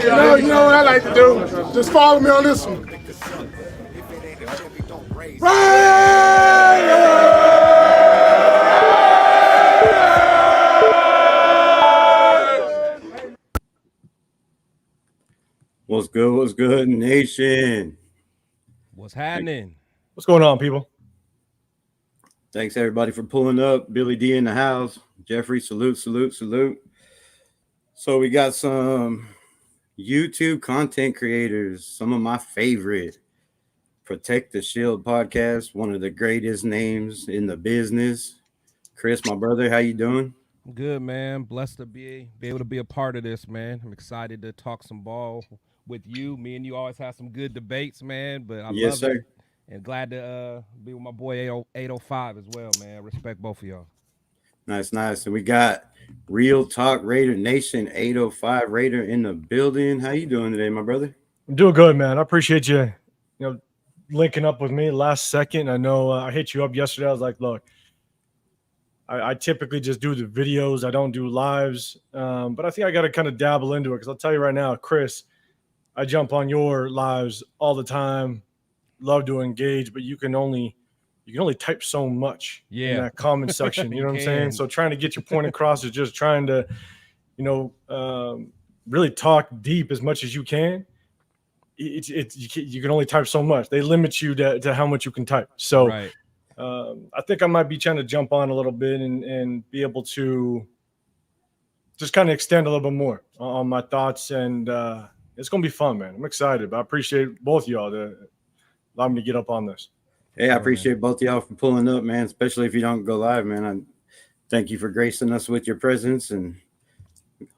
You know what I like to do? Just follow me on this one. What's good, nation? What's happening? What's going on, people? Thanks, everybody, for pulling up. Billy D in the house. Jeffrey, salute. So we got some YouTube content creators, some of my favorite. Protect the Shield podcast, one of the greatest names in the business. Chris, my brother, how you doing? Good, man. Blessed to be able to be a part of this, man. I'm excited to talk some ball with you. Me and you always have some good debates, man. But I love it. And glad to be with my boy 805 as well, man. Respect both of y'all. Nice. And we got Real Talk Raider Nation, 805Raider in the building. How you doing today, my brother? I'm doing good, man. I appreciate you, linking up with me last second. I know I hit you up yesterday. I was like, look, I typically just do the videos. I don't do lives. But I think I got to kind of dabble into it because I'll tell you right now, Chris, I jump on your lives all the time. Love to engage, but you can only type so much in that comment section. You know what I'm saying? So trying to get your point across is just trying to, really talk deep as much as you can. You can only type so much. They limit you to how much you can type. So right. I think I might be trying to jump on a little bit and be able to just kind of extend a little bit more on my thoughts. And it's going to be fun, man. I'm excited. But I appreciate both of y'all to allow me to get up on this. Hey, I appreciate both of y'all for pulling up, man, especially if you don't go live, man. I thank you for gracing us with your presence, and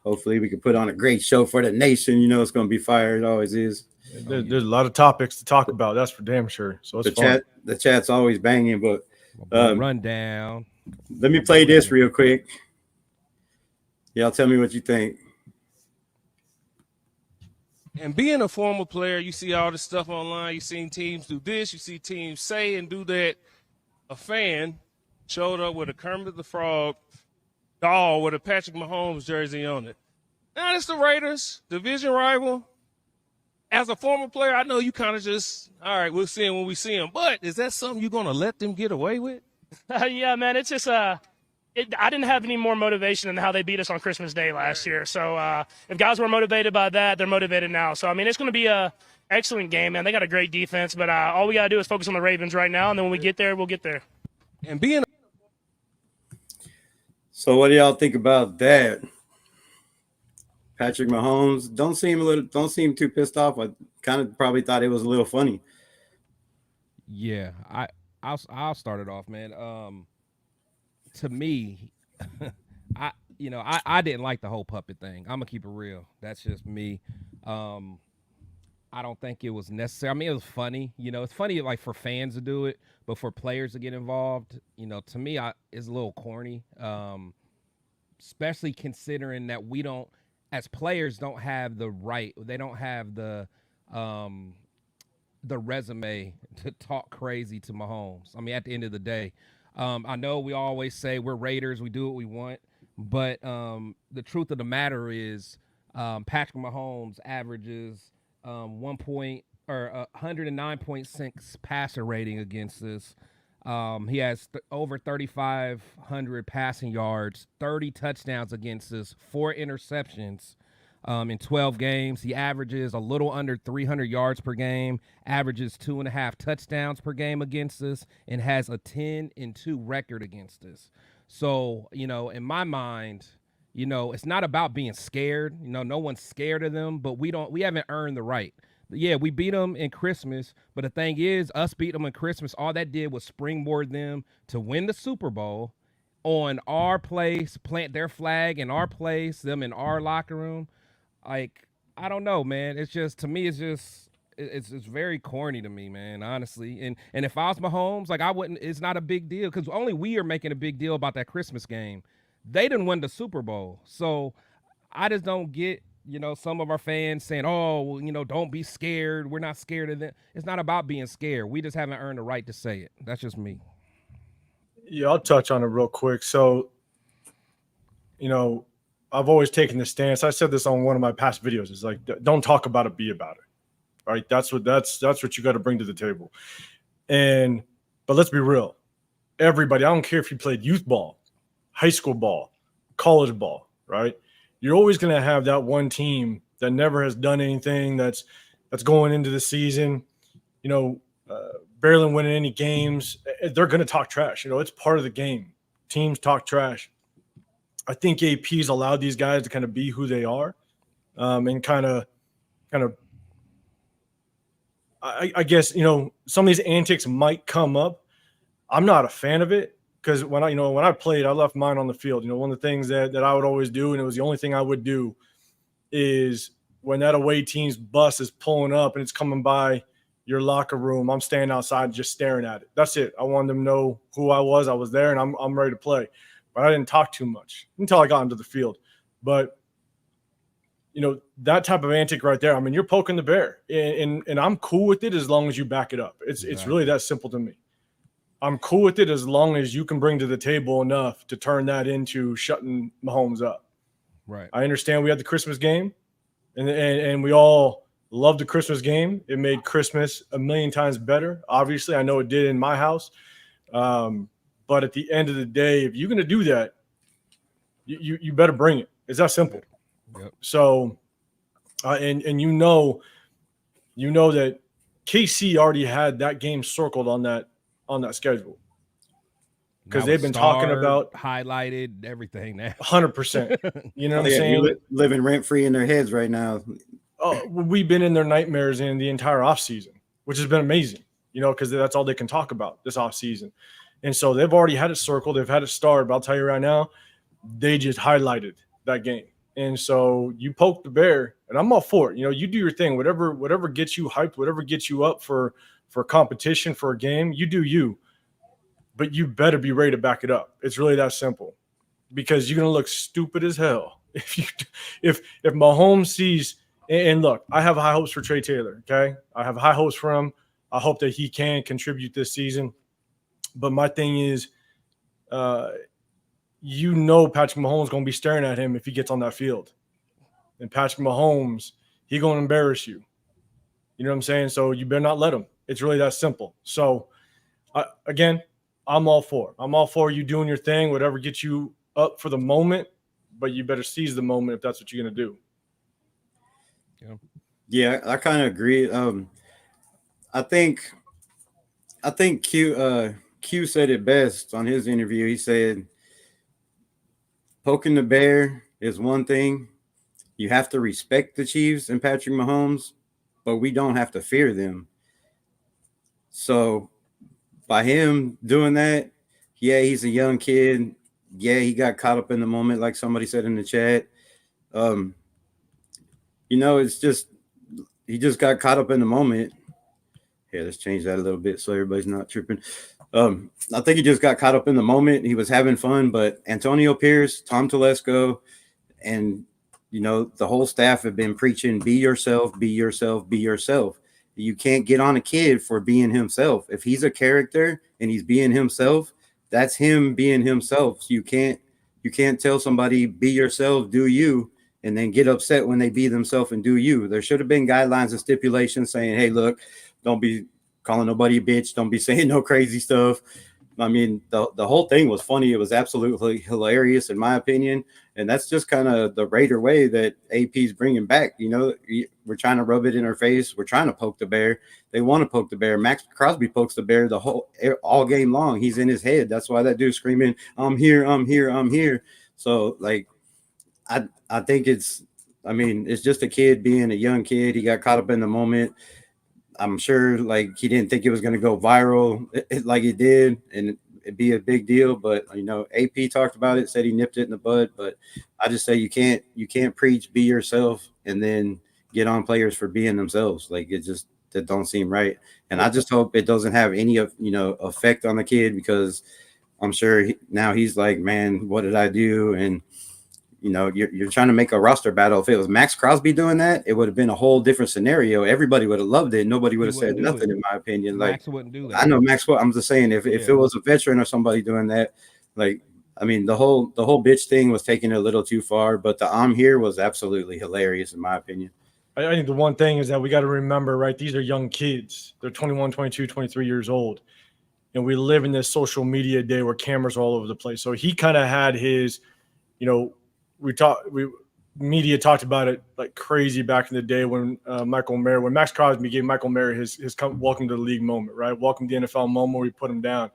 hopefully we can put on a great show for the nation. You know it's going to be fire. It always is. There's a lot of topics to talk about. That's for damn sure. So it's fun. The chat's always banging, but rundown. Let me play this real quick. Y'all tell me what you think. And being a former player, you see all this stuff online. You've seen teams do this. You see teams say and do that. A fan showed up with a Kermit the Frog doll with a Patrick Mahomes jersey on it. Now, it's the Raiders, division rival. As a former player, I know you kind of just, all right, we'll see him when we see him. But is that something you're going to let them get away with? Yeah, man, it's just I didn't have any more motivation than how they beat us on Christmas Day last year. So if guys were motivated by that, they're motivated now. So, I mean, it's going to be a excellent game, man. They got a great defense, but all we got to do is focus on the Ravens right now, and then when we get there, we'll get there. And being So what do y'all think about that? Patrick Mahomes don't seem too pissed off. I kind of probably thought it was a little funny. Yeah, I'll start it off, man. To me, I didn't like the whole puppet thing. I'm gonna keep it real. That's just me. I don't think it was necessary. I mean, it was funny. It's funny like for fans to do it, but for players to get involved, to me, it's a little corny. Especially considering that we don't, as players, don't have the right. They don't have the resume to talk crazy to Mahomes. I mean, at the end of the day. I know we always say we're Raiders, we do what we want, but the truth of the matter is Patrick Mahomes averages 109.6 passer rating against us. He has over 3,500 passing yards, 30 touchdowns against us, 4 interceptions. In 12 games, he averages a little under 300 yards per game, averages 2.5 touchdowns per game against us, and has a 10-2 record against us. So, in my mind, it's not about being scared. No one's scared of them, but we haven't earned the right. Yeah, we beat them in Christmas, but the thing is, us beat them in Christmas, all that did was springboard them to win the Super Bowl on our place, plant their flag in our place, them in our locker room. Like, I don't know, man. It's just, to me, it's very corny to me, man, honestly. And if I was Mahomes, like, it's not a big deal because only we are making a big deal about that Christmas game. They didn't win the Super Bowl. So I just don't get, some of our fans saying, oh, well, don't be scared. We're not scared of them. It's not about being scared. We just haven't earned the right to say it. That's just me. Yeah, I'll touch on it real quick. So, I've always taken the stance. I said this on one of my past videos. It's like, don't talk about it, be about it. Right? That's what you got to bring to the table. But let's be real. Everybody, I don't care if you played youth ball, high school ball, college ball, right? You're always going to have that one team that never has done anything that's going into the season, barely winning any games. They're going to talk trash. It's part of the game. Teams talk trash. I think AP's allowed these guys to kind of be who they are, and kind of, I guess, some of these antics might come up. I'm not a fan of it because when I played, I left mine on the field. One of the things that I would always do, and it was the only thing I would do, is when that away team's bus is pulling up and it's coming by your locker room, I'm standing outside just staring at it. That's it. I wanted them to know who I was. I was there, and I'm ready to play. But I didn't talk too much until I got into the field. But that type of antic right there, I mean, you're poking the bear, and I'm cool with it as long as you back it up. It's really that simple to me. I'm cool with it as long as you can bring to the table enough to turn that into shutting Mahomes up. Right. I understand we had the Christmas game, and we all loved the Christmas game. It made Christmas a million times better. Obviously, I know it did in my house. But at the end of the day, if you're going to do that, you better bring it. It's that simple. Yep. So, and you know that KC already had that game circled on that schedule because they've been talking about highlighted everything now. 100%. You know what I'm saying? You're living rent free in their heads right now. Oh, we've been in their nightmares in the entire offseason, which has been amazing. Because that's all they can talk about this offseason. And so they've already had it circled. They've had it starred. But I'll tell you right now, they just highlighted that game. And so you poke the bear, and I'm all for it. You do your thing. Whatever gets you hyped, whatever gets you up for competition, for a game, you do you. But you better be ready to back it up. It's really that simple. Because you're going to look stupid as hell. If Mahomes sees – and look, I have high hopes for Trey Taylor, okay? I have high hopes for him. I hope that he can contribute this season. But my thing is, Patrick Mahomes is going to be staring at him if he gets on that field. And Patrick Mahomes, he's going to embarrass you. You know what I'm saying? So you better not let him. It's really that simple. So, again, I'm all for it. I'm all for you doing your thing, whatever gets you up for the moment, but you better seize the moment if that's what you're going to do. Yeah, I kind of agree. I think Q said it best on his interview. He said, poking the bear is one thing. You have to respect the Chiefs and Patrick Mahomes, but we don't have to fear them. So by him doing that, yeah, he's a young kid. Yeah, he got caught up in the moment, like somebody said in the chat. It's just he just got caught up in the moment. Yeah, let's change that a little bit so everybody's not tripping. I think he just got caught up in the moment. He was having fun, but Antonio Pierce, Tom Telesco, and the whole staff have been preaching, be yourself, be yourself, be yourself. You can't get on a kid for being himself. If he's a character and he's being himself, that's him being himself. So you can't tell somebody be yourself, do you, and then get upset when they be themselves and do you. There should have been guidelines and stipulations saying, hey, look, don't be calling nobody a bitch. Don't be saying no crazy stuff. I mean, the whole thing was funny. It was absolutely hilarious, in my opinion. And that's just kind of the Raider way that AP's bringing back. We're trying to rub it in her face. We're trying to poke the bear. They want to poke the bear. Max Crosby pokes the bear all game long. He's in his head. That's why that dude's screaming, I'm here, I'm here, I'm here. So, I think it's just a kid being a young kid. He got caught up in the moment. I'm sure he didn't think it was going to go viral like it did and it'd be a big deal. But, AP talked about it, said he nipped it in the bud. But I just say you can't preach, be yourself, and then get on players for being themselves. That don't seem right. And I just hope it doesn't have any effect on the kid, because I'm sure now he's like, man, what did I do? And you're trying to make a roster battle. If it was Max Crosby doing that, it would have been a whole different scenario. Everybody would have loved it. Nobody would have said nothing, in my opinion. Max wouldn't do that. I know Max. I'm just saying, if it was a veteran or somebody doing that, I mean, the whole bitch thing was taking it a little too far, but the I'm here was absolutely hilarious in my opinion. I think the one thing is that we got to remember, right? These are young kids. They're 21, 22, 23 years old. And we live in this social media day where cameras are all over the place. So he kind of had his, media talked about it like crazy back in the day when when Max Crosby gave Michael Mayer his welcome to the league moment, right? Welcome to the NFL moment where we put him down.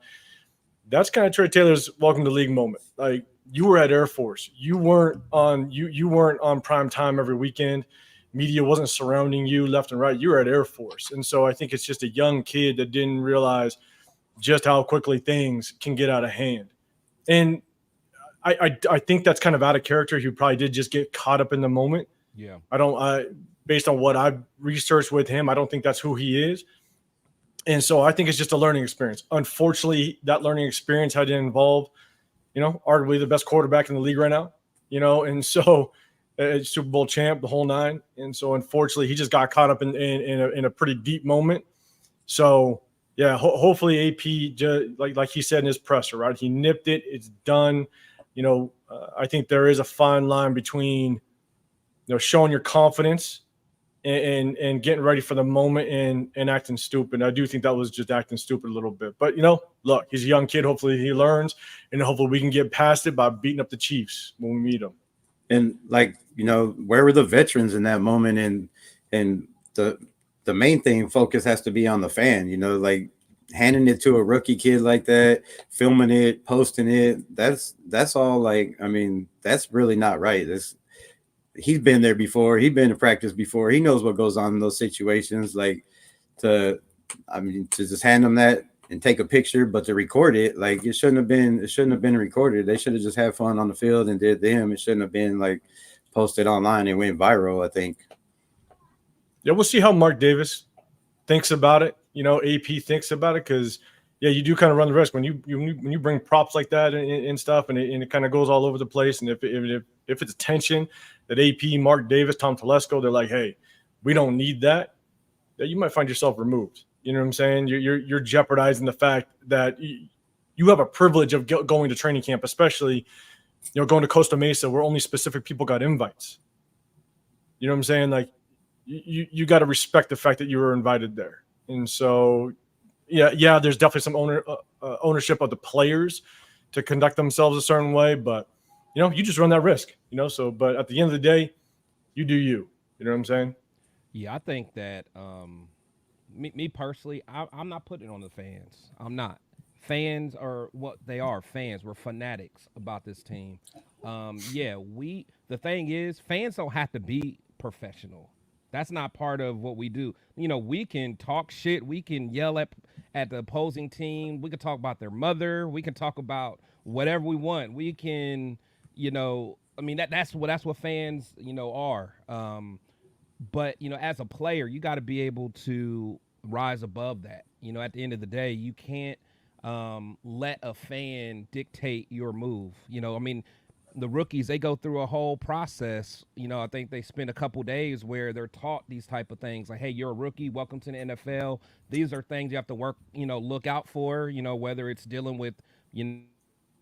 That's kind of Trey Taylor's welcome to the league moment. Like, you were at Air Force. You weren't on prime time every weekend. Media wasn't surrounding you left and right. You were at Air Force. And so I think it's just a young kid that didn't realize just how quickly things can get out of hand. And I think that's kind of out of character. He probably did just get caught up in the moment. Yeah. Based on what I've researched with him, I don't think that's who he is. And so I think it's just a learning experience. Unfortunately, that learning experience had to involve, arguably the best quarterback in the league right now, and so Super Bowl champ, the whole nine. And so unfortunately, he just got caught up in a pretty deep moment. So yeah, hopefully AP, like he said in his presser, right? He nipped it. It's done. I think there is a fine line between, showing your confidence and getting ready for the moment and acting stupid. I do think that was just acting stupid a little bit. But, look, he's a young kid. Hopefully he learns, and hopefully we can get past it by beating up the Chiefs when we meet them. And where were the veterans in that moment? And the main thing focus has to be on the fan, handing it to a rookie kid like that, filming it, posting it. That's all that's really not right. He's been there before. He's been to practice before. He knows what goes on in those situations. To just hand them that and take a picture, but to record it, it shouldn't have been recorded. They should have just had fun on the field and did them. It shouldn't have been posted online and went viral, I think. Yeah, we'll see how Mark Davis thinks about it. AP thinks about it, because you do kind of run the risk when you bring props like that and stuff, and it kind of goes all over the place. And if it's attention that AP, Mark Davis, Tom Telesco, they're like, hey, we don't need that you might find yourself removed. You know what I'm saying? You're jeopardizing the fact that you have a privilege of going to training camp, especially going to Costa Mesa where only specific people got invites. You know what I'm saying? You got to respect the fact that you were invited there. And so, yeah, there's definitely some ownership of the players to conduct themselves a certain way, but you just run that risk. So, but at the end of the day, you do you. You know what I'm saying? Yeah, I think that me personally, I'm not putting it on the fans. I'm not. Fans are what they are. Fans. We're fanatics about this team. The thing is, fans don't have to be professional. That's not part of what we do. We can talk shit. We can yell at the opposing team. We can talk about their mother. We can talk about whatever we want. We can, that's what fans, are. But, as a player, you got to be able to rise above that. At the end of the day, you can't let a fan dictate your move. The rookies, they go through a whole process. I think they spend a couple days where they're taught these type of things. Like, hey, you're a rookie. Welcome to the NFL. These are things you have to look out for, whether it's dealing with,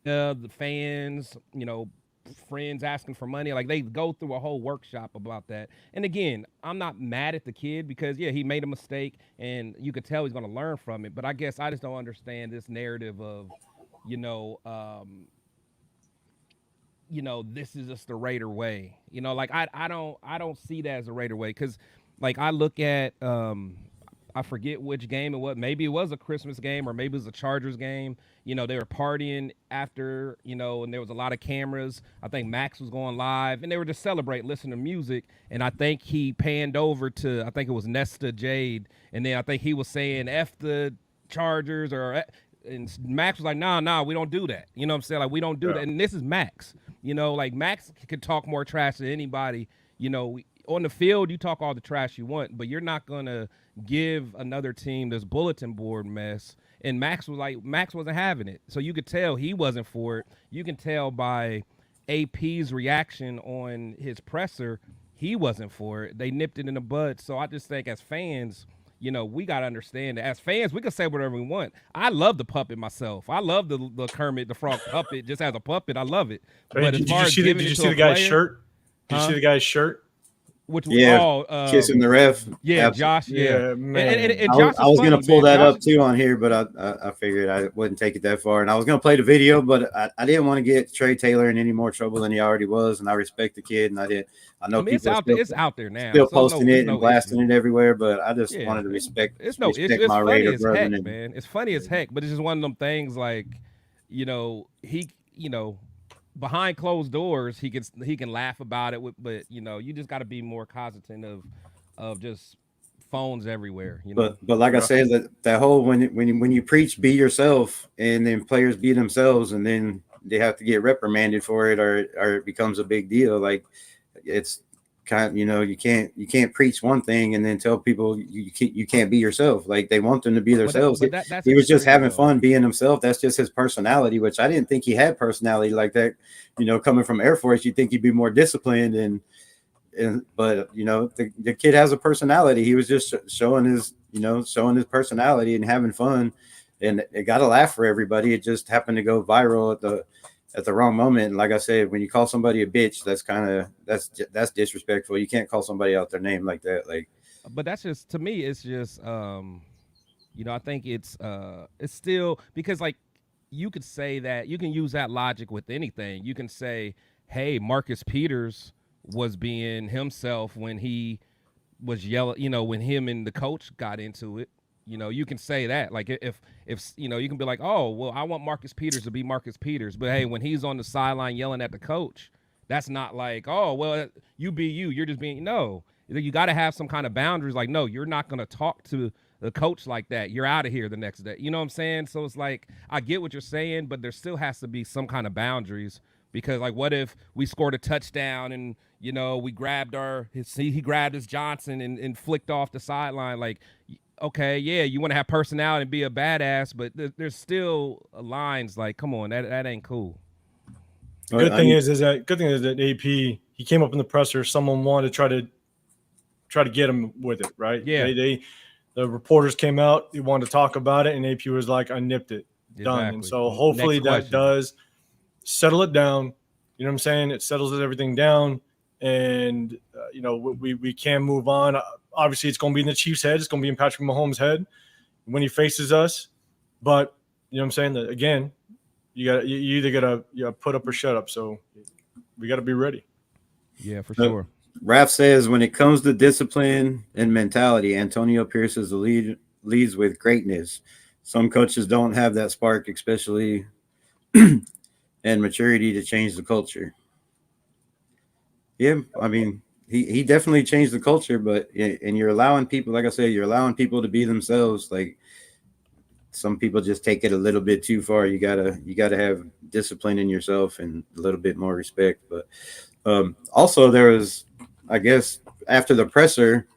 the fans, friends asking for money. They go through a whole workshop about that. And again, I'm not mad at the kid because, he made a mistake and you could tell he's going to learn from it. But I guess I just don't understand this narrative of, this is just the Raider way. I don't see that as a Raider way, because I look at I forget which game it was. Maybe it was a Christmas game or maybe it was a Chargers game. They were partying after, and there was a lot of cameras. I think Max was going live and they were just celebrating, listening to music. And I think he panned over to, I think it was Nesta Jade. And then I think he was saying F the Chargers and Max was like, nah, we don't do that. You know what I'm saying? We don't do that. And this is Max. Max could talk more trash than anybody. On the field, you talk all the trash you want, but you're not going to give another team this bulletin board mess. And Max wasn't having it. So you could tell he wasn't for it. You can tell by AP's reaction on his presser, he wasn't for it. They nipped it in the bud. So I just think as fans, we got to understand that as fans, we can say whatever we want. I love the puppet myself. I love the Kermit the Frog puppet just as a puppet. I love it. Hey, But as far as giving did you it see to the a guy's player, shirt? Did you see the guy's shirt? which Yeah, kissing the ref. yeah, Absolutely. Josh, yeah, man. and I Josh was funny, gonna pull man. that Josh, up too on here, but I figured I wouldn't take it that far, and I was gonna play the video, but I didn't want to get Trey Taylor in any more trouble than he already was, and I respect the kid, and I know I mean, people it's out there now. still So posting it's it and no blasting issue. it everywhere, but I just Yeah, wanted to respect it's no issue. It's my funny Raider as brother. heck, man. It's funny as heck, but it's just one of them things like, he, behind closed doors, he can laugh about it, but you just got to be more cognizant of just phones everywhere. But like I said, that whole when you preach be yourself, and then players be themselves, and then they have to get reprimanded for it, or it becomes a big deal. Like it's kind of, you can't preach one thing and then tell people you can't be yourself. Like they want them to be themselves. But that's he was just extreme, having though. fun being himself. That's just his personality, which I didn't think he had personality like that. Coming from Air Force, you think he'd be more disciplined but the kid has a personality. He was just showing his personality and having fun, and it got a laugh for everybody. It just happened to go viral at the wrong moment. And like I said, when you call somebody a bitch, that's disrespectful. You can't call somebody out their name like that. Like, but that's just, to me, it's just I think it's still, because like you could say that, you can use that logic with anything. You can say, hey, Marcus Peters was being himself when he was yelling, when him and the coach got into it. You can say that. Like if you can be like, oh, well, I want Marcus Peters to be Marcus Peters, but hey, when he's on the sideline yelling at the coach, that's not like, oh, well, you be you. You're just being, no. You got to have some kind of boundaries. Like, no, you're not going to talk to the coach like that. You're out of here the next day. You know what I'm saying? So it's like, I get what you're saying, but there still has to be some kind of boundaries, because like, what if we scored a touchdown and we grabbed he grabbed his Johnson and flicked off the sideline? Like, okay, yeah, you want to have personality and be a badass, but there's still lines. Like, come on, that ain't cool. Good thing is that AP, he came up in the presser. Someone wanted to try to get him with it, right? Yeah. The reporters came out. He wanted to talk about it, and AP was like, "I nipped it, done." Exactly. And so hopefully that does settle it down. You know what I'm saying? It settles everything down, and we can move on. Obviously, it's going to be in the Chiefs' head. It's going to be in Patrick Mahomes' head when he faces us. But you know what I'm saying? That again, you either gotta put up or shut up. So we got to be ready. Yeah, for sure. Raph says, when it comes to discipline and mentality, Antonio Pierce is the leads with greatness. Some coaches don't have that spark, especially and maturity to change the culture. Yeah, I mean, he definitely changed the culture, and you're allowing people, like I said, you're allowing people to be themselves. Like, some people just take it a little bit too far. You gotta have discipline in yourself and a little bit more respect. But also, there was, I guess, after the presser,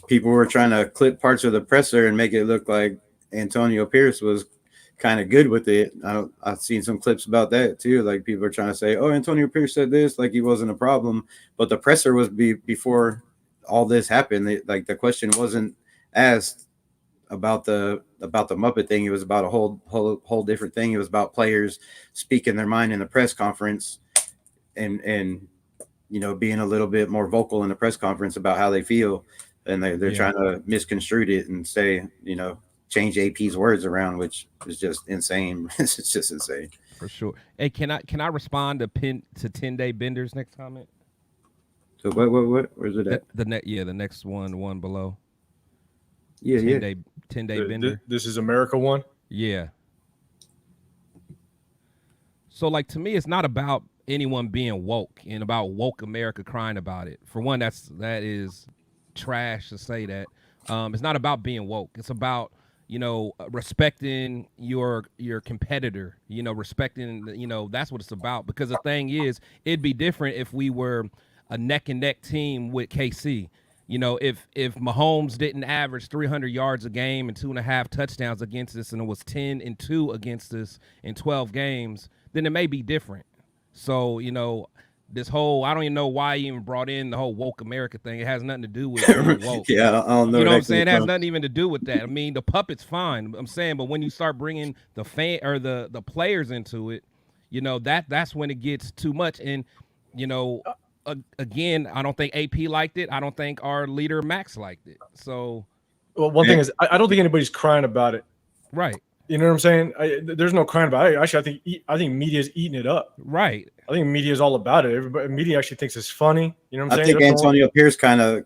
people were trying to clip parts of the presser and make it look like Antonio Pierce was kind of good with it. I've seen some clips about that too. Like, people are trying to say, oh, Antonio Pierce said this, like he wasn't a problem. But the presser was before all this happened. Like, the question wasn't asked about the Muppet thing. It was about a whole different thing. It was about players speaking their mind in the press conference and being a little bit more vocal in the press conference about how they feel. And they're trying to misconstrue it and say, change AP's words around, which is just insane. It's just insane. For sure. Hey, can I respond to 10-day benders next comment? So what? Where's it at? The next one below. Yeah, 10-day bender. This is America one. Yeah. So, like, to me, it's not about anyone being woke and about woke America crying about it. For one, that is trash to say that. It's not about being woke. It's about respecting your competitor. Respecting. That's what it's about. Because the thing is, it'd be different if we were a neck and neck team with KC. If Mahomes didn't average 300 yards a game and 2.5 touchdowns against us, and it was 10-2 against us in 12 games, then it may be different. So, this whole, I don't even know why he even brought in the whole woke America thing. It has nothing to do with being woke. Yeah, I don't know. You know what I'm saying? It has nothing even to do with that. I mean, the puppet's fine. I'm saying, but when you start bringing the fan or the players into it, you know, that's when it gets too much. And, you know, again, I don't think AP liked it. I don't think our leader Max liked it. So, well, one thing is, I don't think anybody's crying about it. right. You know what I'm saying? There's no crying about it. Actually, I think media's eating it up. Right. I think media is all about it. Everybody, media actually thinks it's funny. You know what I'm I saying? think Antonio Pierce kind of,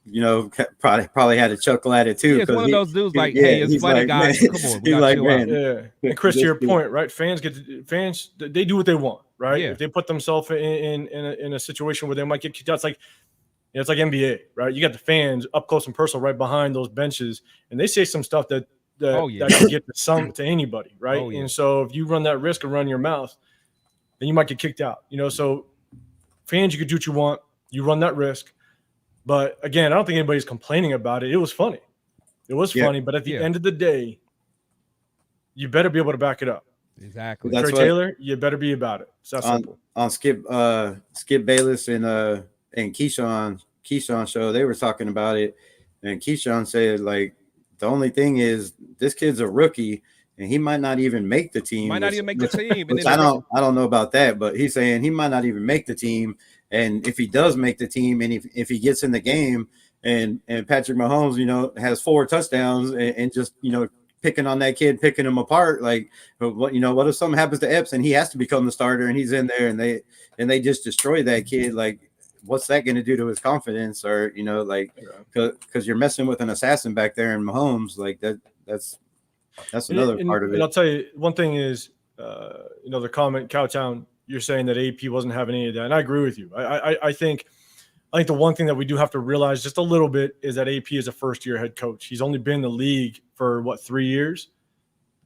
you know, probably had a chuckle at it too. Yeah, it's one of those dudes like, hey, it's funny, like, guys. Man, Come on, he's like, man. Yeah. And Chris, to your point, right? Fans they do what they want, right? Yeah. If they put themselves in a situation where they might get kicked out, it's like NBA, right? You got the fans up close and personal right behind those benches, and they say some stuff that can get to anybody, right? Oh, yeah. And so if you run that risk of running your mouth, then you might get kicked out. You know, so fans, you can do what you want. You run that risk. But again, I don't think anybody's complaining about it. It was funny. It was funny, but at the end of the day, you better be able to back it up. Exactly. Trey Taylor, you better be about it. It's that simple. On Skip Bayless and Keyshawn show, they were talking about it, and Keyshawn said, like, the only thing is this kid's a rookie and he might not even make the team. Might not even make the team. Which I don't know about that, but he's saying he might not even make the team. And if he does make the team, and if he gets in the game, and Patrick Mahomes, you know, has 4 touchdowns and just, you know, picking on that kid, picking him apart, like, what if something happens to Epps and he has to become the starter and he's in there and they just destroy that kid, like, what's that going to do to his confidence? Or, you know, like, because you're messing with an assassin back there in Mahomes, like that's another part of it. And I'll tell you, one thing is, you know, the comment, Cowtown, you're saying that AP wasn't having any of that, and I agree with you. I think the one thing that we do have to realize just a little bit is that AP is a first-year head coach. He's only been in the league for 3 years,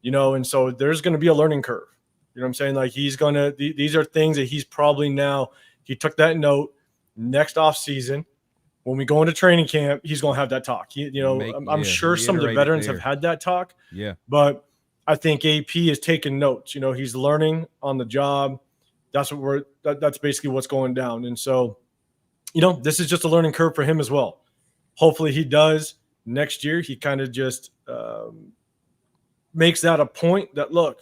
you know, and so there's going to be a learning curve. You know what I'm saying? Like, these are things that he's probably he took that note. Next off season, when we go into training camp, he's going to have that talk. I'm sure some of the veterans have had that talk. Yeah. But I think AP is taking notes. You know, he's learning on the job. That's basically what's going down. And so, you know, this is just a learning curve for him as well. Hopefully he does next year. He kind of just makes that a point that, look,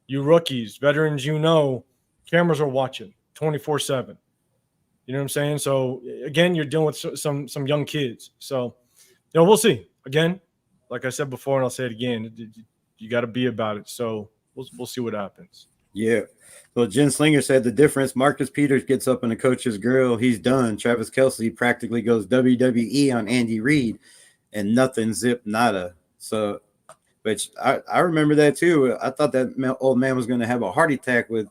you rookies, veterans, you know, cameras are watching 24/7. You know what I'm saying? So, again, you're dealing with some young kids. So, you know, we'll see. Again, like I said before, and I'll say it again, you got to be about it. So we'll see what happens. Yeah. So Jen Slinger said the difference, Marcus Peters gets up in the coach's grill, he's done. Travis Kelce practically goes WWE on Andy Reid and nothing, zip, nada. So, which I remember that too. I thought that old man was going to have a heart attack when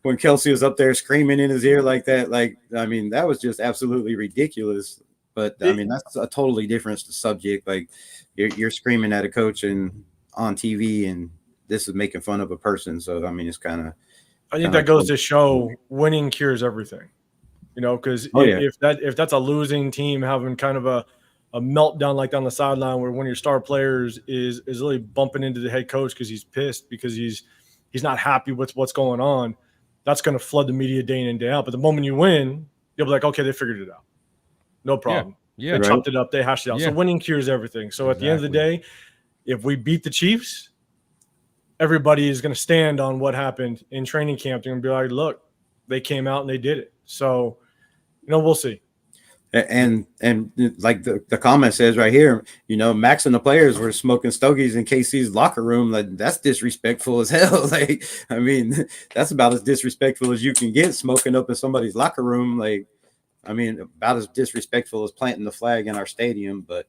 Kelce was up there screaming in his ear like that. Like, I mean, that was just absolutely ridiculous. But I mean, that's a totally different subject. Like, you're screaming at a coach and on TV, and this is making fun of a person. So I mean, it's kind of. I think that goes to show winning cures everything. You know, because if that's a losing team having kind of a meltdown like down the sideline where one of your star players is really bumping into the head coach because he's pissed because he's not happy with what's going on, that's going to flood the media day in and day out. But the moment you win, you'll be like, okay, they figured it out. No problem. Yeah. They chopped it up. They hashed it out. Yeah. So winning cures everything. So at the end of the day, if we beat the Chiefs, everybody is going to stand on what happened in training camp. They're going to be like, look, they came out and they did it. So, you know, we'll see. And like the comment says right here, you know, Max and the players were smoking stogies in KC's locker room. Like, that's disrespectful as hell. Like, I mean, that's about as disrespectful as you can get, smoking up in somebody's locker room. Like, I mean, about as disrespectful as planting the flag in our stadium, but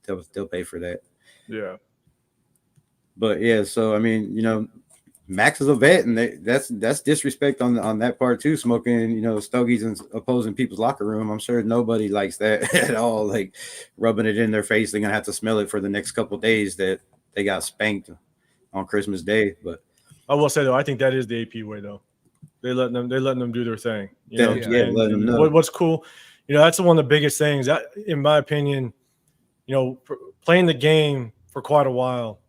they'll pay for that. Yeah. But yeah, so I mean, you know, Max is a vet, and that's disrespect on that part too. Smoking, you know, stogies in opposing people's locker room. I'm sure nobody likes that at all. Like, rubbing it in their face, they're gonna have to smell it for the next couple of days that they got spanked on Christmas Day. But I will say though, I think that is the AP way though. They're letting them do their thing. letting them know. What's cool, you know, that's one of the biggest things that, in my opinion, you know, playing the game for quite a while.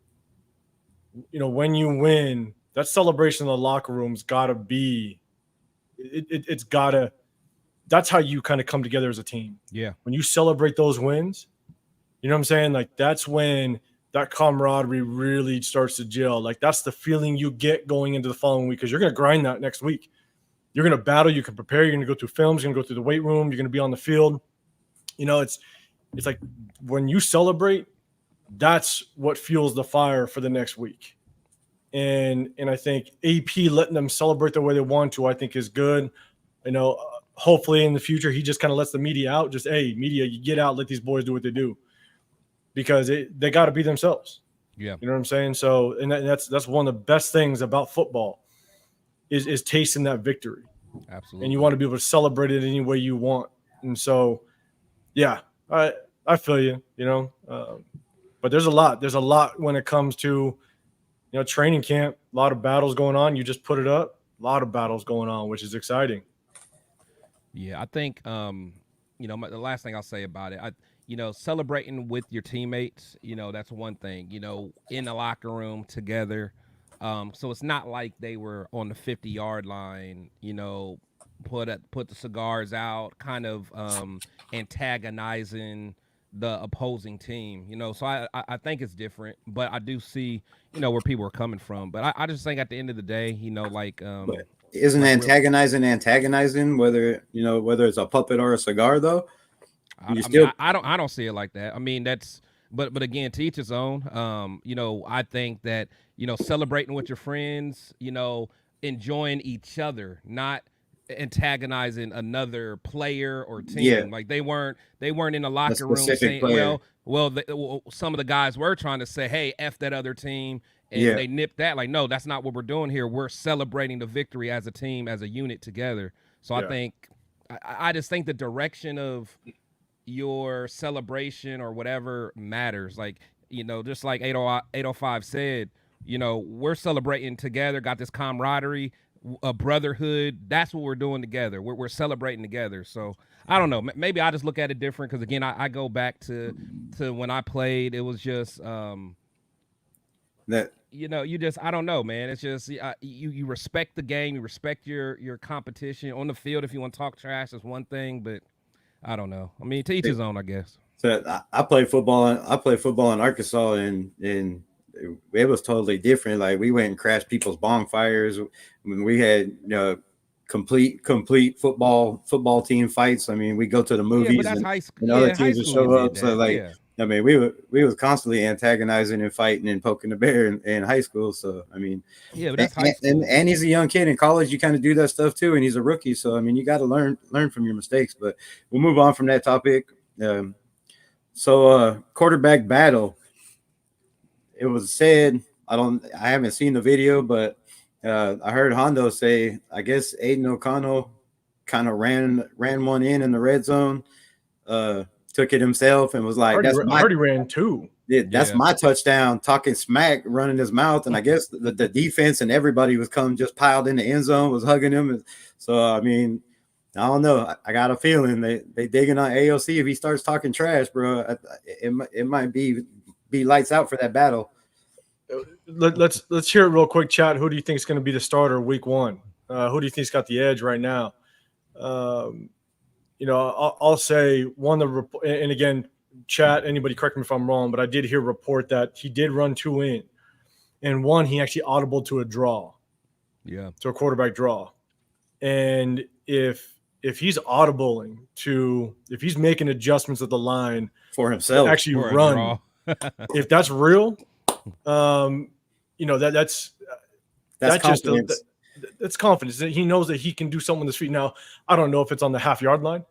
You know, when you win, that celebration in the locker room's got to be it's gotta. That's how you kind of come together as a team. Yeah. When you celebrate those wins, you know what I'm saying? Like that's when that camaraderie really starts to gel. Like that's the feeling you get going into the following week because you're going to grind that next week. You're going to battle. You can prepare. You're going to go through films. You're going to go through the weight room. You're going to be on the field. You know, it's like when you celebrate, that's what fuels the fire for the next week. And I think AP letting them celebrate the way they want to, I think is good. You know, hopefully in the future, he just kind of lets the media out. Just, hey, media, you get out, let these boys do what they do. Because they got to be themselves. Yeah. You know what I'm saying? So, and that's one of the best things about football is tasting that victory. Absolutely. And you want to be able to celebrate it any way you want. And so, yeah, I feel you, you know. But there's a lot when it comes to, you know, training camp, a lot of battles going on. You just put it up, a lot of battles going on, which is exciting. Yeah, I think, you know, the last thing I'll say about it, you know, celebrating with your teammates, you know, that's one thing, you know, in the locker room together. So it's not like they were on the 50-yard line, you know, put the cigars out, kind of antagonizing the opposing team, you know. So I think it's different, but I do see, you know, where people are coming from. But I just think at the end of the day, you know, like but isn't like antagonizing whether it's a puppet or a cigar though? I don't see it like that. I mean, that's but again, to each his own. You know, I think that, you know, celebrating with your friends, you know, enjoying each other, not antagonizing another player or team. Yeah. Like they weren't in the locker room saying, player. well, some of the guys were trying to say, hey, F that other team. And they nipped that. Like, no, that's not what we're doing here. We're celebrating the victory as a team, as a unit together. So I think, I just think the direction of your celebration or whatever matters. Like, you know, just like 805 said, you know, we're celebrating together, got this camaraderie, a brotherhood. That's what we're doing together. We're celebrating together. So I don't know. Maybe I just look at it different because, again, I go back to when I played. It was just that, you know, you just, I don't know, man. It's just you respect the game, you respect your competition on the field. If you want to talk trash, that's one thing, but I don't know. I mean, to each his own, I guess. So I played football in Arkansas, and it was totally different. Like we went and crashed people's bonfires. When we had, you know, complete football team fights. I mean, we go to the movies, but that's and high school. other teams would show up. So like. Yeah. I mean, we was constantly antagonizing and fighting and poking the bear in high school. So I mean, yeah, but that's high school. And he's a young kid in college. You kind of do that stuff too, and he's a rookie. So I mean, you got to learn from your mistakes. But we'll move on from that topic. So quarterback battle. It was said. I haven't seen the video, but I heard Hondo say, I guess Aiden O'Connell kind of ran one in the red zone. Took it himself and was like, I already ran two. Yeah, that's my touchdown, talking smack, running his mouth. And I guess the defense and everybody was just piled in the end zone, was hugging him. So, I mean, I don't know. I got a feeling they digging on AOC. If he starts talking trash, bro, it might be lights out for that battle. Let's hear it real quick, chat. Who do you think is going to be the starter week one? Who do you think's got the edge right now? You know, I'll say one of the, and again, chat, anybody correct me if I'm wrong, but I did hear a report that he did run two in, and one he actually audible to a draw, to a quarterback draw, and if he's audibling if he's making adjustments at the line for himself, actually run, if that's real, you know that's confidence. Just that's confidence. He knows that he can do something with his feet. Now, I don't know if it's on the half-yard line.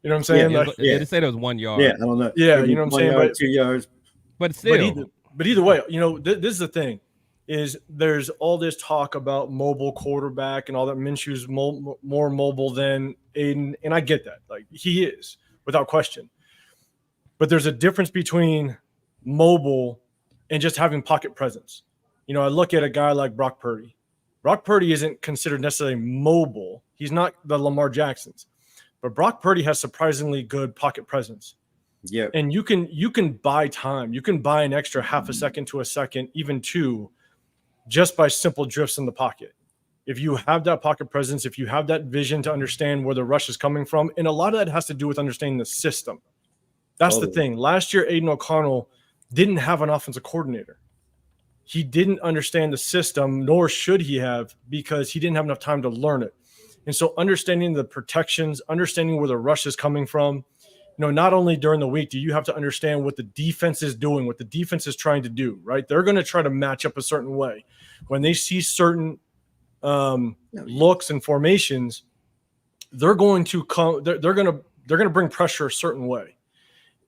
You know what I'm saying? They said it was 1 yard. Yeah, I don't know. Yeah, you know what I'm saying? Yard, 2 yards. But still. But either way, you know, this is the thing, is there's all this talk about mobile quarterback and all that. Minshew's more mobile than Aiden, and I get that. Like, he is, without question. But there's a difference between mobile and just having pocket presence. You know, I look at a guy like Brock Purdy. Brock Purdy isn't considered necessarily mobile. He's not the Lamar Jacksons, but Brock Purdy has surprisingly good pocket presence. Yeah, and you can buy time. You can buy an extra half a second to a second, even two, just by simple drifts in the pocket. if you have that pocket presence, if you have that vision to understand where the rush is coming from, and a lot of that has to do with understanding the system. That's the thing. Last year, Aiden O'Connell didn't have an offensive coordinator. He didn't understand the system, nor should he have, because he didn't have enough time to learn it. And so understanding the protections, understanding where the rush is coming from, not only during the week do you have to understand what the defense is doing, what the defense is trying to do, right? They're going to try to match up a certain way. When they see certain looks and formations, they're going to come. They're going to bring pressure a certain way.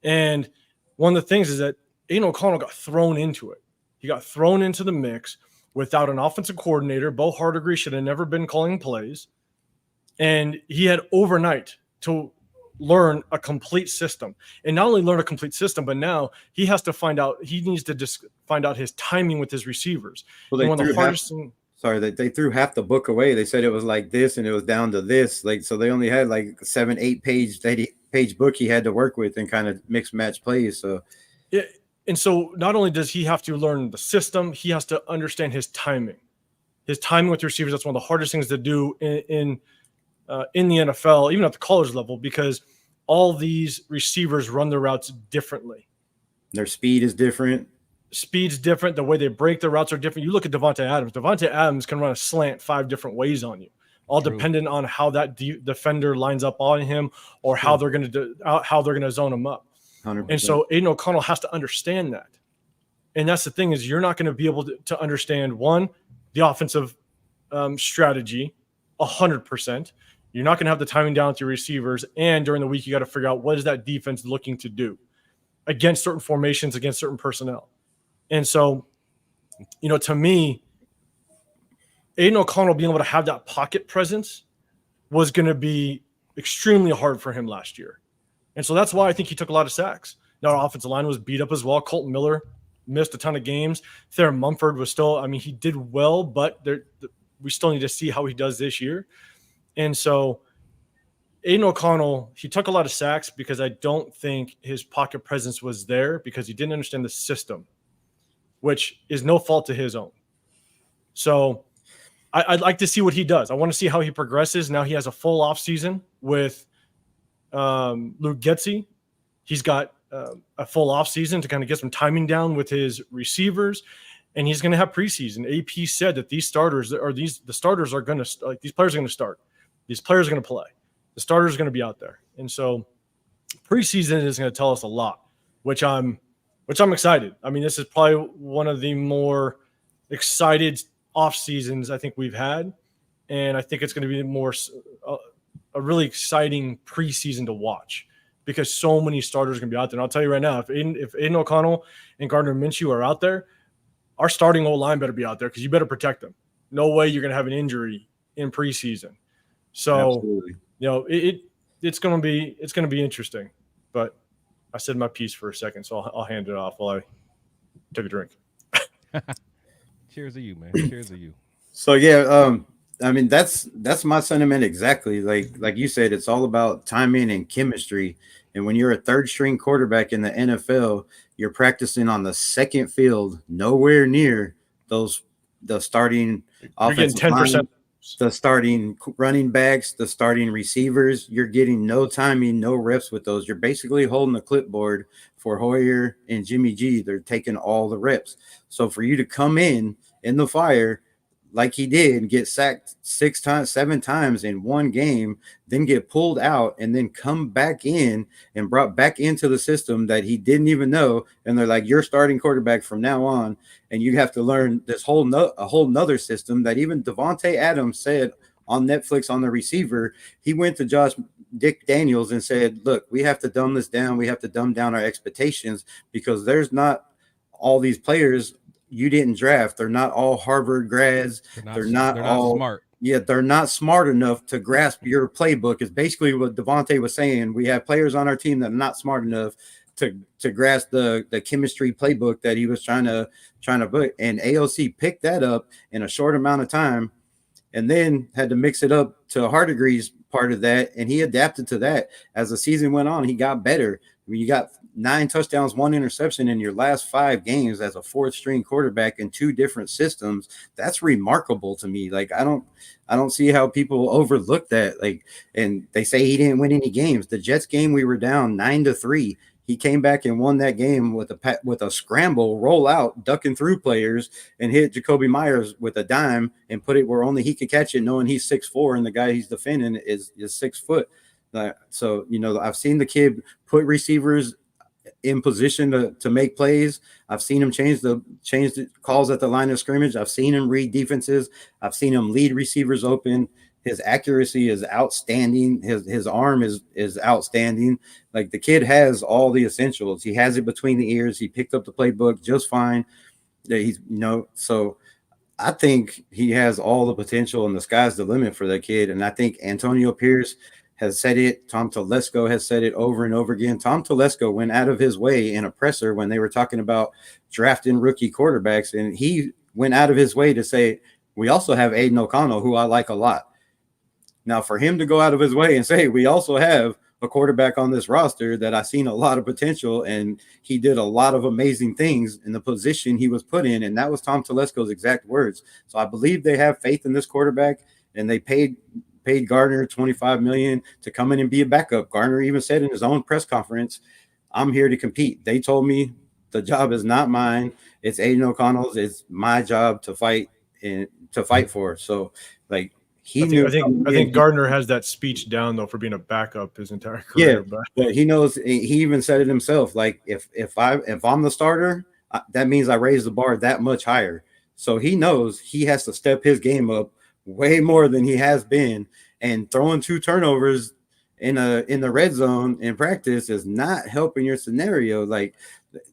And one of the things is that Aiden O'Connell got thrown into it. He got thrown into the mix without an offensive coordinator. Bo Hardegree should have never been calling plays, and he had overnight to learn a complete system. And not only learn a complete system, but now he has to he needs to just find out his timing with his receivers. Well, they threw half the book away. They said it was like this and it was down to this. So they only had like 7-8 page book he had to work with and kind of mix match plays. So yeah. And so not only does he have to learn the system, he has to understand his timing. His timing with receivers, that's one of the hardest things to do in the NFL, even at the college level, because all these receivers run their routes differently. Their speed is different. Speed's different. The way they break their routes are different. You look at Devante Adams. Devante Adams can run a slant 5 different ways on you, all dependent on how that defender lines up on him or how they're going to zone him up. 100%. And so Aiden O'Connell has to understand that. And that's the thing, is you're not going to be able to understand, one, the offensive strategy 100%. You're not going to have the timing down with your receivers. And during the week, you got to figure out what is that defense looking to do against certain formations, against certain personnel. And so, to me, Aiden O'Connell being able to have that pocket presence was going to be extremely hard for him last year. And so that's why I think he took a lot of sacks. Now, our offensive line was beat up as well. Colton Miller missed a ton of games. Theron Mumford was still, he did well, but we still need to see how he does this year. And so Aiden O'Connell, he took a lot of sacks because I don't think his pocket presence was there because he didn't understand the system, which is no fault to his own. So I'd like to see what he does. I want to see how he progresses. Now he has a full offseason with Luke Getsy. He's got a full offseason to kind of get some timing down with his receivers, and he's going to have preseason. AP said that these players are going to start. These players are going to play. The starters are going to be out there. And so preseason is going to tell us a lot, which I'm excited. This is probably one of the more excited off seasons I think we've had. And I think it's going to be a really exciting preseason to watch because so many starters are going to be out there. And I'll tell you right now, if Aiden O'Connell and Gardner Minshew are out there, our starting O-line better be out there because you better protect them. No way you're going to have an injury in preseason. So, absolutely. It's going to be interesting. But I said my piece for a second, so I'll hand it off while I take a drink. Cheers to you, man. Cheers to you. So yeah, that's my sentiment exactly. Like you said, it's all about timing and chemistry. And when you're a third string quarterback in the NFL, you're practicing on the second field, nowhere near the starting offensive 10%. The starting running backs, the starting receivers. You're getting no timing, no reps with those. You're basically holding a clipboard for Hoyer and Jimmy G. They're taking all the reps. So for you to come in the fire like he did, get sacked 7 times in one game, then get pulled out and then come back in and brought back into the system that he didn't even know. And they're like, you're starting quarterback from now on. And you have to learn this whole nother system that even Devante Adams said on Netflix on the receiver. He went to Dick Daniels and said, look, we have to dumb this down. We have to dumb down our expectations because there's not all these players you didn't draft. They're not all Harvard grads. They're not all smart. Yeah, they're not smart enough to grasp your playbook. Is basically what Devante was saying. We have players on our team that are not smart enough to grasp the chemistry playbook that he was trying to put. And AOC picked that up in a short amount of time, and then had to mix it up to Hardegree's part of that, and he adapted to that as the season went on. He got better. You got 9 touchdowns, 1 interception in your last 5 games as a 4th-string quarterback in 2 different systems. That's remarkable to me. Like, I don't see how people overlook that. Like, and they say he didn't win any games. The Jets game, we were down 9-3. He came back and won that game with a scramble, roll out, ducking through players, and hit Jacoby Myers with a dime and put it where only he could catch it, knowing he's 6'4" and the guy he's defending is 6 foot. So, you know, I've seen the kid put receivers in position to make plays. I've seen him change the calls at the line of scrimmage. I've seen him read defenses. I've seen him lead receivers open. His accuracy is outstanding. His arm is outstanding. Like, the kid has all the essentials. He has it between the ears. He picked up the playbook just fine. He's, you know, so I think he has all the potential, and the sky's the limit for that kid. And I think Antonio Pierce has said it. Tom Telesco has said it over and over again. Tom Telesco went out of his way in a presser when they were talking about drafting rookie quarterbacks, and he went out of his way to say, we also have Aiden O'Connell, who I like a lot. Now, for him to go out of his way and say, we also have a quarterback on this roster that I've seen a lot of potential, and he did a lot of amazing things in the position he was put in, and that was Tom Telesco's exact words. So I believe they have faith in this quarterback, and they paid Gardner $25 million to come in and be a backup. Gardner even said in his own press conference, I'm here to compete. They told me the job is not mine. It's Aiden O'Connell's. It's my job to fight for. So, like, I think Gardner has that speech down, though, for being a backup his entire career. Yeah, but he knows. He even said it himself. Like, if I'm the starter, that means I raise the bar that much higher. So he knows he has to step his game up way more than he has been, and throwing 2 turnovers in the red zone in practice is not helping your scenario. Like,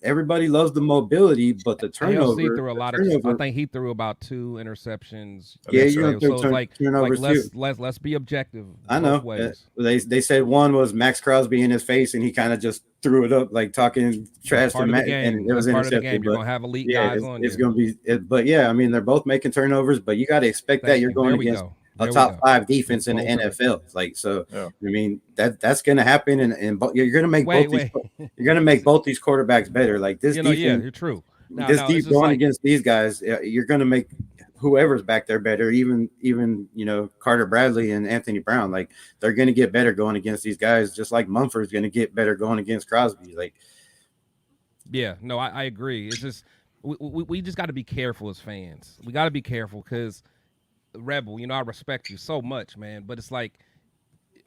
everybody loves the mobility, but the turnover. Threw a lot of. I think he threw about 2 interceptions. Yeah, so it's like let's be objective. I know. They said one was Max Crosby in his face, and he kind of just threw it up, like talking trash to Matt, and it was intercepted. You're gonna have elite guys on. It's gonna be. But yeah, I mean, they're both making turnovers, but you got to expect that you're going against a top 5 defense in the NFL. Like, so, I mean, that's going to happen, and you're going to make you're going to make both these quarterbacks better. Like, this defense, you're true. Going against these guys, you're going to make whoever's back there better. Even you know, Carter Bradley and Anthony Brown, like, they're going to get better going against these guys, just like Mumford's going to get better going against Crosby. Like, yeah, no, I agree. It's just we just got to be careful as fans. We got to be careful because. Rebel, you know, I respect you so much, man, but it's like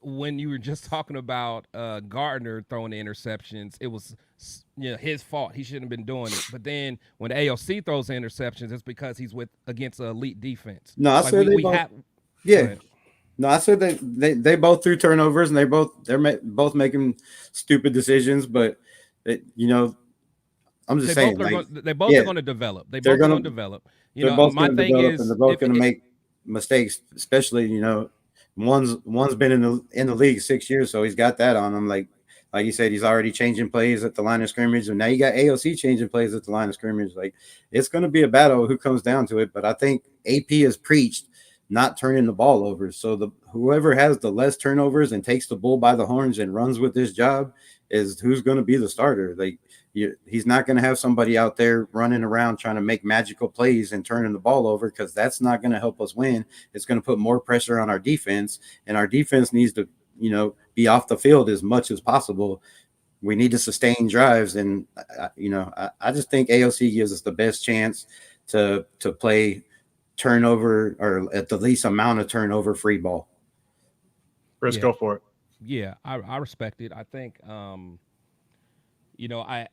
when you were just talking about Gardner throwing the interceptions, it was, you know, his fault. He shouldn't have been doing it. But then when the AOC throws the interceptions, it's because he's against an elite defense. No, I said No, I said they both threw turnovers, and they're both making stupid decisions. But you know, I'm just saying, they both are going to develop. They're going to develop. You know, my thing is, they're both going to make mistakes, especially, you know, one's been in the league 6 years, so he's got that on him. Like you said, he's already changing plays at the line of scrimmage, and now you got AOC changing plays at the line of scrimmage. Like, it's going to be a battle who comes down to it. But I think AP has preached not turning the ball over. So whoever has the less turnovers and takes the bull by the horns and runs with this job is who's going to be the starter. Like, he's not going to have somebody out there running around trying to make magical plays and turning the ball over, because that's not going to help us win. It's going to put more pressure on our defense, and our defense needs to, you know, be off the field as much as possible. We need to sustain drives, and you know, I just think AOC gives us the best chance to play turnover, or at the least amount of turnover free ball. Chris, go for it. Yeah, I respect it. I think, you know, I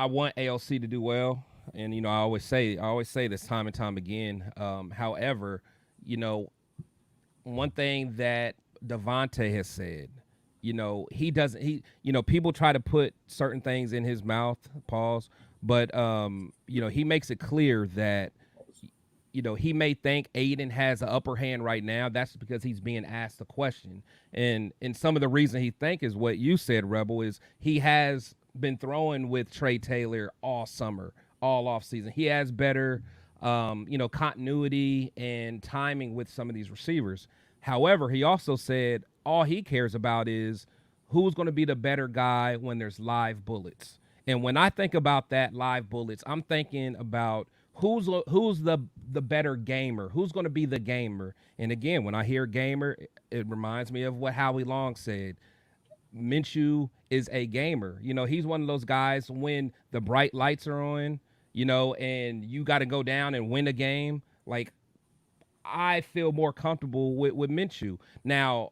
want AOC to do well, and you know, I always say this time and time again. However, you know, one thing that Devante has said, you know, you know, people try to put certain things in his mouth, but you know, he makes it clear that, you know, he may think Aiden has an upper hand right now. That's because he's being asked a question. And some of the reason he think is what you said, Rebel, is he has been throwing with Trey Taylor all summer, all off season. He has better, you know, continuity and timing with some of these receivers. However, he also said all he cares about is who's going to be the better guy when there's live bullets. And when I think about that live bullets, I'm thinking about who's the better gamer, who's going to be the gamer. And again, when I hear gamer, it reminds me of what Howie Long said. Minshew is a gamer. You know, he's one of those guys when the bright lights are on, you know, and you got to go down and win a game. Like, I feel more comfortable with Minshew. Now,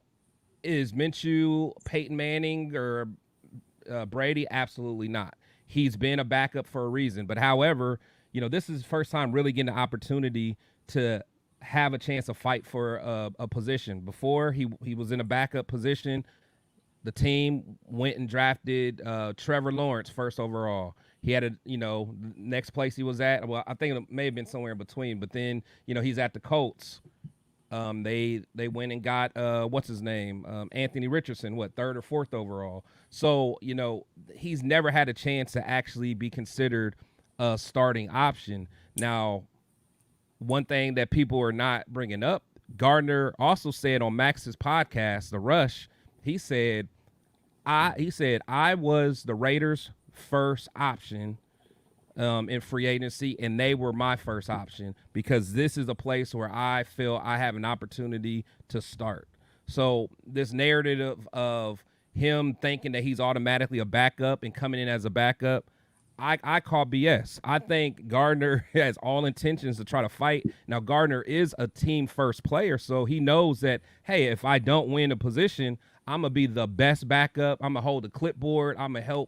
is Minshew Peyton Manning or Brady? Absolutely not. He's been a backup for a reason. But however, you know, this is his first time really getting the opportunity to have a chance to fight for a position. Before he was in a backup position, the team went and drafted Trevor Lawrence first overall. He had next place he was at. Well, I think it may have been somewhere in between. But then, you know, he's at the Colts. They went and got what's his name, Anthony Richardson, third or fourth overall. So, you know, he's never had a chance to actually be considered a starting option. Now, one thing that people are not bringing up, Gardner also said on Max's podcast, The Rush, he said I was the Raiders' first option in free agency, and they were my first option because this is a place where I feel I have an opportunity to start. So this narrative of him thinking that he's automatically a backup and coming in as a backup, I call BS. I think Gardner has all intentions to try to fight. Now, Gardner is a team-first player, so he knows that, hey, if I don't win a position, I'm going to be the best backup. I'm going to hold the clipboard. I'm going to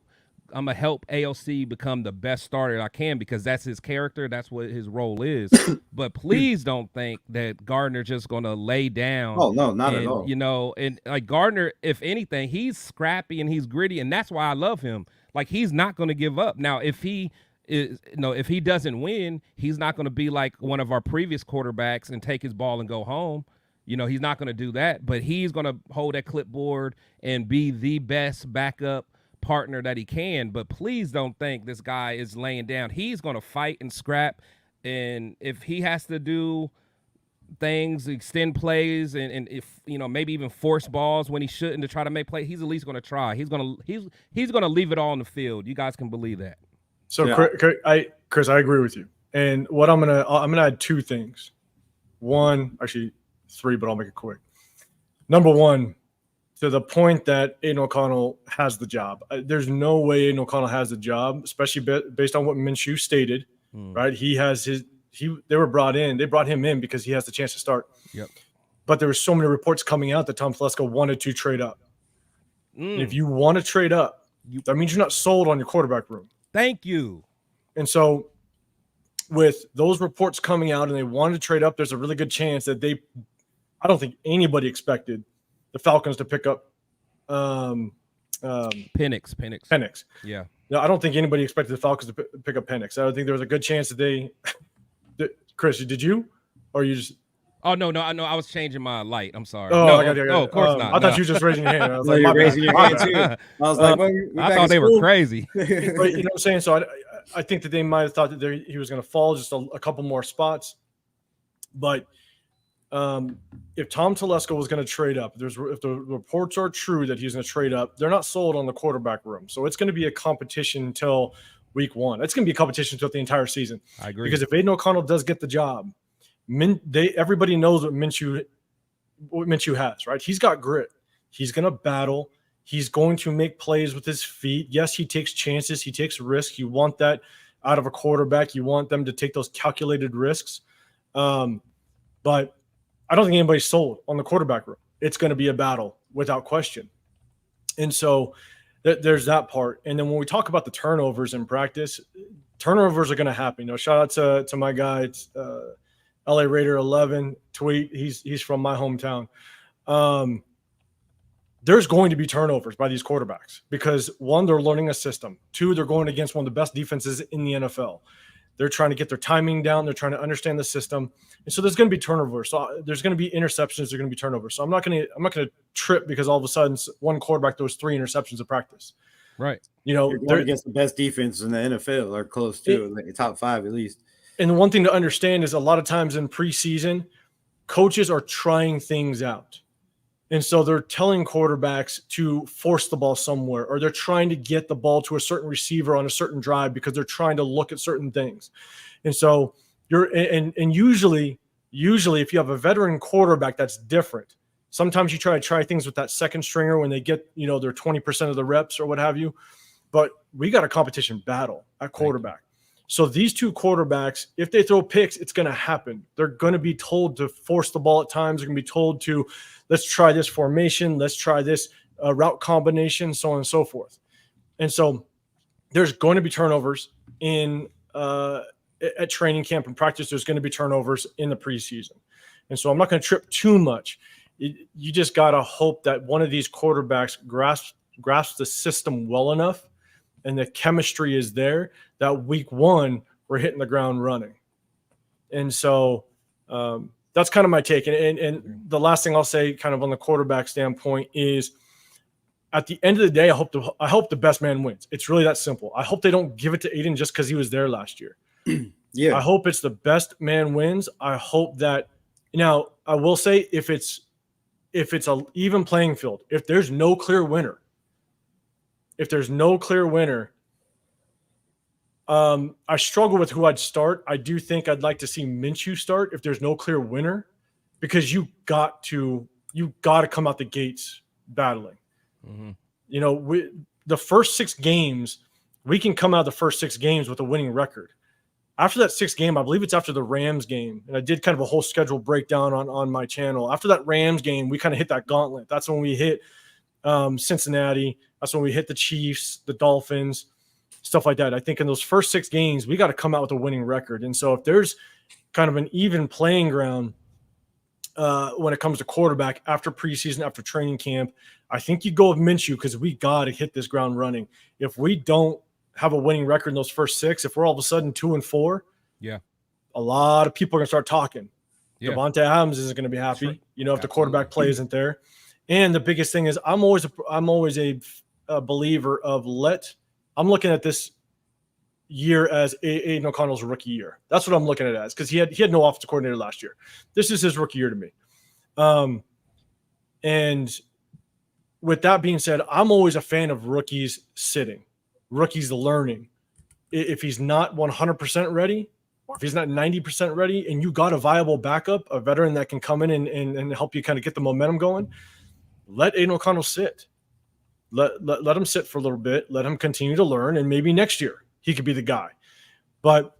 help AOC become the best starter I can because that's his character. That's what his role is. But please don't think that Gardner just going to lay down. Oh, no, not at all. You know, and like Gardner, if anything, he's scrappy and he's gritty, and that's why I love him. Like, he's not going to give up. Now, if he doesn't win, he's not going to be like one of our previous quarterbacks and take his ball and go home. You know, he's not going to do that, but he's going to hold that clipboard and be the best backup partner that he can. But please don't think this guy is laying down. He's going to fight and scrap, and if he has to do things, extend plays, and if, you know, maybe even force balls when he shouldn't to try to make plays, he's at least going to try. He's going to leave it all on the field. You guys can believe that. So yeah. Chris, I agree with you. And what I'm gonna add two things. One, actually three, but I'll make it quick. Number one, to the point that Aiden O'Connell has the job. There's no way Aiden O'Connell has the job, especially based on what Minshew stated. Right? They brought him in because he has the chance to start. Yep. But there were so many reports coming out that Tom Telesco wanted to trade up. And if you want to trade up, that means you're not sold on your quarterback room. Thank you. And so with those reports coming out and they wanted to trade up, there's a really good chance that I don't think anybody expected the Falcons to pick up Penix. Yeah. No, I don't think anybody expected the Falcons to pick up Penix. I don't think there was a good chance that Chris, did you? Or you just – Oh, no, I was changing my light. I'm sorry. Oh, no, I got it. of course not. I thought you were just raising your hand. I was you're raising your hand too. I was like, I thought they were crazy. But you know what I'm saying? So I think that they might have thought that he was going to fall just a couple more spots. But if Tom Telesco was going to trade up, if the reports are true that he's going to trade up, they're not sold on the quarterback room. So it's going to be a competition until week one. It's going to be a competition throughout the entire season. I agree. Because if Aiden O'Connell does get the job, everybody knows what Minshew has, right? He's got grit. He's going to battle. He's going to make plays with his feet. Yes, he takes chances. He takes risks. You want that out of a quarterback. You want them to take those calculated risks. But I don't think anybody's sold on the quarterback room. It's going to be a battle without question. And so there's that part. And then when we talk about the turnovers in practice, turnovers are going to happen. You know, shout out to my guy, LA Raider 11 tweet. He's from my hometown. There's going to be turnovers by these quarterbacks because one, they're learning a system. Two, they're going against one of the best defenses in the NFL. They're trying to get their timing down. They're trying to understand the system. And so there's going to be turnovers. So there's going to be interceptions. There's going to be turnovers. So I'm not going to trip because all of a sudden one quarterback throws 3 interceptions in practice. Right. You know, they're against the best defense in the NFL or close to like top 5 at least. And one thing to understand is a lot of times in preseason, coaches are trying things out. And so they're telling quarterbacks to force the ball somewhere, or they're trying to get the ball to a certain receiver on a certain drive because they're trying to look at certain things. And so usually if you have a veteran quarterback, that's different. Sometimes you try things with that second stringer when they get, their 20% of the reps or what have you. But we got a competition battle at quarterback. So these two quarterbacks, if they throw picks, it's going to happen. They're going to be told to force the ball at times. They're going to be told to, let's try this formation. Let's try this route combination, so on and so forth. And so there's going to be turnovers at training camp and practice. There's going to be turnovers in the preseason. And so I'm not going to trip too much. You just got to hope that one of these quarterbacks grasps the system well enough and the chemistry is there that week one we're hitting the ground running. And so that's kind of my take. And the last thing I'll say kind of on the quarterback standpoint is at the end of the day, I hope the best man wins. It's really that simple. I hope they don't give it to Aiden just because he was there last year. Yeah. I hope it's the best man wins. I hope that now I will say if it's an even playing field, if there's no clear winner, I struggle with who I'd start. I do think I'd like to see Minshew start if there's no clear winner, because you got to come out the gates battling. Mm-hmm. The first 6 games, we can come out of the first 6 games with a winning record. After that 6th game, I believe it's after the Rams game, and I did kind of a whole schedule breakdown on my channel. After that Rams game, we kind of hit that gauntlet. That's when we hit Cincinnati. That's when we hit the Chiefs, the Dolphins, stuff like that. I think in those first 6 games, we got to come out with a winning record. And so if there's kind of an even playing ground when it comes to quarterback after preseason, after training camp, I think you go with Minshew because we got to hit this ground running. If we don't have a winning record in those first 6, if we're all of a sudden 2-4, a lot of people are going to start talking. Devante Adams isn't going to be happy, if the quarterback play isn't there. And the biggest thing is I'm always a believer of I'm looking at this year as Aiden O'Connell's rookie year. That's what I'm looking at it as, because he had no offensive coordinator last year. This is his rookie year to me. And with that being said, I'm always a fan of rookies sitting, rookies learning. If he's not 100% ready, or if he's not 90% ready, and you got a viable backup, a veteran that can come in and help you kind of get the momentum going, let Aiden O'Connell sit. Let him sit for a little bit. Let him continue to learn, and maybe next year he could be the guy. But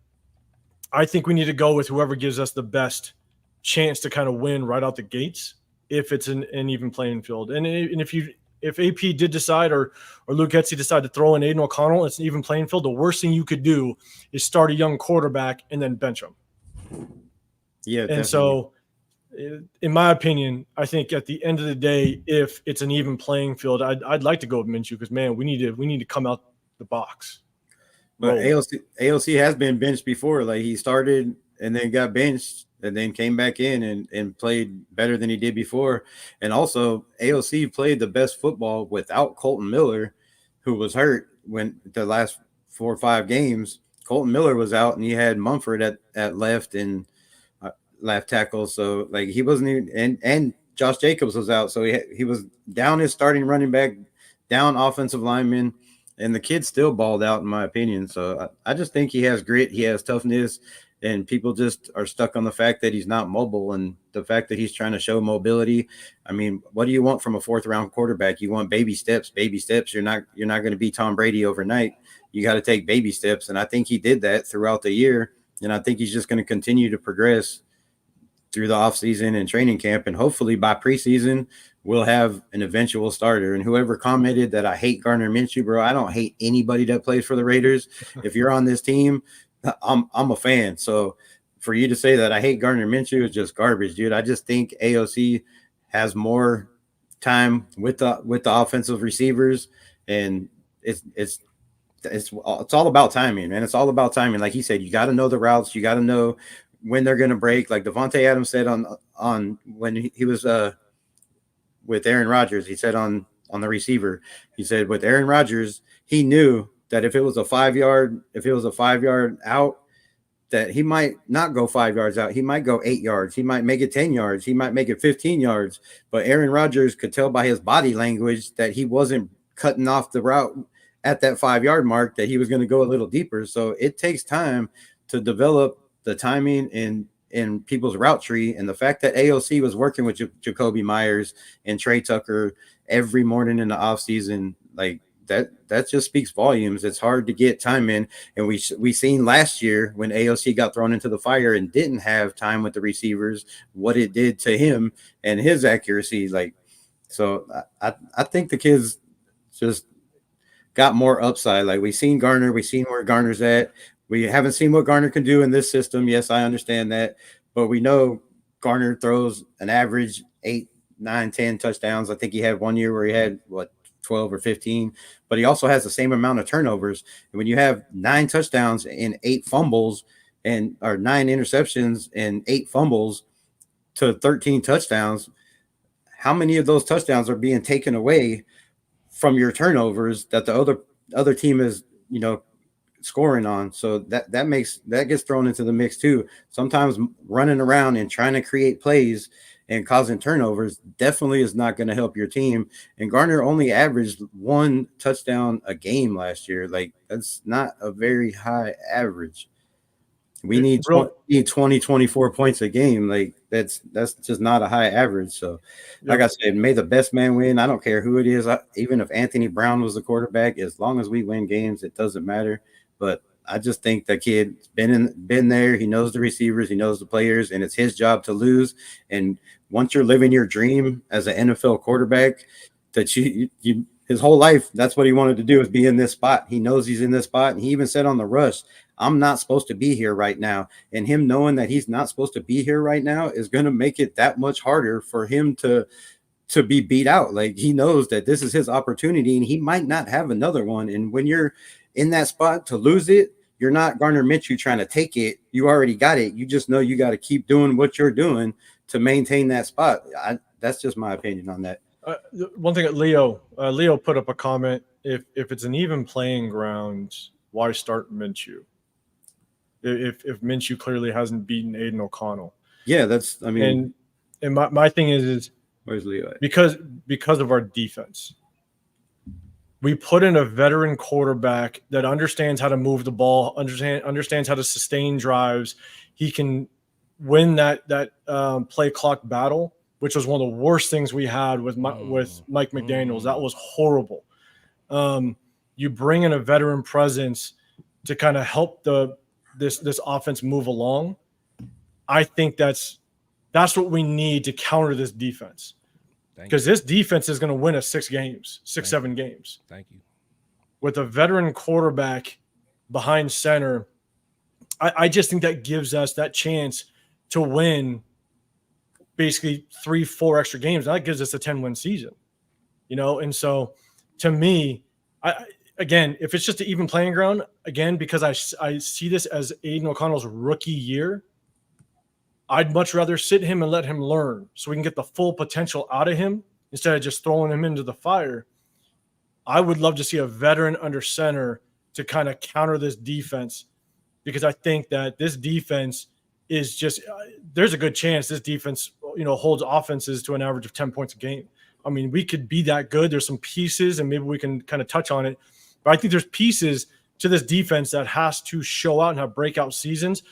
I think we need to go with whoever gives us the best chance to kind of win right out the gates, if it's an even playing field. And if AP did decide, or Luke Getsy decide to throw in Aiden O'Connell, it's an even playing field. The worst thing you could do is start a young quarterback and then bench him. Yeah, and definitely. So, in my opinion, I think at the end of the day, if it's an even playing field, I'd like to go with Minshew because, man, we need to come out the box. But AOC has been benched before. Like, he started and then got benched and then came back in and played better than he did before. And also, AOC played the best football without Colton Miller, who was hurt when the last 4 or 5 games. Colton Miller was out, and he had Mumford at left and left tackle. So, like, he wasn't even – and Josh Jacobs was out. So, he was down his starting running back, down offensive lineman, and the kid still balled out, in my opinion. So, I just think he has grit. He has toughness. And people just are stuck on the fact that he's not mobile and the fact that he's trying to show mobility. I mean, what do you want from a 4th round quarterback? You want baby steps. You're not going to be Tom Brady overnight. You got to take baby steps. And I think he did that throughout the year. And I think he's just going to continue to progress through the offseason and training camp. And hopefully by preseason, we'll have an eventual starter. And whoever commented that I hate Gardner Minshew, bro, I don't hate anybody that plays for the Raiders. If you're on this team, I'm a fan. So for you to say that I hate Gardner Minshew is just garbage, dude. I just think AOC has more time with the offensive receivers, and it's all about timing, man. It's all about timing. Like he said, you got to know the routes, you got to know when they're going to break. Like Devante Adams said on when he was with Aaron Rodgers, he said on the receiver, he said with Aaron Rodgers, he knew that if it was a 5 yard out, that he might not go 5 yards out. He might go 8 yards. He might make it 10 yards. He might make it 15 yards. But Aaron Rodgers could tell by his body language that he wasn't cutting off the route at that 5 yard mark, that he was going to go a little deeper. So it takes time to develop the timing in people's route tree. And the fact that AOC was working with Jacoby Myers and Trey Tucker every morning in the offseason, like that just speaks volumes. It's hard to get time in. And we seen last year when AOC got thrown into the fire and didn't have time with the receivers, what it did to him and his accuracy. Like, so I think the kids just got more upside. Like, we seen Garner, we seen where Garner's at. We haven't seen what Garner can do in this system. Yes, I understand that, but we know Garner throws an average 8, 9, 10 touchdowns. I think he had one year where he had 12 or 15, but he also has the same amount of turnovers. And when you have 9 touchdowns and 8 fumbles or 9 interceptions and 8 fumbles to 13 touchdowns, how many of those touchdowns are being taken away from your turnovers that the other team is, scoring on? So that gets thrown into the mix too. Sometimes running around and trying to create plays and causing turnovers definitely is not going to help your team. And Garner only averaged 1 touchdown a game last year. Like, that's not a very high average. We need 20, 24 points a game. Like, that's just not a high average. So, like I said, may the best man win. I don't care who it is. Even if Anthony Brown was the quarterback, as long as we win games, it doesn't matter. But I just think the kid's been there. He knows the receivers, he knows the players, and it's his job to lose. And once you're living your dream as an NFL quarterback, that you his whole life, that's what he wanted to do, is be in this spot. He knows he's in this spot. And he even said on the rush, I'm not supposed to be here right now. And him knowing that he's not supposed to be here right now is going to make it that much harder for him to be beat out. Like, he knows that this is his opportunity and he might not have another one. And when you're in that spot to lose it, you're not Gardner Minshew trying to take it. You already got it. You just know you got to keep doing what you're doing to maintain that spot. That's just my opinion on that. One thing, Leo put up a comment. If it's an even playing ground, why start Minshew? If Minshew clearly hasn't beaten Aiden O'Connell. Yeah, and my thing is where's Leo at? Because of our defense. We put in a veteran quarterback that understands how to move the ball, understands how to sustain drives. He can win that play clock battle, which was one of the worst things we had with Mike McDaniels. That was horrible. You bring in a veteran presence to kind of help this offense move along. I think that's what we need to counter this defense. Because this defense is going to win us 7 games. Thank you. With a veteran quarterback behind center, I just think that gives us that chance to win basically 3-4 extra games. That gives us a 10-win season, And so, to me, again, if it's just an even playing ground, again, because I see this as Aiden O'Connell's rookie year, I'd much rather sit him and let him learn so we can get the full potential out of him instead of just throwing him into the fire. I would love to see a veteran under center to kind of counter this defense, because I think that this defense is just there's a good chance this defense, holds offenses to an average of 10 points a game. I mean, we could be that good. There's some pieces, and maybe we can kind of touch on it. But I think there's pieces to this defense that has to show out and have breakout seasons.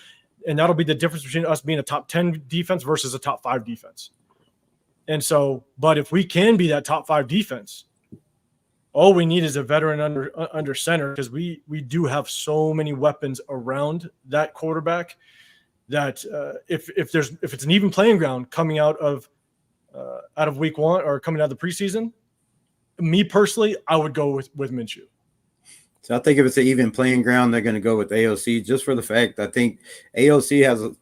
And that'll be the difference between us being a top 10 defense versus a top 5 defense. And so, but if we can be that top 5 defense, all we need is a veteran under center, because we do have so many weapons around that quarterback that if it's an even playing ground coming out of week 1 or coming out of the preseason, me personally, I would go with Minshew. So I think if it's an even playing ground, they're going to go with AOC, just for the fact I think AOC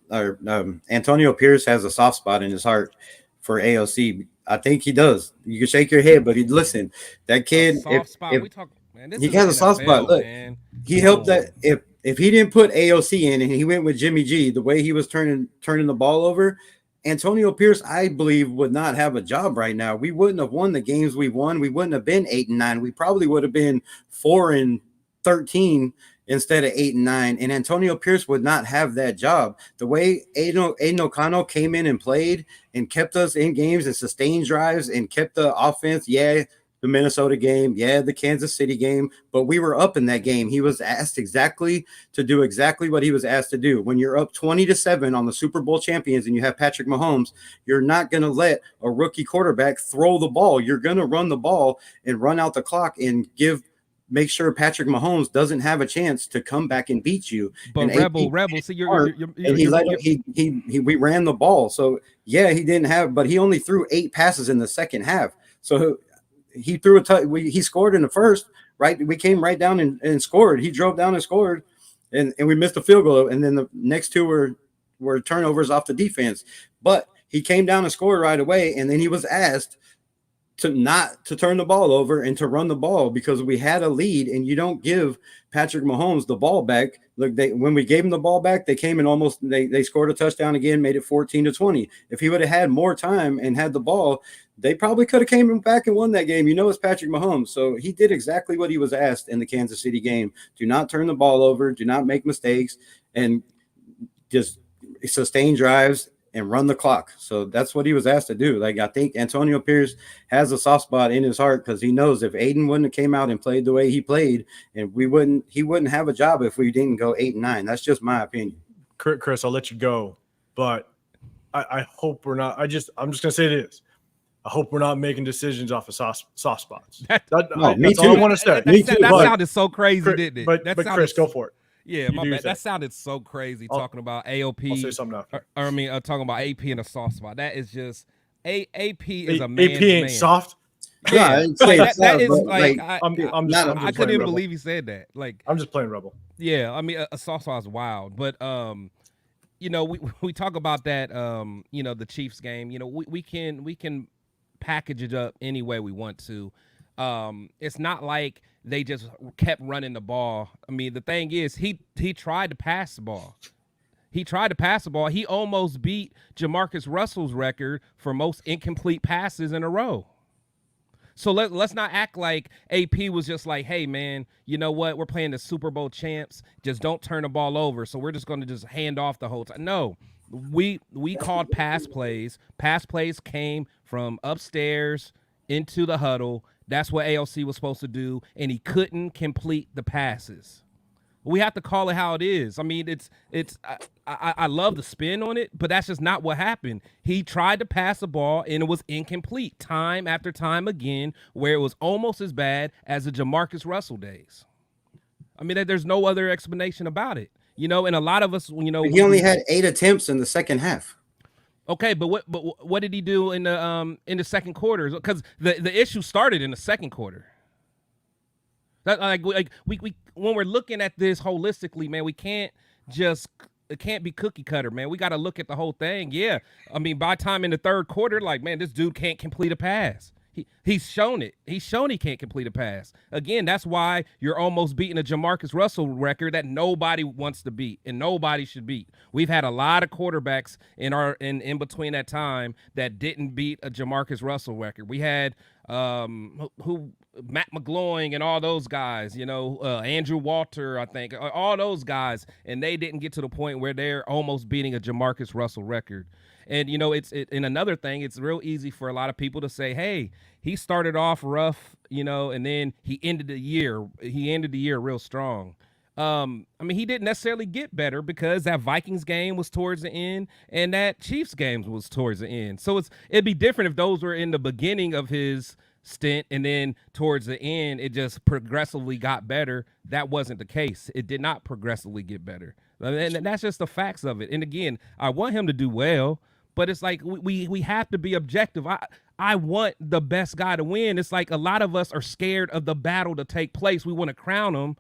Antonio Pierce has a soft spot in his heart for AOC. I think he does. You can shake your head, but listen, that kid, he has a soft spot. Look, man. He helped that if he didn't put AOC in and he went with Jimmy G, the way he was turning the ball over, Antonio Pierce, I believe, would not have a job right now. We wouldn't have won the games we won. We wouldn't have been 8-9. We probably would have been 4-13 instead of 8 and 9. And Antonio Pierce would not have that job. The way Aiden O'Connell came in and played and kept us in games and sustained drives and kept the offense. Yeah, the Minnesota game. Yeah, the Kansas City game. But we were up in that game. He was asked to do exactly what he was asked to do. When you're up 20-7 on the Super Bowl champions and you have Patrick Mahomes, you're not going to let a rookie quarterback throw the ball. You're going to run the ball and run out the clock and make sure Patrick Mahomes doesn't have a chance to come back and beat you. But and Rebel, see, we ran the ball. So yeah, he didn't have, but he only threw 8 passes in the second half. So he threw he scored in the first, right? We came right down and scored. He drove down and scored, and we missed a field goal. And then the next 2 were turnovers off the defense. But he came down and scored right away, and then he was asked to turn the ball over and to run the ball because we had a lead, and you don't give Patrick Mahomes the ball back. Look, when we gave him the ball back, they came and they scored a touchdown again, made it 14-20. If he would have had more time and had the ball, they probably could have came back and won that game. It's Patrick Mahomes. So he did exactly what he was asked in the Kansas City game. Do not turn the ball over, do not make mistakes, and just sustain drives and run the clock. So that's what he was asked to do. Like, I think Antonio Pierce has a soft spot in his heart because he knows if Aiden wouldn't have came out and played the way he played, and he wouldn't have a job if we didn't go 8 and 9. That's just my opinion. Chris, I'll let you go, but I hope we're not. I'm just going to say this. I hope we're not making decisions off of soft spots. Me that's too. all I want to say. That sounded so crazy, didn't it? But Chris, go for it. Yeah, my bad. That sounded so crazy talking about AOP. I'll say something after. Talking about AP in a soft spot. That is just AP is a man's AP ain't man. soft. Yeah, that is like I couldn't even believe he said that. Like, I'm just playing Rebel. Yeah, I mean a soft spot is wild, but we talk about that the Chiefs game. We can package it up any way we want to. It's not like they just kept running the ball. I mean, the thing is, he tried to pass the ball. He almost beat Jamarcus Russell's record for most incomplete passes in a row. So let's not act like AP was just like, hey, man, you know what? We're playing the Super Bowl champs. Just don't turn the ball over. So we're just going to just hand off the whole time. No, we called pass plays. Pass plays came from upstairs into the huddle. That's what AOC was supposed to do, and he couldn't complete the passes. We have to call it how it is. I mean, I love the spin on it, but that's just not what happened. He tried to pass the ball, and it was incomplete time after time again, where it was almost as bad as the Jamarcus Russell days. I mean, there's no other explanation about it. And a lot of us, he only had 8 attempts in the second half. Okay, but what did he do in the second quarter? Because the issue started in the second quarter. That we when we're looking at this holistically, man, it can't be cookie cutter, man. We got to look at the whole thing. Yeah, I mean, by time in the third quarter, like, man, this dude can't complete a pass. He's shown it. He's shown he can't complete a pass. Again, that's why you're almost beating a Jamarcus Russell record that nobody wants to beat and nobody should beat. We've had a lot of quarterbacks in between that time that didn't beat a Jamarcus Russell record. We had Matt McGloin and all those guys, Andrew Walter, I think, all those guys, and they didn't get to the point where they're almost beating a Jamarcus Russell record. And, and another thing, it's real easy for a lot of people to say, hey, he started off rough, and then he ended the year real strong. I mean, he didn't necessarily get better because that Vikings game was towards the end and that Chiefs game was towards the end. So it'd be different if those were in the beginning of his stint and then towards the end it just progressively got better. That wasn't the case. It did not progressively get better. And that's just the facts of it. And again, I want him to do well, but it's like we have to be objective. I want the best guy to win. It's like a lot of us are scared of the battle to take place. We want to crown him,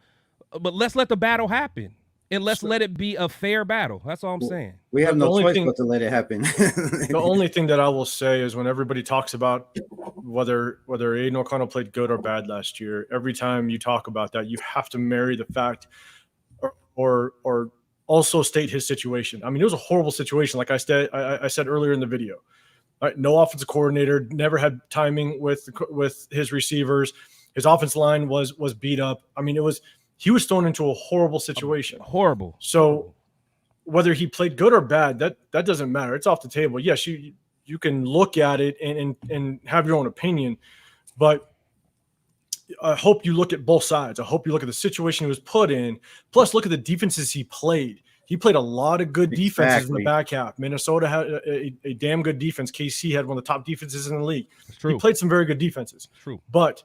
but let's let the battle happen. And let's let it be a fair battle. That's all I'm saying. We have no choice but to let it happen. The only thing that I will say is when everybody talks about whether Aiden O'Connell played good or bad last year, every time you talk about that, you have to marry the fact or also state his situation. I mean, it was a horrible situation. Like I said earlier in the video, right? No offensive coordinator, never had timing with his receivers. His offensive line was beat up. I mean, it he was thrown into a horrible situation. Horrible. So whether he played good or bad, that doesn't matter. It's off the table. Yes, you can look at it and have your own opinion, but I hope you look at both sides. I hope you look at the situation he was put in. Plus, look at the defenses he played. He played a lot of good defenses in the back half. Minnesota had a damn good defense. KC had one of the top defenses in the league. He played some very good defenses. True. But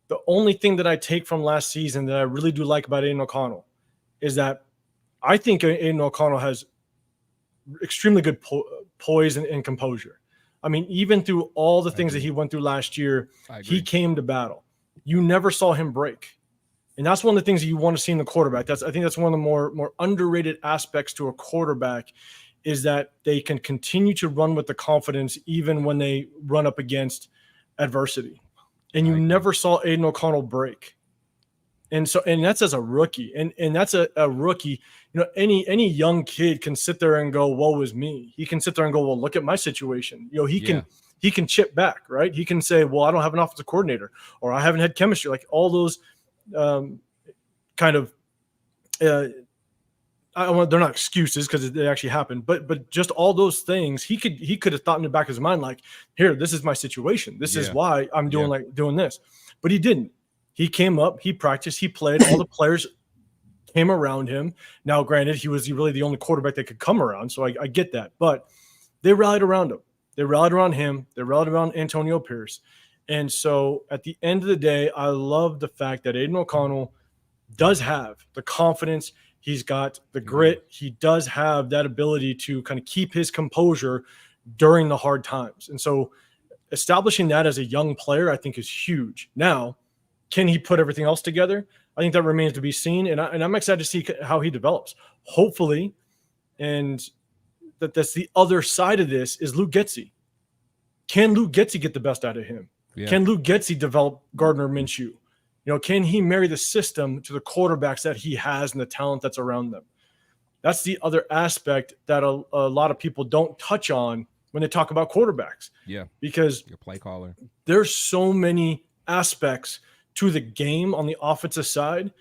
the only thing that I take from last season that I really do like about Aiden O'Connell is that I think Aiden O'Connell has extremely good poise and composure. I mean, even through all the things that he went through last year, he came to battle. You never saw him break. And that's one of the things that you want to see in the quarterback. I think that's one of the more underrated aspects to a quarterback is that they can continue to run with the confidence even when they run up against adversity. And you never saw Aiden O'Connell break. And that's as a rookie. And that's a rookie. You know, any young kid can sit there and go, woe is me. He can sit there and go, well, look at my situation. You know, he can chip back, right? He can say, well, I don't have an offensive coordinator, or I haven't had chemistry. Like all those kind of they're not excuses because they actually happened, but just all those things he could have thought in the back of his mind, like, here, this is my situation. This is why I'm doing this. But he didn't. He came up, he practiced, he played. All the players came around him. Now, granted, he was really the only quarterback that could come around, so I get that. But they rallied around him. They rallied around him. They rallied around Antonio Pierce. And so at the end of the day, I love the fact that Aiden O'Connell does have the confidence. He's got the grit. He does have that ability to kind of keep his composure during the hard times. And so establishing that as a young player, I think is huge. Now, can he put everything else together? I think that remains to be seen. And I'm excited to see how he develops. Hopefully, and that's the other side of this, is Luke Getsy. Can Luke Getsy get the best out of him? Yeah. Can Luke Getsy develop Gardner Minshew? You know, can he marry the system to the quarterbacks that he has and the talent that's around them? That's the other aspect that a lot of people don't touch on when they talk about quarterbacks. Yeah. Because your play caller. There's so many aspects to the game on the offensive side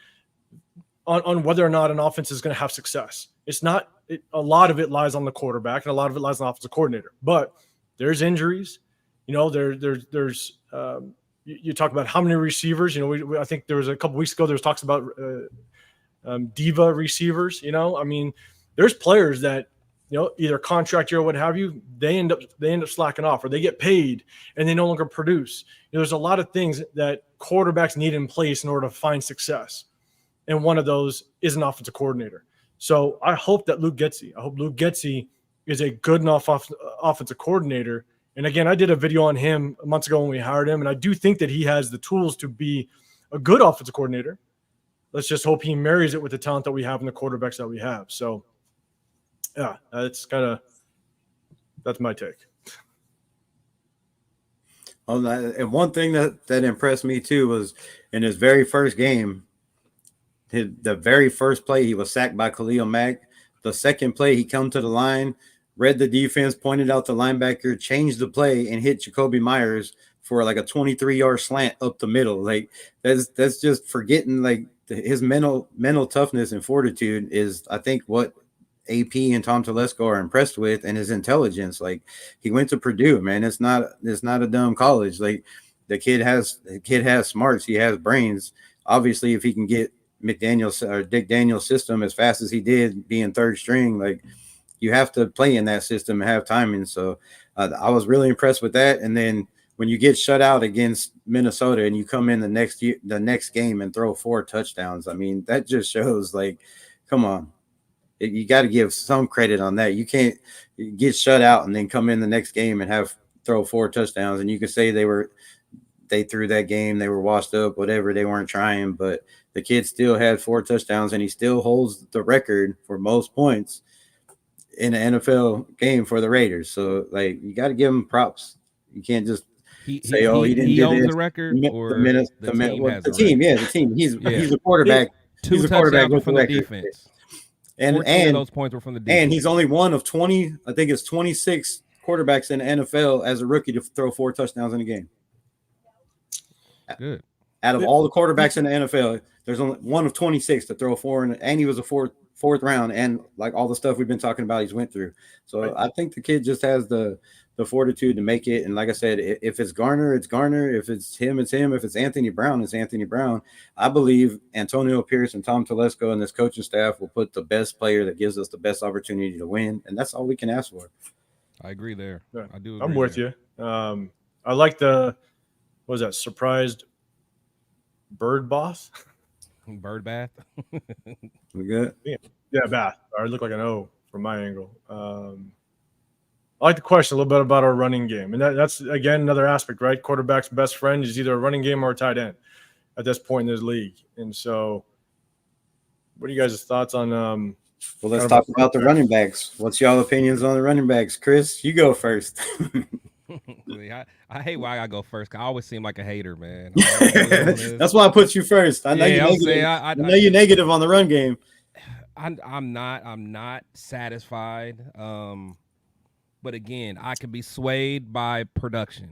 on whether or not an offense is going to have success. It's not a lot of it lies on the quarterback and a lot of it lies on the offensive coordinator. But there's injuries. You know, there's you talk about how many receivers. You know, I think there was a couple weeks ago there was talks about diva receivers. You know, I mean, there's players that, you know, either contract year or what have you, they end up slacking off, or they get paid and they no longer produce. You know, there's a lot of things that quarterbacks need in place in order to find success, and one of those is an offensive coordinator. So I hope that Luke Getsy is a good enough offensive coordinator. And again, I did a video on him months ago when we hired him, and I do think that he has the tools to be a good offensive coordinator. Let's just hope he marries it with the talent that we have and the quarterbacks that we have. So, yeah, that's my take. Well, and one thing that impressed me too was in his very first game, the very first play, he was sacked by Khalil Mack. The second play, he come to the line, read the defense, pointed out the linebacker, changed the play, and hit Jacoby Myers for like a 23-yard slant up the middle. Like that's just forgetting, like, his mental toughness and fortitude is, I think, what AP and Tom Telesco are impressed with, and his intelligence. Like, he went to Purdue, man. It's not a dumb college. Like, the kid has smarts. He has brains. Obviously, if he can get McDaniel's or Dick Daniels' system as fast as he did, being third string, like, you have to play in that system and have timing. So I was really impressed with that. And then when you get shut out against Minnesota and you come in the next game and throw 4 touchdowns, I mean, that just shows, like, come on. You got to give some credit on that. You can't get shut out and then come in the next game and throw 4 touchdowns. And you can say they threw that game, they were washed up, whatever, they weren't trying, but the kid still had 4 touchdowns and he still holds the record for most points in an NFL game for the Raiders. So, like, you got to give him props. You can't just say, "Oh, he didn't do this." The record, or the team. Yeah, the team. He's a quarterback. He's a quarterback with the defense. And those points were from the defense. And he's only one of 20. I think it's 26 quarterbacks in the NFL as a rookie to throw 4 touchdowns in a game. Good. Out of all the quarterbacks in the NFL, there's only one of 26 to throw a 4, and he was a fourth round, and like all the stuff we've been talking about, he's went through. So I think the kid just has the fortitude to make it. And like I said, if it's Garner, it's Garner. If it's him, it's him. If it's Anthony Brown, it's Anthony Brown. I believe Antonio Pierce and Tom Telesco and this coaching staff will put the best player that gives us the best opportunity to win, and that's all we can ask for. I agree there. Yeah. I do. I'm with you. I like what was that, surprised bird boss? Bird bath. We good? Yeah, bath. I look like an O from my angle. I like to question a little bit about our running game. And that's, again, another aspect, right? Quarterback's best friend is either a running game or a tight end at this point in this league. And so what are you guys' thoughts on well, let's talk about the running backs. What's y'all opinions on the running backs? Chris, you go first. I hate why I go first. I always seem like a hater, man. That's why I put you first. I know you're negative. I know you're negative on the run game. I'm not satisfied. But again, I can be swayed by production.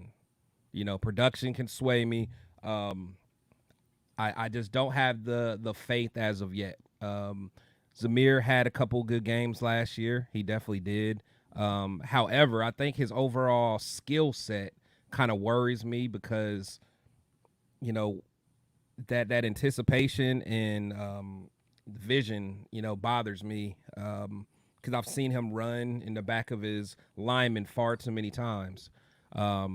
You know, production can sway me. I just don't have the faith as of yet. Zamir had a couple good games last year. He definitely did. However, I think his overall skill set kind of worries me because, you know, that anticipation and vision, you know, bothers me because I've seen him run in the back of his lineman far too many times. I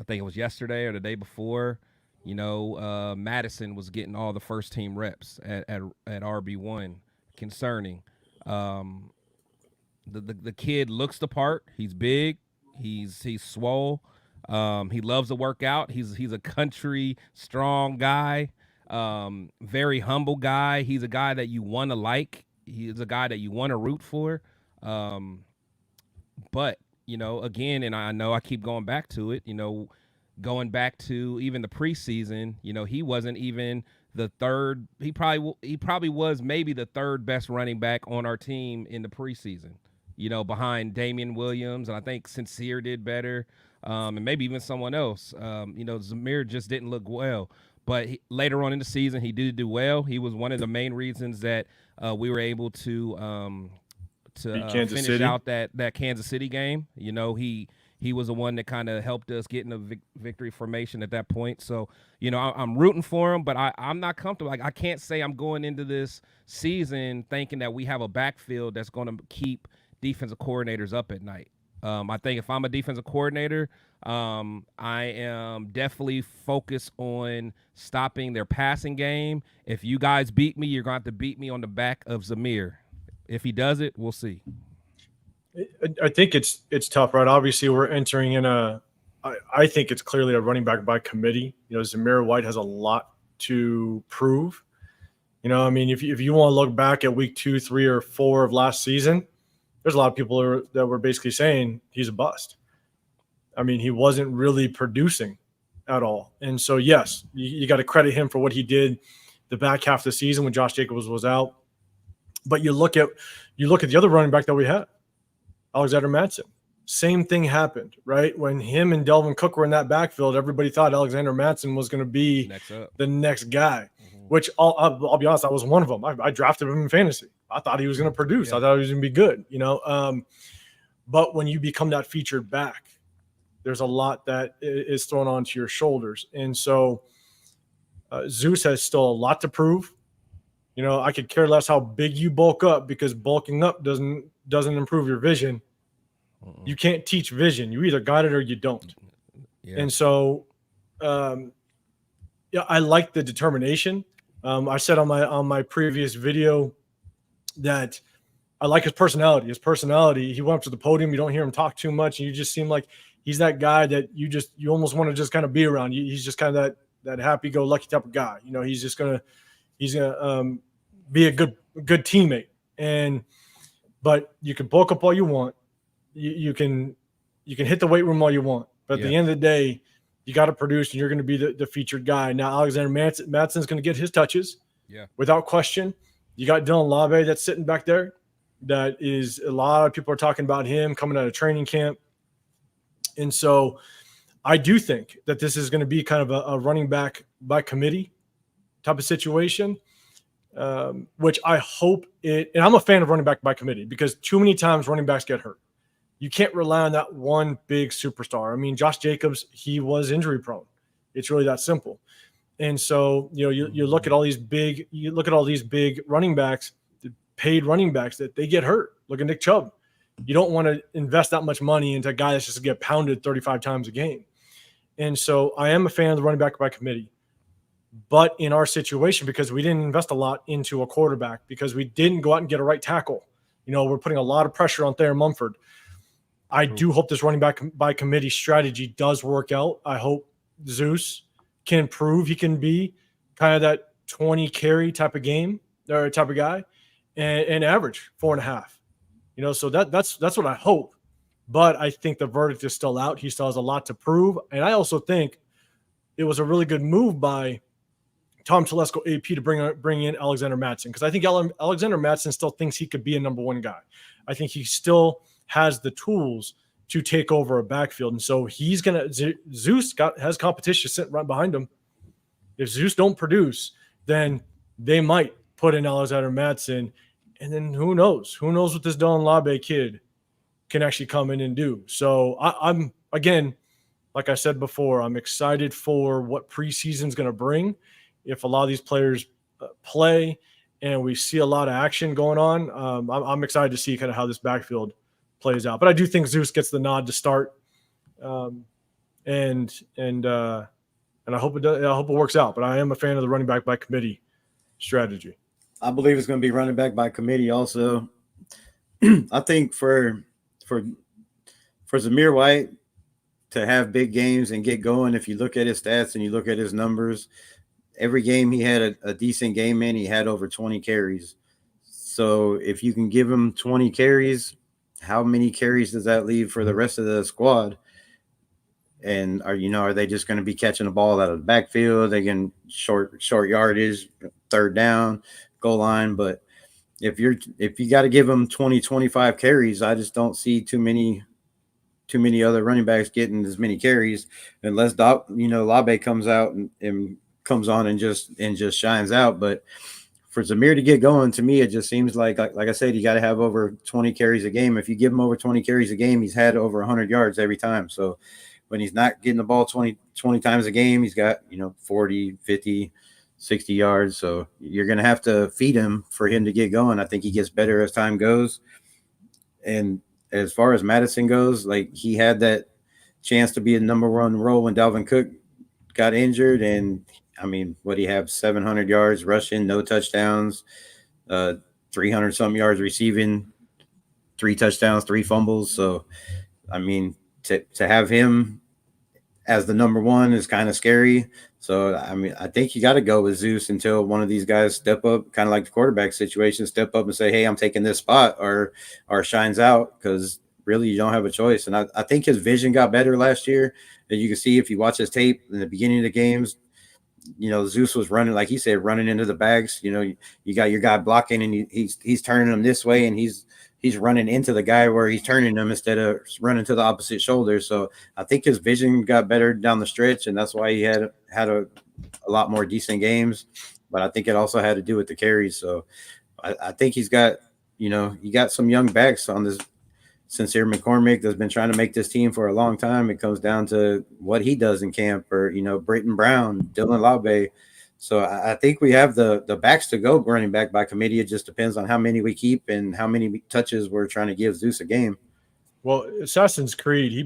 think it was yesterday or the day before. You know, Madison was getting all the first team reps at RB1. Concerning. The kid looks the part. He's big. He's swole. He loves to work out. He's a country strong guy. Very humble guy. He's a guy that you want to like. He's a guy that you want to root for. But, you know, again, and I know I keep going back to it, you know, going back to even the preseason, you know, he wasn't even the third. He probably was maybe the third best running back on our team in the preseason, you know, behind Damian Williams. And I think Sincere did better. And maybe even someone else. You know, Zamir just didn't look well. But later on in the season, he did do well. He was one of the main reasons that we were able to finish out that Kansas City game. You know, he was the one that kind of helped us get in a victory formation at that point. So, you know, I'm rooting for him, but I'm not comfortable. Like, I can't say I'm going into this season thinking that we have a backfield that's going to keep defensive coordinators up at night. I think if I'm a defensive coordinator, I am definitely focused on stopping their passing game. If you guys beat me, you're going to have to beat me on the back of Zamir. If he does it, we'll see. I think it's tough, right? Obviously, we're entering in I think it's clearly a running back by committee. You know, Zamir White has a lot to prove. You know, I mean, if you want to look back at week 2, 3, or 4 of last season, there's a lot of people that were basically saying he's a bust. I mean, he wasn't really producing at all. And so, yes, you got to credit him for what he did the back half of the season when Josh Jacobs was out. But you look at the other running back that we had, Alexander Mattison. Same thing happened, right? When him and Delvin Cook were in that backfield, everybody thought Alexander Mattison was going to be the next guy, which I'll be honest, I was one of them. I drafted him in fantasy. I thought he was going to produce. I thought he was going to be good, you know. But when you become that featured back, there's a lot that is thrown onto your shoulders. And so Zeus has still a lot to prove. You know, I could care less how big you bulk up because bulking up doesn't improve your vision. You can't teach vision. You either got it or you don't. Yeah. And so, I like the determination. I said on my previous video that I like his personality. He went up to the podium. You don't hear him talk too much, and you just seem like he's that guy that you almost want to just kind of be around. He's just kind of that happy-go-lucky type of guy. You know, he's gonna be a good teammate. But you can bulk up all you want. You can hit the weight room all you want. But at the end of the day, you got to produce, and you're going to be the featured guy. Now, Alexander Mattison's going to get his touches, without question. You got Dylan Lave that's sitting back there. That is, a lot of people are talking about him coming out of training camp. And so I do think that this is going to be kind of a running back by committee type of situation, which I hope it. And I'm a fan of running back by committee because too many times running backs get hurt. You can't rely on that one big superstar. I mean, Josh Jacobs, he was injury prone. It's really that simple. And so, you look at all these big running backs, paid running backs, that they get hurt. Look at Nick Chubb. You don't want to invest that much money into a guy that's just going to get pounded 35 times a game. And so I am a fan of the running back by committee. But in our situation, because we didn't invest a lot into a quarterback, because we didn't go out and get a right tackle, we're putting a lot of pressure on Thayer Mumford. I do hope this running back by committee strategy does work out. I hope Zeus can prove he can be kind of that 20 carry type of game or type of guy and average 4.5. So that's what I hope. But I think the verdict is still out. He still has a lot to prove. And I also think it was a really good move by Tom Telesco AP to bring in Alexander Mattison, because I think Alexander Mattison still thinks he could be a number one guy. I think he still has the tools to take over a backfield. And so he's going to – Zeus has competition sitting right behind him. If Zeus don't produce, then they might put in Alexander Mattison. And then who knows? Who knows what this Dylan Labe kid can actually come in and do. So I'm again, like I said before, I'm excited for what preseason's going to bring. If a lot of these players play and we see a lot of action going on, I'm excited to see kind of how this backfield plays out. But I do think Zeus gets the nod to start, and I hope it does. I hope it works out. But I am a fan of the running back by committee strategy. I believe it's going to be running back by committee also. I think for Zamir White to have big games and get going, if you look at his stats and you look at his numbers, every game he had a decent game in, he had over 20 carries. So if you can give him 20 carries, how many carries does that leave for the rest of the squad? And are they just going to be catching the ball out of the backfield? They can short yardage, third down, goal line. But if you got to give them 20, 25 carries, I just don't see too many other running backs getting as many carries unless Labe comes out and comes on and just shines out. But for Zamir to get going, to me, it just seems like I said, you got to have over 20 carries a game. If you give him over 20 carries a game, he's had over 100 yards every time. So when he's not getting the ball 20 times a game, he's got 40, 50, 60 yards. So you're going to have to feed him for him to get going. I think he gets better as time goes. And as far as Madison goes, like, he had that chance to be a number one role when Dalvin Cook got injured, and I mean, what do you have? 700 yards rushing, no touchdowns, 300 something yards receiving, 3 touchdowns, 3 fumbles. So, I mean, to have him as the number one is kind of scary. So, I mean, I think you got to go with Zeus until one of these guys step up, kind of like the quarterback situation, step up and say, hey, I'm taking this spot, or shines out, because really you don't have a choice. And I think his vision got better last year. And you can see if you watch his tape in the beginning of the games, Zeus was running, like he said, running into the bags. You got your guy blocking, and he's turning them this way, and he's running into the guy where he's turning them instead of running to the opposite shoulder. So I think his vision got better down the stretch, and that's why he had a lot more decent games. But I think it also had to do with the carries. So I think he's got, you got some young backs on this. Sincere McCormick that's been trying to make this team for a long time. It comes down to what he does in camp, or, Britton Brown, Dylan Labe. So I think we have the backs to go running back by committee. It just depends on how many we keep and how many touches we're trying to give Zeus a game. Well, Assassin's Creed, he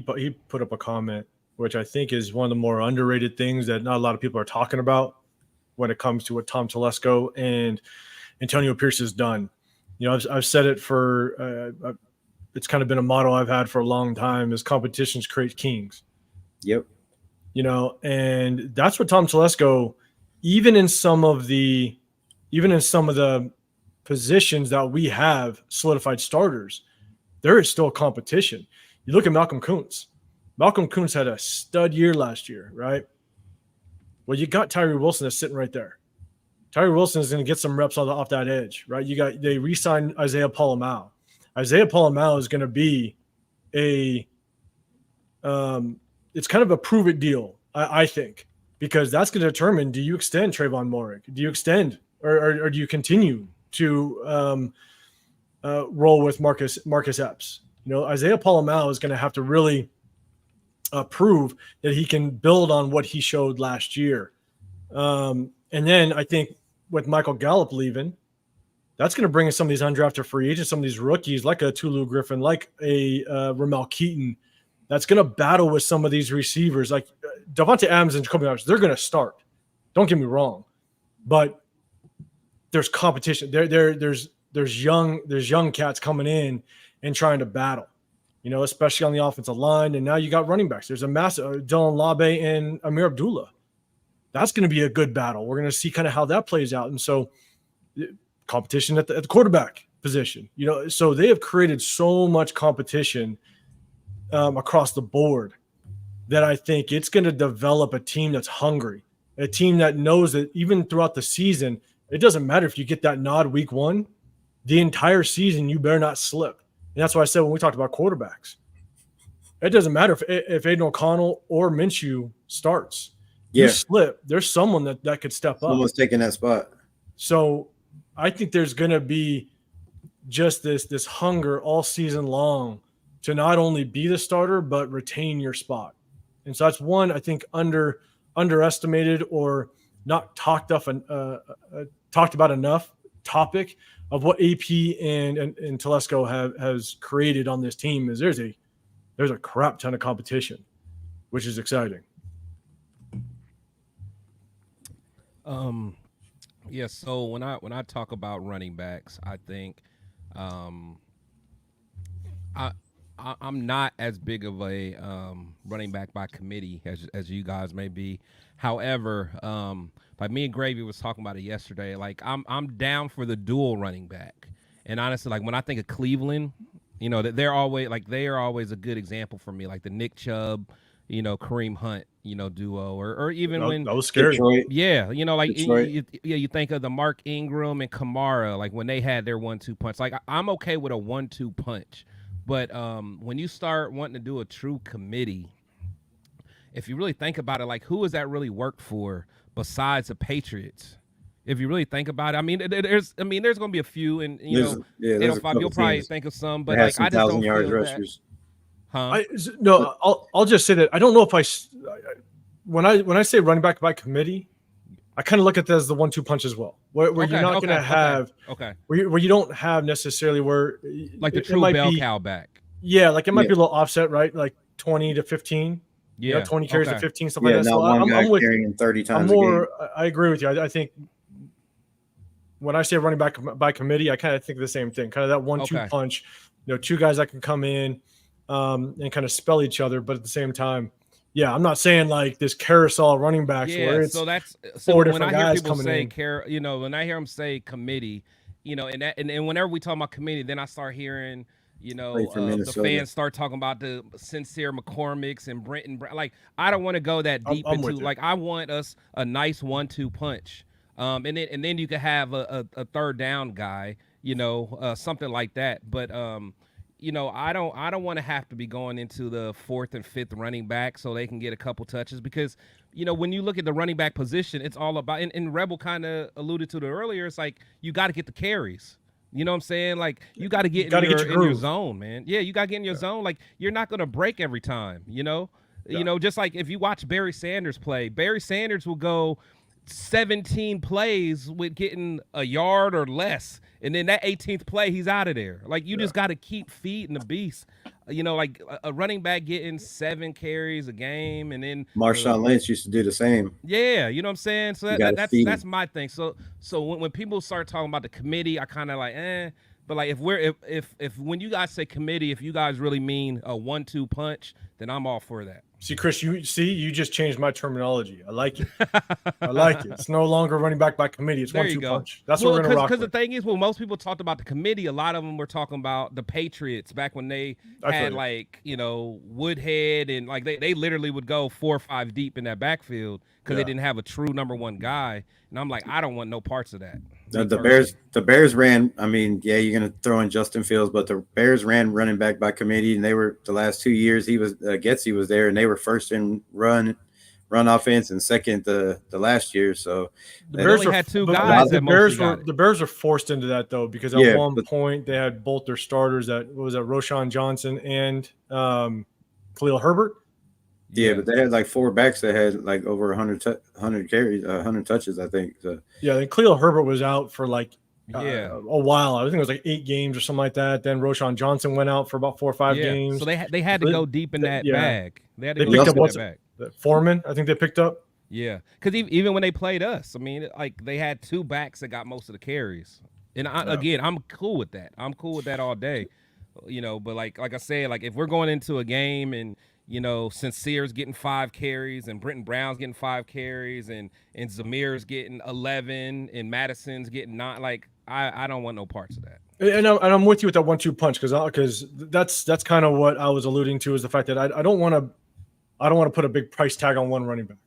put up a comment, which I think is one of the more underrated things that not a lot of people are talking about when it comes to what Tom Telesco and Antonio Pierce has done. I've said it for it's kind of been a motto I've had for a long time, is competitions create kings. Yep. And that's what Tom Telesco, even in some of the positions that we have solidified starters, there is still competition. You look at Malcolm Kuntz. Malcolm Kuntz had a stud year last year, right? Well, you got Tyree Wilson that's sitting right there. Tyree Wilson is going to get some reps off that edge, right? They re-signed Isaiah Polamau. Isaiah Polamau is going to be a it's kind of a prove it deal, I think, because that's going to determine, do you extend Trayvon Moehrig? Do you extend or do you continue to roll with Marcus Epps? Isaiah Pola-Mao is going to have to really prove that he can build on what he showed last year. And then I think with Michael Gallup leaving, that's going to bring in some of these undrafted free agents, some of these rookies like a Tulu Griffin, like a Ramel Keaton, that's going to battle with some of these receivers. Like Devante Adams and Jacoby Myers, they're going to start. Don't get me wrong. But there's competition. There's young cats coming in and trying to battle, especially on the offensive line. And now you got running backs. There's a massive Dylan Labe and Amir Abdullah. That's going to be a good battle. We're going to see kind of how that plays out. And so competition at the quarterback position, so they have created so much competition across the board that I think it's going to develop a team that's hungry, a team that knows that even throughout the season, it doesn't matter if you get that nod week 1, the entire season, you better not slip. And that's why I said when we talked about quarterbacks, it doesn't matter if Aiden O'Connell or Minshew starts. Yeah. You slip, there's someone that could step up. Someone's taking that spot. So I think there's going to be just this hunger all season long to not only be the starter, but retain your spot. And so that's one, I think, underestimated or not talked about enough topic of what AP and Telesco has created on this team is there's a crap ton of competition, which is exciting. Yeah, so when I talk about running backs, I think I'm not as big of a running back by committee as you guys may be. However, like me and Gravy was talking about it yesterday. Like I'm down for the dual running back. And honestly, like when I think of Cleveland, they're always a good example for me. Like the Nick Chubb, Kareem Hunt, duo, or even when that was scary. Detroit. Yeah, you think of the Mark Ingram and Kamara, like when they had their 1-2 punch. Like I'm okay with a 1-2 punch, but when you start wanting to do a true committee, if you really think about it, like who has that really worked for besides the Patriots? If you really think about it, there's going to be a few, and you'll probably think of some, but like I just don't feel rushers. That. I'll just say that I don't know if when I say running back by committee, I kind of look at that as the 1-2 punch as well, where you're not going to have where you don't have necessarily where like the true bell cow back. Yeah, like it might be a little offset, right? Like 20 to 15. Yeah, 20 carries to 15, stuff like that. Not so one guy I'm with carrying 30 times I'm more. a game. I agree with you. I think when I say running back by committee, I kind of think the same thing. Kind of that 1-2 punch. Two guys that can come in and kind of spell each other, but at the same time, yeah, I'm not saying like this carousel running backs where it's four different guys coming in. When I hear them say committee, and whenever we talk about committee, then I start hearing, the fans start talking about the Sincere McCormicks and Brenton. Like, I don't want to go that deep into. Like, I want us a nice 1-2 punch, and then you could have a third down guy, something like that. But I don't want to have to be going into the 4th and 5th running back so they can get a couple touches because, when you look at the running back position, it's all about, and Rebel kind of alluded to it earlier, it's like you got to get the carries. You know what I'm saying? Like, you got to get in your zone, man. Yeah, you got to get in your zone. Like, you're not going to break every time, just like if you watch Barry Sanders play, Barry Sanders will go 17 plays with getting a yard or less. And then that 18th play, he's out of there. Like, you just got to keep feeding the beast. Like a running back getting 7 carries a game, and then Marshawn Lynch used to do the same. Yeah, you know what I'm saying? So that's my thing. So when people start talking about the committee, I kind of like, But like if when you guys say committee, if you guys really mean a 1-2 punch, then I'm all for that. See, Chris, you just changed my terminology. I like it. It's no longer running back by committee. It's 1-2 punch. That's what we're going to rock with. Because the thing is, when most people talked about the committee, a lot of them were talking about the Patriots back when they had Woodhead and like they literally would go 4 or 5 deep in that backfield because they didn't have a true number 1 guy. And I'm like, I don't want no parts of that. The Bears ran. I mean, yeah, you're gonna throw in Justin Fields, but the Bears ran running back by committee, and they were the last 2 years Getsy was there, and they were first in run offense and second the last year. So the Bears only had two guys. The Bears were forced into that though, because at one point they had both their starters Roshan Johnson and Khalil Herbert. Yeah, but they had like 4 backs that had like over 100 carries, 100 touches, I think. So. Yeah, then Khalil Herbert was out for like a while. I think it was like 8 games or something like that. Then Roshan Johnson went out for about 4 or 5 games. So they had to go deep in that bag. They picked up that bag. Foreman, I think they picked up. Yeah, because even when they played us, I mean, like they had 2 backs that got most of the carries. And again, I'm cool with that. I'm cool with that all day. But like I said, like if we're going into a game and Sincere's getting 5 carries and Brenton Brown's getting 5 carries and Zamir's getting 11 and Madison's getting 9. Like I don't want no parts of that. And I'm with you with that 1-2 punch because that's kind of what I was alluding to, is the fact that I don't want to put a big price tag on one running back.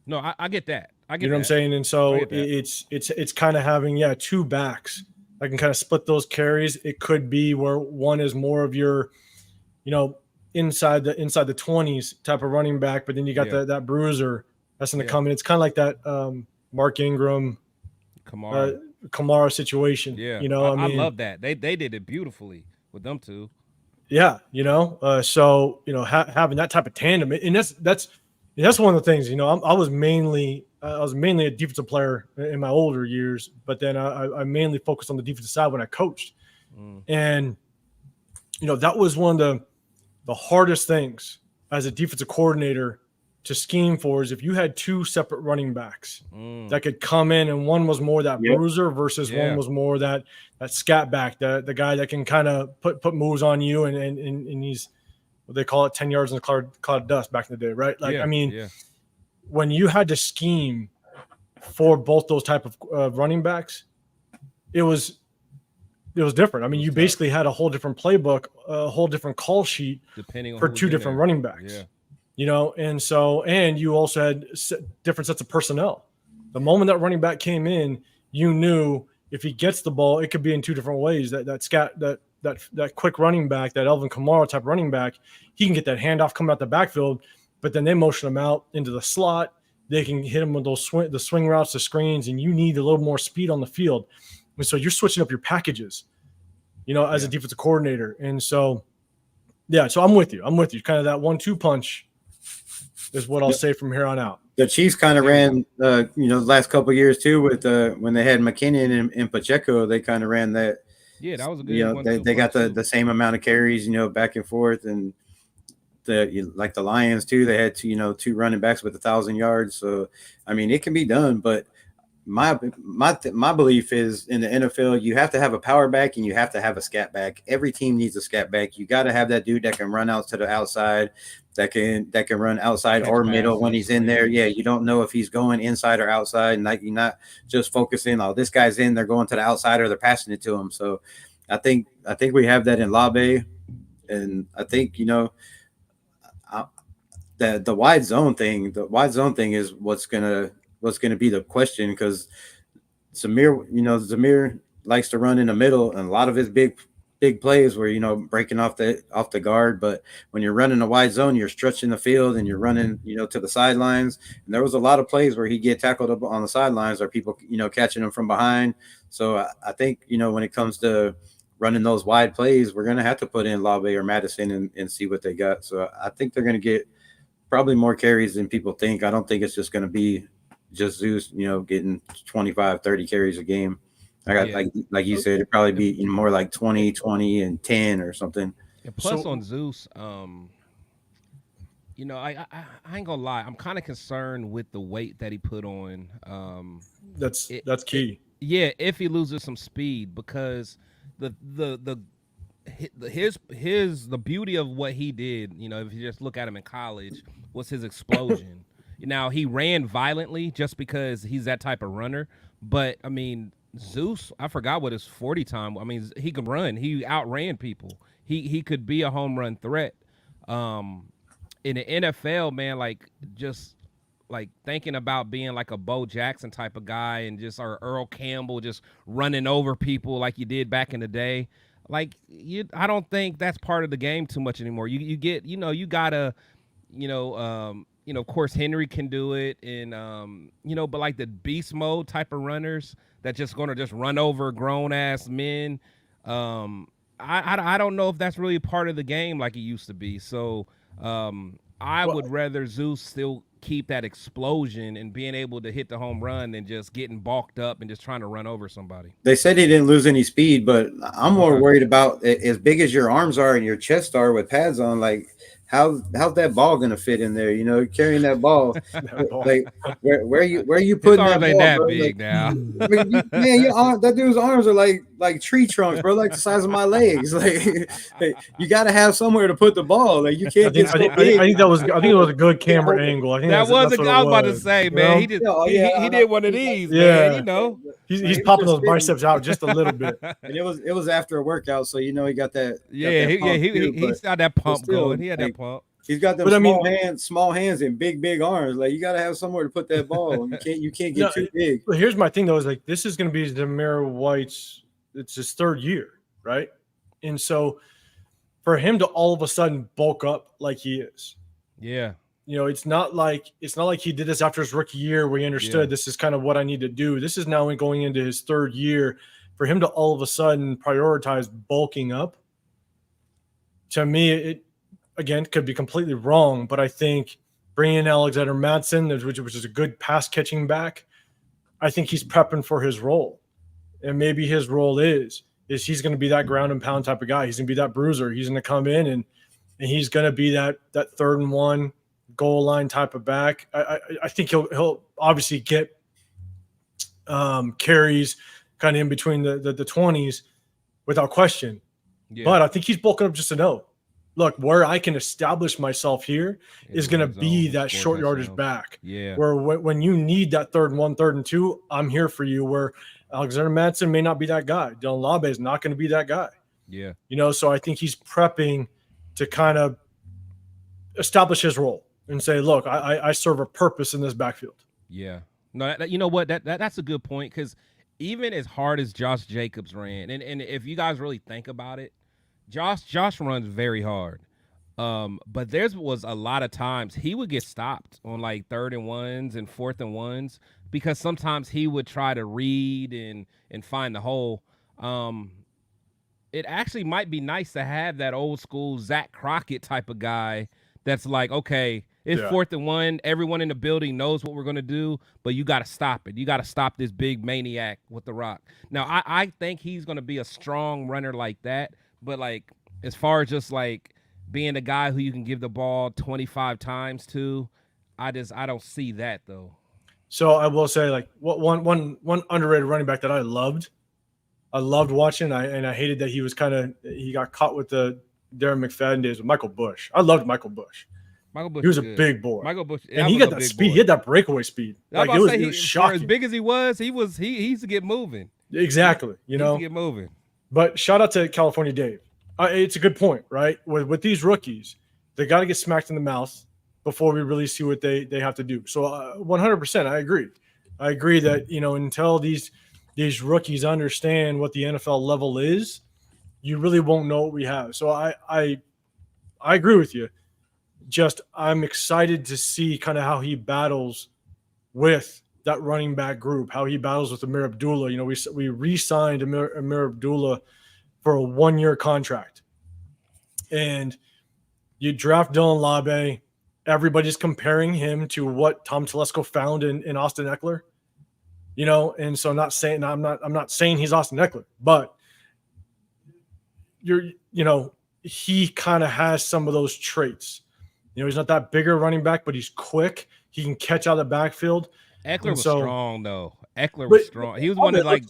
No, I get that. You know what I'm saying? And so it's kind of having 2 backs. I can kind of split those carries. It could be where one is more of your, inside the 20s type of running back, but then you got that bruiser that's going to come in. It's kind of like that Mark Ingram, Kamara situation. Yeah, I love that. They did it beautifully with them 2. Yeah, so having that type of tandem, and that's one of the things. I was mainly a defensive player in my older years, but then I mainly focused on the defensive side when I coached, and that was one of the hardest things as a defensive coordinator to scheme for, is if you had 2 separate running backs that could come in, and one was more that bruiser versus one was more that scat back, the guy that can kind of put moves on you, and he's what they call it 10 yards in the cloud of dust back in the day, right? Like when you had to scheme for both those type of running backs, it was different. I mean, you basically had a whole different playbook, a whole different call sheet depending on for 2 different running backs. And you also had different sets of personnel. The moment that running back came in, you knew if he gets the ball, it could be in 2 different ways. That quick running back, that Alvin Kamara type running back, he can get that handoff coming out the backfield, but then they motion him out into the slot. They can hit him with the swing routes, the screens, and you need a little more speed on the field. And so you're switching up your packages, as a defensive coordinator. And so, so I'm with you. Kind of that 1-2 punch is what I'll say from here on out. The Chiefs kind of ran, the last couple of years too, with when they had McKinnon and Pacheco, they kind of ran that. Yeah, that was a good one. They got the same amount of carries, back and forth, and like the Lions too. They had 2 running backs with 1,000 yards. So I mean, it can be done, but my belief is in the NFL, you have to have a power back and you have to have a scat back. Every team needs a scat back. You got to have that dude that can run out to the outside, that can run outside or middle when he's in there. Yeah, you don't know if he's going inside or outside, and you're not just focusing, this guy's in, they're going to the outside or they're passing it to him. So I think we have that in Labe, and I think the wide zone thing. The wide zone thing is what's gonna be the question, because Zamir likes to run in the middle, and a lot of his big plays were breaking off the guard. But when you're running a wide zone, you're stretching the field and you're running to the sidelines. And there was a lot of plays where he'd get tackled up on the sidelines, or people catching him from behind. So I think when it comes to running those wide plays, we're gonna have to put in Labe or Madison and see what they got. So I think they're gonna get probably more carries than people think. I don't think it's just gonna be just Zeus, getting 25, 30 carries a game. I got like you said, it'd probably be more like 20, and 10 or something. Yeah, plus on Zeus, I ain't gonna lie, I'm kind of concerned with the weight that he put on. That's key. If he loses some speed, because the beauty of what he did, if you just look at him in college, was his explosion. Now, he ran violently just because he's that type of runner. But, I mean, Zeus, I forgot what his 40 time. I mean, he could run. He outran people. He could be a home run threat. In the NFL, man, like, just like thinking about being like a Bo Jackson type of guy and just or Earl Campbell just running over people like you did back in the day. Like I don't think that's part of the game too much anymore. You get, you gotta, of course Henry can do it, and but like the beast mode type of runners that just gonna just run over grown ass men. I don't know if that's really part of the game like it used to be. So I would rather Zeus still keep that explosion and being able to hit the home run than just getting balked up and just trying to run over somebody. They said he didn't lose any speed, but I'm more worried about as big as your arms are and your chest are with pads on, like how's that ball gonna fit in there? Carrying that ball, like where are you putting that ball? Ain't that bro? big now. I mean, that dude's arms are like tree trunks, bro, like the size of my legs. Like you got to have somewhere to put the ball. Like you can't get. I think it was a good camera angle. I think I was about to say, man. He did one of these, man. He's popping those biceps out just a little bit. And it was after a workout, so he got that. He's got that pump going. He had that pump. He's got them small hands and big arms. Like you got to have somewhere to put that ball. You can't get too big. But here's my thing though: is like this is going to be Zamir White's. It's his third year, right? And so for him to all of a sudden bulk up like he is, it's not like he did this after his rookie year where he understood this is kind of what I need to do. This is now going into his third year. For him to all of a sudden prioritize bulking up, to me, it again could be completely wrong, but I think bringing in Alexander Mattson, which is a good pass catching back, I think he's prepping for his role. And maybe his role is he's going to be that ground and pound type of guy. He's going to be that bruiser. He's going to come in and he's going to be that 3rd and 1 goal line type of back. I think he'll obviously get carries kind of in between the 20s without question. Yeah. But I think he's bulking up just to know, look, where I can establish myself here is going to be that short yardage back. Yeah. Where when you need that 3rd and 1, 3rd and 2, I'm here for you. Where Alexander Mattson may not be that guy. Dylan Labe is not going to be that guy. Yeah. So I think he's prepping to kind of establish his role and say, look, I serve a purpose in this backfield. Yeah. No, you know what? That's a good point, because even as hard as Josh Jacobs ran, and if you guys really think about it, Josh runs very hard. But there was a lot of times he would get stopped on like 3rd and 1s and 4th and 1s because sometimes he would try to read and find the hole. It actually might be nice to have that old school Zach Crockett type of guy that's like, okay, it's 4th and 1. Everyone in the building knows what we're going to do, but you got to stop it. You got to stop this big maniac with the rock. Now, I think he's going to be a strong runner like that, but like as far as just like being a guy who you can give the ball 25 times to, I don't see that though. So I will say, like, one underrated running back that I loved watching, and I hated that he got caught with the Darren McFadden days with Michael Bush. I loved Michael Bush. He was a big boy. Michael Bush, and he got that speed. He had that breakaway speed. Like it was shocking. As big as he used to get moving. Exactly. He used to get moving. But shout out to California Dave. It's a good point, right? With these rookies, they got to get smacked in the mouth before we really see what they have to do. So 100%, I agree. I agree that, until these rookies understand what the NFL level is, you really won't know what we have. So I agree with you. Just I'm excited to see kind of how he battles with that running back group, how he battles with Amir Abdullah. We re-signed Amir Abdullah for a 1-year contract. And you draft Dylan Labe. Everybody's comparing him to what Tom Telesco found in Austin Eckler. And so I'm not saying he's Austin Eckler, but he kind of has some of those traits. He's not that bigger running back, but he's quick. He can catch out of the backfield. Eckler was strong, though. Eckler was strong. He was one of like.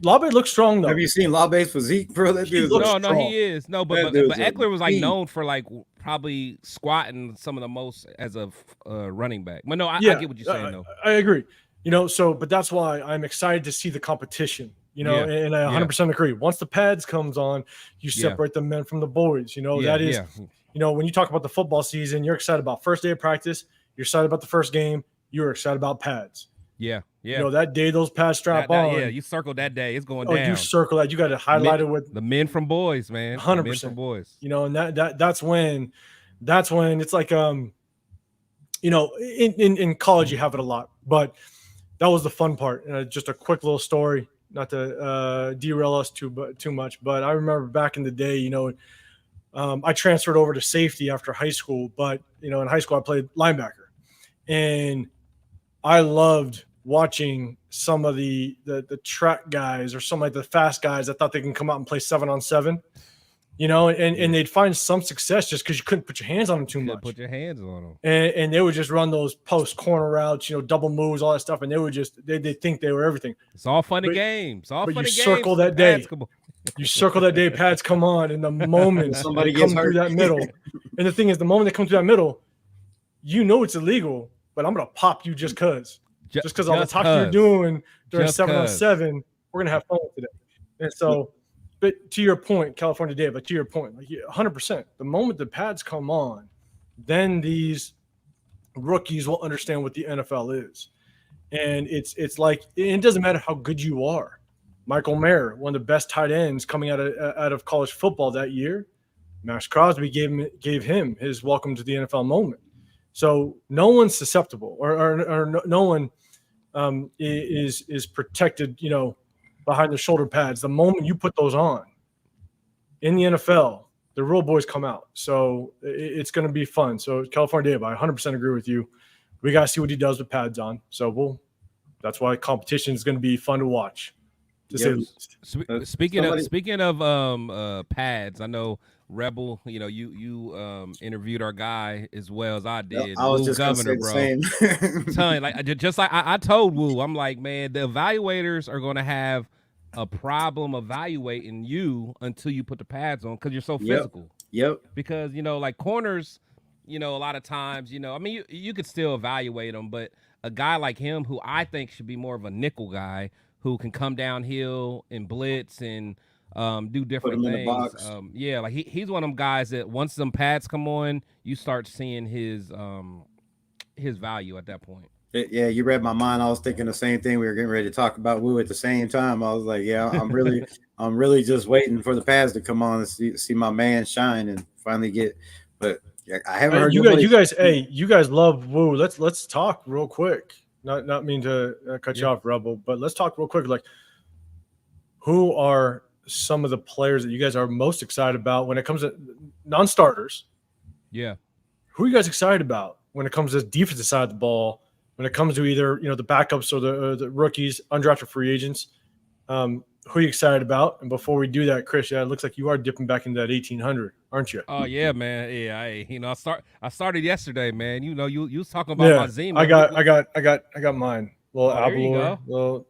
Labe looks strong, though. Have you seen Labe's physique, bro? That dude looks strong. No, he is. No, but Eckler was like known for like probably squatting some of the most as a running back. But no, I get what you're saying, though. I agree. But that's why I'm excited to see the competition. And I 100% agree. Once the pads comes on, you separate the men from the boys. That is, when you talk about the football season, you're excited about first day of practice. You're excited about the first game. you were excited about pads. Yeah. You know, that day those pads strap on. Yeah, you circled that day. It's going Oh, down. you circle that. You got to highlight it with the men from boys, man. 100%. Men from boys. You know, and that's when it's like you know, in college you have it a lot, but that was the fun part. Just a quick little story, not to derail us too much, but I remember back in the day, you know, I transferred over to safety after high school, but you know, in high school I played linebacker, and I loved watching some of the track guys or some like the fast guys that thought they can come out and play 7-on-7, you know, and they'd find some success just because you couldn't put your hands on them too much. Put your hands on them, and they would just run those post corner routes, you know, double moves, all that stuff, and they would just they think they were everything. It's all fun and games. All but fun you and games. circle that day. Basketball. You circle that day, pads come on, and the moment Somebody they come gets through hurt. that middle, and the thing is, the moment they come through that middle, you know it's illegal, but I'm gonna pop you just because all the talk you're doing during 7-on-7, we're gonna have fun today. And so, but to your point, California Day, but to your point, like 100%, the moment the pads come on, then these rookies will understand what the NFL is, and it's like it doesn't matter how good you are. Michael Mayer, one of the best tight ends coming out of college football that year, Max Crosby gave him his welcome to the NFL moment. So no one's susceptible, or no one is protected, you know, behind the shoulder pads. The moment you put those on in the NFL, the real boys come out. So it's going to be fun. So California Day, I 100% agree with you. We got to see what he does with pads on. So that's why competition is going to be fun to watch. Speaking of pads, I know Rebel, you know, you interviewed our guy as well as I did. I was Woo just Governor, gonna say the same. Like just like I told Woo, I'm like, man, the evaluators are going to have a problem evaluating you until you put the pads on because you're so physical. Yep. Because you know, like corners, you know, a lot of times, you know, I mean, you could still evaluate them, but a guy like him, who I think should be more of a nickel guy, who can come downhill and blitz and do different things. Yeah, like he's one of them guys that once them pads come on, you start seeing his value at that point. Yeah, you read my mind. I was thinking the same thing. We were getting ready to talk about Woo at the same time. I was like, yeah, I'm really just waiting for the pads to come on and see my man shine and finally get. But yeah, I haven't heard you guys love Woo. Let's talk real quick. Not mean to cut you off, Rebel, but let's talk real quick. Like, who are some of the players that you guys are most excited about when it comes to non-starters? Yeah. Who are you guys excited about when it comes to the defensive side of the ball, when it comes to either, you know, the backups or the rookies, undrafted free agents? Who are you excited about? And before we do that, Chris, it looks like you are dipping back into that 1800, aren't you? Oh yeah, man. Yeah, I started yesterday, man. You know, you was talking about my Zima. I got mine. Little Abalor, little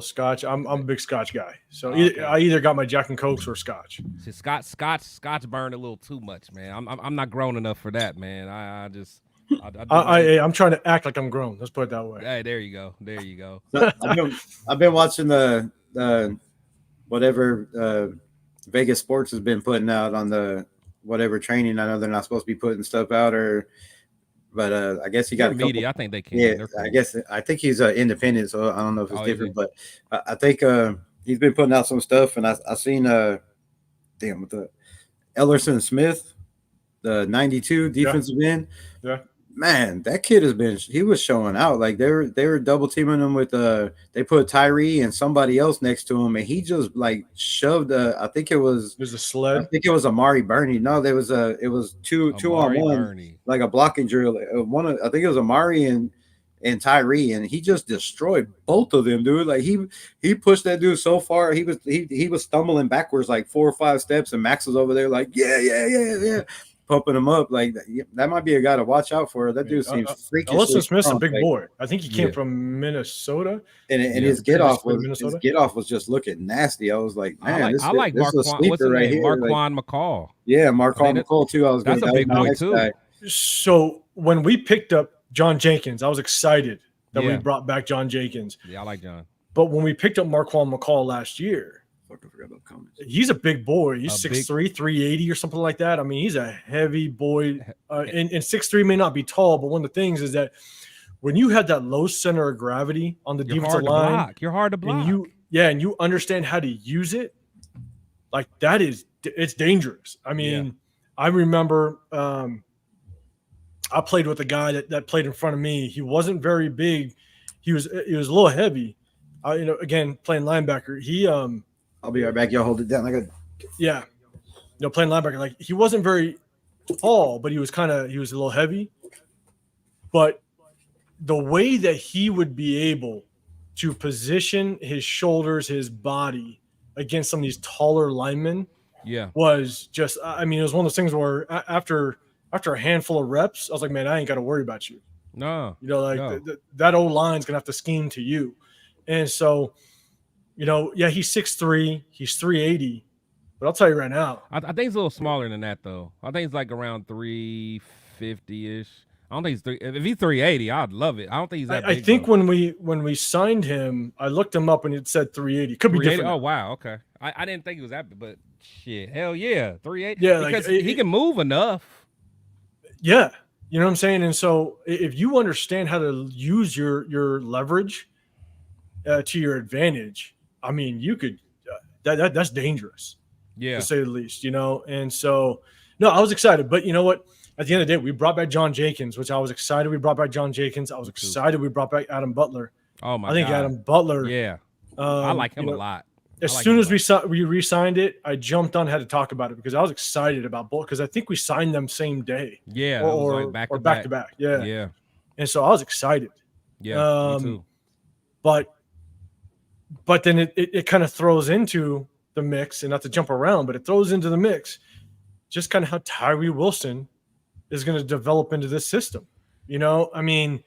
Scotch. I'm a big Scotch guy, so I either got my Jack and Cokes or Scotch. See, Scotch burned a little too much, man. I'm not grown enough for that, man. I'm trying to act like I'm grown. Let's put it that way. Hey, there you go. I've been watching the whatever Vegas Sports has been putting out on the whatever training. I know they're not supposed to be putting stuff out, but I guess he got a media. I think they can. Yeah, I think he's independent, so I don't know if it's different, but I think he's been putting out some stuff, and I seen with the Ellerson Smith, the 92 defensive end. Yeah. Man, that kid he was showing out. Like they were double teaming him with they put Tyree and somebody else next to him, and he just like shoved I think it was a sled. I think it was Amari Burney. No, it was two on one, Burney. Like a blocking drill. I think it was Amari and Tyree, and he just destroyed both of them, dude. Like he pushed that dude so far, he was stumbling backwards like 4 or 5 steps, and Max was over there like yeah. Pumping him up. Like that might be a guy to watch out for. That dude seems freakish. Ellerson Smith's a big boy. I think he came from Minnesota, and his get off was just looking nasty. I was like, man, I like Marquand. What's his name? Marquand McCall. Yeah, Marquand McCall too. That's a big boy too. Guy. So when we picked up John Jenkins, I was excited that we brought back John Jenkins. Yeah, I like John. But when we picked up Marquand McCall last year, he's a big boy. He's 6'3", 380 or something like that. I mean, he's a heavy boy. And 6'3" may not be tall, but one of the things is that when you have that low center of gravity on the You're defensive hard to line, block. You're hard to block. and you understand how to use it, like it's dangerous. I mean, I remember I played with a guy that played in front of me. He wasn't very big. He was a little heavy. Again, playing linebacker. I'll be right back. Y'all hold it down. Playing linebacker. Like, he wasn't very tall, but he was a little heavy. But the way that he would be able to position his shoulders, his body against some of these taller linemen, was just, I mean, it was one of those things where after a handful of reps, I was like, man, I ain't got to worry about you. No. That old line's going to have to scheme to you. And so, he's 6'3", he's 380, but I'll tell you right now. I think he's a little smaller than that, though. I think he's like around 350-ish. I don't think he's if he's 380, I'd love it. I don't think he's that big. I think when we signed him, I looked him up and it said 380. Could be different. Oh, wow. Okay. I didn't think it was that big, but shit. Hell yeah. 380. Yeah. Because he can move enough. Yeah. You know what I'm saying? And so if you understand how to use your leverage to your advantage, I mean, you could that's dangerous. Yeah. To say the least, And so, no, I was excited. But you know what? At the end of the day, we brought back John Jenkins, which I was excited we brought back John Jenkins. I was excited we brought back Adam Butler. Oh, my God. I think Adam Butler. Yeah. I like him a lot. As soon as we re-signed it, I jumped on, had to talk about it because I was excited about both, because I think we signed them same day. Yeah. Or back to back. Yeah. Yeah. And so I was excited. Yeah. Me too. But then it kind of throws into the mix, and not to jump around, but it throws into the mix just kind of how Tyree Wilson is going to develop into this system. I mean,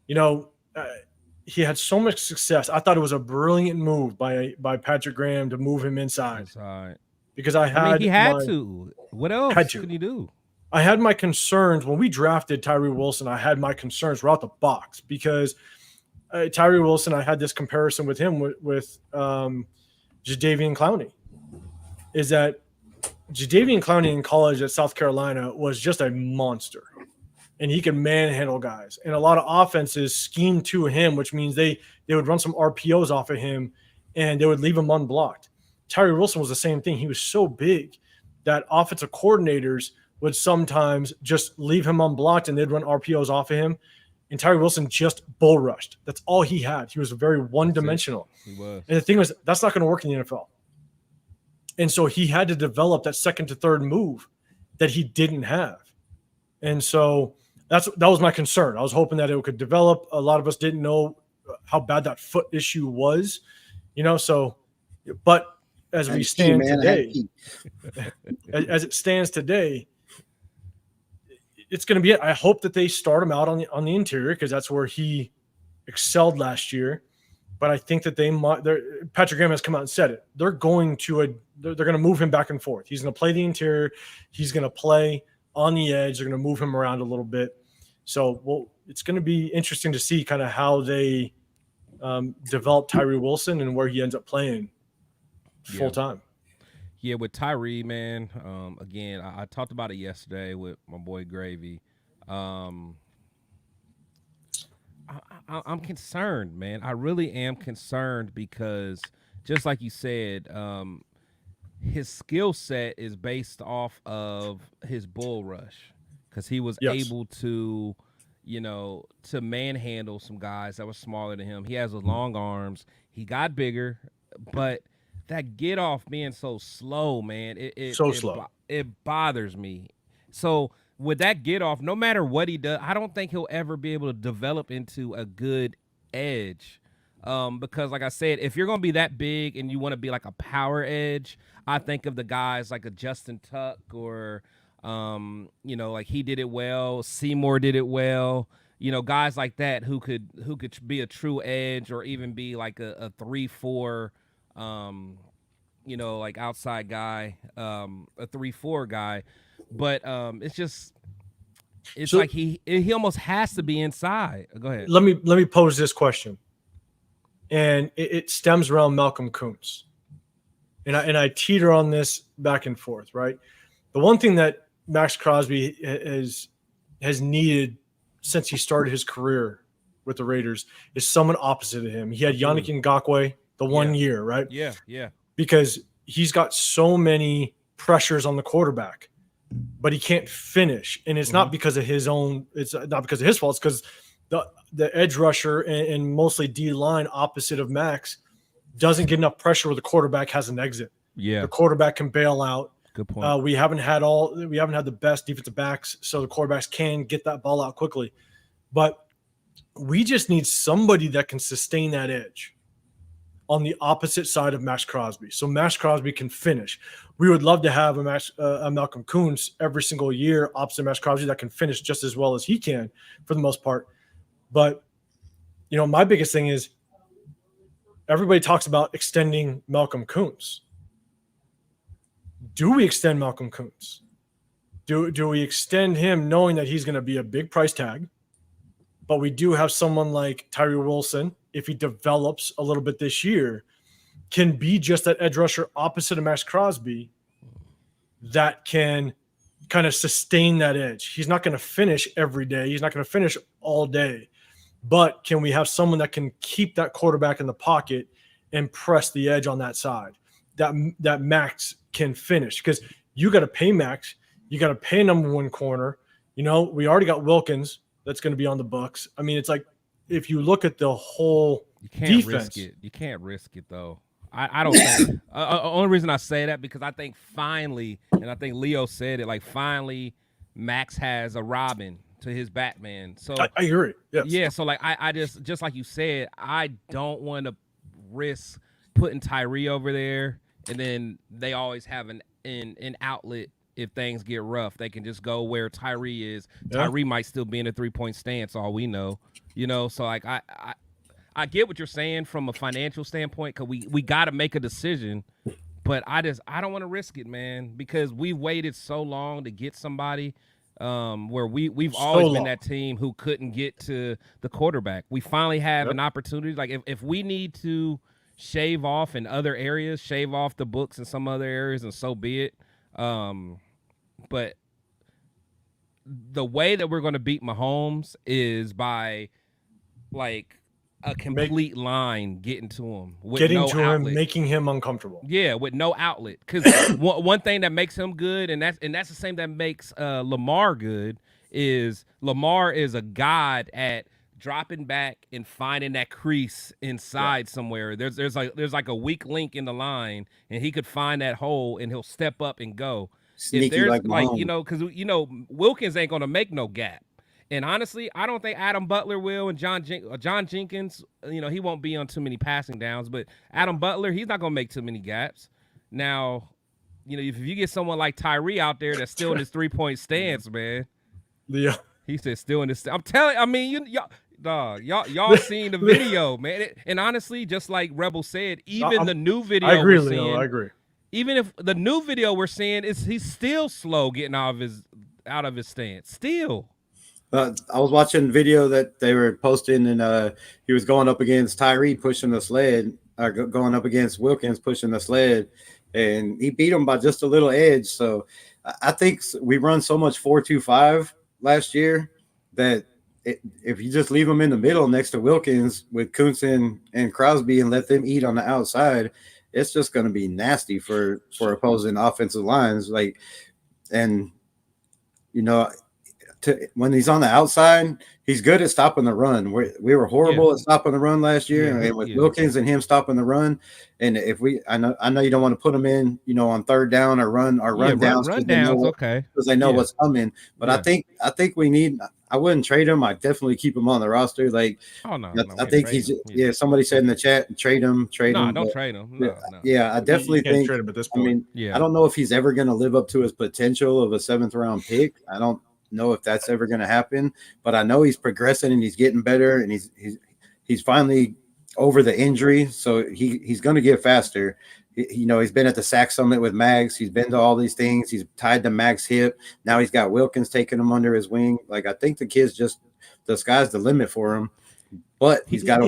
he had so much success. I thought it was a brilliant move by Patrick Graham to move him inside. Because he had to. What else could he do? I had my concerns when we drafted Tyree Wilson. I had my concerns right out the box because Tyree Wilson, I had this comparison with him with Jadeveon Clowney. Is that Jadeveon Clowney in college at South Carolina was just a monster, and he could manhandle guys. And a lot of offenses schemed to him, which means they would run some RPOs off of him, and they would leave him unblocked. Tyree Wilson was the same thing. He was so big that offensive coordinators would sometimes just leave him unblocked, and they'd run RPOs off of him. And Tyree Wilson just bull rushed. That's all he had. He was very one-dimensional. He was. And the thing was, that's not going to work in the NFL. And so he had to develop that second to third move that he didn't have. And so that was my concern. I was hoping that it could develop. A lot of us didn't know how bad that foot issue was, so, but as we stand today, as it stands today, it's going to be it. I hope that they start him out on the interior, because that's where he excelled last year. But I think that Patrick Graham has come out and said it. They're going to move him back and forth. He's going to play the interior. He's going to play on the edge. They're going to move him around a little bit. So, it's going to be interesting to see kind of how they develop Tyree Wilson and where he ends up playing full time. Yeah, with Tyree, man. Again, I talked about it yesterday with my boy Gravy. I'm concerned, man. I really am concerned because, just like you said, his skill set is based off of his bull rush, because he was able to, to manhandle some guys that were smaller than him. He has long arms. He got bigger, but that get off being so slow, man, it bothers me. So with that get off, no matter what he does, I don't think he'll ever be able to develop into a good edge. Because like I said, if you're going to be that big and you want to be like a power edge, I think of the guys like a Justin Tuck or, like he did it well. Seymour did it well. Guys like that who could be a true edge, or even be like a 3-4, like outside guy, a 3-4 guy. But it's like he almost has to be inside. Go ahead. Let me pose this question, and it stems around Malcolm Kuntz, and I teeter on this back and forth. Right, the one thing that Max Crosby has needed since he started his career with the Raiders is someone opposite of him. He had Yannick Ngakoue the 1 year, right? Yeah, yeah. Because he's got so many pressures on the quarterback, but he can't finish. And it's not because of his own, it's not because of his fault. It's because the edge rusher and mostly D line opposite of Max doesn't get enough pressure where the quarterback has an exit. Yeah. The quarterback can bail out. Good point. We haven't had the best defensive backs, so the quarterbacks can get that ball out quickly. But we just need somebody that can sustain that edge on the opposite side of Max Crosby. So Max Crosby can finish. We would love to have a Malcolm Kuntz every single year opposite Max Crosby that can finish just as well as he can for the most part. But, my biggest thing is everybody talks about extending Malcolm Kuntz. Do we extend Malcolm Kuntz? Do we extend him knowing that he's going to be a big price tag? But we do have someone like Tyree Wilson, if he develops a little bit this year, can be just that edge rusher opposite of Max Crosby that can kind of sustain that edge. He's not going to finish every day. He's not going to finish all day. But can we have someone that can keep that quarterback in the pocket and press the edge on that side that Max can finish? Because you got to pay Max. You got to pay number one corner. We already got Wilkins that's going to be on the books. I mean, it's like if you look at the whole defense. You can't risk it, though. I don't think. Only reason I say that because I think finally, and I think Leo said it, like finally Max has a Robin to his Batman. So I agree. Yes. Yeah, so like I just like you said, I don't want to risk putting Tyree over there, and then they always have an outlet if things get rough. They can just go where Tyree is. Yeah. Tyree might still be in a 3-point stance, all we know. So like I get what you're saying from a financial standpoint, because we got to make a decision, but I don't want to risk it, man, because we waited so long to get somebody where we've always been that team who couldn't get to the quarterback. We finally have an opportunity. Like if we need to shave off in other areas, shave off the books in some other areas, and so be it. But the way that we're going to beat Mahomes is by like a complete line getting to him, with no outlet. Making him uncomfortable. Yeah, with no outlet. Because one thing that makes him good, and that's the same that makes Lamar good, is Lamar is a god at dropping back and finding that crease inside somewhere. There's like a weak link in the line, and he could find that hole, and he'll step up and go. Sneaky if there's like because Wilkins ain't gonna make no gap. And honestly, I don't think Adam Butler will, and John Jenkins, he won't be on too many passing downs. But Adam Butler, he's not going to make too many gaps. Now, if you get someone like Tyree out there that's still in his 3-point stance, man. Yeah. He said still in his I'm telling I mean, y'all seen the video, man. And honestly, just like Rebel said, even the new video I agree, we're seeing, Leo, I agree. Even if the new video we're seeing he's still slow getting out of his stance. Still. I was watching video that they were posting, and he was going up against Tyree pushing the sled, going up against Wilkins pushing the sled, and he beat him by just a little edge. So I think we run so much 4-2-5 last year that if you just leave them in the middle next to Wilkins with Kuntz and Crosby and let them eat on the outside, it's just going to be nasty for opposing offensive lines. When he's on the outside, he's good at stopping the run. We were horrible at stopping the run last year, and with Wilkins and him stopping the run. And if I know you don't want to put him in, on third down or run downs, because they know what's coming. But I think we need. I wouldn't trade him. I definitely keep him on the roster. I think he's. Somebody said in the chat, trade him. No, don't trade him. No. Yeah, I definitely think. Trade him at this point. I don't know if he's ever going to live up to his potential of a 7th round pick. I don't know if that's ever going to happen, but I know he's progressing and he's getting better, and he's finally over the injury, so he's going to get faster. He's been at the Sack Summit with Mags. He's been to all these things. He's tied to Mags' hip. Now he's got Wilkins taking him under his wing. I think the kid's the sky's the limit for him, but he's got to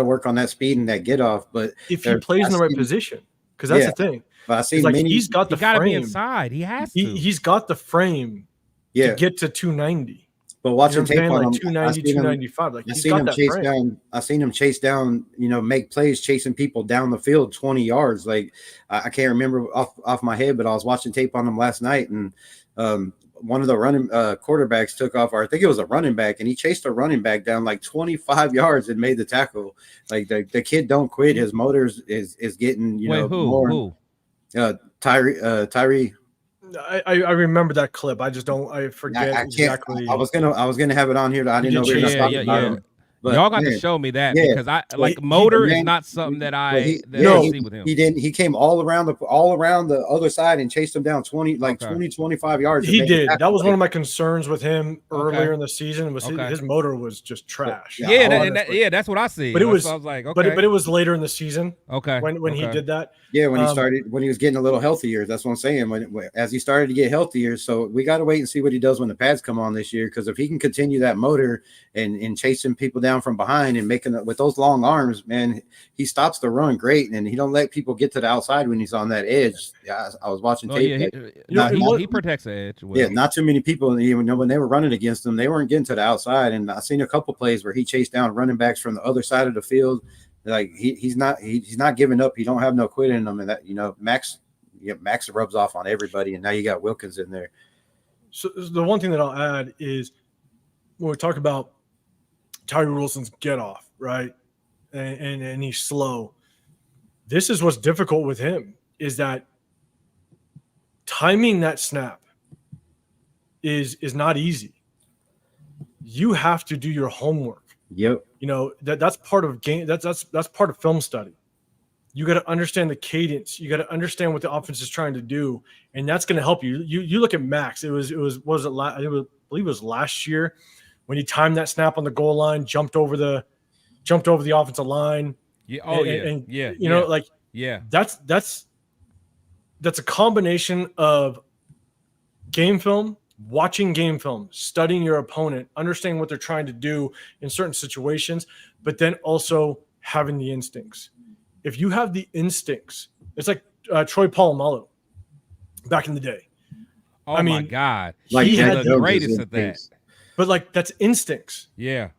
work on that speed and that get off. But if he plays in the right position, because that's the thing. But I see he's got the frame. Be inside. He has to. He's got the frame. To get to 290. But watching You know what I'm tape saying? on Like him, 290, 295. Like I he's seen got him that chase frame. down. I seen him chase down. Make plays, chasing people down the field 20 yards. Like I can't remember off my head, but I was watching tape on him last night, and one of the running quarterbacks took off, or I think it was a running back, and he chased a running back down like 25 yards and made the tackle. Like the kid don't quit. His motors is getting more. Tyree. I remember that clip. I just don't. I forget exactly. I was gonna have it on here. I didn't know we were Yeah, talking about him. But y'all got man, to show me that yeah. because I Well, motor he- is not something that I see with him. He didn't. He came all around the other side and chased him down 25 yards. He and did. That was one of my concerns with him earlier Okay. in the season. Was Okay. his motor was just trash. That's what I see. But it was. So I was like, okay, But it was later in the season. okay, When he did that. Yeah, when he was getting a little healthier. That's what I'm saying. As he started to get healthier, so we got to wait and see what he does when the pads come on this year. Because if he can continue that motor and chasing people down from behind and making it with those long arms, man, he stops the run great, and he don't let people get to the outside when he's on that edge. Yeah, I was watching tape. He protects the edge. Well. Yeah, not too many people. When they were running against him, they weren't getting to the outside. And I seen a couple plays where he chased down running backs from the other side of the field. Like he's not giving up. He don't have no quit in him, and that Max rubs off on everybody. And now you got Wilkins in there. So the one thing that I'll add is when we talk about Tyree Wilson's get off, right, and he's slow. This is what's difficult with him is that timing that snap is not easy. You have to do your homework. Yep. That's part of game. That's part of film study. You got to understand the cadence. You got to understand what the offense is trying to do, and that's going to help you. You look at Max. I believe it was last year when he timed that snap on the goal line, jumped over the offensive line. Yeah. That's a combination of game film, watching game film, studying your opponent, understanding what they're trying to do in certain situations, but then also having the instincts. If you have the instincts, it's like Troy Polamalu back in the day. My God, like he Jack had the Jones greatest is at that. But that's instincts. Yeah,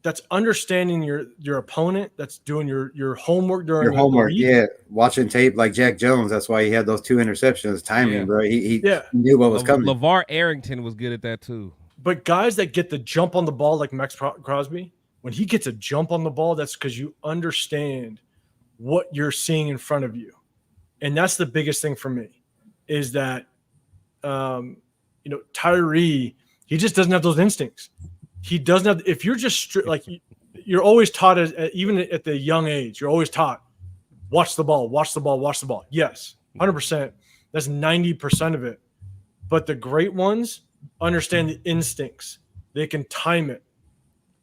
that's understanding your opponent. That's doing your homework during your homework. the week. Yeah, watching tape like Jack Jones. That's why he had those 2 interceptions. Timing, bro. He knew what was coming. LeVar Arrington was good at that too. But guys that get the jump on the ball like Max Crosby, when he gets a jump on the ball, that's because you understand what you're seeing in front of you. And that's the biggest thing for me is that, Tyree, he just doesn't have those instincts. He doesn't have – if you're just like you're always taught, even at the young age, you're always taught, watch the ball, watch the ball, watch the ball. Yes, 100%. That's 90% of it. But the great ones understand the instincts. They can time it.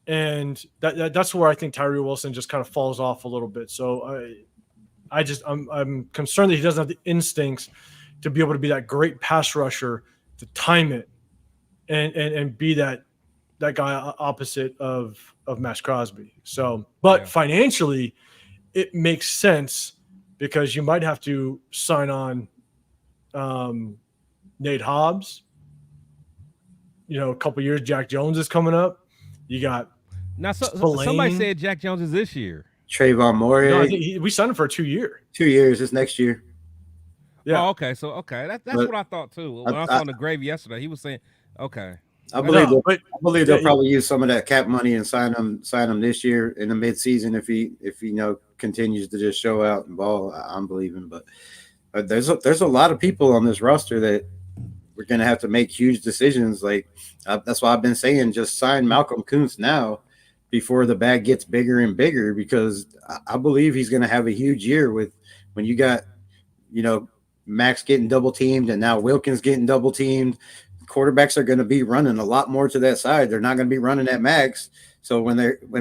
And that's where I think Tyree Wilson just kind of falls off a little bit. So I'm concerned that he doesn't have the instincts to be able to be that great pass rusher, to time it, and be that guy opposite of Max Crosby. So, but financially, it makes sense because you might have to sign on Nate Hobbs. A couple years, Jack Jones is coming up. You got now. Somebody said Jack Jones is this year. Trayvon Moore. No, I think we signed him for a 2-year. 2 years. This next year. Yeah. Oh, okay. So that's what I thought too. When I saw on the grave yesterday, he was saying, okay. I believe they'll probably use some of that cap money and sign him this year in the midseason if he continues to just show out and ball. I'm believing, but there's a lot of people on this roster that we're gonna have to make huge decisions. Like that's why I've been saying just sign Malcolm Kuntz now before the bag gets bigger and bigger, because I believe he's gonna have a huge year with when you got Max getting double teamed and now Wilkins getting double teamed. Quarterbacks are going to be running a lot more to that side. They're not going to be running at Max. So when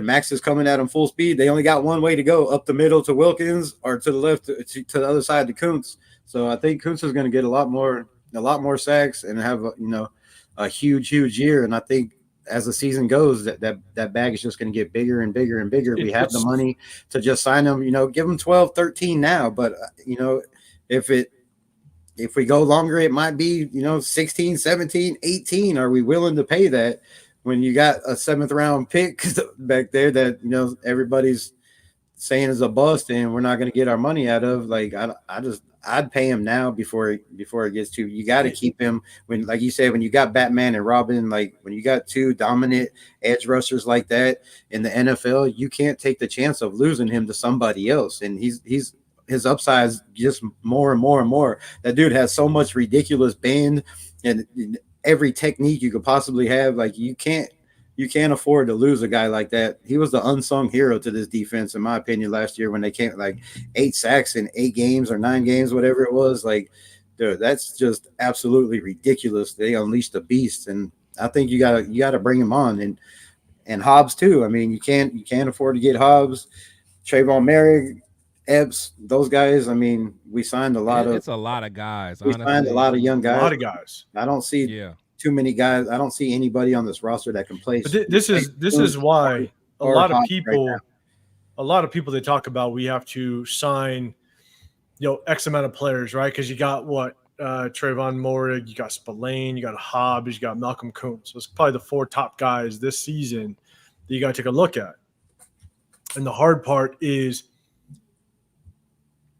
Max is coming at them full speed, they only got one way to go, up the middle to Wilkins or to the left to the other side to Kuntz. So I think Kuntz is going to get a lot more sacks and have a huge year. And I think as the season goes, that bag is just going to get bigger and bigger and bigger. We have the money to just sign him, give him 12, 13 now. But if if we go longer, it might be, 16, 17, 18. Are we willing to pay that when you got a 7th round pick back there that, everybody's saying is a bust and we're not going to get our money out of? Like, I'd pay him now before it gets too. You got to keep him when, like you said, when you got Batman and Robin, like when you got 2 dominant edge rushers like that in the NFL, you can't take the chance of losing him to somebody else. And his upside is just more and more and more. That dude has so much ridiculous bend and every technique you could possibly have. Like you can't afford to lose a guy like that. He was the unsung hero to this defense, in my opinion, last year when they came like 8 sacks in 8 games or 9 games, whatever it was. Like, dude, that's just absolutely ridiculous. They unleashed the beast, and I think you gotta bring him on, and Hobbs too. I mean, you can't afford to get Hobbs, Trayvon Merrick, Epps, those guys. I mean, we signed a lot of. It's a lot of guys. We honestly. signed a lot of young guys. A lot of guys. I don't see too many guys. I don't see anybody on this roster that can play. But this is why a lot of people they talk about we have to sign, X amount of players, right? Because you got Trayvon Morig, you got Spillane, you got Hobbs, you got Malcolm Kuntz. So it's probably the 4 top guys this season that you got to take a look at. And the hard part is,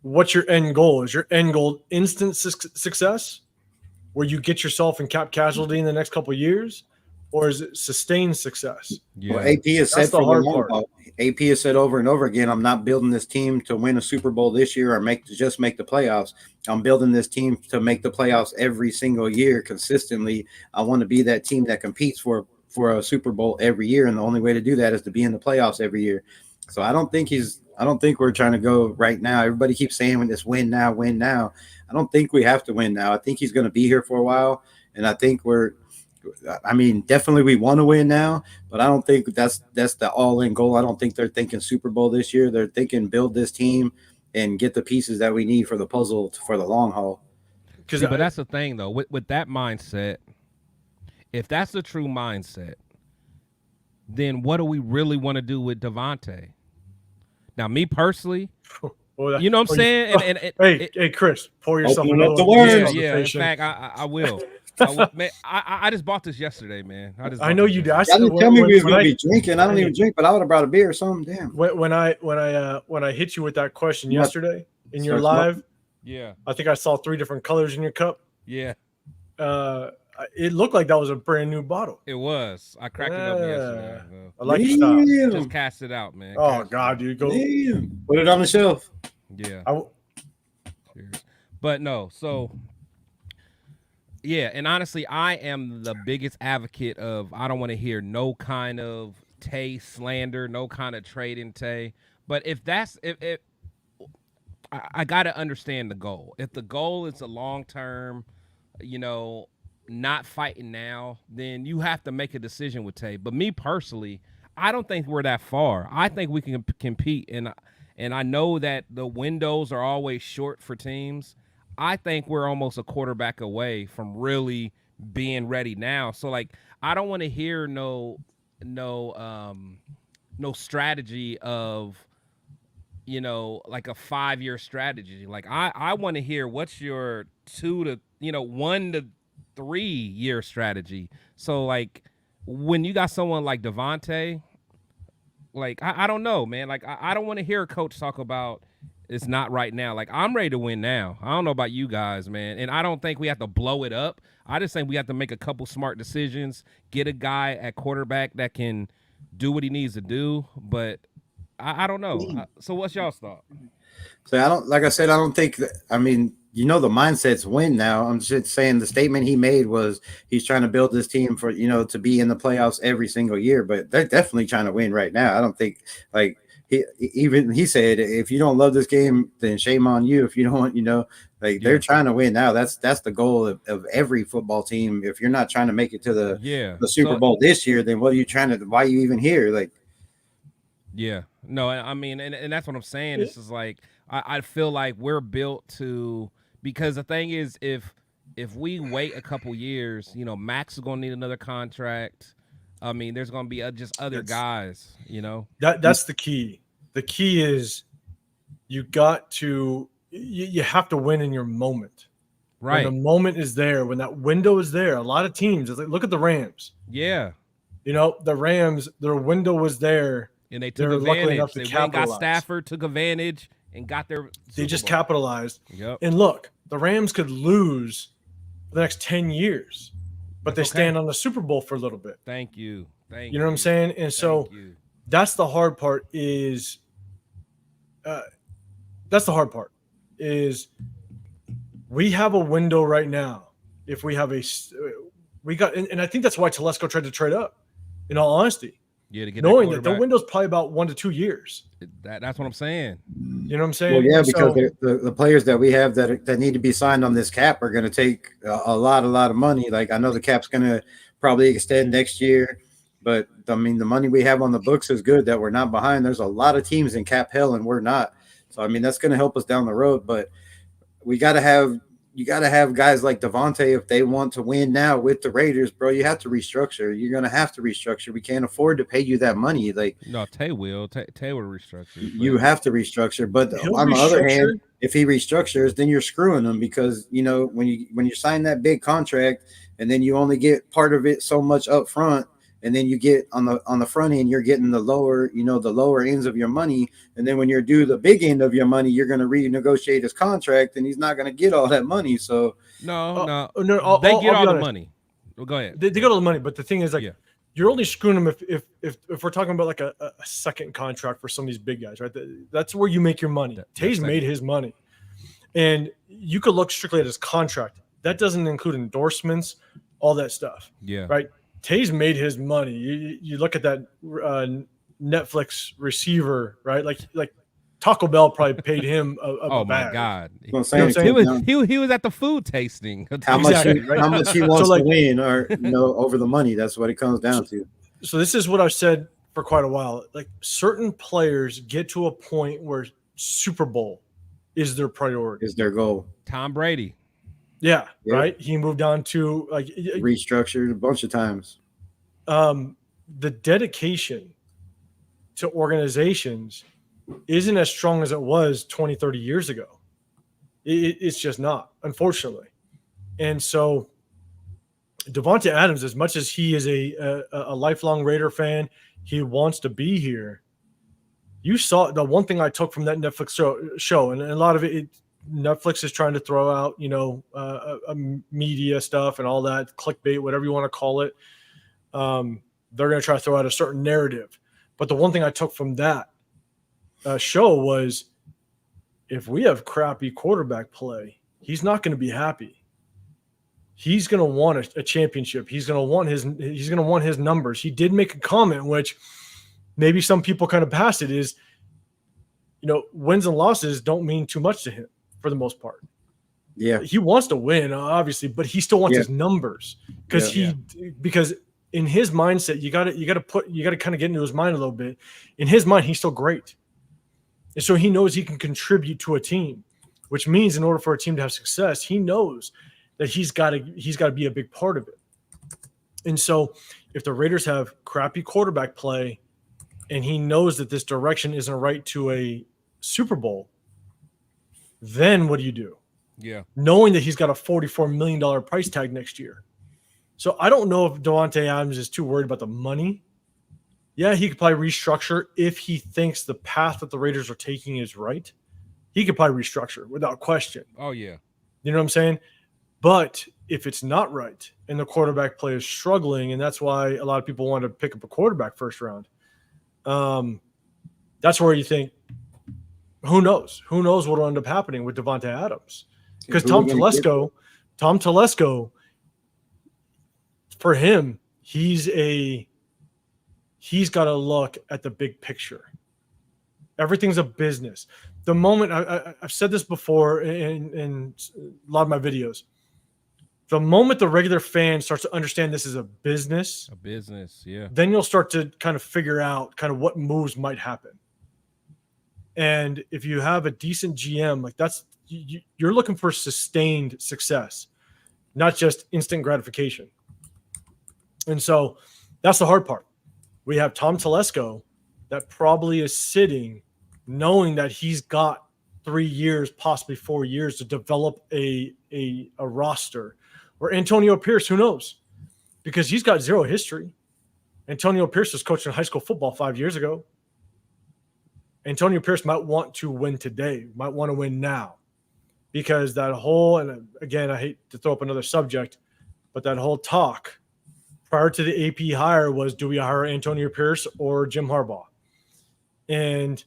what's your end goal? Is your end goal instant success, where you get yourself in cap casualty in the next couple of years, or is it sustained success? Yeah. Well, AP has said for the long haul. AP has said over and over again, I'm not building this team to win a Super Bowl this year or just make the playoffs. I'm building this team to make the playoffs every single year consistently. I want to be that team that competes for a Super Bowl every year, and the only way to do that is to be in the playoffs every year. So I don't think we're trying to go right now. Everybody keeps saying when this win now. I don't think we have to win now. I think he's going to be here for a while. And I think definitely we want to win now, but I don't think that's the all-in goal. I don't think they're thinking Super Bowl this year. They're thinking build this team and get the pieces that we need for the puzzle for the long haul. But that's the thing, though, with that mindset, if that's the true mindset, then what do we really want to do with Devante? Now, me personally, you know what I'm saying? Hey, Chris, pour yourself up the words. Yeah, in fact, I will. Man, I just bought this yesterday, man. I know you did. Tell me we was gonna be drinking. I don't even drink, but I would have brought a beer or something. Damn. When I hit you with that question yesterday in your live, I think I saw 3 different colors in your cup. Yeah. It looked like that was a brand new bottle. It was. I cracked it up yesterday. I like your style. Just cast it out, man. Oh God, dude, go put it on the shelf. Yeah. But no, so yeah, and honestly, I am the biggest advocate of I don't want to hear no kind of Tay slander, no kind of trade in Tay. But if I got to understand the goal. If the goal is a long term, not fighting now, then you have to make a decision with Tay. But me personally, I don't think we're that far. I think we can compete, and I know that the windows are always short for teams. I think we're almost a quarterback away from really being ready now. So like, I don't want to hear no strategy of, like a 5-year strategy. Like I want to hear what's your 1 to 3 year strategy. So like when you got someone like Devante, like I don't know, man. Like I don't want to hear a coach talk about it's not right now. Like I'm ready to win now. I don't know about you guys, man. And I don't think we have to blow it up. I just think we have to make a couple smart decisions, get a guy at quarterback that can do what he needs to do. But I don't know. So what's y'all's thought? So I don't think that, the mindset's win now. I'm just saying the statement he made was he's trying to build this team for, to be in the playoffs every single year, but they're definitely trying to win right now. I don't think he said, if you don't love this game, then shame on you. If you don't want, they're trying to win now. That's the goal of every football team. If you're not trying to make it to the Super Bowl this year, then why are you even here? Like, yeah, no, and that's what I'm saying. This is like, I feel like we're built to, because the thing is, if we wait a couple years, Max is going to need another contract. There's going to be just other guys, That's the key. The key is you have to win in your moment. Right. When the moment is there, when that window is there, a lot of teams, it's like, look at the Rams. Yeah. You know, the Rams, their window was there. And they They took were lucky advantage. enough to They went and got capitalize. Stafford, took advantage, and got their They Super just Bowl. capitalized. Yep. And look, the Rams could lose for the next 10 years, but they That's okay. stand on the Super Bowl for a little bit. Thank you. Thank You know what I'm saying? And so Thank you. that's the hard part is we have a window right now. If we have and I think that's why Telesco tried to trade up, in all honesty, Yeah, to get knowing that the quarterback. window's probably about 1 to 2 years. That's what I'm saying. You know what I'm saying? Well, yeah, And because so, the players that we have that need to be signed on this cap are going to take a lot of money. Like, I know the cap's going to probably extend next year, but I mean, the money we have on the books is good that we're not behind. There's a lot of teams in cap hell and we're not. So, I mean, that's going to help us down the road, but you got to have guys like Devante if they want to win now with the Raiders, bro. You have to restructure. You're going to have to restructure. We can't afford to pay you that money. Like, No, Tay will. Tay will restructure. you have to restructure. But He'll on the other hand, restructure. if he restructures, then you're screwing him because, you know, when you sign that big contract and then you only get part of it so much up front, and then you get on the front end, you're getting the lower ends of your money. And then when you're due the big end of your money, you're going to renegotiate his contract and he's not going to get all that money. So No. No, They get I'll all be the honest. money. Well, go ahead. They get all the money, but the thing is, like, Yeah. you're only screwing them if we're talking about like a second contract for some of these big guys, right? That's where you make your money. Tays made his money, and you could look strictly at his contract. That doesn't include endorsements, all that stuff, Yeah. right? Tays made his money. You look at that Netflix receiver, right? Like Taco Bell probably paid him a Oh my bag. God. you know what I'm saying? He was at the food tasting. How much Exactly, right? how much he wants like- to win, or over the money. That's what it comes down to. So this is what I've said for quite a while. Like, certain players get to a point where Super Bowl is their priority. Is their goal. Tom Brady. Yeah, Yeah. right. He moved on to like Restructured a bunch of times. the dedication to organizations isn't as strong as it was 20, 30 years ago. It's just not, unfortunately. And so Devante Adams, as much as he is a lifelong Raider fan, he wants to be here. You saw the one thing I took from that Netflix show, and a lot of it Netflix is trying to throw out, media stuff and all that, clickbait, whatever you want to call it. They're going to try to throw out a certain narrative. But the one thing I took from that show was, if we have crappy quarterback play, he's not going to be happy. He's going to want a championship. He's going to want his numbers. He did make a comment, which maybe some people kind of passed it, is, wins and losses don't mean too much to him for the most part. Yeah. He wants to win, obviously, but he still wants his numbers because because in his mindset, you got to kind of get into his mind a little bit. In his mind, he's still great. And so he knows he can contribute to a team, which means in order for a team to have success, he knows that he's got to be a big part of it. And so if the Raiders have crappy quarterback play and he knows that this direction isn't right to a Super Bowl, then what do you do? Yeah. Knowing that he's got a $44 million price tag next year. So I don't know if Devante Adams is too worried about the money. Yeah, he could probably restructure if he thinks the path that the Raiders are taking is right. He could probably restructure without question. Oh, yeah. You know what I'm saying? But if it's not right and the quarterback play is struggling, and that's why a lot of people want to pick up a quarterback first round, that's where you think, who knows? Who knows what will end up happening with Devante Adams? Because Tom Telesco, for him, he's got to look at the big picture. Everything's a business. The moment I've said this before in a lot of my videos, the moment the regular fan starts to understand this is a business, yeah, then you'll start to kind of figure out kind of what moves might happen. And if you have a decent GM, like you're looking for sustained success, not just instant gratification. And so that's the hard part. We have Tom Telesco that probably is sitting knowing that he's got 3 years, possibly 4 years to develop a roster. Or Antonio Pierce, who knows? Because he's got zero history. Antonio Pierce was coaching high school football 5 years ago. Antonio Pierce might want to win today, might want to win now. Because that whole, and again, I hate to throw up another subject, but that whole talk prior to the AP hire was, do we hire Antonio Pierce or Jim Harbaugh? And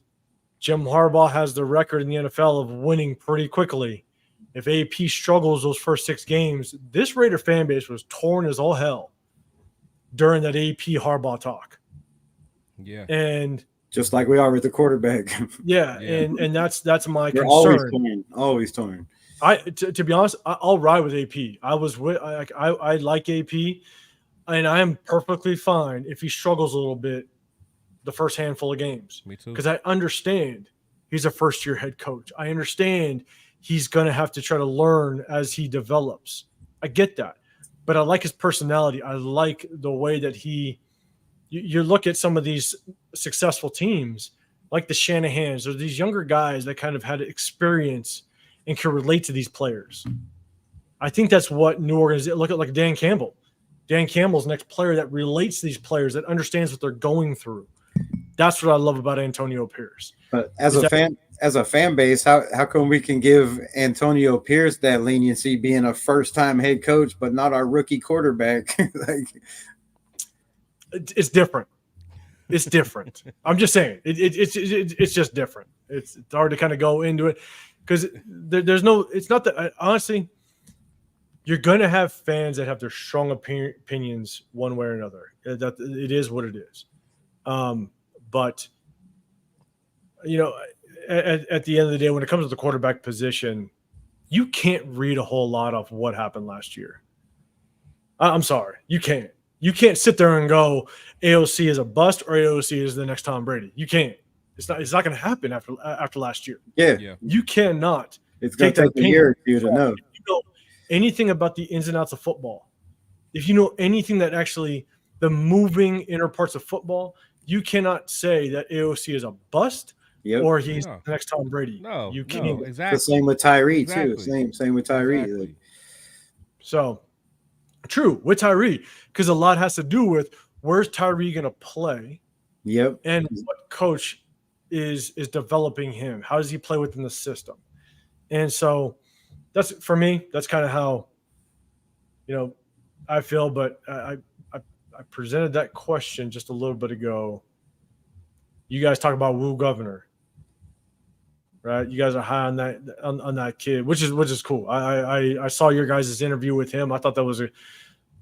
Jim Harbaugh has the record in the NFL of winning pretty quickly. If AP struggles those first 6 games, this Raider fan base was torn as all hell during that AP Harbaugh talk. Yeah. And just like we are with the quarterback. yeah. And that's my They're concern. Always torn. To be honest, I'll ride with AP. I like AP, and I am perfectly fine if he struggles a little bit the first handful of games. Me too. Because I understand he's a first-year head coach. I understand he's going to have to try to learn as he develops. I get that. But I like his personality. I like the way that you look at some of these successful teams, like the Shanahans, or these younger guys that kind of had experience and can relate to these players. I think that's what new organizations look at, like Dan Campbell. Dan Campbell's the next player that relates to these players, that understands what they're going through. That's what I love about Antonio Pierce. But as a fan base, how come we can give Antonio Pierce that leniency being a first-time head coach, but not our rookie quarterback? It's different. It's different. I'm just saying it's just different. It's hard to kind of go into it because there's no. It's not that honestly. You're going to have fans that have their strong opinions one way or another. That it is what it is. But at the end of the day, when it comes to the quarterback position, you can't read a whole lot of what happened last year. I'm sorry, you can't. You can't sit there and go AOC is a bust or AOC is the next Tom Brady. You can't. It's not going to happen after last year. Yeah. You cannot. It's going to take a year for you to know. If you know anything about the ins and outs of football, if you know anything that actually the moving inner parts of football, you cannot say that AOC is a bust or he's the next Tom Brady. No, you can't. No, exactly. The same with Tyree Exactly. too. Same with Tyree. Exactly. So true with Tyree, because a lot has to do with where's Tyree going to play. Yep. And what coach is developing him. How does he play within the system? And so that's for me. That's kind of how I feel. But I presented that question just a little bit ago. You guys talk about Woo Governor, right? You guys are high on that kid, which is cool. I saw your guys' interview with him. I thought that was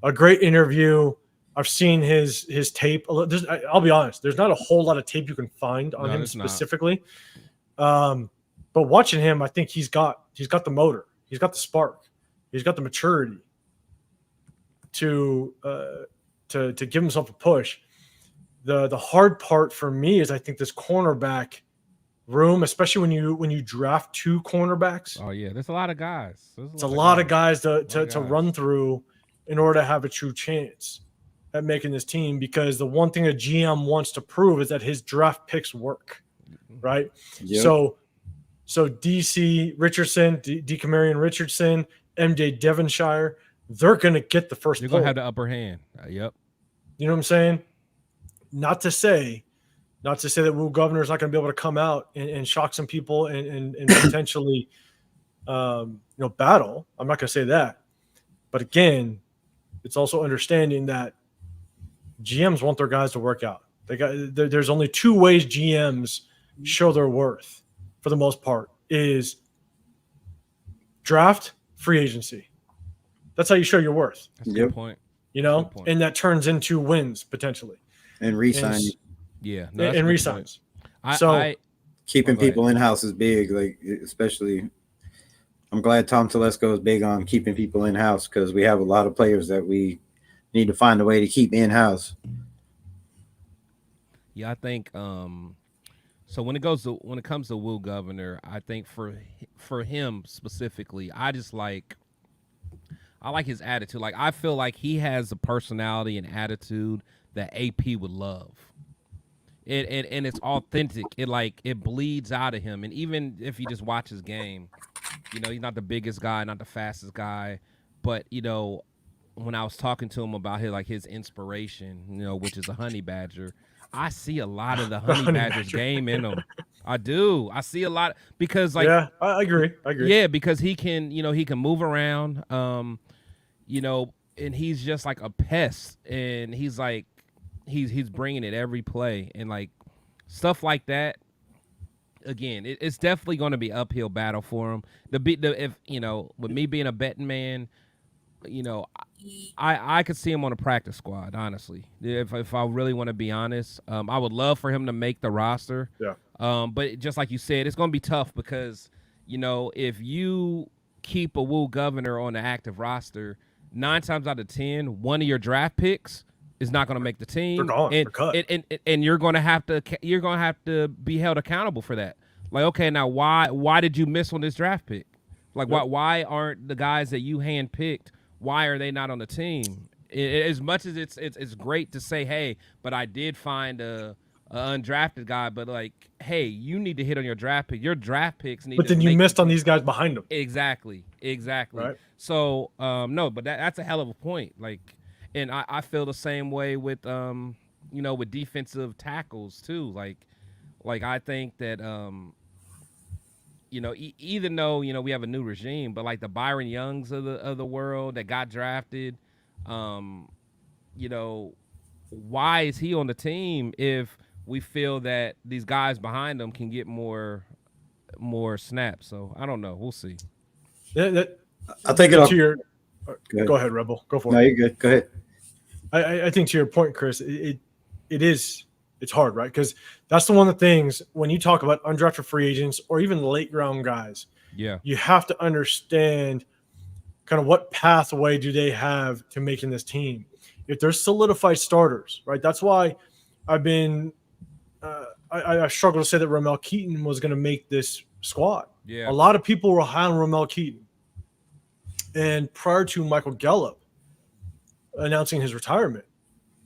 a great interview. I've seen his tape. I'll be honest. There's not a whole lot of tape you can find on him specifically. But watching him, I think he's got the motor. He's got the spark. He's got the maturity to give himself a push. The hard part for me is I think this cornerback room, especially when you draft 2 cornerbacks. Oh yeah, there's a lot of guys. It's a lot of guys to run through in order to have a true chance at making this team, because the one thing a GM wants to prove is that his draft picks work, right? Yep. So DC Richardson, Dekamarion Richardson, MJ Devonshire, they're going to get the first You're pull. going to have the upper hand. Yep. You know what I'm saying? Not to say that Woo Governor is not going to be able to come out and shock some people and potentially, battle. I'm not going to say that. But again, it's also understanding that GMs want their guys to work out. There's only 2 ways GMs show their worth for the most part is draft, free agency. That's how you show your worth. That's a good point. And that turns into wins potentially. And re-sign. Yeah. And re-signs. Keeping people in-house is big, like especially I'm glad Tom Telesco is big on keeping people in-house because we have a lot of players that we need to find a way to keep in-house. Yeah, I think so when it comes to Woo Governor, I think for him specifically, I like his attitude. Like I feel like he has a personality and attitude that AP would love. and it's authentic. It bleeds out of him. And even if you just watch his game, you know, he's not the biggest guy, not the fastest guy, but you know, when I was talking to him about his inspiration, you know, which is a honey badger, I see a lot of the honey badger's game in him. I do. I see a lot because yeah, I agree. Yeah, because he can move around, you know, and he's just like a pest, and he's bringing it every play, and like stuff like that. Again, it's definitely going to be uphill battle for him. If you know, with me being a betting man, you know, I could see him on a practice squad. Honestly, if I really want to be honest, I would love for him to make the roster. Yeah. But just like you said, it's going to be tough because, you know, if you keep a Woo Governor on the active roster, 9 times out of 10, one of your draft picks is not going to make the team. They're gone. And, They're cut. and you're going to have to be held accountable for that. Like, okay, now why did you miss on this draft pick? Like, why aren't the guys that you handpicked, why are they not on the team? As much as it's great to say, hey, but I did find a undrafted guy, but like, hey, you need to hit on your draft pick. Your draft picks need. But then you missed on these guys behind them. Exactly. Right. So no, but that's a hell of a point. Like, and I feel the same way with you know, with defensive tackles too. Like I think that you know, even though, you know, we have a new regime, but like the Byron Youngs of the world that got drafted, you know, why is he on the team if we feel that these guys behind him can get more snaps? So I don't know. We'll see. Yeah, I think go ahead, Rebel. Go for it. No, you're good. Go ahead. I think to your point, Chris, it's hard, right? Because that's the one of the things when you talk about undrafted free agents or even late round guys, you have to understand kind of what pathway do they have to making this team. If they're solidified starters, right? That's why I've been I struggle to say that Ramel Keaton was going to make this squad. Yeah, a lot of people were high on Ramel Keaton, and prior to Michael Gallup announcing his retirement,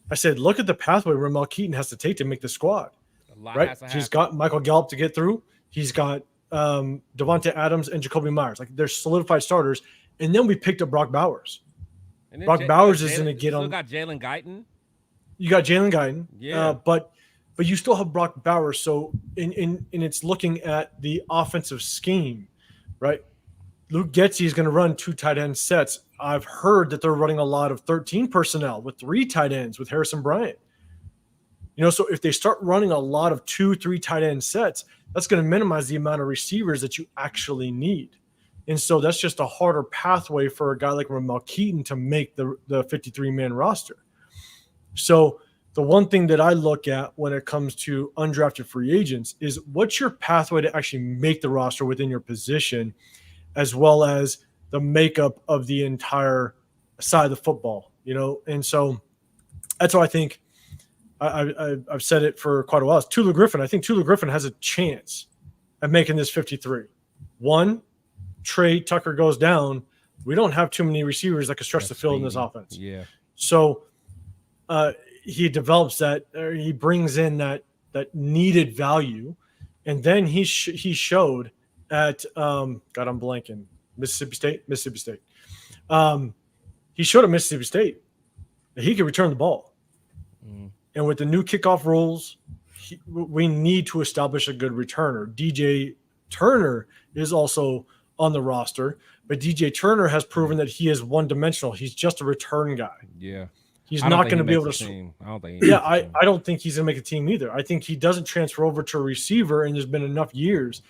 I said, look at the pathway Ramel Keaton has to take to make the squad. Right? He's got Michael Gallup to get through. He's got Devante Adams and Jacoby Myers. Like, they're solidified starters. And then we picked up Brock Bowers. Brock Bowers is going to get on. You got Jalen Guyton. You got Jalen Guyton. Yeah. But you still have Brock Bowers. So in it's looking at the offensive scheme, right? Luke Getsy is going to run 2 tight end sets. I've heard that they're running a lot of 13 personnel with 3 tight ends with Harrison Bryant. You know, so if they start running a lot of 2-3 tight end sets, that's going to minimize the amount of receivers that you actually need. And so that's just a harder pathway for a guy like Ramel Keaton to make the 53-man roster. So the one thing that I look at when it comes to undrafted free agents is what's your pathway to actually make the roster within your position, as well as the makeup of the entire side of the football, you know? And so that's why I think I've said it for quite a while. It's Tula Griffin. I think Tula Griffin has a chance at making this 53. One, Trey Tucker goes down. We don't have too many receivers that can stretch the field in this offense. Yeah. So he develops that, or he brings in that needed value. And then he showed at God, I'm blanking. Mississippi State. He showed at Mississippi State that he could return the ball. And with the new kickoff rules, we need to establish a good returner. DJ Turner is also on the roster, but DJ Turner has proven that he is one-dimensional. He's just a return guy. Yeah. He's not going to be able to. I don't think. I don't think he's going to make a team either. I think he doesn't transfer over to a receiver, and there's been enough years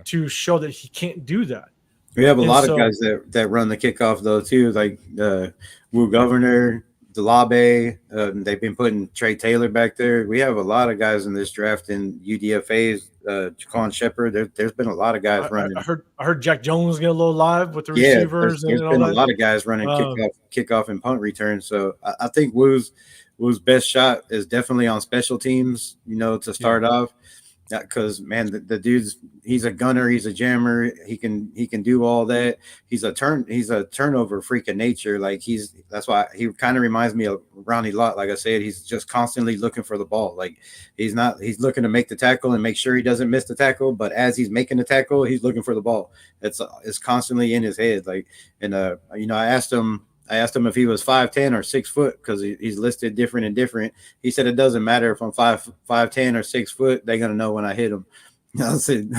to show that he can't do that. We have a lot of guys that run the kickoff though too, like Woo Governor, Delabe. They've been putting Trey Taylor back there. We have a lot of guys in this draft in UDFA's. Jaquan Shepard. There's been a lot of guys running. I heard Jack Jones get a little live with the receivers. There's been a lot of guys running kickoff and punt return. So I think Woo's best shot is definitely on special teams. You know, to start off. because man, the dude's he's a gunner, he's a jammer, he can do all that. He's a turnover freak of nature. Like that's why he kind of reminds me of Ronnie Lott. Like I said, he's just constantly looking for the ball. Like he's looking to make the tackle and make sure he doesn't miss the tackle, but as he's making the tackle, he's looking for the ball. It's constantly in his head. Like, and I asked him if he was 5'10" or 6 foot, because he's listed different and different. He said it doesn't matter if I'm 5'10" or 6 foot, they're gonna know when I hit him. I said,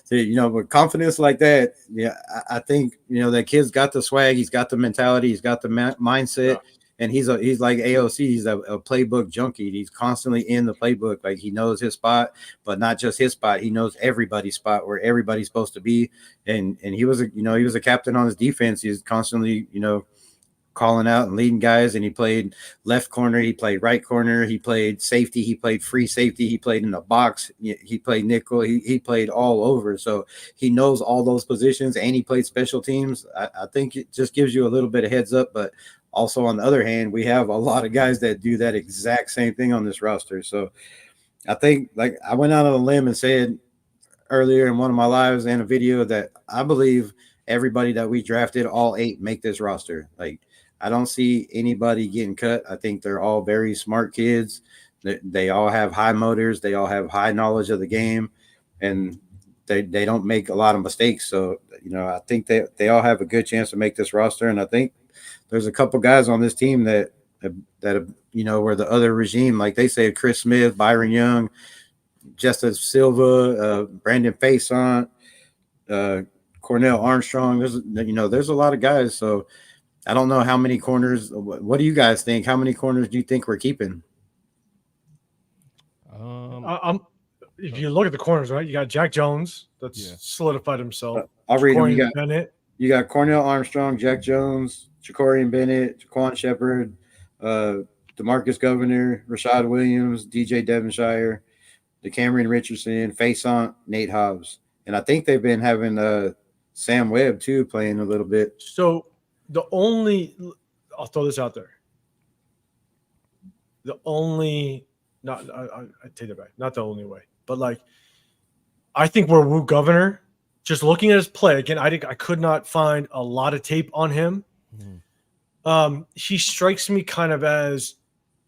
with confidence like that, yeah, I think that kid's got the swag, he's got the mentality, he's got the mindset, and he's like AOC, he's a playbook junkie. He's constantly in the playbook, like he knows his spot, but not just his spot. He knows everybody's spot, where everybody's supposed to be, and he was a captain on his defense. He's constantly calling out and leading guys, and he played left corner, he played right corner, he played safety, he played free safety, he played in the box, he played nickel, he played all over. So he knows all those positions, and he played special teams. I think it just gives you a little bit of heads up, but also on the other hand, we have a lot of guys that do that exact same thing on this roster. So I think, like, I went out on a limb and said earlier in one of my lives and a video that I believe everybody that we drafted, all 8, make this roster. Like, I don't see anybody getting cut. I think they're all very smart kids. They all have high motors. They all have high knowledge of the game, and they don't make a lot of mistakes. So, I think they all have a good chance to make this roster. And I think there's a couple guys on this team that were the other regime, like they say, Chris Smith, Byron Young, Justice Silva, Brandon Faison, Cornell Armstrong. There's a lot of guys. So I don't know how many corners. What do you guys think? How many corners do you think we're keeping? If you look at the corners, right, you got Jack Jones that's solidified himself. I'll read them. You got Cornell Armstrong, Jack Jones, Jacorian Bennett, Jaquan Shepard, DeMarcus Governor, Rashad Williams, DJ Devonshire, DeCameron Richardson, Faison, Nate Hobbs. And I think they've been having Sam Webb too playing a little bit. So I'll throw this out there. I take it back. Not the only way, but like, I think where Wu Governor, just looking at his play again, I could not find a lot of tape on him. He strikes me kind of as,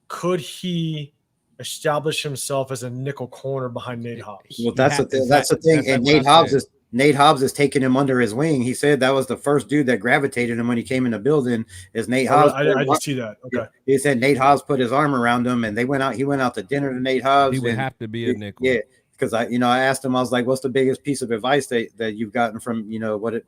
could he establish himself as a nickel corner behind Nate Hobbs? Well, that's the thing. And Nate Hobbs is taking him under his wing. He said that was the first dude that gravitated him when he came in the building. Is Nate Hobbs? I didn't see that. Okay. He said Nate Hobbs put his arm around him, and he went out to dinner to Nate Hobbs. He would have to be a nickel. Yeah, because I asked him, I was like, "What's the biggest piece of advice that you've gotten from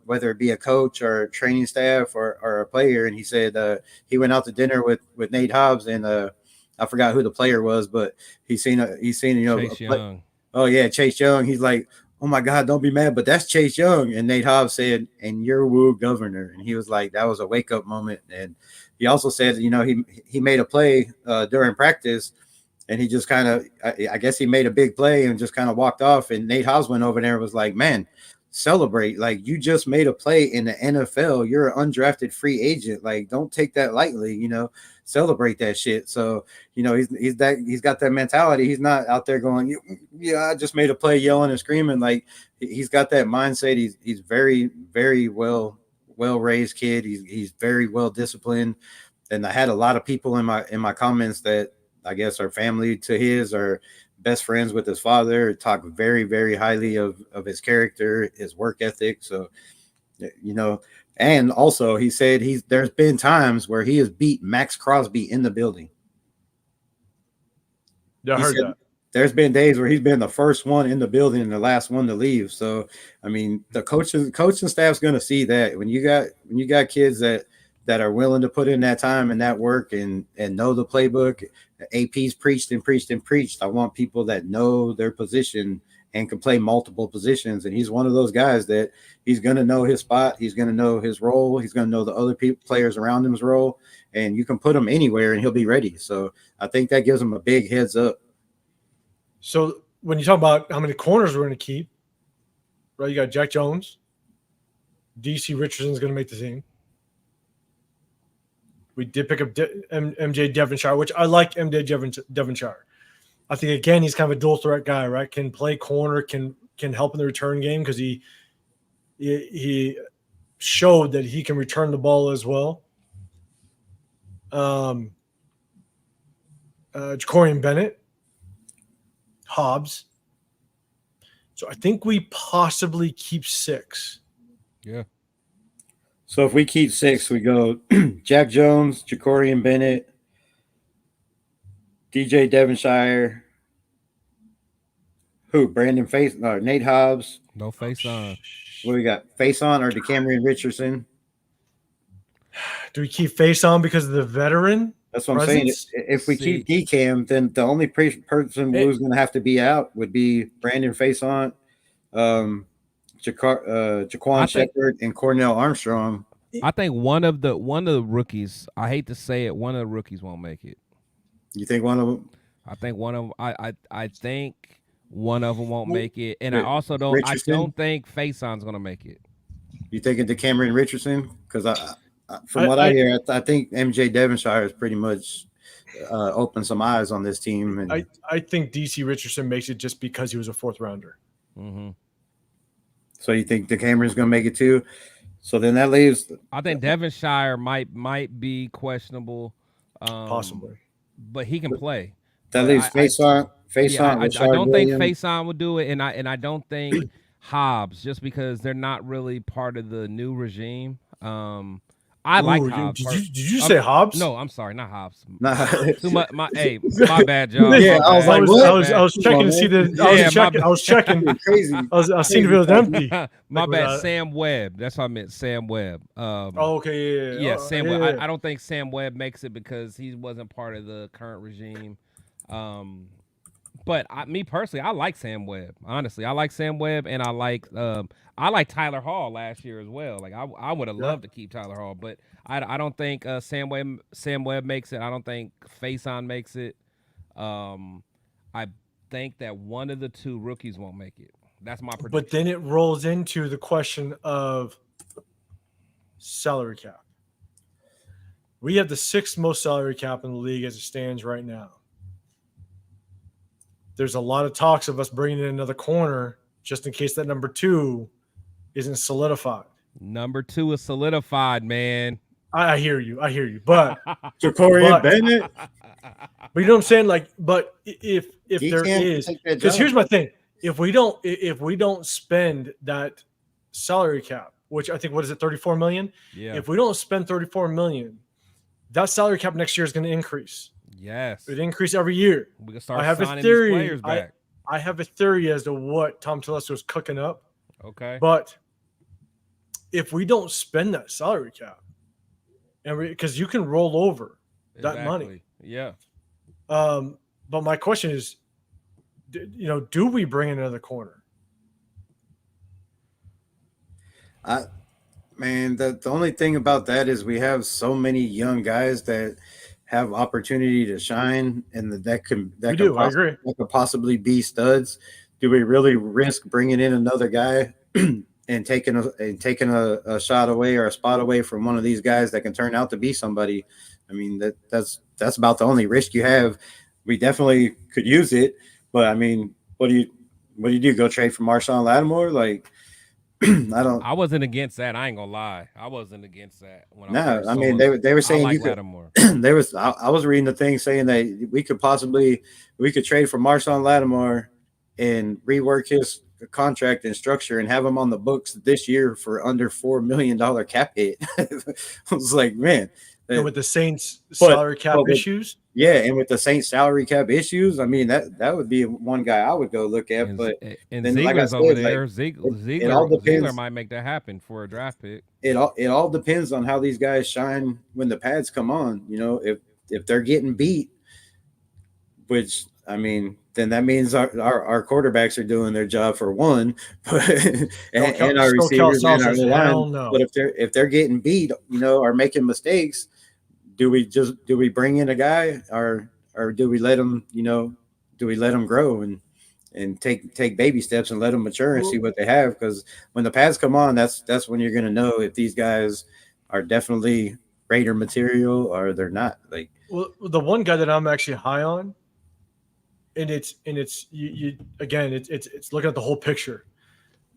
whether it be a coach or training staff or a player?" And he said he went out to dinner with Nate Hobbs, and I forgot who the player was, but he's seen Chase Young. Oh yeah, Chase Young. He's like, "Oh my God, don't be mad, but that's Chase Young." And Nate Hobbs said, "And you're Wu Governor." And he was like, that was a wake up moment. And he also said, he made a play during practice, and he just kind of, I guess he made a big play and just kind of walked off. And Nate Hobbs went over there and was like, "Man, celebrate. Like, you just made a play in the NFL. You're an undrafted free agent. Like, don't take that lightly, celebrate that shit." So, he's got that mentality. He's not out there going, "Yeah, I just made a play," yelling and screaming. Like, he's got that mindset. He's very, very well raised kid. He's very well disciplined. And I had a lot of people in my comments that I guess are family to his, or best friends with his father, talk very, very highly of his character, his work ethic. So, and also he said there's been times where he has beat Max Crosby in the building. Yeah, I heard that. There's been days where he's been the first one in the building and the last one to leave. So, I mean, the coaching staff's going to see that when you got kids that are willing to put in that time and that work and know the playbook. AP's preached and preached and preached. I want people that know their position and can play multiple positions. And he's one of those guys that he's going to know his spot. He's going to know his role. He's going to know the other players around him's role. And you can put him anywhere and he'll be ready. So I think that gives him a big heads up. So when you talk about how many corners we're going to keep, right? You got Jack Jones. DC Richardson's going to make the team. We did pick up MJ Devonshire, which I like MJ Devonshire. I think again he's kind of a dual threat guy, right? Can play corner, can help in the return game because he showed that he can return the ball as well. Jacorian Bennett, Hobbs. So I think we possibly keep 6. Yeah. So if we keep 6, we go Jack Jones, Jacorian Bennett, DJ Devonshire, Brandon Face, Nate Hobbs. No face on. What we got? Face on or DeCameron Richardson? Do we keep face on because of the veteran? That's what I'm saying. If we keep DCAM, then the only person who's going to have to be out would be Brandon Faison, Jaquan Shepard, and Cornell Armstrong. I think one of the rookies. I hate to say it, one of the rookies won't make it. You think one of them? I think one of them. I think one of them won't make it, and I also don't. Richardson? I don't think Faison's going to make it. You thinking DeCameron Richardson? Because from what I hear, I think MJ Devonshire has pretty much opened some eyes on this team. And I think DC Richardson makes it just because he was a 4th rounder. Mm-hmm. So you think DeCameron's going to make it too? So then that leaves. I think Devonshire might be questionable, Possibly, but he can play. That leaves Faison. I don't think Faison will do it, and I don't think Hobbs, just because they're not really part of the new regime. I like Hobbs. Did you say Hobbs? No, I'm sorry, not Hobbs. Nah. Too much. My bad, John. Yeah, I was like, what? I was checking to see that. I was checking. Crazy. I was seeing if it was empty. My bad. Sam Webb. That's what I meant. Sam Webb. Okay. Yeah, Sam yeah. Webb. I don't think Sam Webb makes it because he wasn't part of the current regime. But me personally, I like Sam Webb. Honestly, I like Sam Webb, and I like Tyler Hall last year as well. Like I would have loved to keep Tyler Hall, but I don't think Sam Webb makes it. I don't think Faison makes it. I think that one of the 2 rookies won't make it. That's my prediction. But then it rolls into the question of salary cap. We have the 6th most salary cap in the league as it stands right now. There's a lot of talks of us bringing in another corner just in case that number 2 isn't solidified. Number 2 is solidified, man. I hear you. But Jacorian Bennett. But you know what I'm saying? Like, but if there is, because here's my thing: if we don't spend that salary cap, which I think, what is it, 34 million? Yeah. If we don't spend 34 million, that salary cap next year is going to increase. Yes. It increase every year. We can start I have signing a theory. these players back. I have a theory as to what Tom Telesco is cooking up. Okay. But if we don't spend that salary cap, and because you can roll over that money. Yeah. But my question is, do we bring in another corner? Man, the only thing about that is we have so many young guys that have opportunity to shine, and that could possibly be studs. Do we really risk bringing in another guy and taking a shot away or a spot away from one of these guys that can turn out to be somebody? I mean, that's about the only risk you have. We definitely could use it, but I mean, what do you do? Go trade for Marshawn Lattimore? Like, I wasn't against that. I ain't gonna lie. I wasn't against that. I mean, they were saying you could. I was reading the thing saying that we could trade for Marshawn Lattimore and rework his contract and structure and have him on the books this year for under $4 million cap hit. I was like, man. And with the Saints salary cap issues? Yeah, and with the Saints salary cap issues, I mean, that would be one guy I would go look at. And Ziegler's over there. Ziegler might make that happen for a draft pick. It all depends on how these guys shine when the pads come on. If they're getting beat, which, I mean, then that means our quarterbacks are doing their job for one, and our receivers and our line. No. But if they're getting beat, or making mistakes, do we bring in a guy or do we let them grow and take baby steps and let them mature and see what they have? Because when the pads come on, that's when you're going to know if these guys are definitely Raider material or they're not. Like, well, the one guy that I'm actually high on and it's you again, it's looking at the whole picture.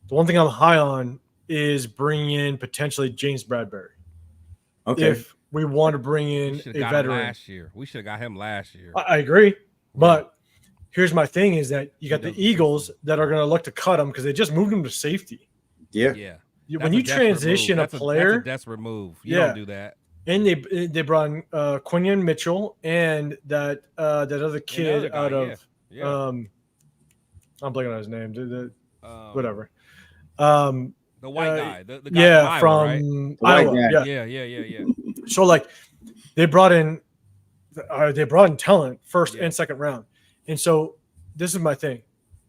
The one thing I'm high on is bringing in potentially James Bradbury. Okay. If we want to bring in a veteran last year. We should have got him last year. I agree, but here's my thing: is that you got the Eagles that are going to look to cut him because they just moved him to safety. Yeah. When you transition a player, that's a desperate move. You don't do that. And they brought in Quinion Mitchell and that other kid out of I'm blanking on his name. Whatever. The white guy. The guy from Iowa, right? Iowa. Yeah. So like they brought in talent first and second round. And so this is my thing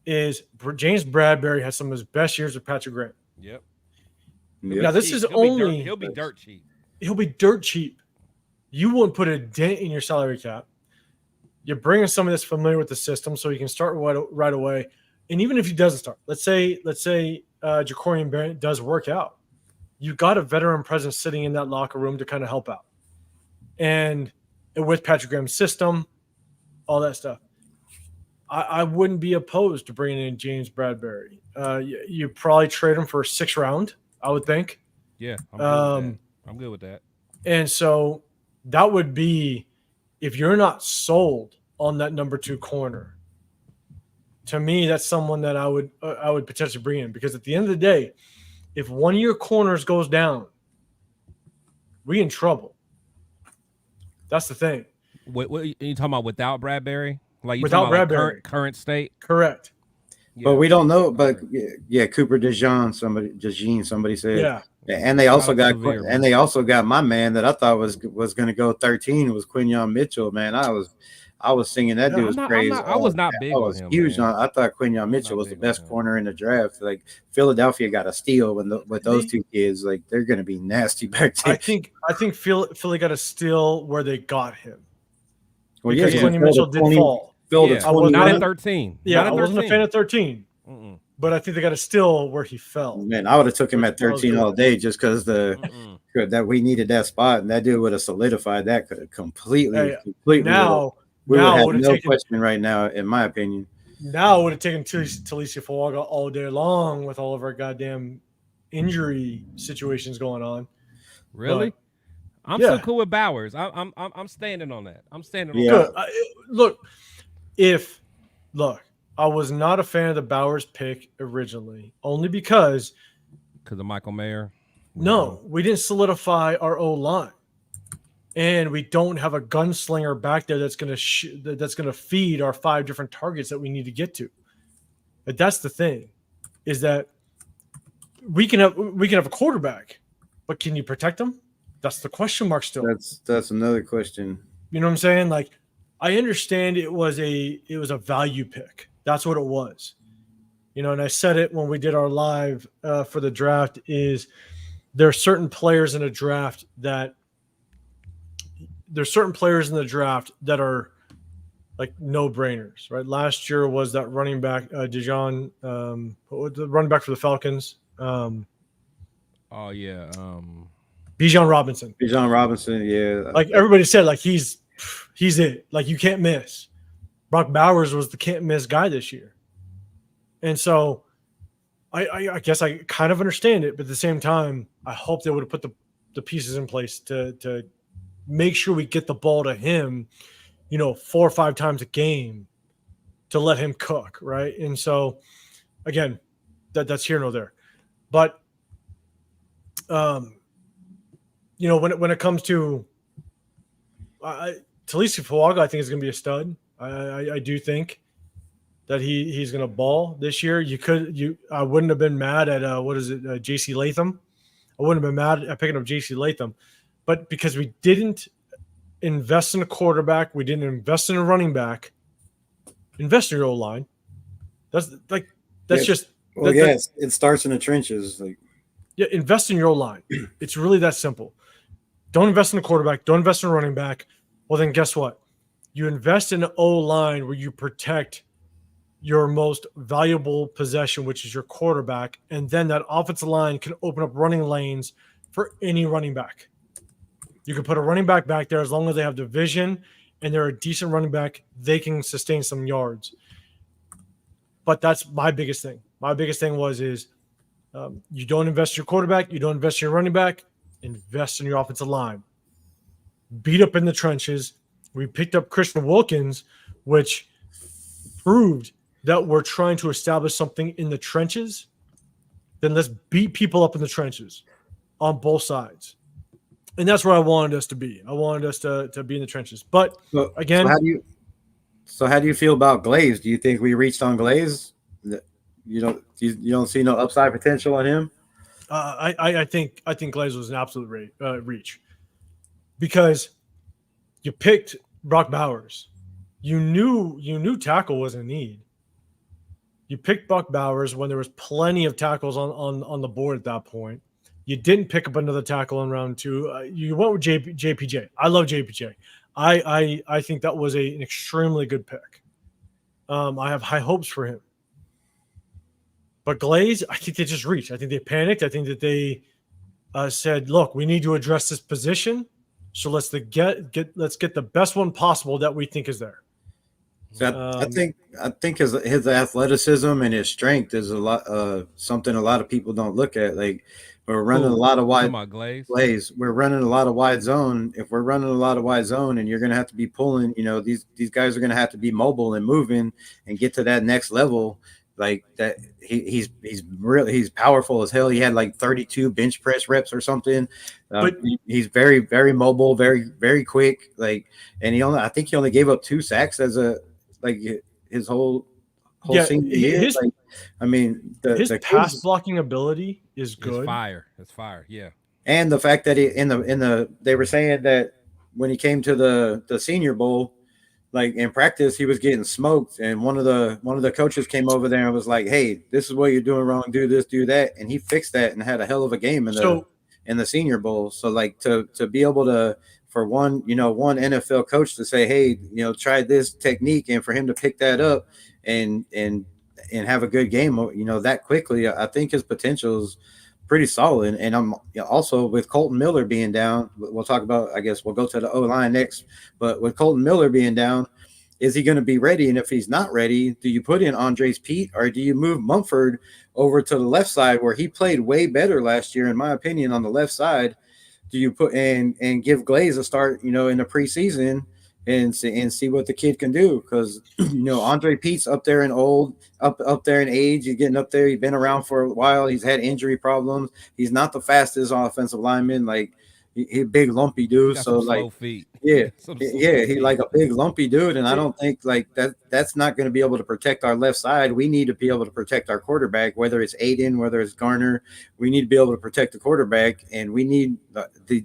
is James Bradbury has some of his best years with Patrick Graham. Yep. Now this is he'll be dirt cheap. He'll be dirt cheap. You wouldn't put a dent in your salary cap. You're bringing someone that's familiar with the system so he can start right away. And even if he doesn't start, let's say Jacorian Barrett does work out. You got a veteran presence sitting in that locker room to kind of help out. And with Patrick Graham's system, all that stuff. I wouldn't be opposed to bringing in James Bradbury. You probably trade him for a 6th round, I would think. Yeah, I'm good with that. And so that would be, if you're not sold on that number 2 corner, to me, that's someone that I would potentially bring in, because at the end of the day, if one of your corners goes down, we in trouble. That's the thing. What are you talking about without Bradbury? Like without Bradbury, like current state? Correct. Yeah. But we don't know. But Cooper DeJean, somebody said. Yeah. And they also got my man that I thought was going to go 13 was Quinion Mitchell. Man, I was singing that dude was crazy. I was not big on him. Huge. I thought Quinion Mitchell was the best corner in the draft. Like Philadelphia got a steal with those 2 kids. Like they're going to be nasty back there. I think Philly got a steal where they got him. Well, because Quinion Mitchell did fall. Not at 13. Yeah, I wasn't a fan of 13. But I think they got a steal where he fell. Man, I would have took him at 13 all day just because that we needed that spot, and that dude would have solidified that. Could have completely. Now we would have no question right now, in my opinion. Now it would have taken Talicia Fuaga all day long with all of our goddamn injury situations going on. Really? But, I'm so cool with Bowers. I'm standing on that. I'm standing on that. Look, I was not a fan of the Bowers pick originally, only because of Michael Mayer. No, we didn't solidify our O-line, and we don't have a gunslinger back there that's going to feed our 5 different targets that we need to get to. But that's the thing, is that we can have a quarterback, but can you protect him? That's the question mark still. That's another question. You know what I'm saying? Like, I understand it was a value pick. That's what it was. You know, and I said it when we did our live for the draft, is there are certain players in a draft that are like no-brainers, right? Last year was that running back, Dijon, the running back for the Falcons. Bijan Robinson. Bijan Robinson, yeah. Like everybody said, like he's it. Like you can't miss. Brock Bowers was the can't miss guy this year. And so I guess I kind of understand it, but at the same time, I hope they would have put the pieces in place to make sure we get the ball to him, 4 or 5 times a game to let him cook, right? And so again, that's here nor there. But when it comes to Talicia Fuaga, I think is going to be a stud. I do think that he's going to ball this year. I wouldn't have been mad at J.C. Latham. I wouldn't have been mad at picking up J.C. Latham, but because we didn't invest in a quarterback, we didn't invest in a running back. Invest in your O-line. It starts in the trenches. Invest in your O-line. It's really that simple. Don't invest in a quarterback. Don't invest in a running back. Well, then guess what? You invest in an O-line where you protect your most valuable possession, which is your quarterback, and then that offensive line can open up running lanes for any running back. You can put a running back there as long as they have the vision and they're a decent running back, they can sustain some yards. But that's my biggest thing. My biggest thing is you don't invest in your quarterback, you don't invest in your running back, invest in your offensive line. Beat up in the trenches. We picked up Christian Wilkins, which proved that we're trying to establish something in the trenches. Then let's beat people up in the trenches on both sides. And that's where I wanted us to be. I wanted us to be in the trenches. But again, so how do you feel about Glaze? Do you think we reached on Glaze? You don't see no upside potential on him? I think Glaze was an absolute reach, because you picked Brock Bowers. You knew tackle was a need. You picked Brock Bowers when there was plenty of tackles on the board at that point. You didn't pick up another tackle in round 2. You went with JPJ. I love JPJ. I think that was an extremely good pick. I have high hopes for him. But Glaze, I think they just reached. I think they panicked. I think that they said, "Look, we need to address this position, so let's get the best one possible that we think is there." So I think his athleticism and his strength is a lot something a lot of people don't look at. Like, we're running a lot of wide Glaze. We're running a lot of wide zone. If we're running a lot of wide zone, and you're going to have to be pulling, these guys are going to have to be mobile and moving and get to that next level. Like that, he's powerful as hell. He had like 32 bench press reps or something. But he's very, very mobile, very, very quick. Like, and I think he only gave up 2 sacks as his whole senior year. His pass blocking ability is good. It's fire. Yeah. And the fact that they were saying that when he came to the Senior Bowl, like in practice, he was getting smoked, and one of the coaches came over there and was like, "Hey, this is what you're doing wrong. Do this, do that," and he fixed that and had a hell of a game in the Senior Bowl. So like to be able to, for one NFL coach to say, "Hey, try this technique," and for him to pick that up and have a good game, that quickly, I think his potential is pretty solid. And I'm also, with Colton Miller being down, we'll talk about, I guess we'll go to the O-line next, but with Colton Miller being down, is he going to be ready? And if he's not ready, do you put in Andres Pete, or do you move Mumford over to the left side, where he played way better last year, in my opinion, on the left side? Do you put and give Glaze a start, in the preseason and see what the kid can do? Because Andre Pete's up there in age. He's getting up there. He's been around for a while. He's had injury problems. He's not the fastest offensive lineman. Like, he's a big lumpy dude. So like, slow feet. Yeah, he's like a big lumpy dude, and I don't think like that's not going to be able to protect our left side. We need to be able to protect our quarterback, whether it's Aiden, whether it's Garner. We need to be able to protect the quarterback, and we need the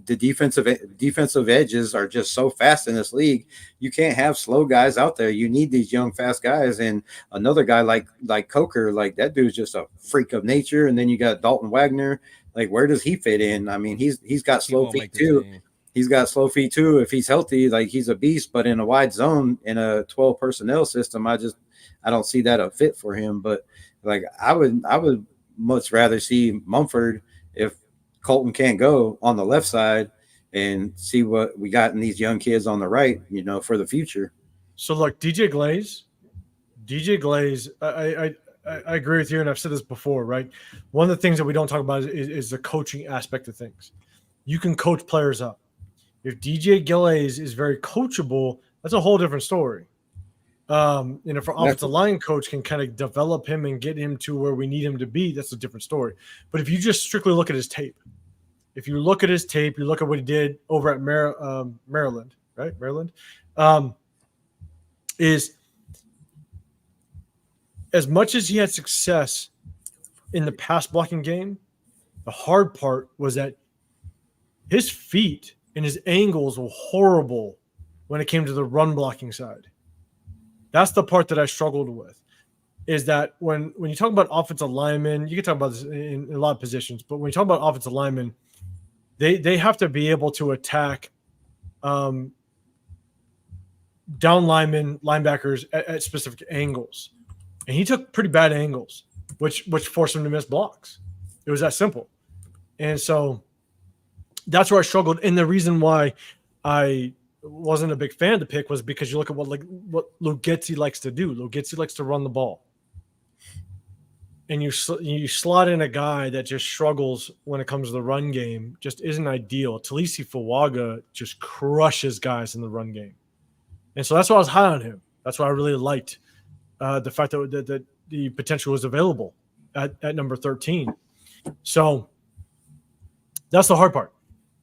defensive edges are just so fast in this league. You can't have slow guys out there. You need these young, fast guys. And another guy like Coker, like that dude's just a freak of nature. And then you got Dalton Wagner. Like, where does he fit in? I mean, he's got slow feet too. He's got slow feet too. If he's healthy, like, he's a beast. But in a wide zone, in a 12 personnel system, I don't see that a fit for him. But like, I would much rather see Mumford, if Colton can't go, on the left side, and see what we got in these young kids on the right, for the future. So look, DJ Glaze, I agree with you, and I've said this before, right? One of the things that we don't talk about is the coaching aspect of things. You can coach players up. If DJ Glaze is very coachable, that's a whole different story. If our offensive line coach can kind of develop him and get him to where we need him to be, that's a different story. But if you just strictly look at his tape, you look at what he did over at Maryland, right? Maryland, is as much as he had success in the pass blocking game, the hard part was that his feet and his angles were horrible when it came to the run blocking side. That's the part that I struggled with, is that when you talk about offensive linemen, you can talk about this in a lot of positions, but when you talk about offensive linemen, they have to be able to attack down linebackers at specific angles. And he took pretty bad angles, which forced him to miss blocks. It was that simple. And so that's where I struggled. And the reason why I wasn't a big fan of the pick was because you look at what Luke Getsy likes to do. Luke Getsy likes to run the ball. And you slot in a guy that just struggles when it comes to the run game, just isn't ideal. Talisi Fuaga just crushes guys in the run game. And so that's why I was high on him. That's why I really liked the fact that the potential was available at number 13. So that's the hard part.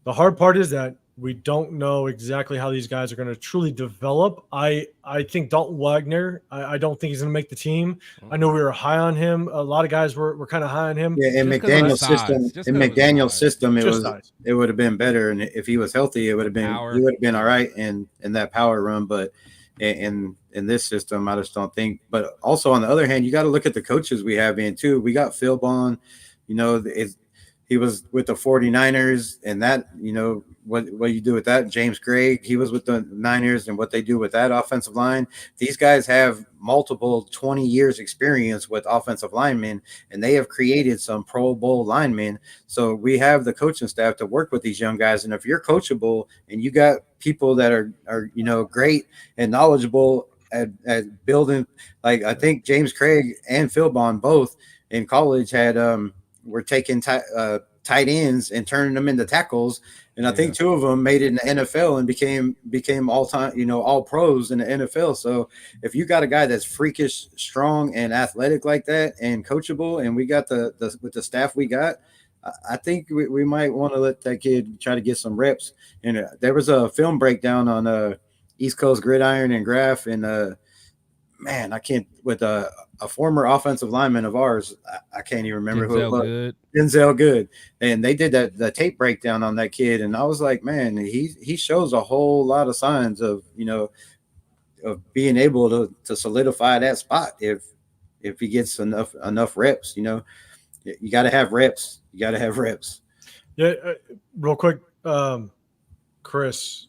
The hard part is that we don't know exactly how these guys are going to truly develop. I think Dalton Wagner, I don't think he's going to make the team. I know we were high on him. A lot of guys were kind of high on him. Yeah, in McDaniel's system, it would have been better, and if he was healthy, he would have been all right in that power run. But in this system, I just don't think. But also on the other hand, you got to look at the coaches we have in too. We got Phil Bond, he was with the 49ers, and that, what you do with that. James Gregg, he was with the Niners, and what they do with that offensive line. These guys have multiple 20 years experience with offensive linemen, and they have created some Pro Bowl linemen. So we have the coaching staff to work with these young guys. And if you're coachable and you got people that are great and knowledgeable at building, like I think James Craig and Phil Bond both in college were taking tight ends and turning them into tackles. And I think two of them made it in the NFL and became all time, all pros in the NFL. So if you got a guy that's freakish, strong, and athletic like that, and coachable, and we got with the staff we got, I think we might want to let that kid try to get some reps. And there was a film breakdown on East Coast Gridiron and Graph, and man, I can't with a former offensive lineman of ours. I can't even remember who it was. Denzel Good. And they did the tape breakdown on that kid. And I was like, man, he shows a whole lot of signs of, of being able to solidify that spot if he gets enough reps. You got to have reps. You got to have reps. Yeah. Real quick, Chris,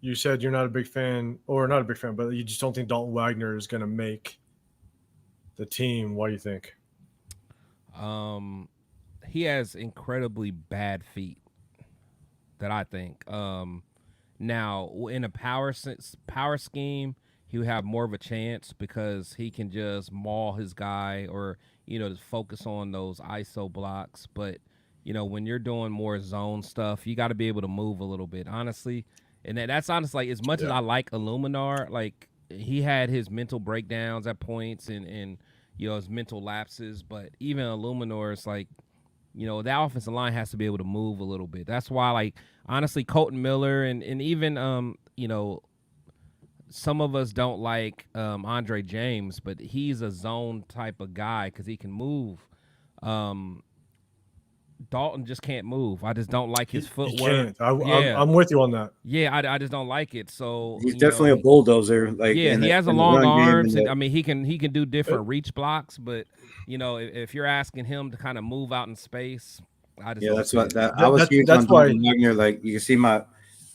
you said you're not a big fan, but you just don't think Dalton Wagner is going to make the team. Why do you think? He has incredibly bad feet that I think. Now, in a power scheme, he would have more of a chance because he can just maul his guy or, just focus on those ISO blocks. But, when you're doing more zone stuff, you got to be able to move a little bit, honestly. And that's honestly, as much as I like Illuminar, like he had his mental breakdowns at points and his mental lapses, but even Illuminar is like, that offensive line has to be able to move a little bit. That's why, like, honestly, Colton Miller and even, some of us don't like Andre James, but he's a zone type of guy because he can move. Dalton just can't move. I just don't like his footwork. I'm with you on that. Yeah, I just don't like it. So he's definitely a bulldozer. Like, he has a long arms, and I mean he can do different reach blocks. But if you're asking him to kind of move out in space, I just I was huge on Dalton Wagner. Like you can see my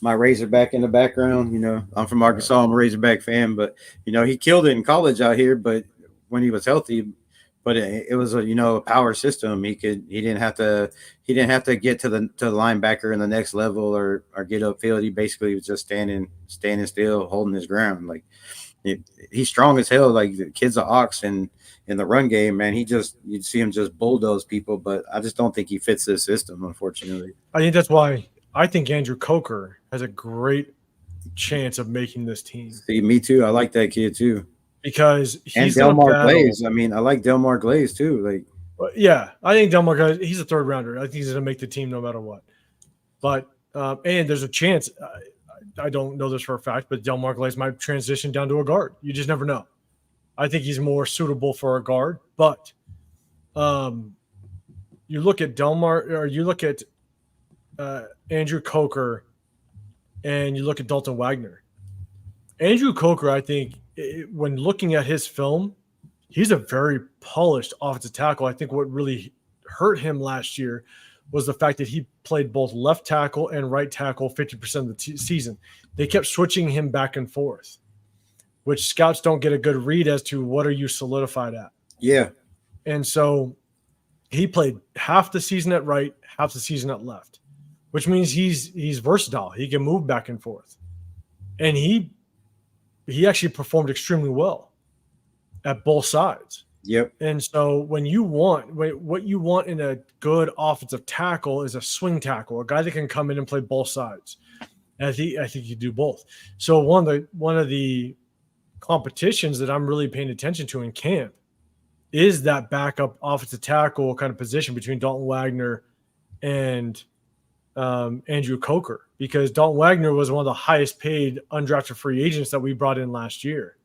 Razorback in the background. I'm from Arkansas. I'm a Razorback fan, but he killed it in college out here. But when he was healthy. But it was a power system. He didn't have to get to the linebacker in the next level or get upfield. He basically was just standing still, holding his ground. Like he's strong as hell. Like the kid's an ox in the run game, man. You'd see him just bulldoze people. But I just don't think he fits this system, unfortunately. I think that's why I think Andrew Coker has a great chance of making this team. See, me too. I like that kid too. Because he's Delmar Glaze. I mean, I like Delmar Glaze too. Like, yeah, I think Delmar Glaze. He's a third rounder. I think he's going to make the team no matter what. But and there's a chance. I don't know this for a fact, but Delmar Glaze might transition down to a guard. You just never know. I think he's more suitable for a guard. But you look at Delmar, or you look at Andrew Coker, and you look at Dalton Wagner. Andrew Coker, I think. When looking at his film, he's a very polished offensive tackle. I think what really hurt him last year was the fact that he played both left tackle and right tackle 50% of the season. They kept switching him back and forth, which scouts don't get a good read as to what are you solidified at. Yeah. And so he played half the season at right, half the season at left, which means he's versatile. He can move back and forth. and he actually performed extremely well at both sides. Yep. And so what you want in a good offensive tackle is a swing tackle, a guy that can come in and play both sides. And I think you do both. So one of the competitions that I'm really paying attention to in camp is that backup offensive tackle kind of position between Dalton Wagner and Andrew Coker, because Dalton Wagner was one of the highest paid undrafted free agents that we brought in last year.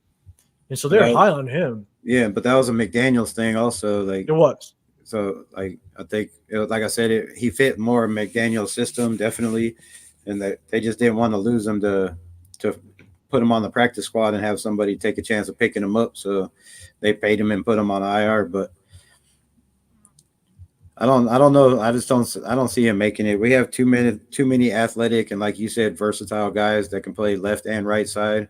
And so they're high on him. Yeah, but that was a McDaniels thing also. Like it was. So like I think it was, like I said, he fit more McDaniels system definitely, and they just didn't want to lose him to put him on the practice squad and have somebody take a chance of picking him up. So they paid him and put him on IR. But I don't know. I don't see him making it. We have too many athletic and, like you said, versatile guys that can play left and right side.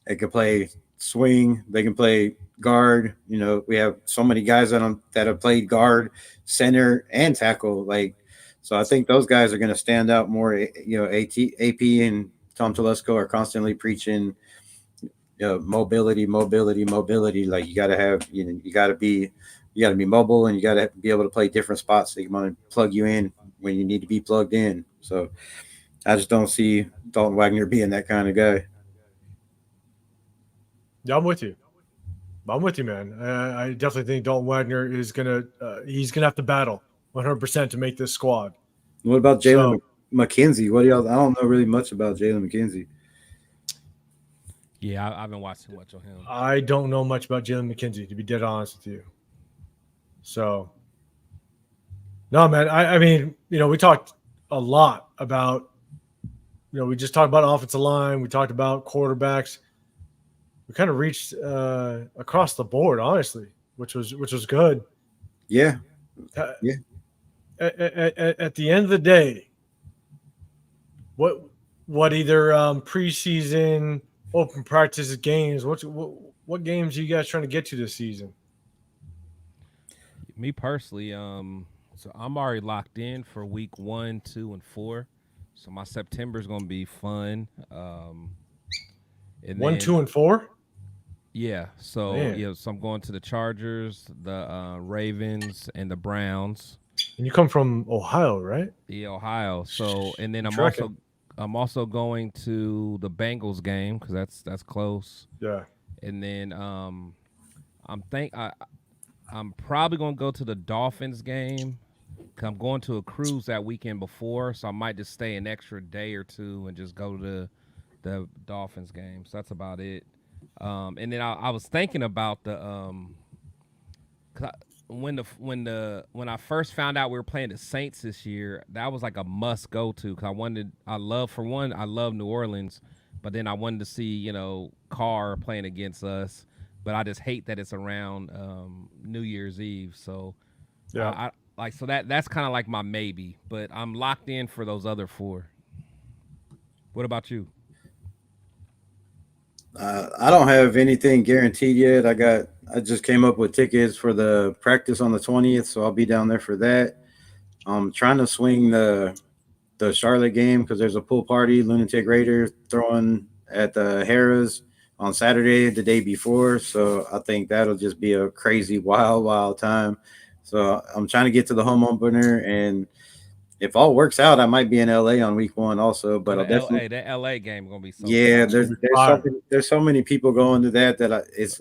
They can play swing. They can play guard. You know, we have so many guys that have played guard, center, and tackle. Like, so I think those guys are going to stand out more. You know, AP and Tom Telesco are constantly preaching, mobility. Like you got to have, you got to be mobile, and you got to be able to play different spots. They want to plug you in when you need to be plugged in. So I just don't see Dalton Wagner being that kind of guy. Yeah, I'm with you, man. I definitely think Dalton Wagner is he's gonna have to battle 100% to make this squad. What about Jalen McKenzie? What do y'all? I don't know really much about Jalen McKenzie. Yeah, I haven't watched too much on him. I don't know much about Jalen McKenzie, to be dead honest with you. So, no, man. I mean, we talked a lot about, we just talked about offensive line. We talked about quarterbacks. We kind of reached across the board, honestly, which was good. Yeah. Yeah. At the end of the day, what either preseason, open practice games, what games are you guys trying to get to this season? Me personally, so I'm already locked in for week 1, 2, and 4. So my September is going to be fun. And 1, 2, and 4. Yeah. So so I'm going to the Chargers, the Ravens, and the Browns. And you come from Ohio, right? Yeah, Ohio. So and then I'm also going to the Bengals game because that's close. Yeah. And then I'm probably gonna go to the Dolphins game. I'm going to a cruise that weekend before, so I might just stay an extra day or two and just go to the Dolphins game. So that's about it. And then I was thinking about the when I first found out we were playing the Saints this year, that was like a must go to because I love New Orleans, but then I wanted to see Carr playing against us. But I just hate that it's around New Year's Eve. So yeah, that's kind of like my maybe. But I'm locked in for those other 4. What about you? I don't have anything guaranteed yet. I just came up with tickets for the practice on the 20th, so I'll be down there for that. I'm trying to swing the Charlotte game because there's a pool party, Lunatic Raider throwing at the Harrah's on Saturday, the day before. So I think that'll just be a crazy, wild time. So I'm trying to get to the home opener, and if all works out, I might be in LA on week 1 also. But I'll definitely that LA game gonna be so there's so many people going to that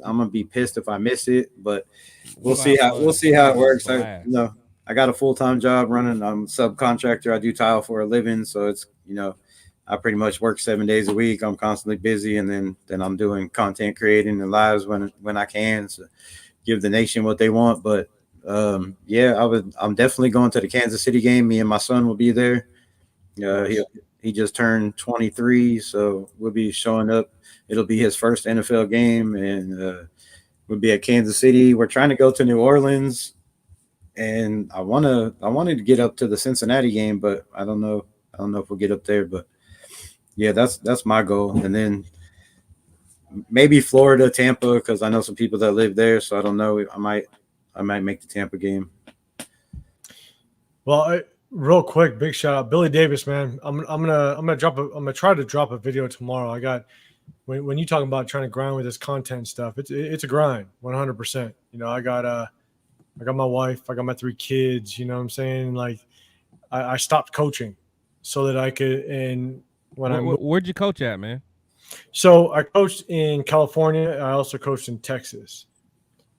I'm gonna be pissed if I miss it. But we'll see how it works. I got a full-time job running. I'm a subcontractor. I do tile for a living, so it's I pretty much work 7 days a week. I'm constantly busy, and then I'm doing content creating and lives when I can, so give the nation what they want. But I'm definitely going to the Kansas City game. Me and my son will be there. He just turned 23, so we'll be showing up. It'll be his first NFL game, and we'll be at Kansas City. We're trying to go to New Orleans, and I wanted to get up to the Cincinnati game, but I don't know if we'll get up there. But yeah, that's my goal. And then maybe Florida, Tampa, because I know some people that live there. So I don't know. I might make the Tampa game. Well, Real quick, big shout out, Billy Davis, man. I'm gonna try to drop a video tomorrow. I got when you talking about trying to grind with this content stuff, it's a grind, 100%. I got my wife, I got my 3 kids. You know what I'm saying? Like, I stopped coaching so that I could. And where'd you coach at, man? So I coached in California. I also coached in Texas,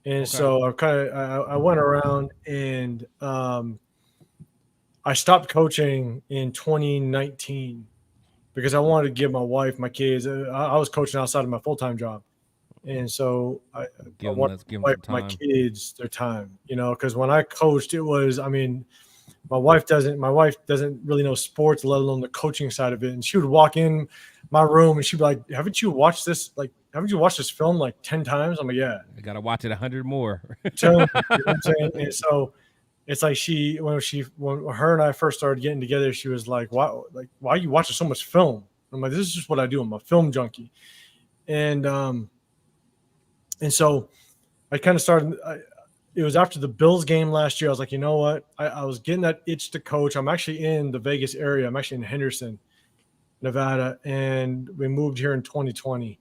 and Okay. so I went around and I stopped coaching in 2019 because I wanted to give my wife, my kids. I was coaching outside of my full-time job, and so I wanted to give my kids their time. Because when I coached, it was, my wife doesn't really know sports, let alone the coaching side of it. And she would walk in my room and she'd be like, haven't you watched this film like 10 times? I'm like, yeah. I got to watch it 100 more. You know what I'm saying? And so it's like when her and I first started getting together, she was like, why are you watching so much film? I'm like, this is just what I do. I'm a film junkie. And so I kind of started, it was after the Bills game last year. I was like, you know what? I was getting that itch to coach. I'm actually in the Vegas area. I'm actually in Henderson, Nevada, and we moved here in 2020.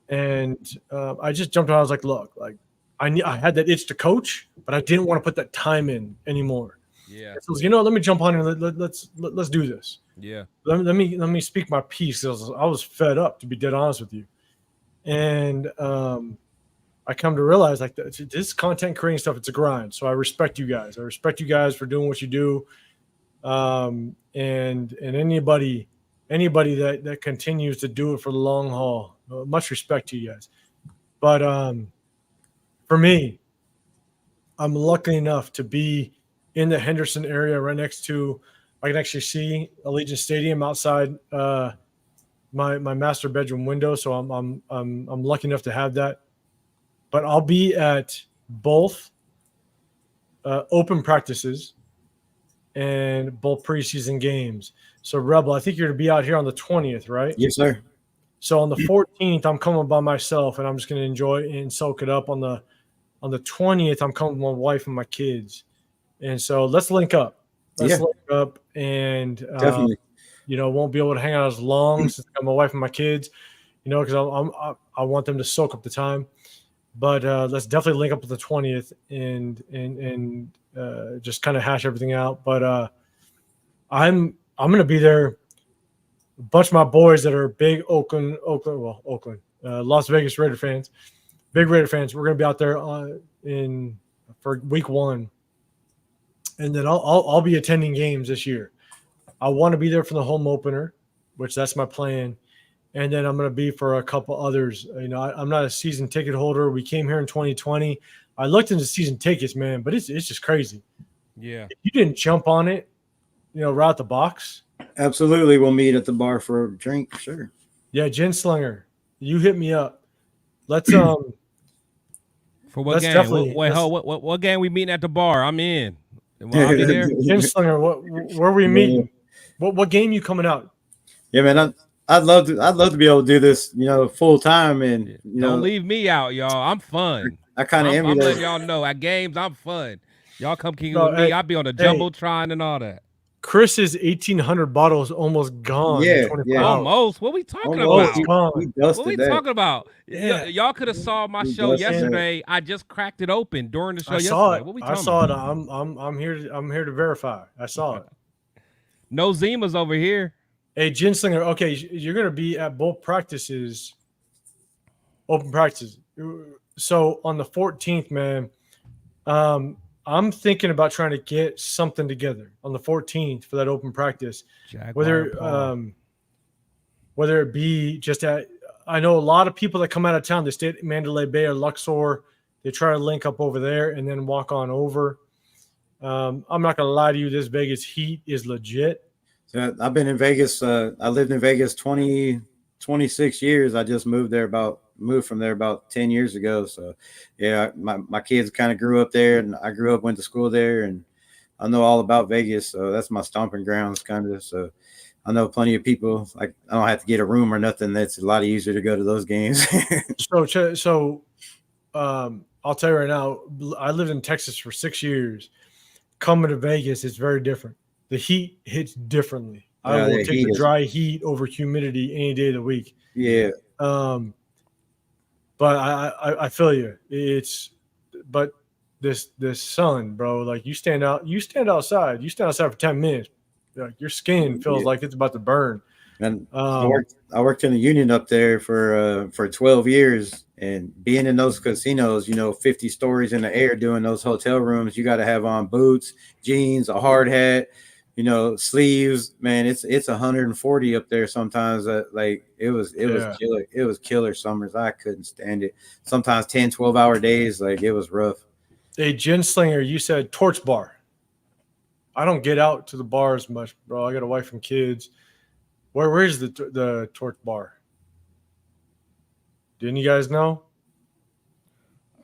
And I just jumped on. I was like, look, like I had that itch to coach, but I didn't want to put that time in anymore. Yeah. So I was, let me jump on and let's do this. Yeah. Let me speak my piece. I was fed up, to be dead honest with you. And I come to realize like this content creating stuff, it's a grind. So I respect you guys. I respect you guys for doing what you do. And anybody that continues to do it for the long haul, much respect to you guys. But for me, I'm lucky enough to be in the Henderson area right next to, I can actually see Allegiant Stadium outside my master bedroom window. So I'm lucky enough to have that. But I'll be at both open practices and both preseason games. So, Rebel, I think you're to be out here on the 20th, right? Yes, sir. So on the 14th, I'm coming by myself, and I'm just going to enjoy it and soak it up. On the 20th, I'm coming with my wife and my kids. And so let's link up. Link up, and Definitely. Won't be able to hang out as long since I got my wife and my kids, because I want them to soak up the time. But let's definitely link up with the 20th and just kind of hash everything out. But I'm going to be there. A bunch of my boys that are big Las Vegas Raider fans, big Raider fans. We're going to be out there for week 1, and then I'll be attending games this year. I want to be there for the home opener, which that's my plan. And then I'm going to be for a couple others. I'm not a season ticket holder. We came here in 2020. I looked into season tickets, man, but it's just crazy. Yeah. If you didn't jump on it, right out the box. Absolutely. We'll meet at the bar for a drink. Sure. Yeah. Jen Slinger, you hit me up. Let's, for what game? What game we meeting at the bar? I'm in. Will I be there? Jen Slinger, where are we meeting? What game you coming out? Yeah, man. I'd love to be able to do this, full time, and don't leave me out, y'all. I'm fun. I kind of envy I'm that. letting y'all know at games I'm fun. Y'all come kick with me. I'll be on the jumbotron and all that. Chris's 1,800 bottles almost gone. Yeah. Almost. What we talking about? What we talking about? Yeah. Y'all could have saw my show yesterday. I just cracked it open during the show yesterday. What we talking about? I saw it. I'm here to verify. I saw it. No Zima's over here. Hey, Ginslinger, okay, you're going to be at both practices, open practices. So on the 14th, man, I'm thinking about trying to get something together on the 14th for that open practice. Whether it be just I know a lot of people that come out of town, they stay at Mandalay Bay or Luxor. They try to link up over there and then walk on over. I'm not going to lie to you. This Vegas heat is legit. So I've been in Vegas. I lived in Vegas 26 years. I just moved from there about 10 years ago. So yeah, my kids kind of grew up there, and I went to school there, and I know all about Vegas. So that's my stomping grounds kind of. So I know plenty of people. Like, I don't have to get a room or nothing. That's a lot easier to go to those games. So I'll tell you right now, I lived in Texas for 6 years. Coming to Vegas is very different. the heat hits differently. I Yeah, will the take heat the is- dry heat over humidity any day of the week. Yeah. But I feel you. But this sun, bro, like you stand outside for 10 minutes. Like your skin feels Yeah. like it's about to burn. And I worked in a union up there for 12 years, and being in those casinos, 50 stories in the air doing those hotel rooms, you got to have on boots, jeans, a hard hat, sleeves. Man, it's 140 up there sometimes. Like it was killer. It was killer summers. I couldn't stand it. Sometimes 10, 12-hour days. Like it was rough. Hey, Jen Slinger, you said torch bar. I don't get out to the bars much, bro. I got a wife and kids. Where's the torch bar? Didn't you guys know?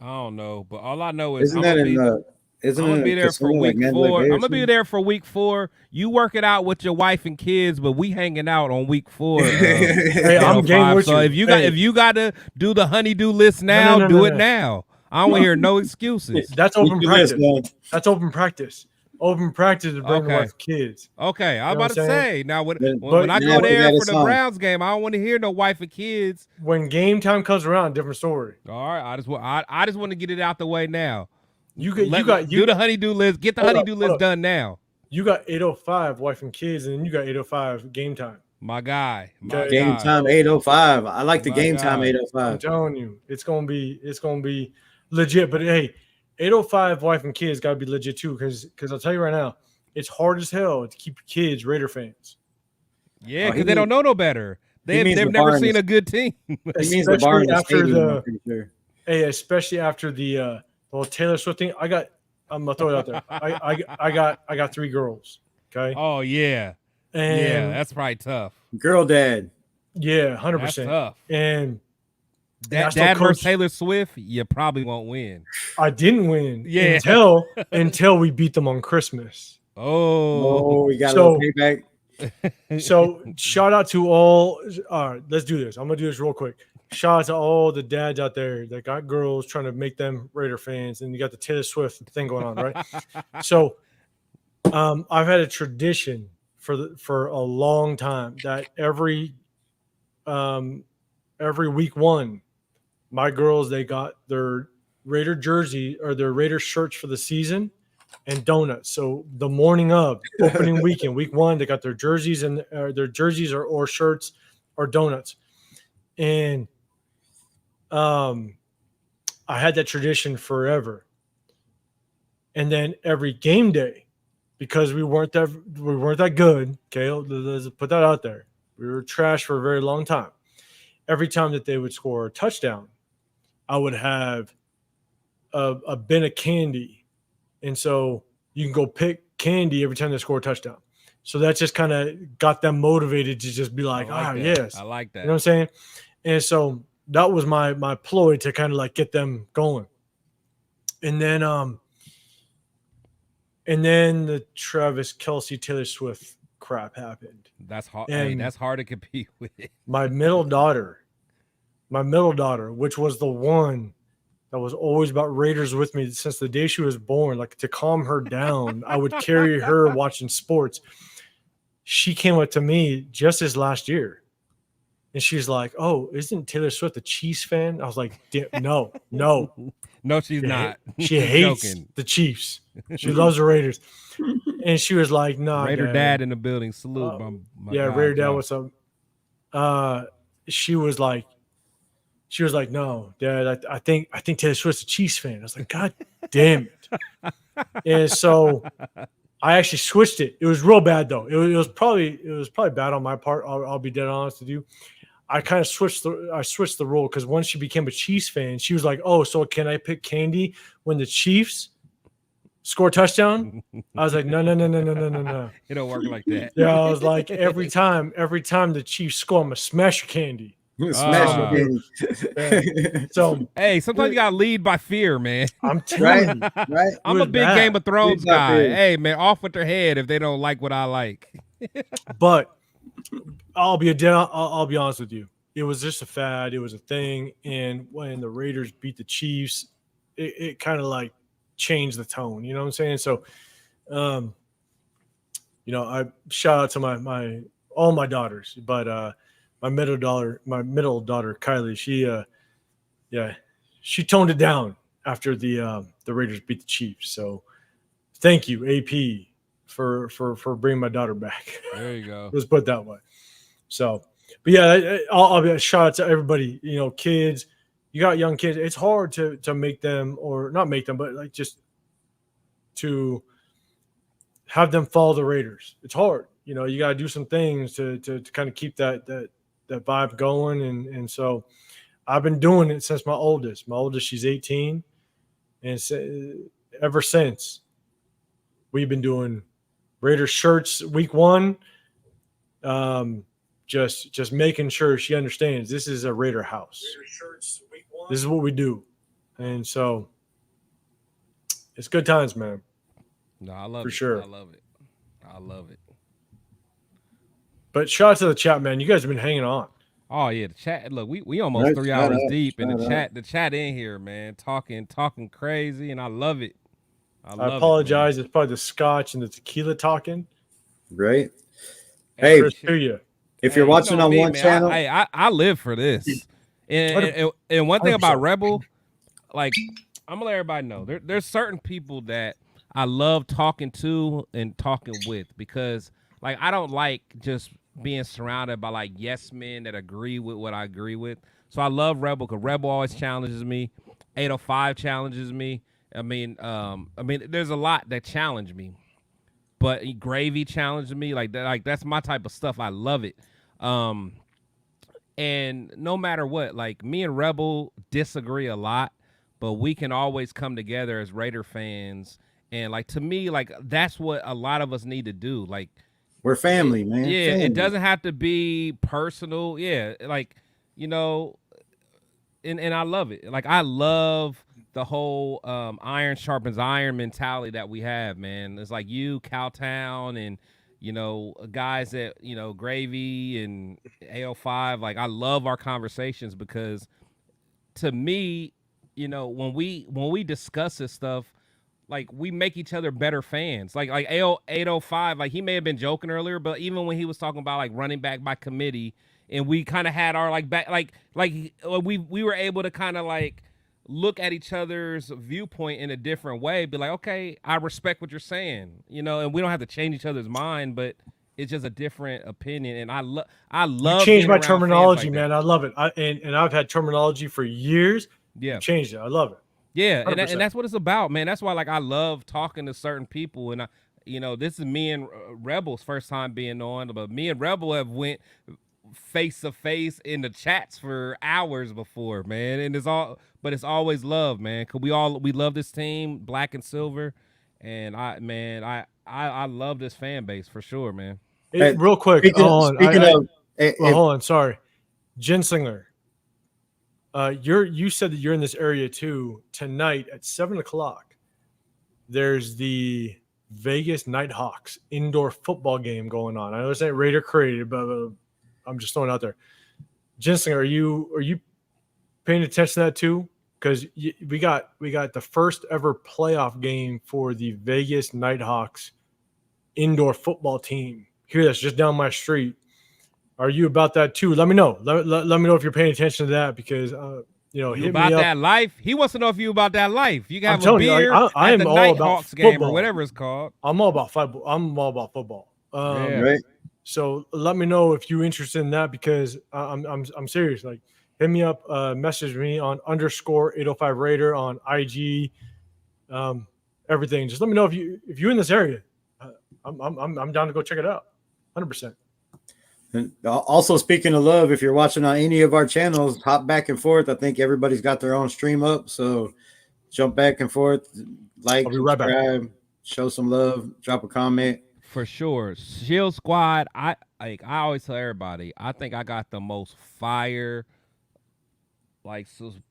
I don't know, but all I know is Isn't that in the? Isn't I'm gonna it be a there for casino like week Mandalay 4. Bay or I'm gonna be something? there for week 4. You work it out with your wife and kids, but we hanging out on week 4. Hey, I'm game with so you. if you got to do the honeydew list now, No, do it no. now. I don't want to hear no excuses. That's open You practice. list, That's open practice. Open practice to bring the Okay. wife and kids. Okay, I was You know about what to I'm saying? say now when But I then go after there that, for it's the on. Browns game, I don't want to hear no wife and kids. When game time comes around, different story. All right, I just want to get it out the way now. You Do the honeydew list. Get the honeydew list done now. You got 805 wife and kids, and then you got 805 game time. My guy. Game time 805. I like the My game time God. 805. I'm telling you, it's gonna be legit. But hey, 805 wife and kids gotta be legit too, because I'll tell you right now, it's hard as hell to keep your kids Raider fans. Yeah, Oh, because they don't know no better. They've means the never bar in seen the- a good team. It means the bar in the stadium, I'm pretty sure. Hey, especially after the whole Taylor Swift thing. I'm gonna throw it out there. I got 3 girls. Okay. Oh yeah, And that's probably tough. Girl dad. yeah, That's 100%. tough. And I That still dad versus coach- Taylor Swift, you probably won't win. I didn't win Yeah. until we beat them on Christmas. Oh, Oh, we got So- a little payback. So shout out to all right, let's do this. I'm gonna do this real quick. Shout out to all the dads out there that got girls trying to make them Raider fans, and you got the Taylor Swift thing going on, right? So I've had a tradition for a long time that every week 1, my girls, they got their Raider jersey or their Raider shirts for the season and donuts. So the morning of opening weekend, week 1, they got their jerseys and or shirts or donuts. And I had that tradition forever. And then every game day, because we weren't that good, okay, let's put that out there. We were trash for a very long time. Every time that they would score a touchdown, I would have a bin of candy. And so you can go pick candy every time they score a touchdown. So that just kind of got them motivated to just be like, I like that. yes. I like that. You know what I'm saying? And so that was my ploy to kind of like get them going. And then the Travis Kelce Taylor Swift crap happened. That's hard. And Hey, that's hard to compete with. My middle daughter, which was the one that was always about Raiders with me since the day she was born, like to calm her down, I would carry her watching sports. She came up to me just this last year, and she's like, "Oh, isn't Taylor Swift a Chiefs fan?" I was like, "No, no, No, she's not. She hates the Chiefs. She loves the Raiders." And she was like, "Nah, Raider dad in the building. Salute, my yeah, guy, Raider dad, Joe. what's up?" She was like, "No, Dad, I think Taylor Swift's a Chiefs fan." I was like, "God damn it!" And so I actually switched it. It was real bad though. It was probably bad on my part. I'll be dead honest with you. I kind of switched the rule because once she became a Chiefs fan, she was like, "Oh, so can I pick candy when the Chiefs score a touchdown?" I was like, No. It don't work like that. Yeah, I was like, every time the Chiefs score, I'm gonna smash your candy. Smash it. So Hey, sometimes you gotta lead by fear, man. I'm telling you, Right? I'm was a big bad. Game of Thrones Lead by guy. fear. Hey, man, off with their head if they don't like what I like. but I'll be honest with you. It was just a fad. It was a thing, and when the Raiders beat the Chiefs, it kind of like changed the tone. You know what I'm saying? So, I shout out to all my daughters, but my middle daughter Kylie, she toned it down after the Raiders beat the Chiefs. So thank you, AP, for bringing my daughter back. There you go. Let's put it that way. So, but yeah, I'll be a shout out to everybody. Kids, you got young kids. It's hard to make them, or not make them, but like just to have them follow the Raiders. It's hard. You got to do some things to kind of keep that vibe going. And so I've been doing it since my oldest. She's 18. And ever since, we've been doing Raiders shirts week 1. Just making sure she understands this is a Raider house. This is what we do. And so it's good times, man. No, I love For it. sure. I love it. But shout out to the chat, man. You guys have been hanging on. Oh yeah, the chat. Look, we almost Right, 3 shout hours out, deep in the shout chat. The chat in here, man, talking crazy, and I love it. I apologize. It's probably the scotch and the tequila talking. Right. Hey, Hey, Chris, to you. if you're watching on one man, channel, I live for this. And one thing about 100%. Rebel, like I'm gonna let everybody know, there's certain people that I love talking to and talking with, because like I don't like just being surrounded by like yes men that agree with what I agree with. So I love Rebel because Rebel always challenges me. 805 challenges me. I mean, there's a lot that challenge me, but Gravy challenged me like that. Like that's my type of stuff. I love it. And no matter what, like me and Rebel disagree a lot, but we can always come together as Raider fans. And like to me, like that's what a lot of us need to do. Like we're family, man. yeah, Family. it doesn't have to be personal. Yeah, like and I love it. Like I love the whole iron sharpens iron mentality that we have, man. It's like you, Cowtown, and guys that Gravy and 805. Like I love our conversations because to me, when we discuss this stuff, like we make each other better fans. Like 805, like he may have been joking earlier, but even when he was talking about like running back by committee, and we kind of had our like back like we were able to kind of like look at each other's viewpoint in a different way, be like, okay, I respect what you're saying, and we don't have to change each other's mind, but it's just a different opinion. And I love You changed my being around terminology, fans like man. that. I love it. And I've had terminology for years. Yeah. You changed it. I love it. Yeah, and 100%. that's what it's about, man. That's why like I love talking to certain people, and this is me and Rebel's first time being on, but me and Rebel have went face to face in the chats for hours before, man. And it's always love, man. Cause we love this team, black and silver, and I love this fan base for sure, man. Hey, real quick, hold on. Sorry, Ginslinger. You said that you're in this area too. Tonight at 7:00, there's the Vegas Nighthawks indoor football game going on. I know this ain't Raider created, but I'm just throwing it out there. Ginslinger, are you paying attention to that too? Because we got the first ever playoff game for the Vegas Nighthawks indoor football team here. That's just down my street. Are you about that too? Let me know. Let me know if you're paying attention to that, because You hit about me up. that life? He wants to know if you about that life. You can I'm have a telling you, beer like, I at am the all Nighthawks about game or football. whatever it's called. I'm all about football. I'm all about football. Yeah. right? So let me know if you're interested in that, because I'm serious. Like, hit me up, message me on _805Raider on IG, everything. Just let me know if you're in this area. I'm down to go check it out. 100%. And also, speaking of love, if you're watching on any of our channels, hop back and forth. I think everybody's got their own stream up, so jump back and forth, like, I'll be right back. subscribe, show some love, drop a comment. For sure. Shield Squad, I always tell everybody, I think I got the most fire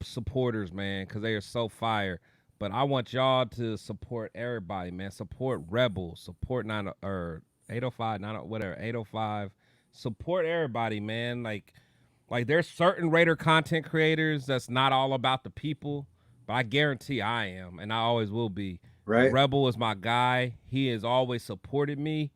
supporters, man, because they are so fire. But I want y'all to support everybody, man. Support Rebel, support 805, whatever, 805. Support everybody, man. Like there's certain Raider content creators that's not all about the people, but I guarantee I am, and I always will be. Right. Rebel is my guy. He has always supported me.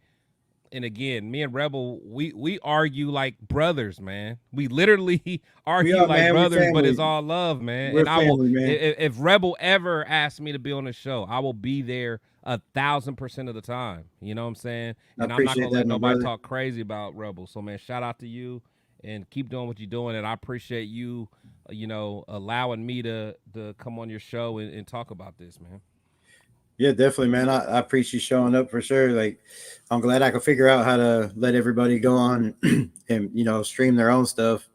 and again, me and Rebel, we argue like brothers, man. We literally argue are, like man. We brothers, but it's family. all love, man. We're and I will, family, man. if Rebel ever asks me to be on the show, I will be there 1,000% of the time. You know what I'm saying? And I'm not gonna let nobody talk crazy about Rebel. So, man, shout out to you and keep doing what you're doing. And I appreciate you, allowing me to come on your show and talk about this, man. Yeah, definitely, man. I appreciate you showing up for sure. Like, I'm glad I could figure out how to let everybody go on and, stream their own stuff.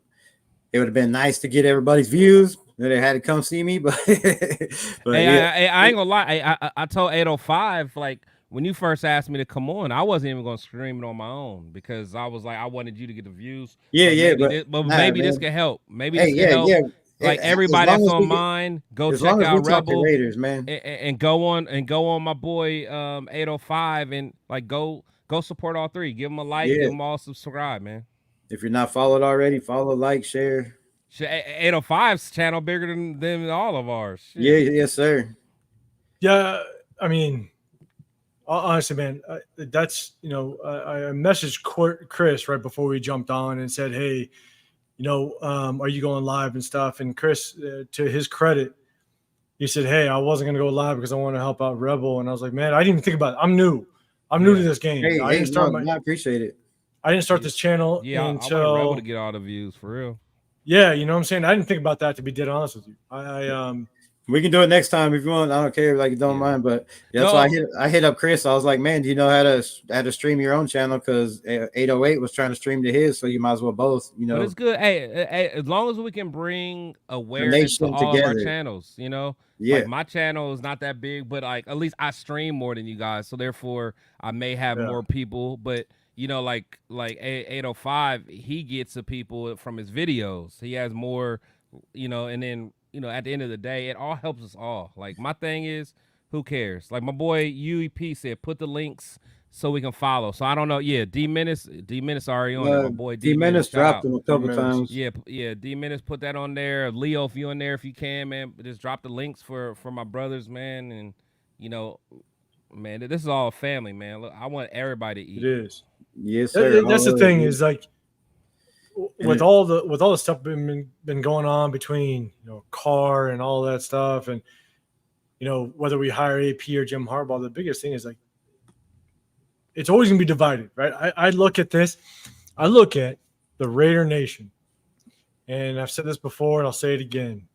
It would have been nice to get everybody's views. They had to come see me, but, hey, I ain't gonna lie. I told 805, like, when you first asked me to come on, I wasn't even gonna stream it on my own because I was like, I wanted you to get the views. But maybe this can help. Maybe this can help. Yeah. Like everybody that's on mine, go check out Rebel Raiders, man, and go on my boy 805 and like go support all three. Give them a like, give them all subscribe, man. If you're not followed already, follow, like, share. 805's channel bigger than all of ours. Shit. Yeah, yes, sir. Yeah, I mean, honestly, man, that's I messaged Chris right before we jumped on and said, hey, are you going live and stuff? And Chris, to his credit, he said, hey, I wasn't going to go live because I want to help out Rebel. And I was like, man, I didn't even think about it. I'm new to this game. I appreciate it. I didn't start this channel until I want Rebel to get all the views for real. Yeah, you know what I'm saying? I didn't think about that, to be dead honest with you. We can do it next time if you want. I don't care, like, you don't mind, but that's why I hit up Chris. I was like, man, do you know how to stream your own channel? Because 808 was trying to stream to his, so you might as well both, But it's good. Hey, as long as we can bring awareness to all of our channels, Yeah. Like, my channel is not that big, but like at least I stream more than you guys, so therefore I may have more people. But like 805, he gets the people from his videos. He has more, and then. At the end of the day, it all helps us all. Like, my thing is, who cares? Like, my boy UEP said, put the links so we can follow. So I don't know. Yeah, D Menace already on it. My boy D Menace dropped him a couple times. Yeah. D Menace put that on there. Leo, if you in there, if you can, man, just drop the links for my brothers, man. And man, this is all family, man. Look, I want everybody to eat. It is. Yes, sir. That's the thing is, like, with all the stuff been going on between Carr and all that stuff, and whether we hire AP or Jim Harbaugh, the biggest thing is, like, it's always gonna be divided, right? I look at this, I look at the Raider Nation, and I've said this before and I'll say it again.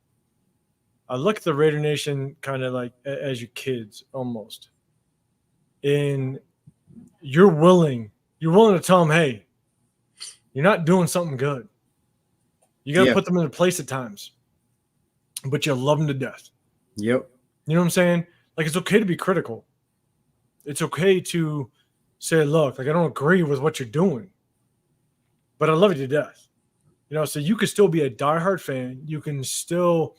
I look at the Raider Nation kind of like as your kids almost, and you're willing to tell them, hey, you're not doing something good. You got to put them in a place at times, but you love them to death. Yep. You know what I'm saying? Like, it's okay to be critical. It's okay to say, look, like, I don't agree with what you're doing, but I love you to death. So you can still be a diehard fan. You can still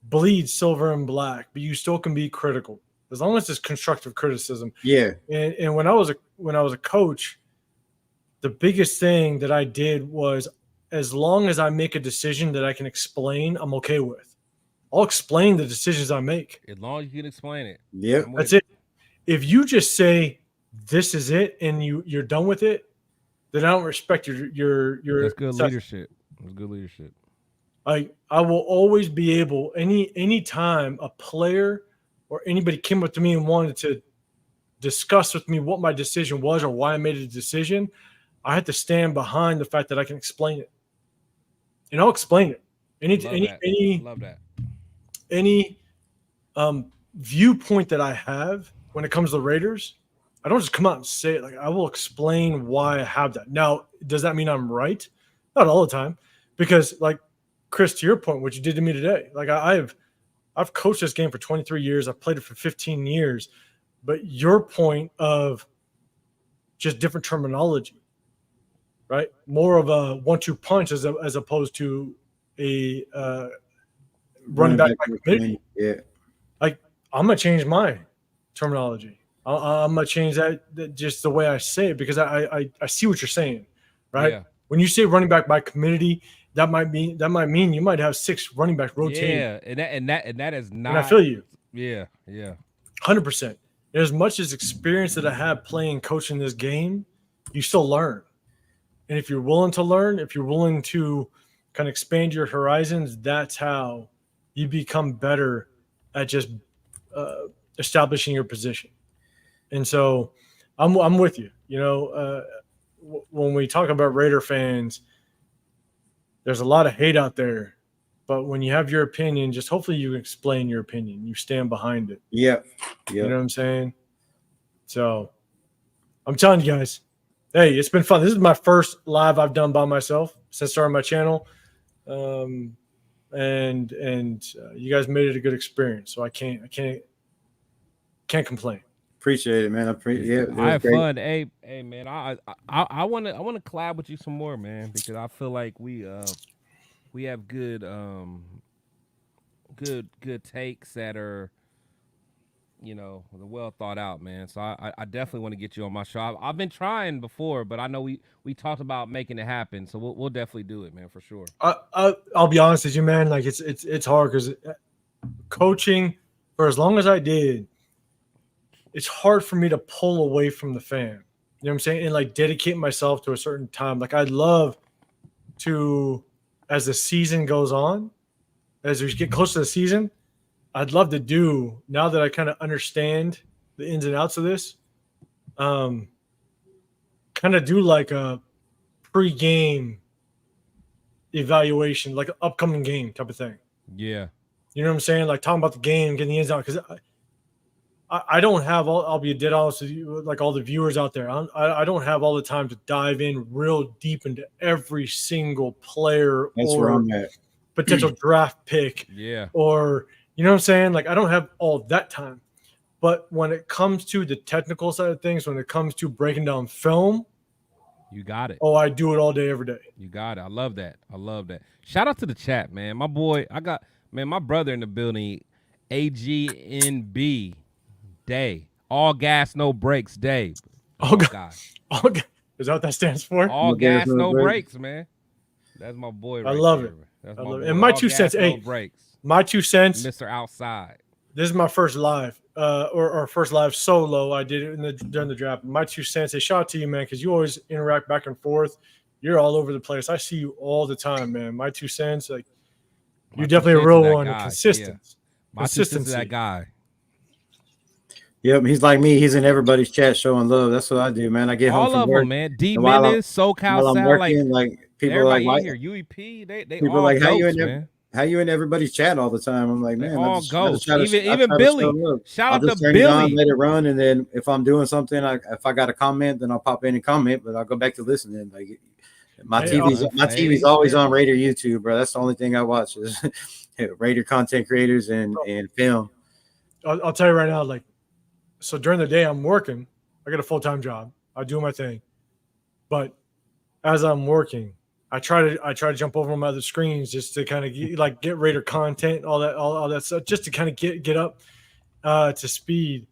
bleed silver and black, but you still can be critical as long as it's constructive criticism. Yeah. And when I was a coach, the biggest thing that I did was, as long as I make a decision that I can explain, I'm okay with. I'll explain the decisions I make. As long as you can explain it. Yeah. That's it. If you just say this is it and you're done with it, then I don't respect your That's good leadership. That's good leadership. I will always be able, any time a player or anybody came up to me and wanted to discuss with me what my decision was or why I made a decision, I had to stand behind the fact that I can explain it, and I'll explain it. Love that. Any viewpoint that I have when it comes to the Raiders, I don't just come out and say it. Like, I will explain why I have that. Now, does that mean I'm right? Not all the time, because, like, Chris, to your point, what you did to me today, like, I've coached this game for 23 years. I've played it for 15 years, but your point of just different terminology. Right, more of a 1-2 punch as opposed to a running back by committee. Yeah, like, I'm gonna change my terminology. I'm gonna change that just the way I say it, because I see what you're saying, right? Yeah. When you say running back by committee, that might mean you might have 6 running backs rotating. Yeah, and that is not. And I feel you. Yeah, 100%. As much as experience that I have playing, coaching this game, you still learn. And if you're willing to learn, if you're willing to kind of expand your horizons, that's how you become better at just establishing your position. And so I'm with you. When we talk about Raider fans, there's a lot of hate out there. But when you have your opinion, just hopefully you explain your opinion. You stand behind it. Yeah. You know what I'm saying? So I'm telling you guys, hey, it's been fun. This is my first live I've done by myself since starting my channel. And you guys made it a good experience. So I can't complain. Appreciate it, man. I have fun. Hey, man, I want to collab with you some more, man, because I feel like we have good takes that are, well thought out, man. So I definitely want to get you on my show. I've been trying before, but I know we talked about making it happen. So we'll definitely do it, man, for sure. I'll be honest with you, man. Like it's hard because coaching for as long as I did, it's hard for me to pull away from the fan. You know what I'm saying? And like dedicate myself to a certain time. Like I'd love to, as the season goes on, as we get close to the season, I'd love to do, now that I kind of understand the ins and outs of this, kind of do like a pre-game evaluation, like an upcoming game type of thing. Yeah. You know what I'm saying? Like talking about the game, getting the ins and outs. Because I don't have I'll be dead honest with you, like all the viewers out there. I don't have all the time to dive in real deep into every single player or potential draft pick. Yeah. Or, you know what I'm saying? Like I don't have all that time. But when it comes to the technical side of things, when it comes to breaking down film, you got it. Oh, I do it all day, every day. You got it. I love that. Shout out to the chat, man. My boy, my brother in the building, AGNB. Day. All gas, no brakes day. Oh, gosh. Is that what that stands for? All gas, no brakes, man. That's my boy. I love it. That's my boy. And my 2 cents. No brakes. My 2 cents. Mr. Outside. This is my first live, or first live solo. I did it during the draft. My 2 cents. Hey, shout out to you, man, because you always interact back and forth. You're all over the place. I see you all the time, man. My 2 cents. Like you're definitely a real one. Consistent. Yeah. My 2 cents is that guy. Yep, he's like me. He's in everybody's chat showing love. That's what I do, man. I get home from work, them, man. D Menace, SoCal, while I'm working, like people are like, in here, UEP, they people all are like, goats, how you in everybody's chat all the time? I'm like, man, all goats. Even Billy. Shout out to turn Billy. It on, let it run, and then if I'm doing something, if I got a comment, then I'll pop in and comment, but I'll go back to listening. Like my TV's always on Raider YouTube, bro. That's the only thing I watch is Raider content creators and film. I'll tell you right now, like. So during the day I'm working, I got a full-time job. I do my thing. But as I'm working, I try to jump over on my other screens just to kind of get Raider content, all that stuff, just to kind of get up to speed.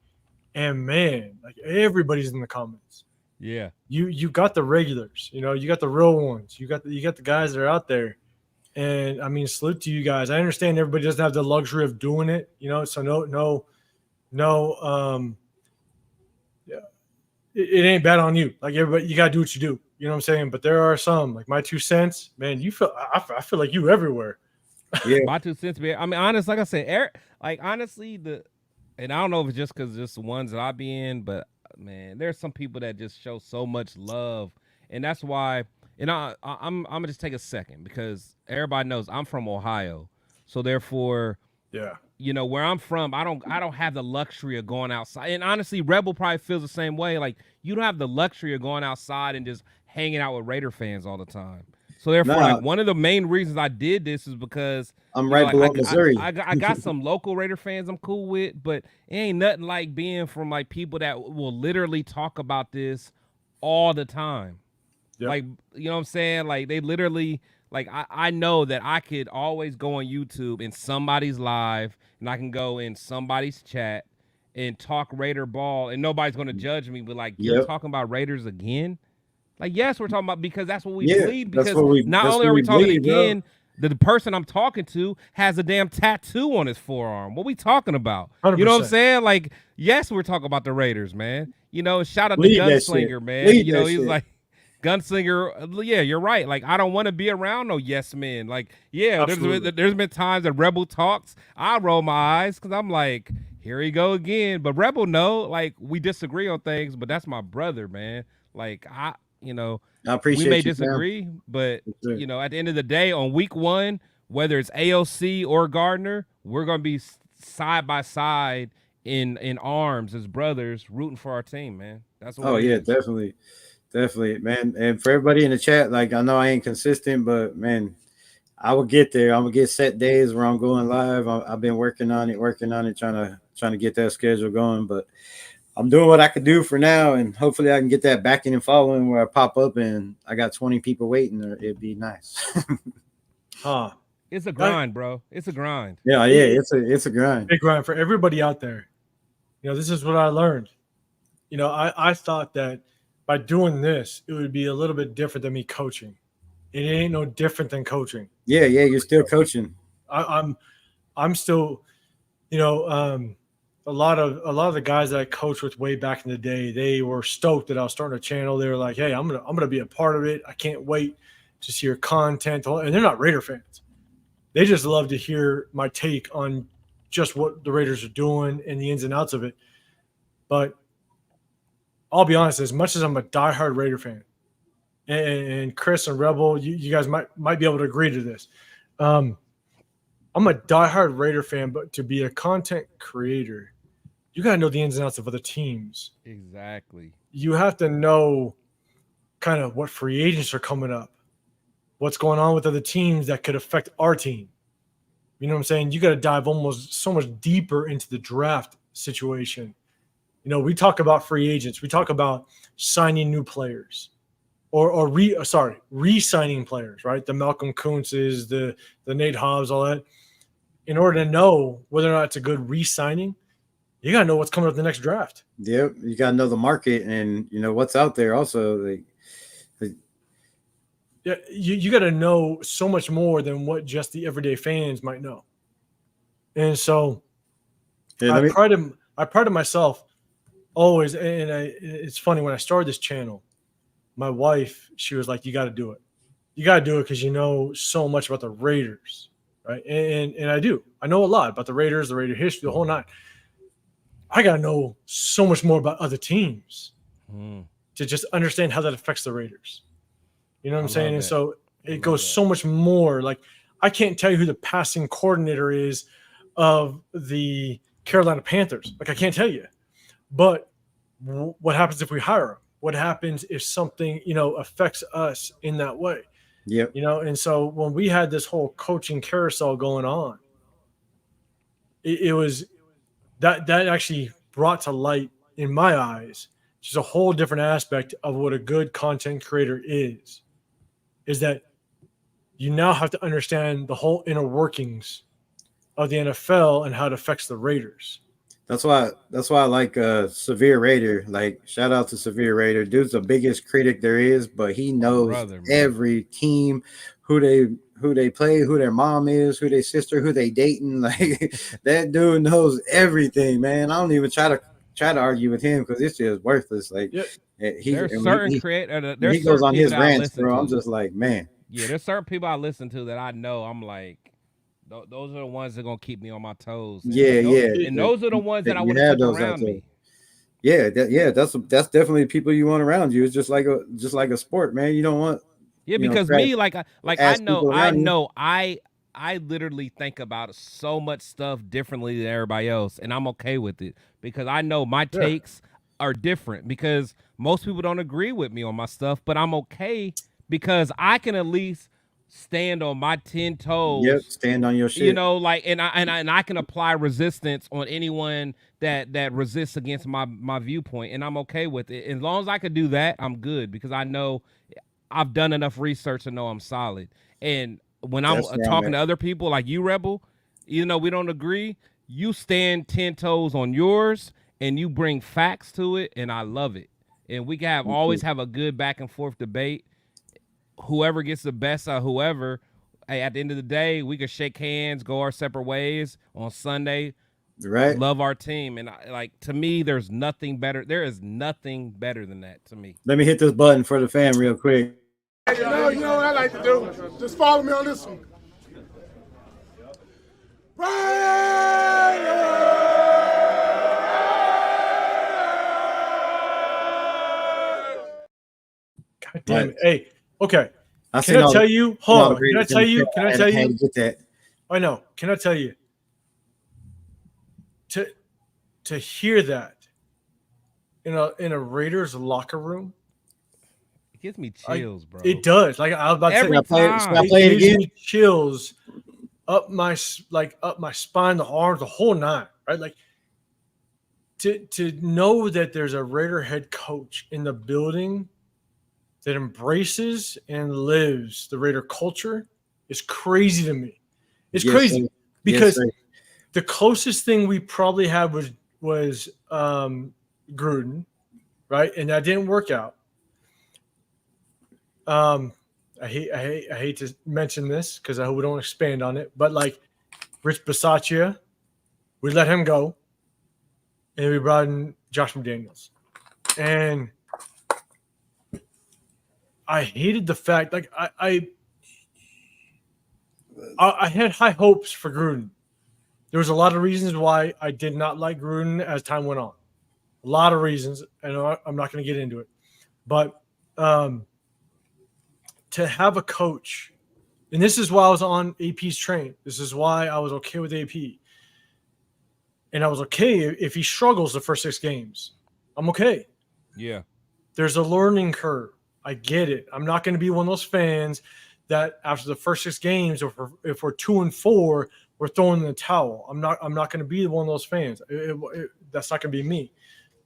And man, like everybody's in the comments. Yeah. You got the regulars, you got the real ones. You got the guys that are out there. And I mean, salute to you guys. I understand everybody doesn't have the luxury of doing it, so yeah, it ain't bad on you. Like everybody, you gotta do what you do. You know what I'm saying? But there are some, like my 2 cents, man. I feel like you everywhere. Yeah, my 2 cents, man. I mean, honest, like I said, Eric, like honestly, and I don't know if it's just because it's the ones that I be in, but man, there's some people that just show so much love, and that's why. And I'm gonna just take a second because everybody knows I'm from Ohio, so therefore, yeah. Where I'm from, I don't have the luxury of going outside. And honestly, Rebel probably feels the same way. Like you don't have the luxury of going outside and just hanging out with Raider fans all the time. So therefore, like, one of the main reasons I did this is because I'm right below Missouri. I got some local Raider fans I'm cool with, but it ain't nothing like being from like people that will literally talk about this all the time. Yep. Like, you know what I'm saying? Like they literally. Like, I know that I could always go on YouTube in somebody's live, and I can go in somebody's chat and talk Raider ball, and nobody's going to judge me. But, like, you're talking about Raiders again? Like, yes, we're talking about because that's what we believe. Because not only are we talking again, the person I'm talking to has a damn tattoo on his forearm. What we talking about? 100%. You know what I'm saying? Like, yes, we're talking about the Raiders, man. shout out to Leave that shit. Gunslinger, man. Leave He's that shit. like Gunslinger. Yeah, you're right. Like, I don't want to be around no yes men. Like, yeah, there's been times that Rebel talks, I roll my eyes because I'm like, here he go again. But Rebel like, we disagree on things, but that's my brother, man. Like, I appreciate we may you, disagree, Sam. but Sure. at the end of the day, on week 1, whether it's AOC or Gardner, we're gonna be side by side in arms as brothers, rooting for our team, man. That's what. Definitely, man. And for everybody in the chat, like, I know I ain't consistent, but man, I will get there. I'm gonna get set days where I'm going live. I've been working on it, trying to get that schedule going. But I'm doing what I could do for now, and hopefully I can get that backing and following where I pop up and I got 20 people waiting. It'd be nice. It's a grind, bro. It's a grind. Yeah, it's a grind. Big grind for everybody out there. This is what I learned. I thought that by doing this, it would be a little bit different than me coaching. It ain't no different than coaching. Yeah, you're still coaching. I'm still, a lot of the guys that I coached with way back in the day, they were stoked that I was starting a channel. They were like, "Hey, I'm gonna be a part of it. I can't wait to see your content." And they're not Raider fans. They just love to hear my take on just what the Raiders are doing and the ins and outs of it. But I'll be honest, as much as I'm a diehard Raider fan, and Chris and Rebel, you guys might be able to agree to this. I'm a diehard Raider fan, but to be a content creator, you got to know the ins and outs of other teams. Exactly. You have to know kind of what free agents are coming up, what's going on with other teams that could affect our team. You know what I'm saying? You got to dive almost so much deeper into the draft situation. We talk about free agents. We talk about signing new players or re-signing players, right? The Malcolm Kuntzes, the Nate Hobbs, all that. In order to know whether or not it's a good re-signing, you got to know what's coming up the next draft. Yep. You got to know the market and, what's out there also. Yeah, you got to know so much more than what just the everyday fans might know. And so I prided myself always, and it's funny, when I started this channel, my wife, she was like, "You got to do it. You got to do it because you know so much about the Raiders, right?" And I do. I know a lot about the Raiders, the Raider history, the whole nine. I got to know so much more about other teams to just understand how that affects the Raiders. You know what I'm saying? And so it goes so much more. Like, I can't tell you who the passing coordinator is of the Carolina Panthers. Like, I can't tell you. But what happens if we hire him? What happens if something, affects us in that way? Yep. And so when we had this whole coaching carousel going on, it was that actually brought to light in my eyes just a whole different aspect of what a good content creator is that you now have to understand the whole inner workings of the NFL and how it affects the Raiders. That's why I like Severe Raider. Like, shout out to Severe Raider. Dude's the biggest critic there is, but he knows every team, who they play, who their mom is, who their sister, who they dating. Like, that dude knows everything, man. I don't even try to argue with him because it's just worthless. Like, there's certain creators. He goes on his rants, bro. I'm just like, man. Yeah, there's certain people I listen to that I know. I'm like, those are the ones that are gonna keep me on my toes. And and those are the ones that I want to keep around me. Yeah, that's definitely people you want around you. It's just like a sport, man. You don't want. Yeah, because me, I literally think about so much stuff differently than everybody else, and I'm okay with it because I know my takes are different because most people don't agree with me on my stuff, but I'm okay because I can at least stand on my 10 toes. Yep, stand on your shit. And I can apply resistance on anyone that resists against my viewpoint, and I'm okay with it. As long as I can do that, I'm good because I know I've done enough research to know I'm solid. And when I'm talking to other people like you, Rebel, even though we don't agree, you stand 10 toes on yours and you bring facts to it, and I love it. And we can always have a good back and forth debate. Whoever gets the best of whoever, at the end of the day, we can shake hands, go our separate ways on Sunday. Right. Love our team, and to me, there's nothing better. There is nothing better than that to me. Let me hit this button for the fam real quick. You know what I like to do? Just follow me on this one. God damn it. Hey, okay. I Can I tell you? Hold on. Can I tell you? I had to get that. I know. Can I tell you? To hear that in a Raiders locker room, It gives me chills, bro. it does. Like I was about to Every say, time. Should I play it gives again? me chills up my spine, the arms, the whole nine. Right, like to know that there's a Raider head coach in the building that embraces and lives the Raider culture is crazy to me. It's Yes, crazy sir. because Yes, sir. the closest thing we probably had was Gruden, right? And that didn't work out. I hate to mention this because I hope we don't expand on it, but like Rich Bisaccia, we let him go, and we brought in Josh McDaniels, and I hated the fact like I had high hopes for Gruden. There was a lot of reasons why I did not like Gruden as time went on. A lot of reasons, and I'm not going to get into it. But to have a coach, and this is why I was on AP's train. This is why I was okay with AP. And I was okay if he struggles the first 6 games. I'm okay. Yeah. There's a learning curve. I get it. I'm not going to be one of those fans that after the first 6 games, if we're 2-4, we're throwing in the towel. I'm not going to be one of those fans. That's not going to be me.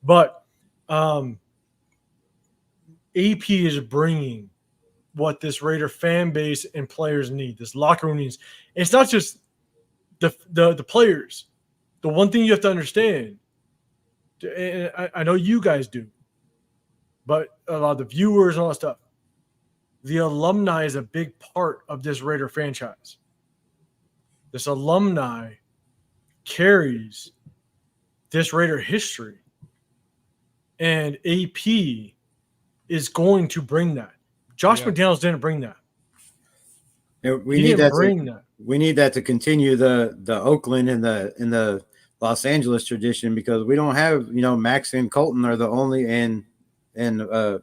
But AP is bringing what this Raider fan base and players need. This locker room needs. And it's not just the players. The one thing you have to understand, and I know you guys do, but a lot of the viewers and all that stuff, the alumni is a big part of this Raider franchise. This alumni carries this Raider history. And AP is going to bring that. Josh McDaniels didn't bring that. We need that to continue the Oakland and the Los Angeles tradition, because we don't have, Max and Colton are the only and a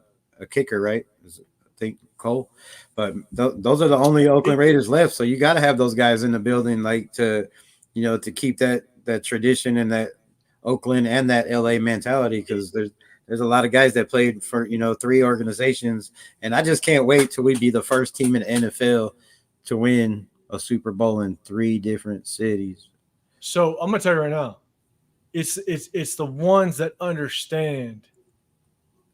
kicker, right? I think Cole, but those are the only Oakland Raiders left. So you got to have those guys in the building, like to keep that tradition and that Oakland and that LA mentality, because there's a lot of guys that played for 3 organizations, and I just can't wait till we be the first team in the NFL to win a Super Bowl in 3 different cities. So I'm gonna tell you right now, it's the ones that understand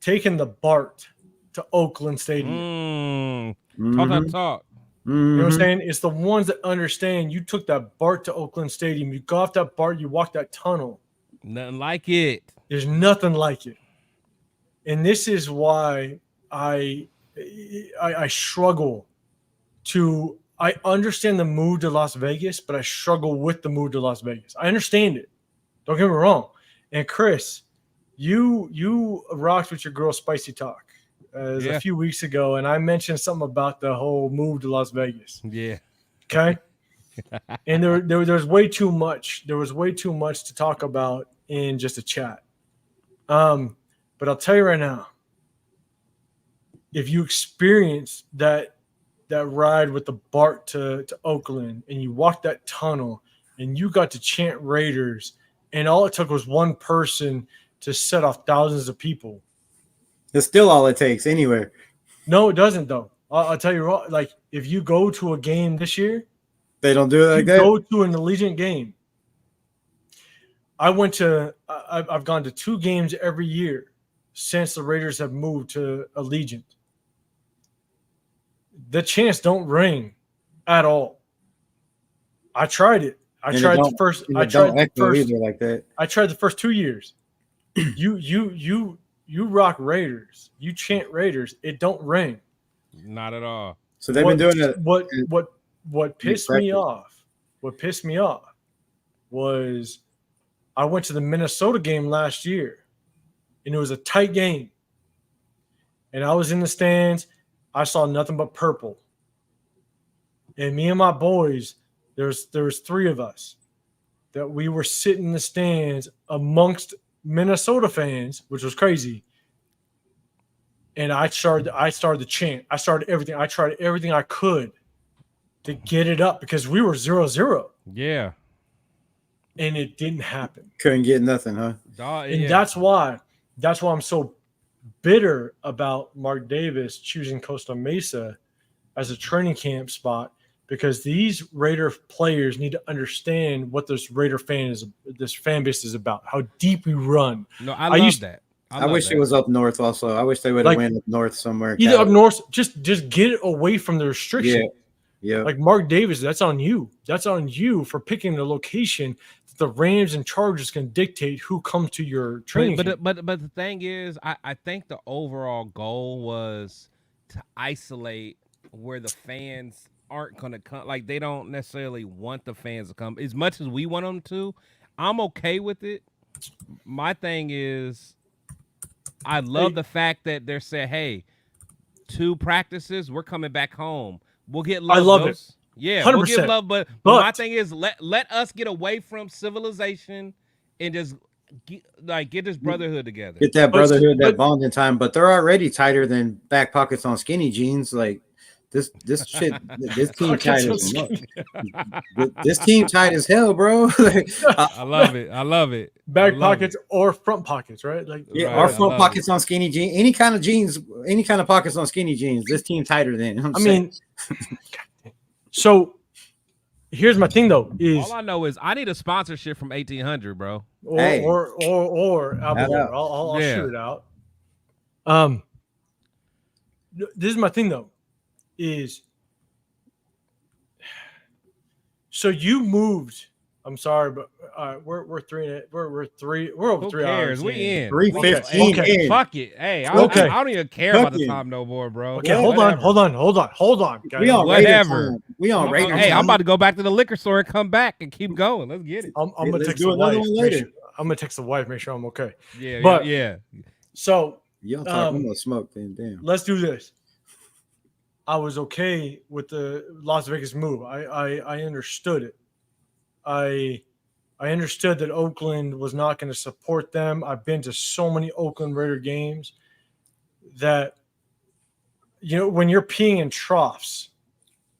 taking the BART to Oakland Stadium. Talk that talk. You know what I'm saying? It's the ones that understand you took that BART to Oakland Stadium. You got off that BART, you walked that tunnel. Nothing like it. There's nothing like it. And this is why I struggle to – I understand the move to Las Vegas, but I struggle with the move to Las Vegas. I understand it. Don't get me wrong. And Chris, you rocked with your girl Spicy Talk a few weeks ago, and I mentioned something about the whole move to Las Vegas. Yeah. Okay? And there's way too much. There was way too much to talk about in just a chat. But I'll tell you right now, if you experience that ride with the BART to Oakland and you walked that tunnel and you got to chant Raiders and all it took was one person to set off thousands of people. It's still all it takes anywhere. No, it doesn't though. I'll tell you what, like if you go to a game this year, they don't do it like that. Go to an Allegiant game. I've gone to 2 games every year since the Raiders have moved to Allegiant. The chants don't ring at all. I tried it. I tried the first the first 2 years. You rock Raiders. You chant Raiders. It don't ring. Not at all. So they've been doing it. What pissed me off? What pissed me off was I went to the Minnesota game last year, and it was a tight game. And I was in the stands. I saw nothing but purple. And me and my boys, there was 3 of us that we were sitting in the stands amongst Minnesota fans, which was crazy. And I started the chant. I started everything. I tried everything I could to get it up because we were 0-0. Yeah. And it didn't happen. Couldn't get nothing, huh? And that's why I'm so bitter about Mark Davis choosing Costa Mesa as a training camp spot, because these Raider players need to understand what this fan base is about, how deep we run. No, I love that. I wish it was up north also. I wish they would have went up north somewhere. Either up north, just get it away from the restriction. Yeah. Like Mark Davis, that's on you. That's on you for picking the location that the Rams and Chargers can dictate who comes to your training camp. But the thing is, I think the overall goal was to isolate where the fans aren't going to come. Like, they don't necessarily want the fans to come as much as we want them to. I'm okay with it. My thing is, I love the fact that they're saying, hey, 2 practices, we're coming back home. We'll get love. I love it. Yeah, 100%. we'll get love. But my thing is, let us get away from civilization and just get this brotherhood together. Get that brotherhood, that bonding time. But they're already tighter than back pockets on skinny jeans. Like this team tight as this team tight as hell, bro. I love it. Back pockets or front pockets, right? Like our front pockets on skinny jeans, any kind of pockets on skinny jeans. This team tighter than. I mean, so here's my thing though: is all I know is I need a sponsorship from 1800, bro. Or I'll shoot it out. This is my thing though. Is so you moved. I'm sorry, but we're over 3 hours. We in 3:15. Okay. Fuck it. Hey, I don't even care about the time no more, bro. Okay, hold on. Guys. We on whatever. We on Raider. Hey, I'm about to go back to the liquor store and come back and keep going. Let's get it. I'm gonna text the wife. I'm gonna text the wife. Make sure I'm okay. Yeah. So y'all talking about smoke? Then damn. Let's do this. I was okay with the Las Vegas move. I understood it. I understood that Oakland was not going to support them. I've been to so many Oakland Raider games that, when you're peeing in troughs,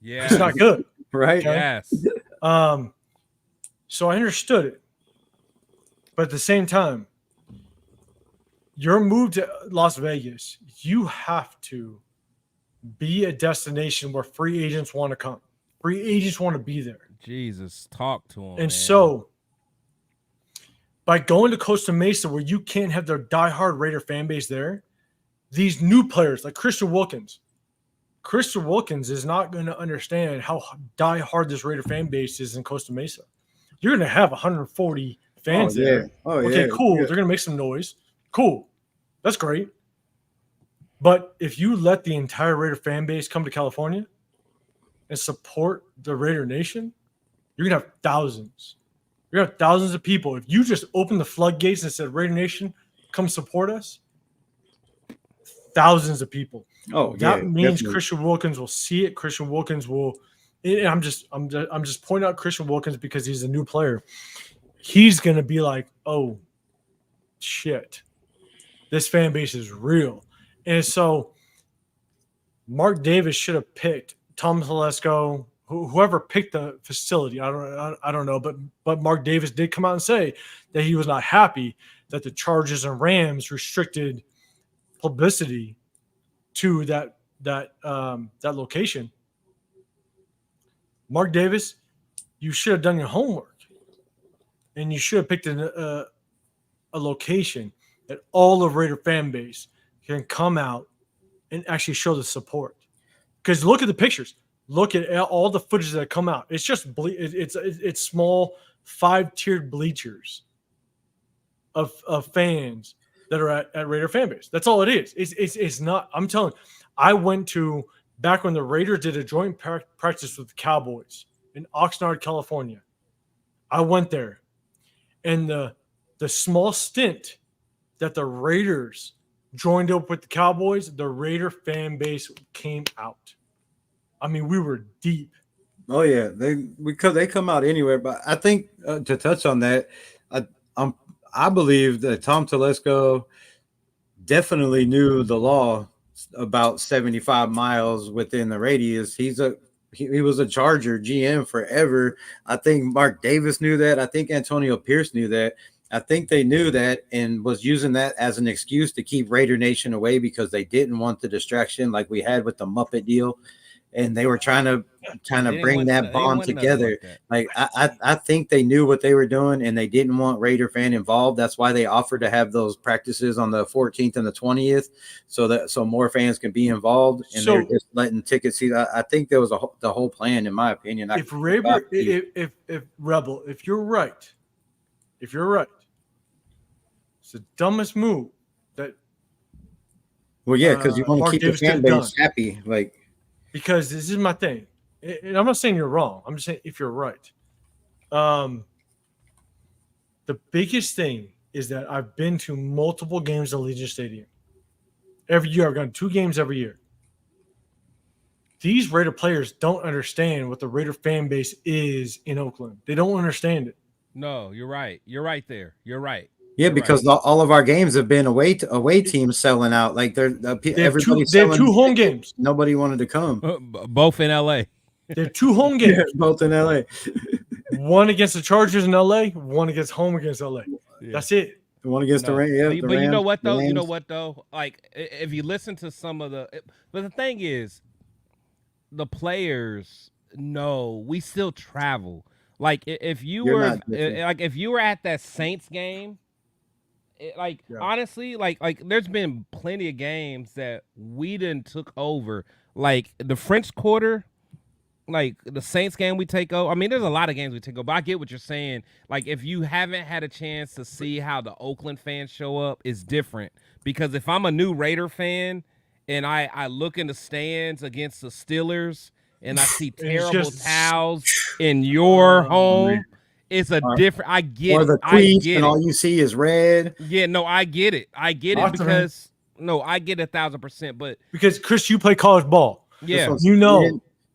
it's not good. Right? Okay? Yes. So I understood it. But at the same time, your move to Las Vegas, you have to be a destination where free agents want to come. Free agents want to be there. Jesus, talk to him. And so, by going to Costa Mesa, where you can't have their diehard Raider fan base there, these new players like Christian Wilkins is not going to understand how diehard this Raider fan base is in Costa Mesa. You're going to have 140 fans there. Okay, cool. They're going to make some noise. Cool. That's great. But if you let the entire Raider fan base come to California and support the Raider Nation, you're going to have thousands. You're going to have thousands of people. If you just open the floodgates and said, Raider Nation, come support us, thousands of people. That means definitely. Christian Wilkins will see it. Christian Wilkins will – and I'm just pointing out Christian Wilkins because he's a new player. He's going to be like, oh, shit. This fan base is real. And so Mark Davis should have picked Tom Telesco, whoever picked the facility. I don't know, but Mark Davis did come out and say that he was not happy that the Chargers and Rams restricted publicity to that location. Mark Davis, you should have done your homework, and you should have picked a location that all of Raider fan base can come out and actually show the support. Because look at the pictures. Look at all the footage that come out. It's just it's small 5-tiered bleachers of fans that are at Raider fan base. That's all it is. It's not. I'm telling you, I went to back when the Raiders did a joint practice with the Cowboys in Oxnard, California. I went there, and the the small stint that the Raiders joined up with the Cowboys, the Raider fan base came out. I mean, we were deep. Oh yeah, they come out anywhere. But I think to touch on that, I believe that Tom Telesco definitely knew the law about 75 miles within the radius. He was a Charger GM forever. I think Mark Davis knew that. I think Antonio Pierce knew that. I think they knew that and was using that as an excuse to keep Raider Nation away because they didn't want the distraction like we had with the Muppet deal. And they were trying to bring that bond together. Like I think they knew what they were doing and they didn't want Raider fan involved. That's why they offered to have those practices on the 14th and the 20th so more fans can be involved. And they're just letting tickets see. I think there was the whole plan, in my opinion. If Rebel, if you're right, it's the dumbest move that. Well, yeah, because you want to keep the fan base happy, like. Because this is my thing. And I'm not saying you're wrong. I'm just saying if you're right. The biggest thing is that I've been to multiple games at Allegiant Stadium. Every year, I've gone 2 games every year. These Raider players don't understand what the Raider fan base is in Oakland. They don't understand it. No, you're right. You're right there. You're right. Yeah, because all of our games have been away teams selling out. Like they have 2 home games. Nobody wanted to come. Both in LA. They have 2 home games. Both in LA. One against the Chargers in LA, one against LA. Yeah. That's it. One against the Rams. Yeah, but you know what though? You know what though? Like if you listen to some of but the thing is, the players know we still travel. Like if you were at that Saints game. Honestly, there's been plenty of games that we didn't took over. Like the French Quarter, like the Saints game we take over. I mean, there's a lot of games we take over, but I get what you're saying. Like if you haven't had a chance to see how the Oakland fans show up, it's different. Because if I'm a new Raider fan and I look in the stands against the Steelers and I see terrible towels in your home. Man. It's a different. I get or the it. Queens, and all you see is red. Yeah, no, I get it. I get it because I get 1,000%. But because Chris, you play college ball. Yeah,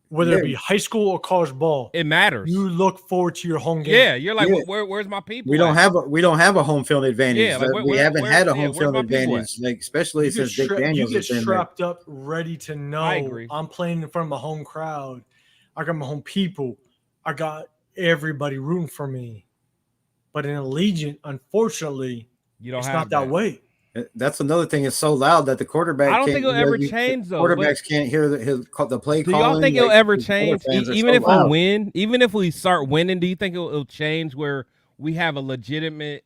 whether it be high school or college ball, it matters. You look forward to your home game. Yeah, you're like, where's my people? We don't have a home field advantage. Yeah, we haven't had a home field advantage, especially since Dick Daniels. You get strapped up, ready to know. I agree. I'm playing in front of my home crowd. I got my home people. I got everybody rooting for me. But in Allegiant, unfortunately, it's not that way. That's another thing. It's so loud that the quarterback. I don't think it'll ever change though. Quarterbacks can't hear the play. Do y'all think it'll ever change? Even if we win, even if we start winning, do you think it'll change where we have a legitimate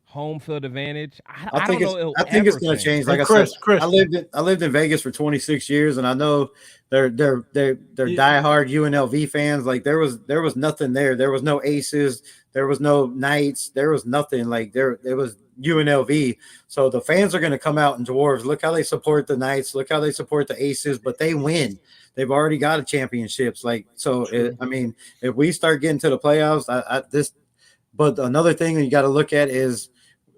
home field advantage? I think it's going to change. Like Chris, I lived in Vegas for 26 years, and I know they're diehard UNLV fans. Like there was nothing there. There was no Aces. There was no Knights. There was nothing. Like it was UNLV. So the fans are going to come out in dwarves. Look how they support the Knights. Look how they support the Aces. But they win. They've already got a championships. Like so. I mean, if we start getting to the playoffs, But another thing you got to look at is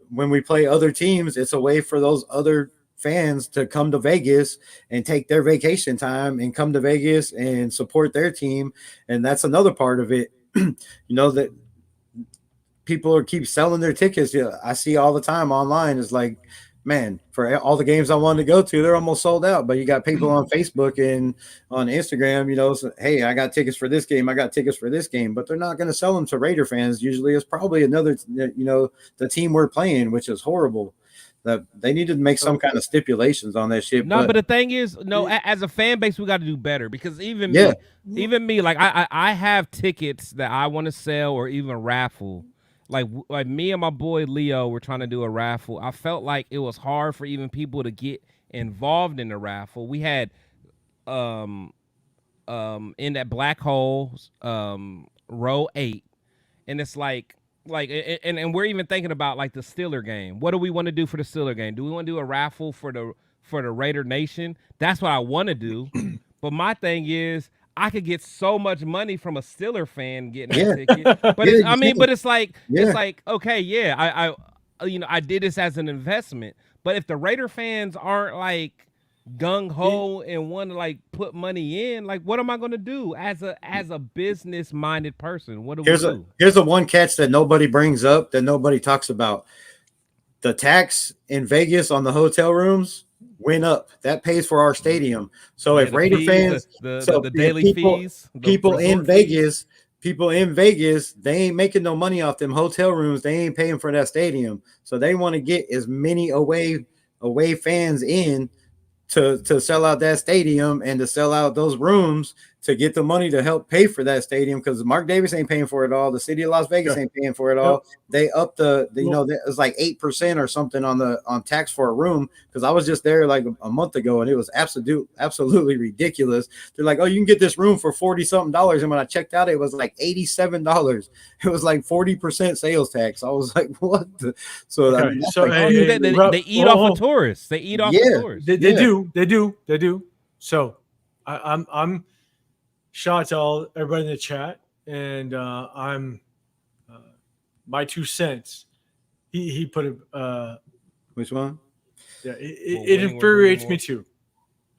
when we play other teams, it's a way for those other fans to come to Vegas and take their vacation time and come to Vegas and support their team. And that's another part of it. That people keep selling their tickets. Yeah, I see all the time online. It's like, man, for all the games I wanted to go to, they're almost sold out. But you got people on Facebook and on Instagram, so, hey, I got tickets for this game. I got tickets for this game. But they're not going to sell them to Raider fans. Usually it's probably another, the team we're playing, which is horrible. That they need to make some kind of stipulations on that shit. No, but the thing is, as a fan base, we got to do better because even me, like I have tickets that I want to sell or even raffle. Like me and my boy Leo were trying to do a raffle. I felt like it was hard for even people to get involved in the raffle. We had in that black hole row 8, and it's like and we're even thinking about like the Steeler game. What do we want to do for the Steeler game? Do we want to do a raffle for the Raider Nation? That's what I want to do. But my thing is, I could get so much money from a Steeler fan getting a ticket. But but it's like, okay, I did this as an investment. But if the Raider fans aren't like gung ho and want to like put money in, like what am I going to do as a business minded person? What do we do? Here's the one catch that nobody brings up, that nobody talks about. The tax in Vegas on the hotel rooms went up. That pays for our stadium. So if Raider fans, the daily fees, people in Vegas, they ain't making no money off them hotel rooms. They ain't paying for that stadium. So they want to get as many away fans in to sell out that stadium and to sell out those rooms to get the money to help pay for that stadium, because Mark Davis ain't paying for it all. The city of Las Vegas ain't paying for it all. They upped it was like 8% or something on tax for a room, because I was just there like a month ago and it was absolutely ridiculous. They're like, oh, you can get this room for $40-something, and when I checked out, it was like $87. It was like 40% sales tax. I was like, what? They eat off of tourists. They eat off of tourists. They do. So I'm shout out to everybody in the chat, and I'm my 2 cents. He put it. Which one? Yeah, it infuriates me too.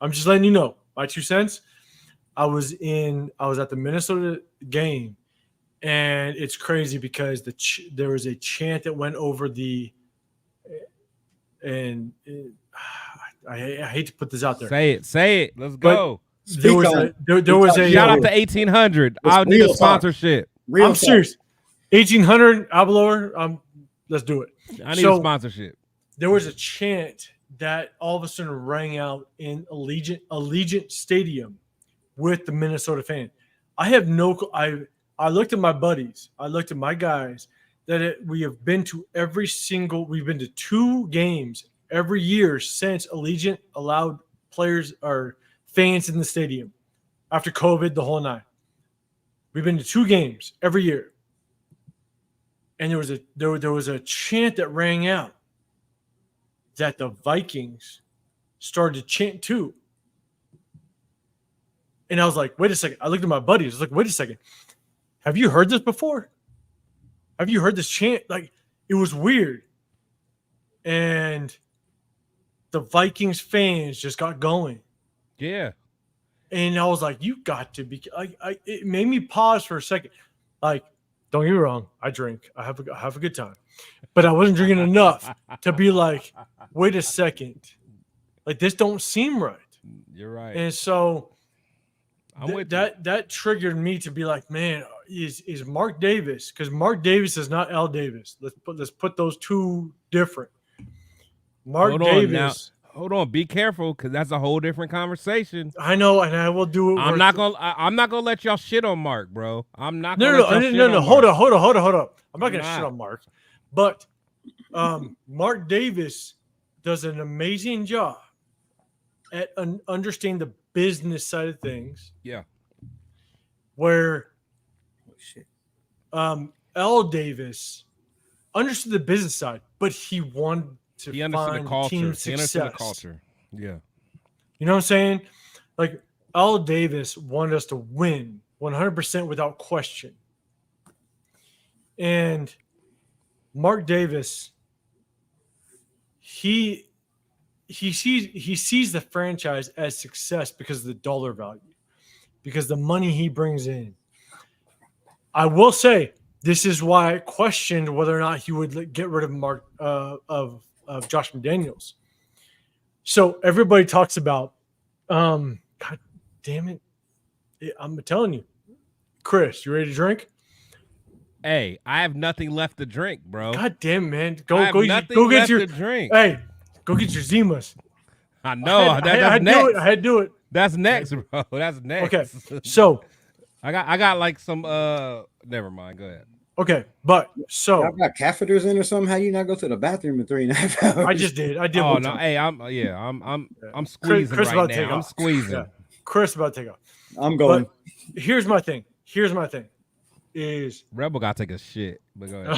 I'm just letting you know my 2 cents. I was at the Minnesota game, and it's crazy because there was a chant that went over I hate to put this out there. Say it. Let's go. There was a shout out to 1800. I need a sponsorship. I'm serious. 1800 Avalor. Let's do it. I need a sponsorship. There was a chant that all of a sudden rang out in Allegiant Stadium with the Minnesota fan. I looked at my buddies. I looked at my guys we've been to 2 games every year since Allegiant allowed players or fans in the stadium after COVID, the whole night. We've been to 2 games every year, and there was a chant that rang out that the Vikings started to chant too. And I was like, wait a second. I looked at my buddies. I was like, wait a second. Have you heard this before? Have you heard this chant? Like, it was weird. And the Vikings fans just got going. Yeah. And I was like, you got to be like, it made me pause for a second. Like, don't get me wrong, I drink. I have a good time. But I wasn't drinking enough to be like, wait a second. Like, this don't seem right. You're right. And so that triggered me to be like, man, is Mark Davis, because Mark Davis is not Al Davis. Let's put those two different. Mark Davis. Hold on, be careful, because that's a whole different conversation. I know, and I will do it. I'm not gonna let y'all shit on Mark, bro. I'm not. No. Hold on. I'm not gonna shit on Mark, but Mark Davis does an amazing job at understanding the business side of things. Yeah. Where, L. Davis understood the business side, but he wanted to understood the culture. Team success. He understood the culture. Yeah. You know what I'm saying? Like, Al Davis wanted us to win 100% without question. And Mark Davis, he sees the franchise as success because of the dollar value, because the money he brings in. I will say, this is why I questioned whether or not he would get rid of Mark of Josh McDaniels. So everybody talks about, God damn it, I'm telling you, Chris, you ready to drink? Hey, I have nothing left to drink, bro. God damn, man, go get your drink. Hey, go get your Zimas. I know. That's next. I had to do it. That's next, bro. That's next. Okay, so I got like some. Never mind. Go ahead. Okay, but so I've got catheters in or something. How you not go to the bathroom in 3.5 hours? I just did. Oh no! Hey, I'm squeezing Chris right now. I'm squeezing. Yeah. Chris about to take off. I'm going. But here's my thing. Is Rebel got to take a shit? But go ahead.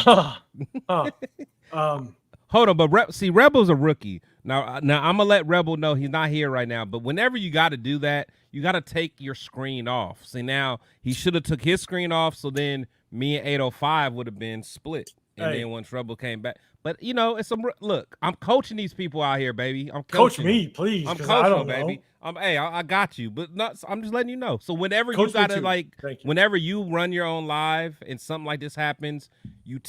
Hold on, but Rebel's a rookie. Now I'm gonna let Rebel know he's not here right now. But whenever you got to do that, you got to take your screen off. See, now he should have took his screen off, so then me and 805 would have been split. And then when trouble came back, but it's some look. I'm coaching these people out here, baby. I'm Coach coaching me, them. please. I'm 'cause coaching I don't them, baby. know. I got you, but I'm just letting you know. So whenever Coach you gotta me too. like, Thank you. whenever you run your own live and something like this happens, you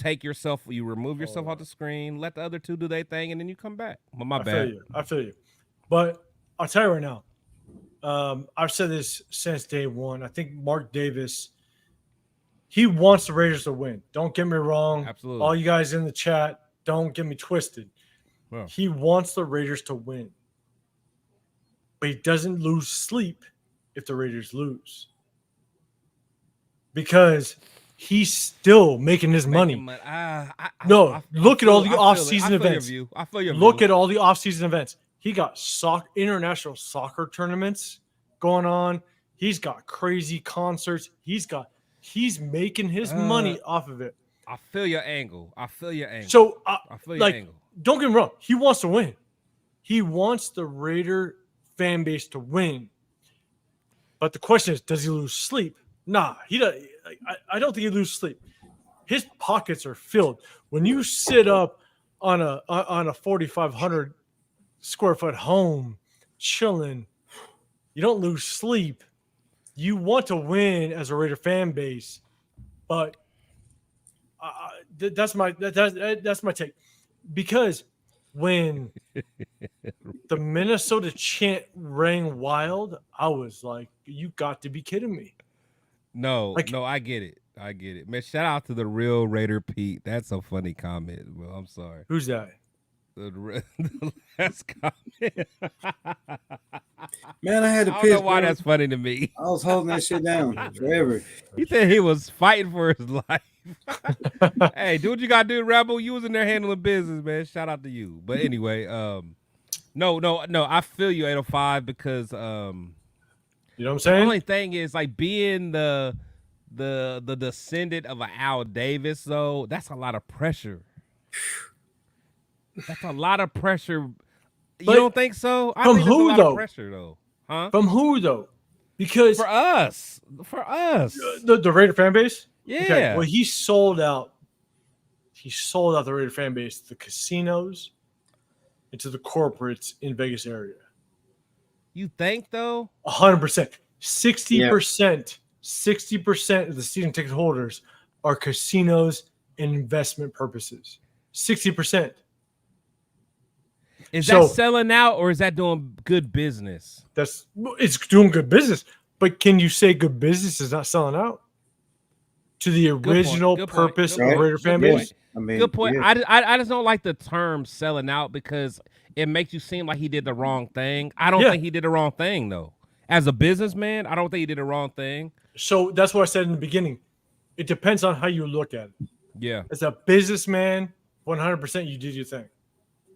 remove yourself off the screen, let the other two do their thing, and then you come back. Well, my bad. I feel you. But I'll tell you right now. I've said this since day one. I think Mark Davis. He wants the Raiders to win. Don't get me wrong. Absolutely. All you guys in the chat, don't get me twisted. Well. He wants the Raiders to win. But he doesn't lose sleep if the Raiders lose. Because he's still making his money. Look at all the offseason events. I feel your Look view. at all the offseason events. He got international soccer tournaments going on. He's got crazy concerts. He's making his money off of it. I feel your angle. So, I feel your angle. Don't get me wrong. He wants to win. He wants the Raider fan base to win. But the question is, does he lose sleep? Nah, he does. I don't think he loses sleep. His pockets are filled. When you sit up on a 4,500 square foot home, chilling, you don't lose sleep. You want to win as a Raider fan base, but that's my take. Because when the Minnesota chant rang wild, I was like, "You got to be kidding me!" No, I get it. Man, shout out to the real Raider Pete. That's a funny comment. Well, I'm sorry. Who's that? The last comment. Man, I had to I piss. don't know why bro. that's funny to me. I was holding that shit down forever. He said he was fighting for his life. Hey, do what you gotta do, Rebel. You was in there handling business, man. Shout out to you. But anyway, no. I feel you, 805, because You know what I'm the saying? only thing is like being the descendant of an Al Davis, though, that's a lot of pressure. That's a lot of pressure. You But don't think so? I from think there's who, a lot though? of pressure, though. Huh? From who though? Because For us. the Raider fan base. Yeah. Okay, well, he sold out. He sold out the Raider fan base to the casinos and to the corporates in Vegas area. You think, though? 100%. 60%. 60% of the season ticket holders are casinos and investment purposes. 60%. Is So- that selling out or is that doing good business? It's doing good business, but can you say good business is not selling out to the point, original good point, purpose good of point, Raider good fan point. base? I mean, Good point. yeah. I just don't like the term selling out because it makes you seem like he did the wrong thing. I don't Yeah. think he did the wrong thing, though. As a businessman, I don't think he did the wrong thing. So that's what I said in the beginning. It depends on how you look at it. Yeah. As a businessman, 100% you did your thing.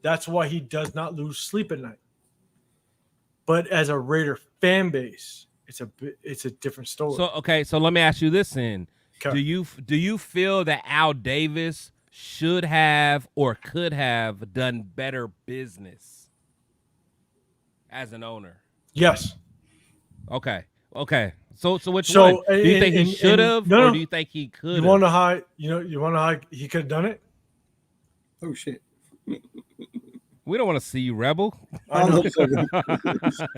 That's why he does not lose sleep at night. But as a Raider fan base, it's a different story. So let me ask you this then. Okay. Do you feel that Al Davis should have or could have done better business as an owner? Yes. Okay. So which So, one? Do you think he and- should have, no, or no. do you think he could? You want to know how he could have done it? Oh shit! We don't want to see you, Rebel. I know. was trying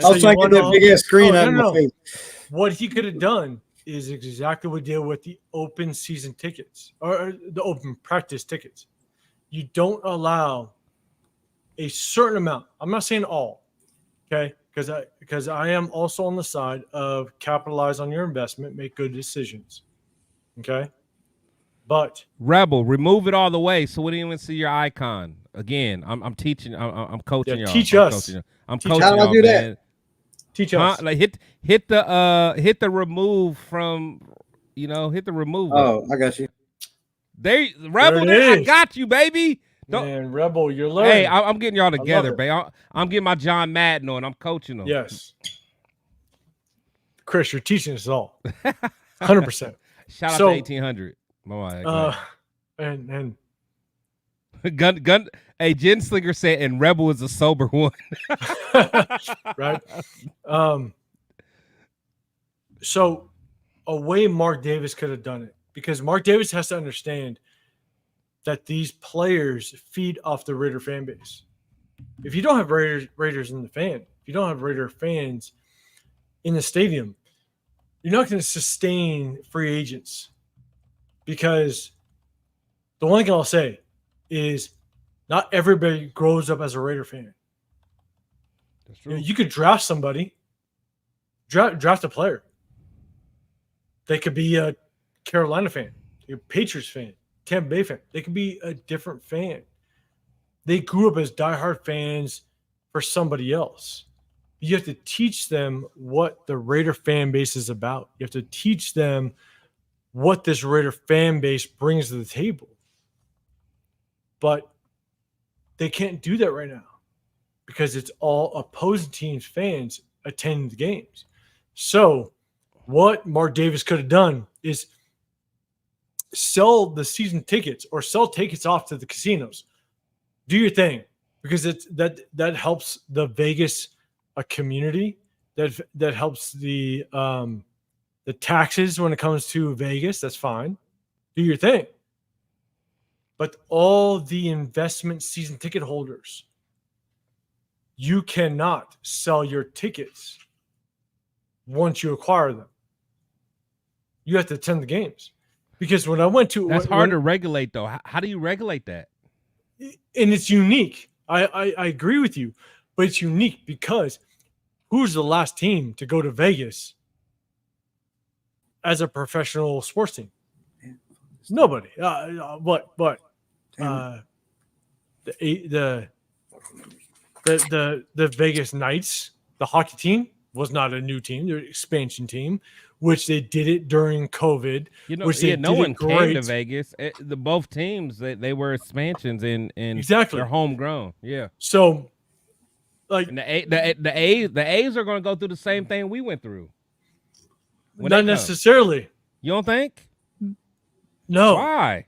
So to you get wanna that know- big ass screen Oh, out of no, my no. face. What he could have done is exactly what he did with the open season tickets or the open practice tickets. You don't a certain amount. I'm not saying all, okay? Because I am also on the side of capitalize on your investment, make good decisions, okay? But Rebel, remove it all the way so we don't even see your icon. Again, I'm teaching. I'm coaching Yeah, y'all. teach I'm us. Coaching y'all. I'm Teach coaching us. How do I y'all, do that? man. teach Huh? us. Like hit the remove from. Hit the remove. Oh, I got you. There, Rebel. There it I is. got you, baby. Don't- Man, Rebel, you're learning. Hey, I'm getting y'all together, it. babe. I'm getting my John Madden on. I'm coaching them. Yes. Chris, you're teaching us all. 100%. Shout out So, to 1800. Oh, And gun. Hey, Jen Slinger said, and Rebel is a sober one. right? So a way Mark Davis could have done it, because Mark Davis has to understand that these players feed off the Raider fan base. If you don't have Raiders in the fan, if you don't have Raider fans in the stadium, you're not going to sustain free agents. Because the one thing I'll say is not everybody grows up as a Raider fan. That's true. You could draft somebody, draft a player. They could be a Carolina fan, a Patriots fan, Tampa Bay fan. They could be a different fan. They grew up as diehard fans for somebody else. You have to teach them what the Raider fan base is about. You have to teach them what this Raider fan base brings to the table. But they can't do that right now because it's all opposing teams' fans attending the games. So what Mark Davis could have done is sell the season tickets or sell tickets off to the casinos. Do your thing, because that helps the Vegas community. That helps the taxes when it comes to Vegas. That's fine. Do your thing. But all the investment season ticket holders, you cannot sell your tickets once you acquire them. You have to attend the games. Because when I went to... That's hard to regulate, though. How do you regulate that? And it's unique. I agree with you. But it's unique because who's the last team to go to Vegas as a professional sports team? Nobody. The Vegas Knights, the hockey team, was not a new team. They're an expansion team, which they did it during COVID. No one came to Vegas. Both teams, they were expansions in exactly. They're homegrown. Yeah. So, like, and the A's are going to go through the same thing we went through. Not necessarily. You don't think? No. Why?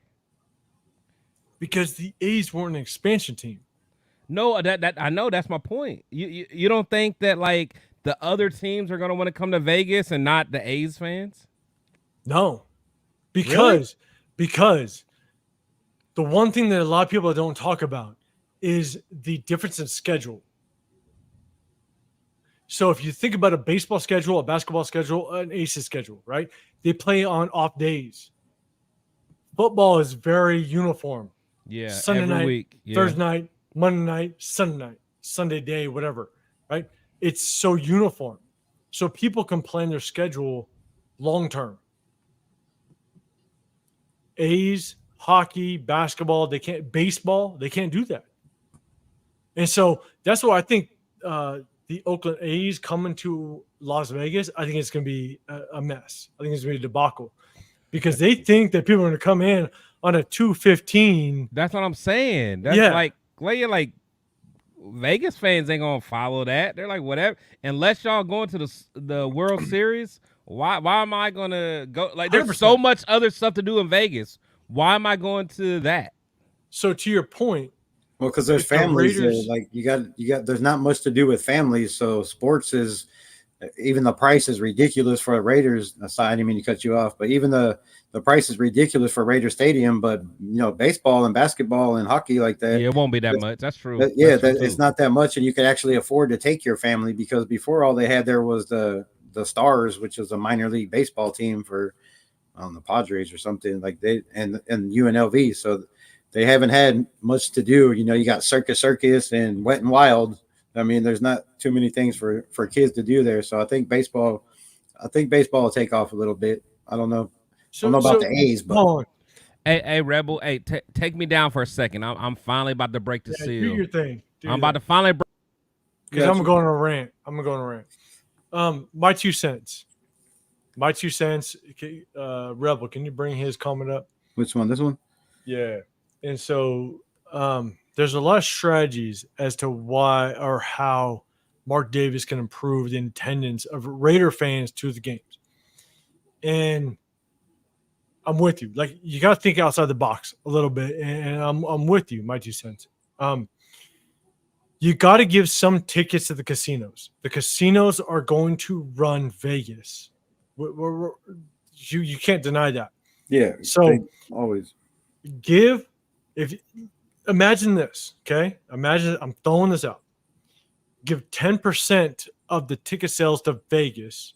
Because the A's weren't an expansion team. No, that I know. That's my point. You don't think that like the other teams are going to want to come to Vegas and not the A's fans? No, because the one thing that a lot of people don't talk about is the difference in schedule. So if you think about a baseball schedule, a basketball schedule, an Aces schedule, right? They play on off days. Football is very uniform. Yeah, Sunday every night, week. Yeah. Thursday night, Monday night, Sunday night, Sunday day, whatever, right? It's so uniform. So people can plan their schedule long term. A's, hockey, basketball, baseball, they can't do that. And so that's why I think the Oakland A's coming to Las Vegas, I think it's going to be a mess. I think it's going to be a debacle because they think that people are going to come in on a 215. That's what I'm saying. That's like Vegas fans ain't going to follow that. They're like, whatever. Unless y'all going to the World Series, why am I going to go? Like, there's 100%. so much other stuff to do in Vegas. Why am I going to that? So to your point, well, because there's families there, like you got. There's not much to do with families, so sports is even the price is ridiculous for the Raiders. Aside, I didn't mean to cut you off, but even the price is ridiculous for Raider Stadium. But baseball and basketball and hockey like that, yeah, it won't be that much. That's true. It's not that much, and you can actually afford to take your family because before all they had there was the Stars, which is a minor league baseball team for the Padres or something like and UNLV. So they haven't had much to do. You got Circus and Wet and Wild. I mean, there's not too many things for kids to do there. So I think baseball will take off a little bit. I don't know. I don't know about the A's, but hey, Rebel, hey, take me down for a second. I'm finally about to break the seal. Do your thing. I'm about to finally break. Because I'm going to rant. My 2 cents. Rebel, can you bring his comment up? Which one? This one? Yeah. And so there's a lot of strategies as to why or how Mark Davis can improve the attendance of Raider fans to the games. And I'm with you. Like, you got to think outside the box a little bit. And I'm with you, my 2 cents. You got to give some tickets to the casinos. The casinos are going to run Vegas. You can't deny that. Yeah. So always give if imagine this, okay? Imagine I'm throwing this out. Give 10% of the ticket sales to Vegas,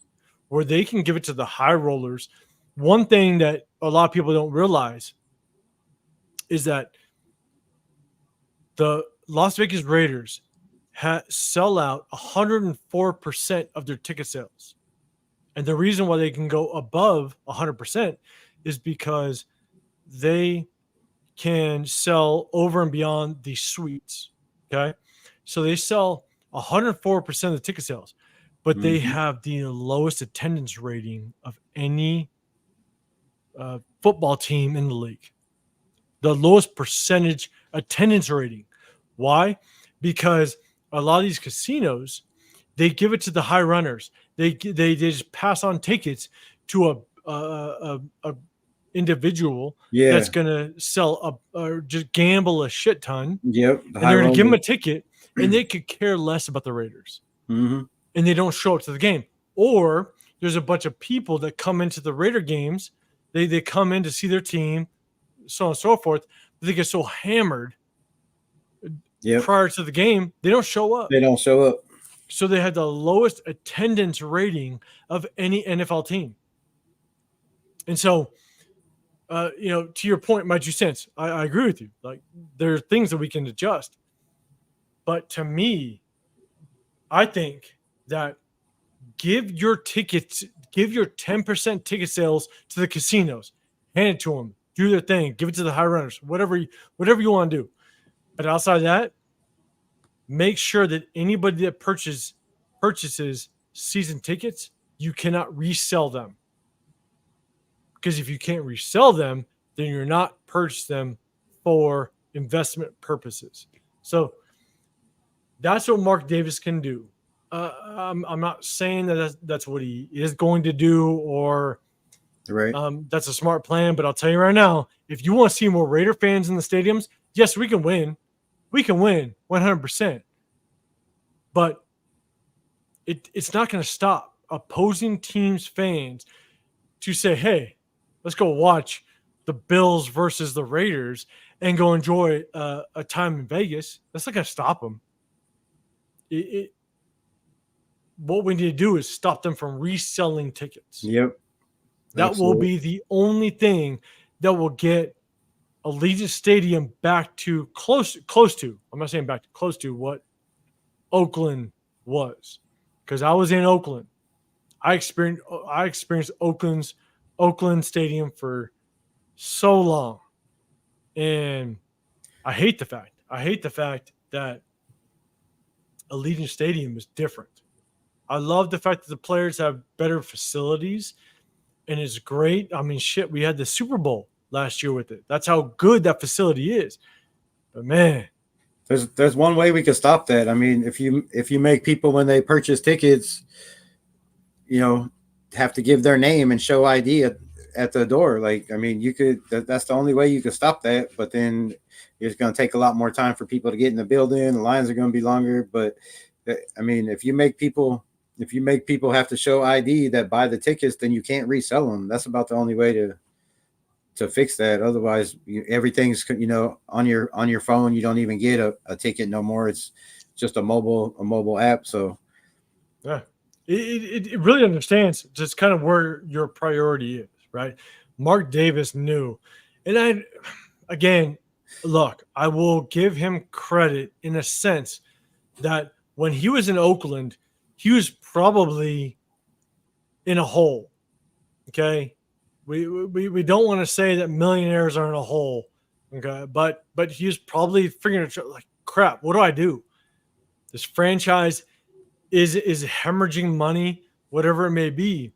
where they can give it to the high rollers. One thing that a lot of people don't realize is that the Las Vegas Raiders sell out 104% of their ticket sales. And the reason why they can go above 100% is because they can sell over and beyond the suites. Okay. So they sell 104% of the ticket sales, but they have the lowest attendance rating of any football team in the league. The lowest percentage attendance rating. Why? Because a lot of these casinos, they give it to the high runners. They just pass on tickets to a individual that's going to sell or just gamble a shit ton. Yep. And they're going to give them a ticket, and they could care less about the Raiders. And they don't show up to the game. Or there's a bunch of people that come into the Raider games. They come in to see their team, so on and so forth. But they get so hammered prior to the game, they don't show up. So they had the lowest attendance rating of any NFL team. And so, to your point, my 2 cents, I agree with you. Like, there are things that we can adjust. But to me, I think that give your 10% ticket sales to the casinos, hand it to them, do their thing, give it to the high runners, whatever you want to do. But outside of that, make sure that anybody that purchases season tickets, you cannot resell them. Because if you can't resell them, then you're not purchasing them for investment purposes. So that's what Mark Davis can do. I'm not saying that that's what he is going to do, or that's a smart plan. But I'll tell you right now, if you want to see more Raider fans in the stadiums, yes, we can win. We can win 100%. But it's not going to stop opposing teams' fans to say, hey, let's go watch the Bills versus the Raiders and go enjoy a time in Vegas. That's not going to stop them. What we need to do is stop them from reselling tickets. Yep. That will be the only thing that will get Allegiant Stadium back to close to. I'm not saying back to close to what Oakland was, because I was in Oakland. I experienced Oakland Stadium for so long, and I hate the fact that Allegiant Stadium is different. I love the fact that the players have better facilities, and it's great. I mean, shit, we had the Super Bowl last year with it. That's how good that facility is. But man, there's one way we could stop that. I mean, if you make people, when they purchase tickets, have to give their name and show ID at the door. Like, I mean, that's the only way you could stop that. But then it's going to take a lot more time for people to get in the building. The lines are going to be longer. But I mean, if you make people have to show ID that buy the tickets, then you can't resell them. That's about the only way to fix that. Otherwise, everything's on your phone. You don't even get a ticket no more. It's just a mobile app. So yeah, it really understands just kind of where your priority is, right? Mark Davis knew, and I will give him credit in a sense that when he was in Oakland, he was probably in a hole. Okay. We don't want to say that millionaires are in a hole. Okay. But he was probably figuring out, like, crap, what do I do? This franchise is hemorrhaging money, whatever it may be.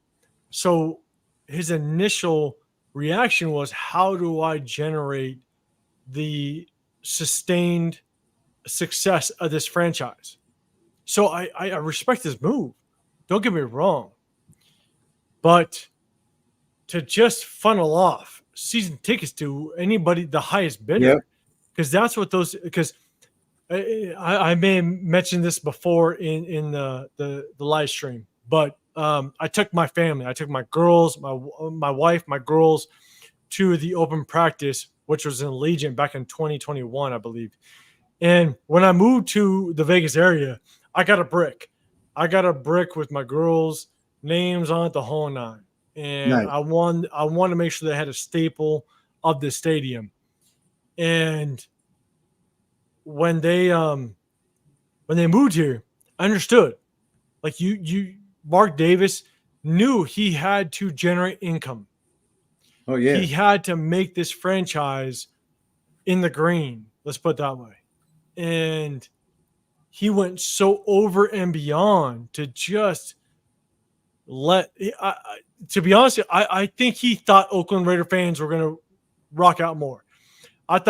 So his initial reaction was, how do I generate the sustained success of this franchise? So I respect his move. Don't get me wrong. But to just funnel off season tickets to anybody, the highest bidder, because that's what those – because I may have mentioned this before in the live stream, but I took my family. I took my girls, my wife, my girls to the open practice which was in Allegiant back in 2021, I believe. And when I moved to the Vegas area, I got a brick. I got a brick with my girls' names on it, the whole nine. And Nice. I wanted to make sure they had a staple of the stadium. And when they moved here, I understood. Like Mark Davis knew he had to generate income. Oh yeah. He had to make this franchise in the green. Let's put it that way. And he went so over and beyond to just to be honest, I think he thought Oakland Raider fans were going to rock out more. I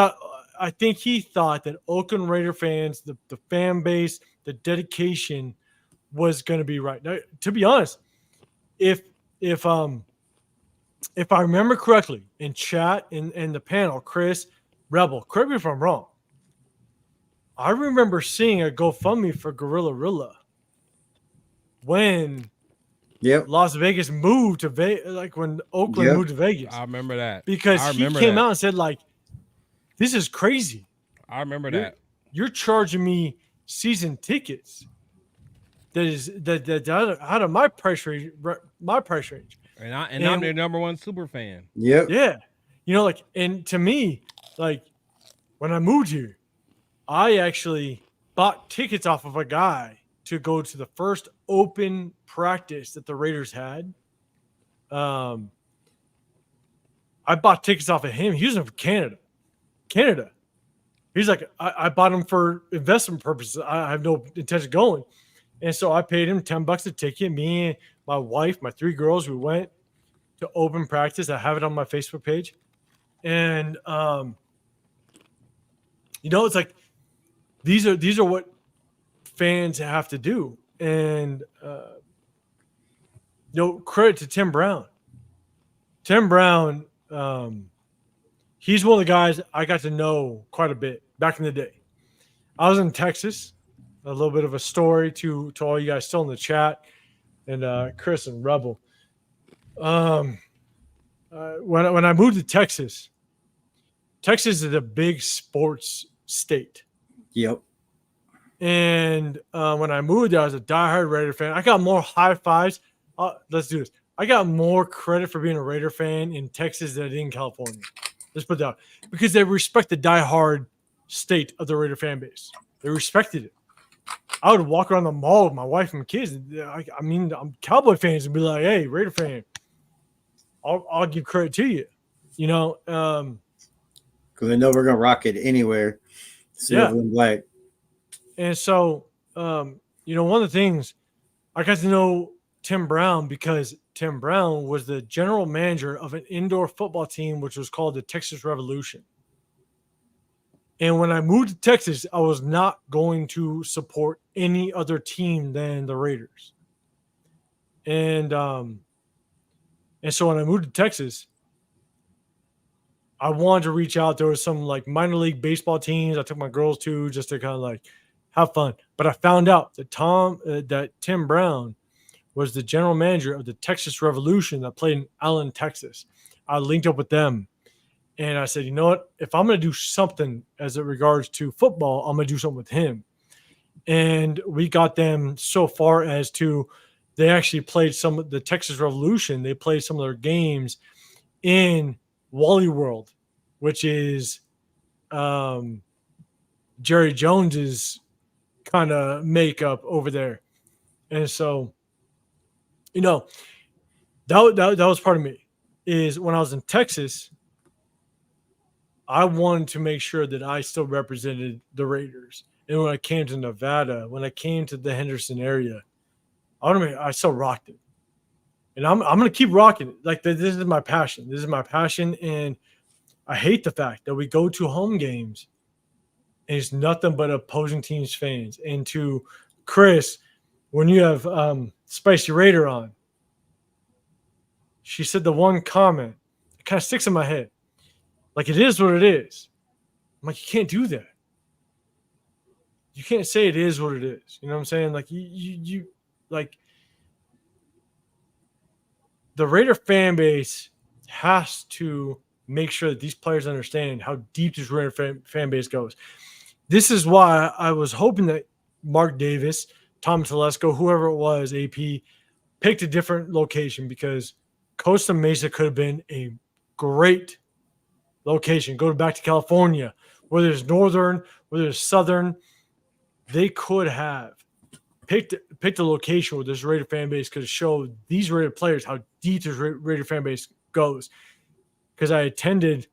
think he thought that Oakland Raider fans, the fan base, the dedication was going to be right. Now, to be honest, if I remember correctly, in chat in the panel, Chris, Rebel, correct me if I'm wrong, I remember seeing a GoFundMe for Gorilla Rilla when Las Vegas moved to Vegas, when Oakland moved to Vegas. I remember that. Because he came out and said, like, this is crazy. I remember that. You're charging me season tickets that out of my price range. And I'm their number one super fan. Yep. Yeah. You know, like, and to me, like, when I moved here, I actually bought tickets off of a guy to go to the first open practice that the Raiders had. I bought tickets off of him. He was from Canada. He's like, I bought him for investment purposes. I have no intention of going. And so I paid him $10 a ticket. Me and my wife, my 3 girls, we went to open practice. I have it on my Facebook page. And, you know, it's like, these are what fans have to do. And, you know, credit to Tim Brown. Tim Brown, he's one of the guys I got to know quite a bit back in the day. I was in Texas. A little bit of a story to all you guys still in the chat, and Chris and Rebel. When I moved to Texas is a big sports state. Yep. And when I moved there, I was a diehard Raider fan. I got more high fives. Let's do this. I got more credit for being a Raider fan in Texas than I did in California. Let's put that, because they respect the diehard state of the Raider fan base. They respected it. I would walk around the mall with my wife and kids. I mean, I'm Cowboy fans and be like, "Hey, Raider fan, I'll give credit to you," you know, because they know we're gonna rock it anywhere, silver and black. And so, you know, one of the things I got to know Tim Brown because Tim Brown was the general manager of an indoor football team, which was called the Texas Revolution. And when I moved to Texas, I was not going to support any other team than the Raiders. And so when I moved to Texas, I wanted to reach out. There was some like minor league baseball teams I took my girls to just to kind of like have fun. But I found out that Tim Brown was the general manager of the Texas Revolution that played in Allen, Texas. I linked up with them. And I said, you know what? If I'm going to do something as it regards to football, I'm going to do something with him. And we got them so far as to they actually played some of the Texas Revolution. They played some of their games in Wally World, which is Jerry Jones's kind of makeup over there. And so, you know, that was part of me. Is when I was in Texas, I wanted to make sure that I still represented the Raiders. And when I came to Nevada, when I came to the Henderson area, I still rocked it. And I'm going to keep rocking it. Like, this is my passion. This is my passion. And I hate the fact that we go to home games and it's nothing but opposing teams' fans. And to Chris, when you have Spicy Raider on, she said the one comment, it kind of sticks in my head. Like, it is what it is. I'm like, you can't do that. You can't say it is what it is. You know what I'm saying? Like, you like, the Raider fan base has to make sure that these players understand how deep this Raider fan base goes. This is why I was hoping that Mark Davis, Tom Telesco, whoever it was, AP, picked a different location, because Costa Mesa could have been a great location. Go back to California, whether it's northern, whether it's southern, they could have picked a location where this Raider fan base could show these Raider players how deep this Raider fan base goes. Because I attended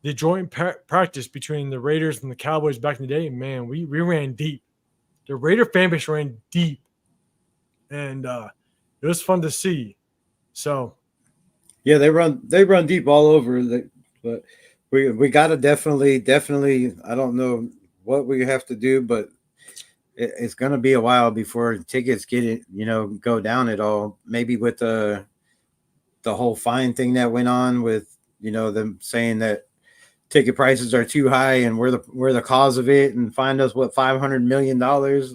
the joint practice between the Raiders and the Cowboys back in the day, and man, we ran deep. The Raider fan base ran deep, and it was fun to see. So, yeah, they run deep all over. But we got to definitely. I don't know what we have to do, but it's going to be a while before tickets go down at all. Maybe with the whole fine thing that went on with them saying that ticket prices are too high and we're the cause of it, and find us $500 million.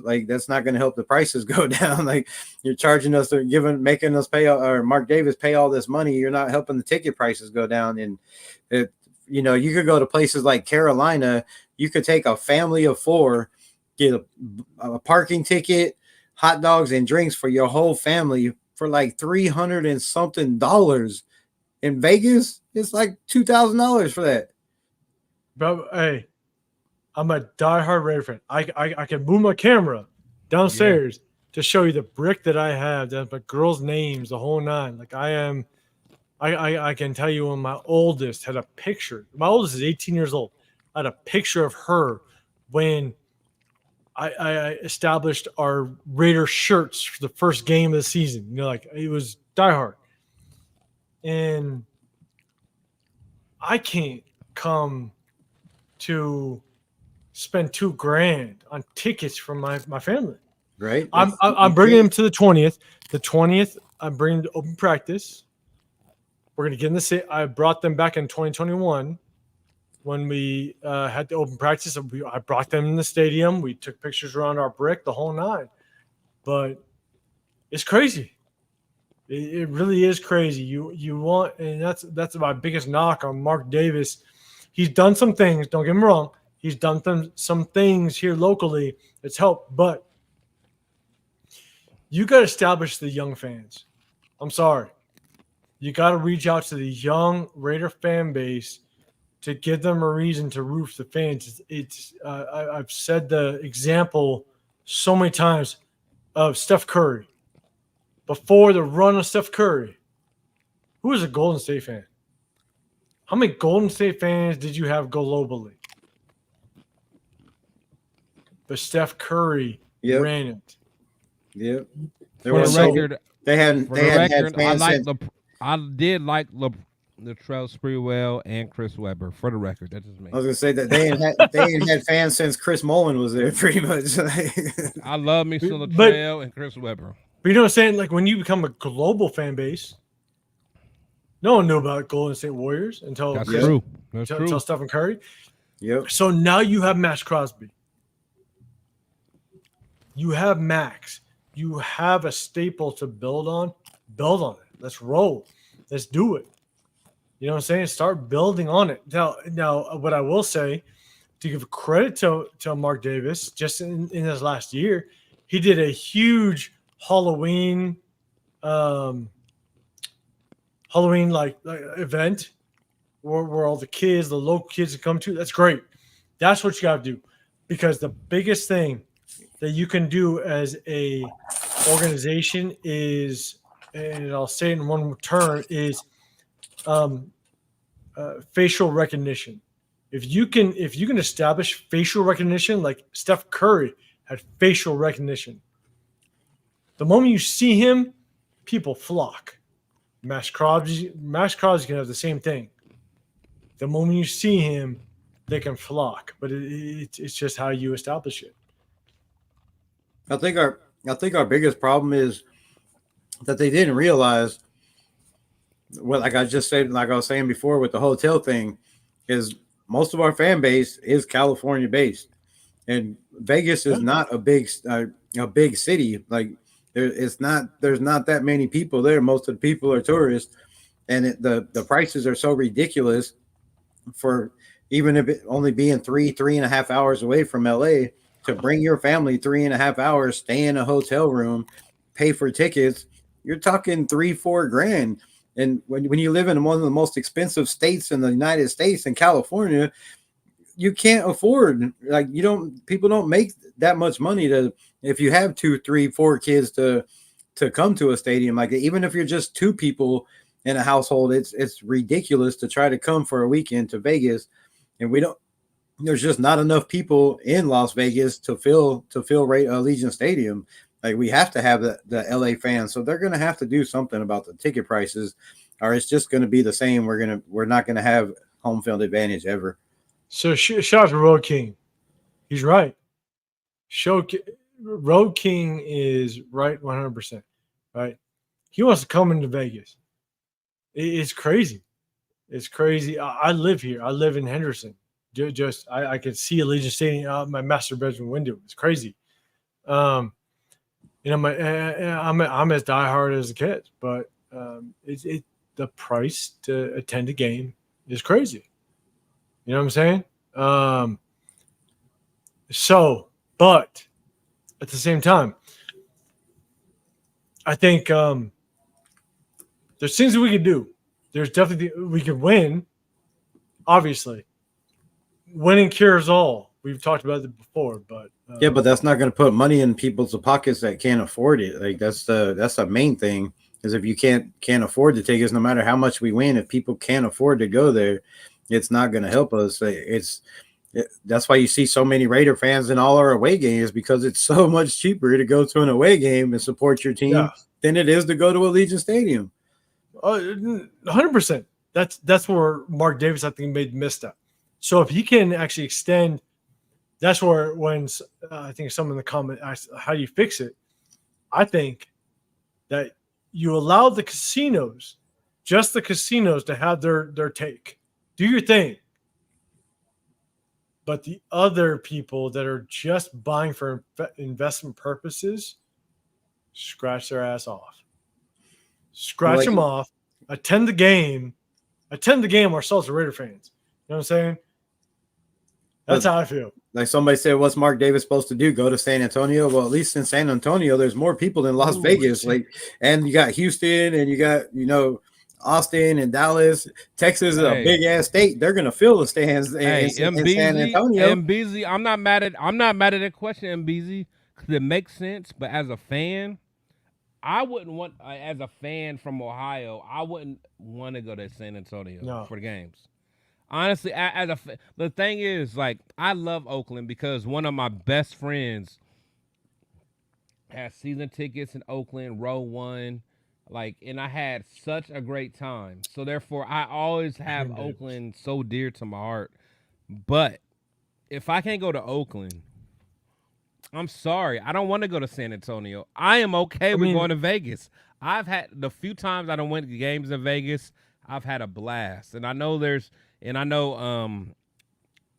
Like, that's not going to help the prices go down. Like, you're charging us, making us pay, or Mark Davis pay all this money. You're not helping the ticket prices go down. And you could go to places like Carolina. You could take a family of 4, get a parking ticket, hot dogs and drinks for your whole family for like $300 and something. In Vegas, it's like $2,000 for that. But hey, I'm a diehard Raider fan. I can move my camera downstairs to show you the brick that I have. That's my girls' names, the whole nine. Like, I can tell you when my oldest had a picture. My oldest is 18 years old. I had a picture of her when I established our Raider shirts for the first game of the season. Like, it was diehard. And I can't come to spend $2,000 on tickets for my family. Right. I'm bringing them to the 20th. The 20th, I'm bringing them to open practice. We're going to get in the city. I brought them back in 2021 when we had the open practice. I brought them in the stadium. We took pictures around our brick, the whole nine. But it's crazy. It really is crazy. You want, and that's my biggest knock on Mark Davis. He's done some things. Don't get me wrong. He's done some things here locally that's helped, but you got to establish the young fans. I'm sorry. You got to reach out to the young Raider fan base to give them a reason to root for the fans. I've said the example so many times of Steph Curry. Before the run of Steph Curry, who was a Golden State fan? How many Golden State fans did you have globally? But Steph Curry ran it. Yep. For the record, they hadn't had fans. I did like Latrell Sprewell and Chris Webber. For the record, that's just me. I was gonna say that they ain't had fans since Chris Mullen was there, pretty much. I love me some Latrell and Chris Webber. But you know what I'm saying? Like, when you become a global fan base, no one knew about Golden State Warriors until true. Until Stephen Curry. Yep. So now you have Max Crosby. You have Max. You have a staple to build on. Build on it. Let's roll. Let's do it. You know what I'm saying? Start building on it. Now, what I will say, to give credit to Mark Davis, just in his last year, he did a huge Halloween event where all the kids, the local kids come to. That's great. That's what you got to do, because the biggest thing that you can do as a organization is, and I'll say it in one term, is facial recognition. If you can establish facial recognition, like Steph Curry had facial recognition, the moment you see him, people flock. Max Crosby can have the same thing. The moment you see him, they can flock. But it's just how you establish it. I think our biggest problem is that they didn't realize, well, like I just said, like I was saying before with the hotel thing, is most of our fan base is California based, and Vegas is not a big city. Like there's not that many people there. Most of the people are tourists, and the prices are so ridiculous for even if it only being 3.5 hours away from LA to bring your family 3.5 hours, stay in a hotel room, pay for tickets. You're talking $3-4 grand. And when you live in one of the most expensive states in the United States, in California, you can't afford, like, people don't make that much money to, if you have 2, 3, 4 kids to come to a stadium. Like, even if you're just 2 people in a household, it's ridiculous to try to come for a weekend to Vegas. And there's just not enough people in Las Vegas to fill Allegiant Stadium. Like, we have to have the LA fans. So they're going to have to do something about the ticket prices, or it's just going to be the same. We're not going to have home field advantage ever. So shout out to Road King. He's right. Road King is right 100%. Right? He wants to come into Vegas. It's crazy. It's crazy. I live here. I live in Henderson. I could see Allegiant Stadium out my master bedroom window. It's crazy. I'm as diehard as a kid, but the price to attend a game is crazy. You know what I'm saying? But at the same time, I think there's things that we can do. There's definitely we can win. Obviously, winning cures all. We've talked about it before, but yeah, but that's not going to put money in people's pockets that can't afford it. Like, that's the main thing. Is if you can't afford the tickets, no matter how much we win, if people can't afford to go there, it's not going to help us. That's why you see so many Raider fans in all our away games, because it's so much cheaper to go to an away game and support your team than it is to go to Allegiant Stadium. 100%. That's where Mark Davis, I think, made the misstep. So if he can actually extend, that's where when I think someone in the comment asked, how do you fix it? I think that you allow the casinos, just the casinos, to have their take. Do your thing. But the other people that are just buying for investment purposes, scratch their ass off. Scratch them off. Attend the game ourselves as Raider fans. You know what I'm saying? That's how I feel. Like somebody said, what's Mark Davis supposed to do? Go to San Antonio? Well, at least in San Antonio, there's more people than Las Vegas. And you got Houston, and you got, Austin and Dallas. Texas is a big ass state. They're gonna fill the stands in San Antonio. MBZ, I'm not mad at that question, MBZ, because it makes sense. But as a fan, I wouldn't want, as a fan from Ohio, I wouldn't want to go to San Antonio for the games. Honestly, the thing is, like, I love Oakland because one of my best friends has season tickets in Oakland, row 1. Like, and I had such a great time. So therefore, I always have Oakland so dear to my heart. But if I can't go to Oakland, I'm sorry. I don't want to go to San Antonio. I am okay with going to Vegas. I've had the few times I don't went to games in Vegas, I've had a blast. And I know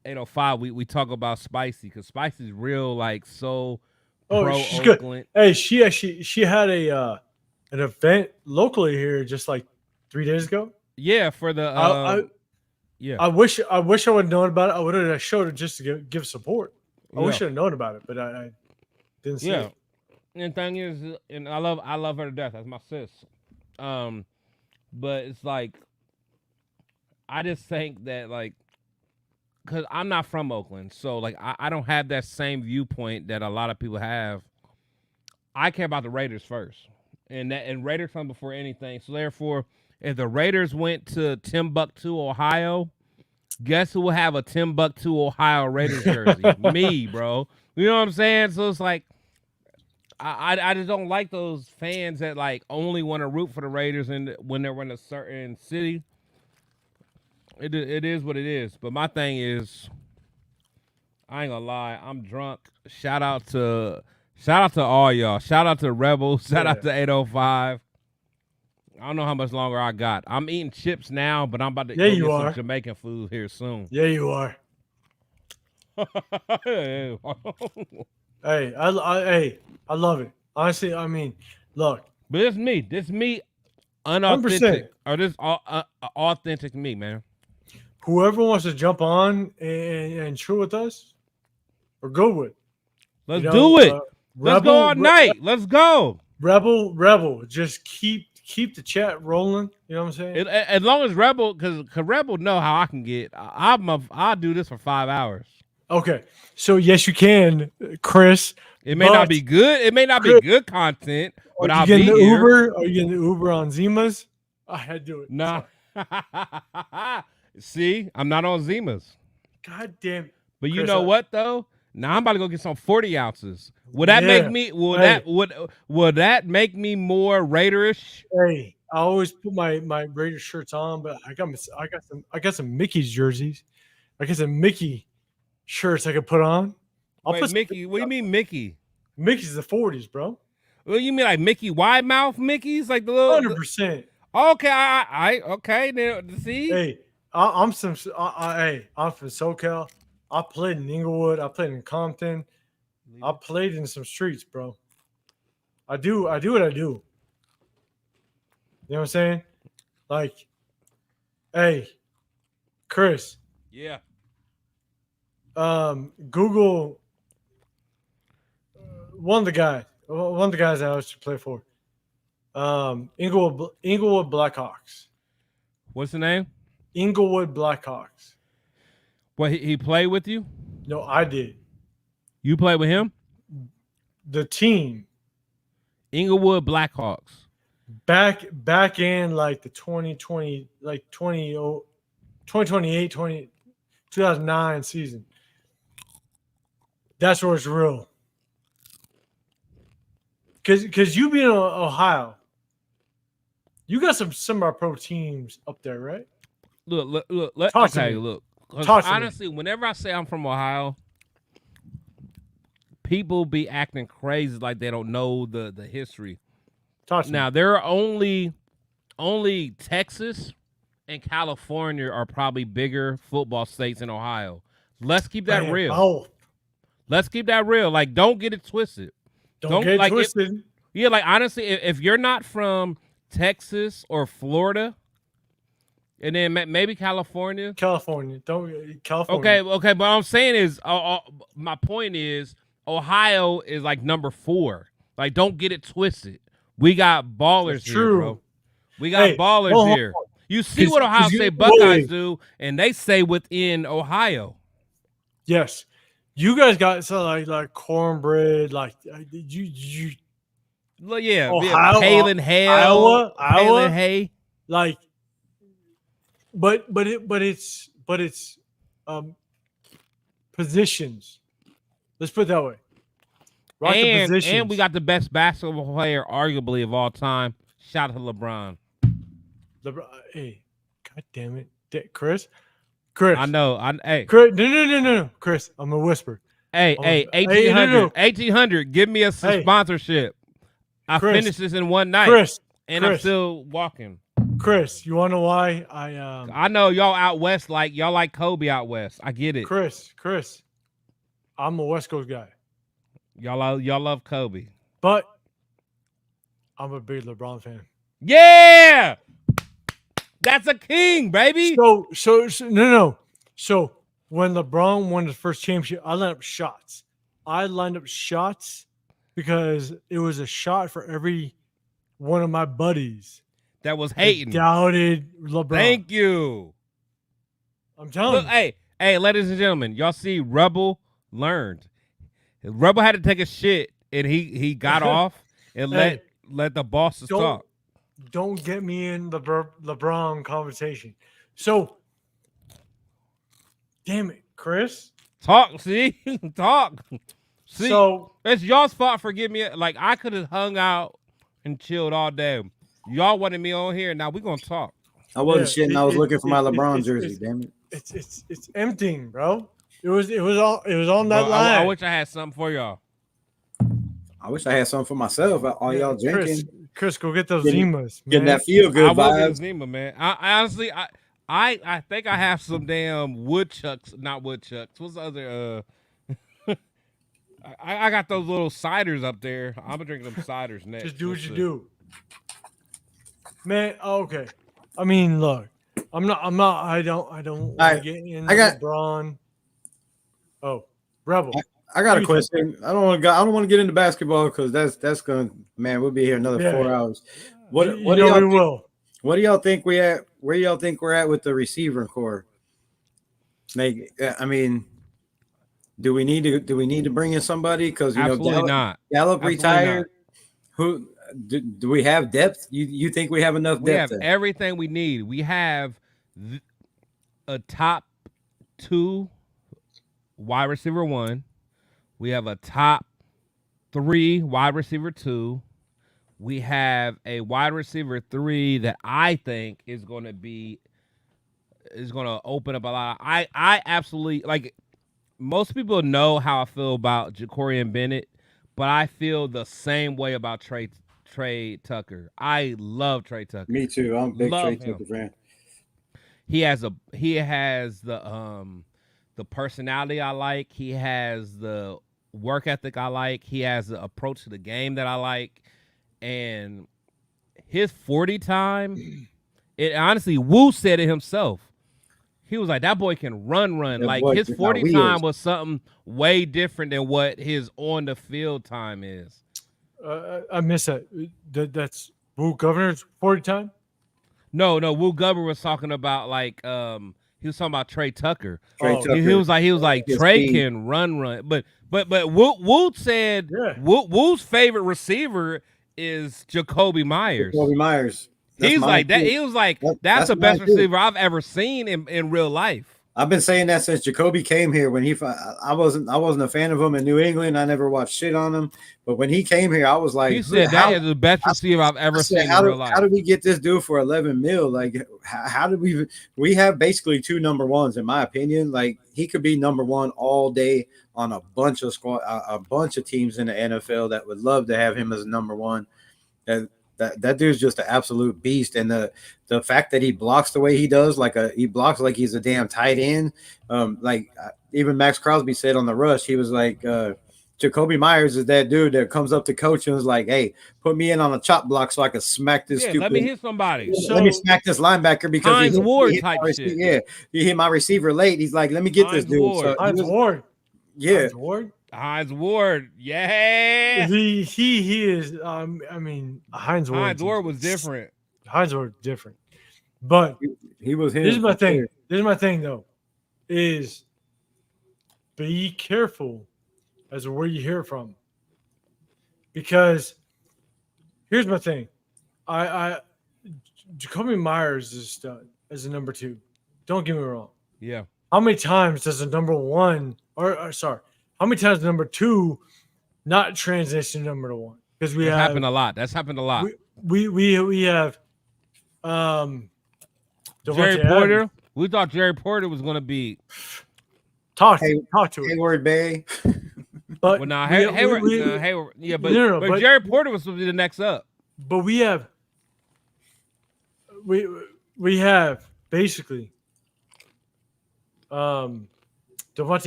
805, we talk about Spicy, because Spicy's real, like, so pro she's Oakland. Good. Hey, she had an event locally here just like 3 days ago. Yeah, for the I wish I would have known about it. I would have showed it just to give support. I wish I had known about it, but I didn't see it. And the thing is, and I love her to death. That's my sis. But it's like, I just think that, like, because I'm not from Oakland, so like I don't have that same viewpoint that a lot of people have. I care about the Raiders first, and Raiders come before anything. So therefore, if the Raiders went to Timbuktu, Ohio, guess who will have a Timbuktu, Ohio Raiders jersey? Me, bro. You know what I'm saying? So it's like, I just don't like those fans that, like, only want to root for the Raiders and when they're in a certain city. It is what it is. But my thing is, I ain't gonna lie, I'm drunk. Shout out to all y'all. Shout out to Rebels. Shout out to 805. I don't know how much longer I got. I'm eating chips now, but I'm about to get some Jamaican food here soon. Yeah, you are. Hey, I love it. Honestly, I mean, look. But it's me. unauthentic, or this authentic me, man. Whoever wants to jump on and chew with us, we're good with. Let's do it. Let's go all night. Let's go. Rebel. Just keep the chat rolling. You know what I'm saying? As long as Rebel, because Rebel know how I can get. I'll do this for 5 hours. Okay. So yes, you can, Chris. It may not be good. It may not be good content, but I'll be here. Uber? Are you getting the Uber on Zimas? I had to do it. Nah. See, I'm not on Zimas. God damn. But you know what though? Now I'm about to go get some 40 ounces. Would that make me? Would that make me more Raiderish? Hey, I always put my Raider shirts on, but I got some Mickey's jerseys. I got some Mickey shirts I could put on. Wait, Mickey? What do you mean Mickey? Mickey's the 40s, bro. What do you mean like Mickey wide mouth Mickey's like the little 100%. Okay, I okay. Then see. Hey, I'm from SoCal. I played in Inglewood. I played in Compton. I played in some streets, bro. I do what I do. You know what I'm saying? Like, hey, Chris. Yeah. Google one of the guys I used to play for. Inglewood Blackhawks. What's the name? Inglewood Blackhawks. What, he played with you? No, I did. You played with him? The team. Inglewood Blackhawks. Back in like the 2020, like 2028, 2009 season. That's where it's real. Because you being in Ohio, you got some semi-pro teams up there, right? Look. Honestly, whenever I say I'm from Ohio, people be acting crazy like they don't know the history. Now, there are only Texas and California are probably bigger football states than Ohio. Let's keep that real. Oh. Let's keep that real. Like, don't get it twisted. Don't get it twisted. Like honestly, if you're not from Texas or Florida, and then maybe California. California. Okay. But what I'm saying is, my point is, Ohio is like number 4. Like, don't get it twisted. We got ballers here, bro. We got ballers here. You see what Ohio State Buckeyes do, and they stay within Ohio. Yes. You guys got like cornbread, like you. Well, yeah, Ohio, Palin Hale, Iowa, Hay. Like, but it's positions. Let's put it that way. And we got the best basketball player, arguably, of all time. Shout out to LeBron. Hey, God damn it, Chris. I know. Hey, Chris, no, Chris. I'm gonna whisper. Hey, 1800. Give me a sponsorship. I finished this in one night, I'm still walking. Chris, you wanna know why I know y'all out west, like y'all like Kobe out west. I get it. Chris, I'm a West Coast guy. Y'all love Kobe, but I'm a big LeBron fan. Yeah, that's a king, baby. So no. So when LeBron won the first championship, I lined up shots because it was a shot for every one of my buddies that was hating, doubted LeBron. Thank you. I'm telling you. Hey, ladies and gentlemen, y'all see Rebel learned. Rebel had to take a shit, and he got off and let the bosses talk. Don't get me in the LeBron conversation. So, damn it, Chris. Talk, see? Talk. See, so, it's y'all's fault for giving me, like, I could have hung out and chilled all day. Y'all wanted me on here. Now we're going to talk. I wasn't shitting. I was looking for my LeBron jersey, damn it. It's emptying, bro. It was on that line. I wish I had something for y'all. I wish I had something for myself. All y'all drinking. Chris, go get those Zimas. Getting that feel good I will vibes. get Zima, man. I honestly, I think I have some damn woodchucks. Not woodchucks. What's the other? I got those little ciders up there. I'm gonna drink them ciders next. Just do what you do. Man, okay. I mean, look, I don't want right, to get in I got- LeBron. Oh, Rebel. I got a What do you think? question. I don't want to get into basketball because that's gonna, man, we'll be here another Yeah. 4 hours. You What do know y'all we think, will. what do y'all think we at? Where y'all think we're at with the receiver core? I mean, do we need to bring in somebody? Because Absolutely not. Gallup Absolutely retired. Who do we have depth? You think we have enough We depth? have there? everything we need. We have a top 2 wide receiver 1. We have a top 3 wide receiver 2. We have a wide receiver 3 that I think is going to open up a lot. I absolutely, like, most people know how I feel about Jacorian Bennett, but I feel the same way about Trey Tucker. I love Trey Tucker. Me too. I'm a big Love Trey him. Tucker fan. He has the personality I like. He has the work ethic I like. He has the approach to the game that I like. And his 40 time, it honestly, Wu said it himself. He was like, that boy can run. That Like, boy his got 40 wheels. time was something way different than what his on the field time is. I miss that. That's Wu Governor's 40 time. No, Wu Gubber was talking about, like, he was talking about Trey Tucker. Trey Oh. Tucker. He was like His Trey speed. can run, but Wu said Yeah. Wu's favorite receiver is Jacoby Myers. Kobe Myers. That's He's mine like that. too. He was like, That's that's the best mine too. receiver I've ever seen in real life. I've been saying that since Jacoby came here. When I wasn't a fan of him in New England. I never watched shit on him. But when he came here, I was like, He said that is the best receiver I've ever seen in real life. How did we get this dude for 11 mil? Like, how did we have basically 2 number ones, in my opinion. Like, he could be number 1 all day on a bunch of teams in the NFL that would love to have him as a number 1. That dude's just an absolute beast. And the fact that he blocks the way he does, he blocks like he's a damn tight end. Even Max Crosby said on the rush, he was like, Jacoby Myers is that dude that comes up to coach and was like, hey, put me in on a chop block so I can smack this stupid. Let me hit somebody. Let me smack this linebacker because Hines Ward type my shit. Yeah, he hit my receiver late. He's like, let me get Hines this dude. Ward. So Hines Ward. yeah, Hines Ward. Hines Ward, yeah. He is. I mean, Hines Ward. Hines Ward was different. Hines Ward different. But he was him. This is my thing. This is my thing, though, is be careful as to where you hear from. Because here's my thing. Jacoby Myers is a stud as a number 2. Don't get me wrong. Yeah. How many times does a number 1 how many times does number 2 not transition to number 1? Because we That's have happened a lot. That's happened a lot. we have Jerry Devante Porter. Adams. We thought Jerry Porter was going to be. Talk to it. Hayward Bay. But Well, nah, we- Hayward. we- Hayward. Yeah, but, No, but but- Jerry Porter was supposed to be the next up. But we have basically Devante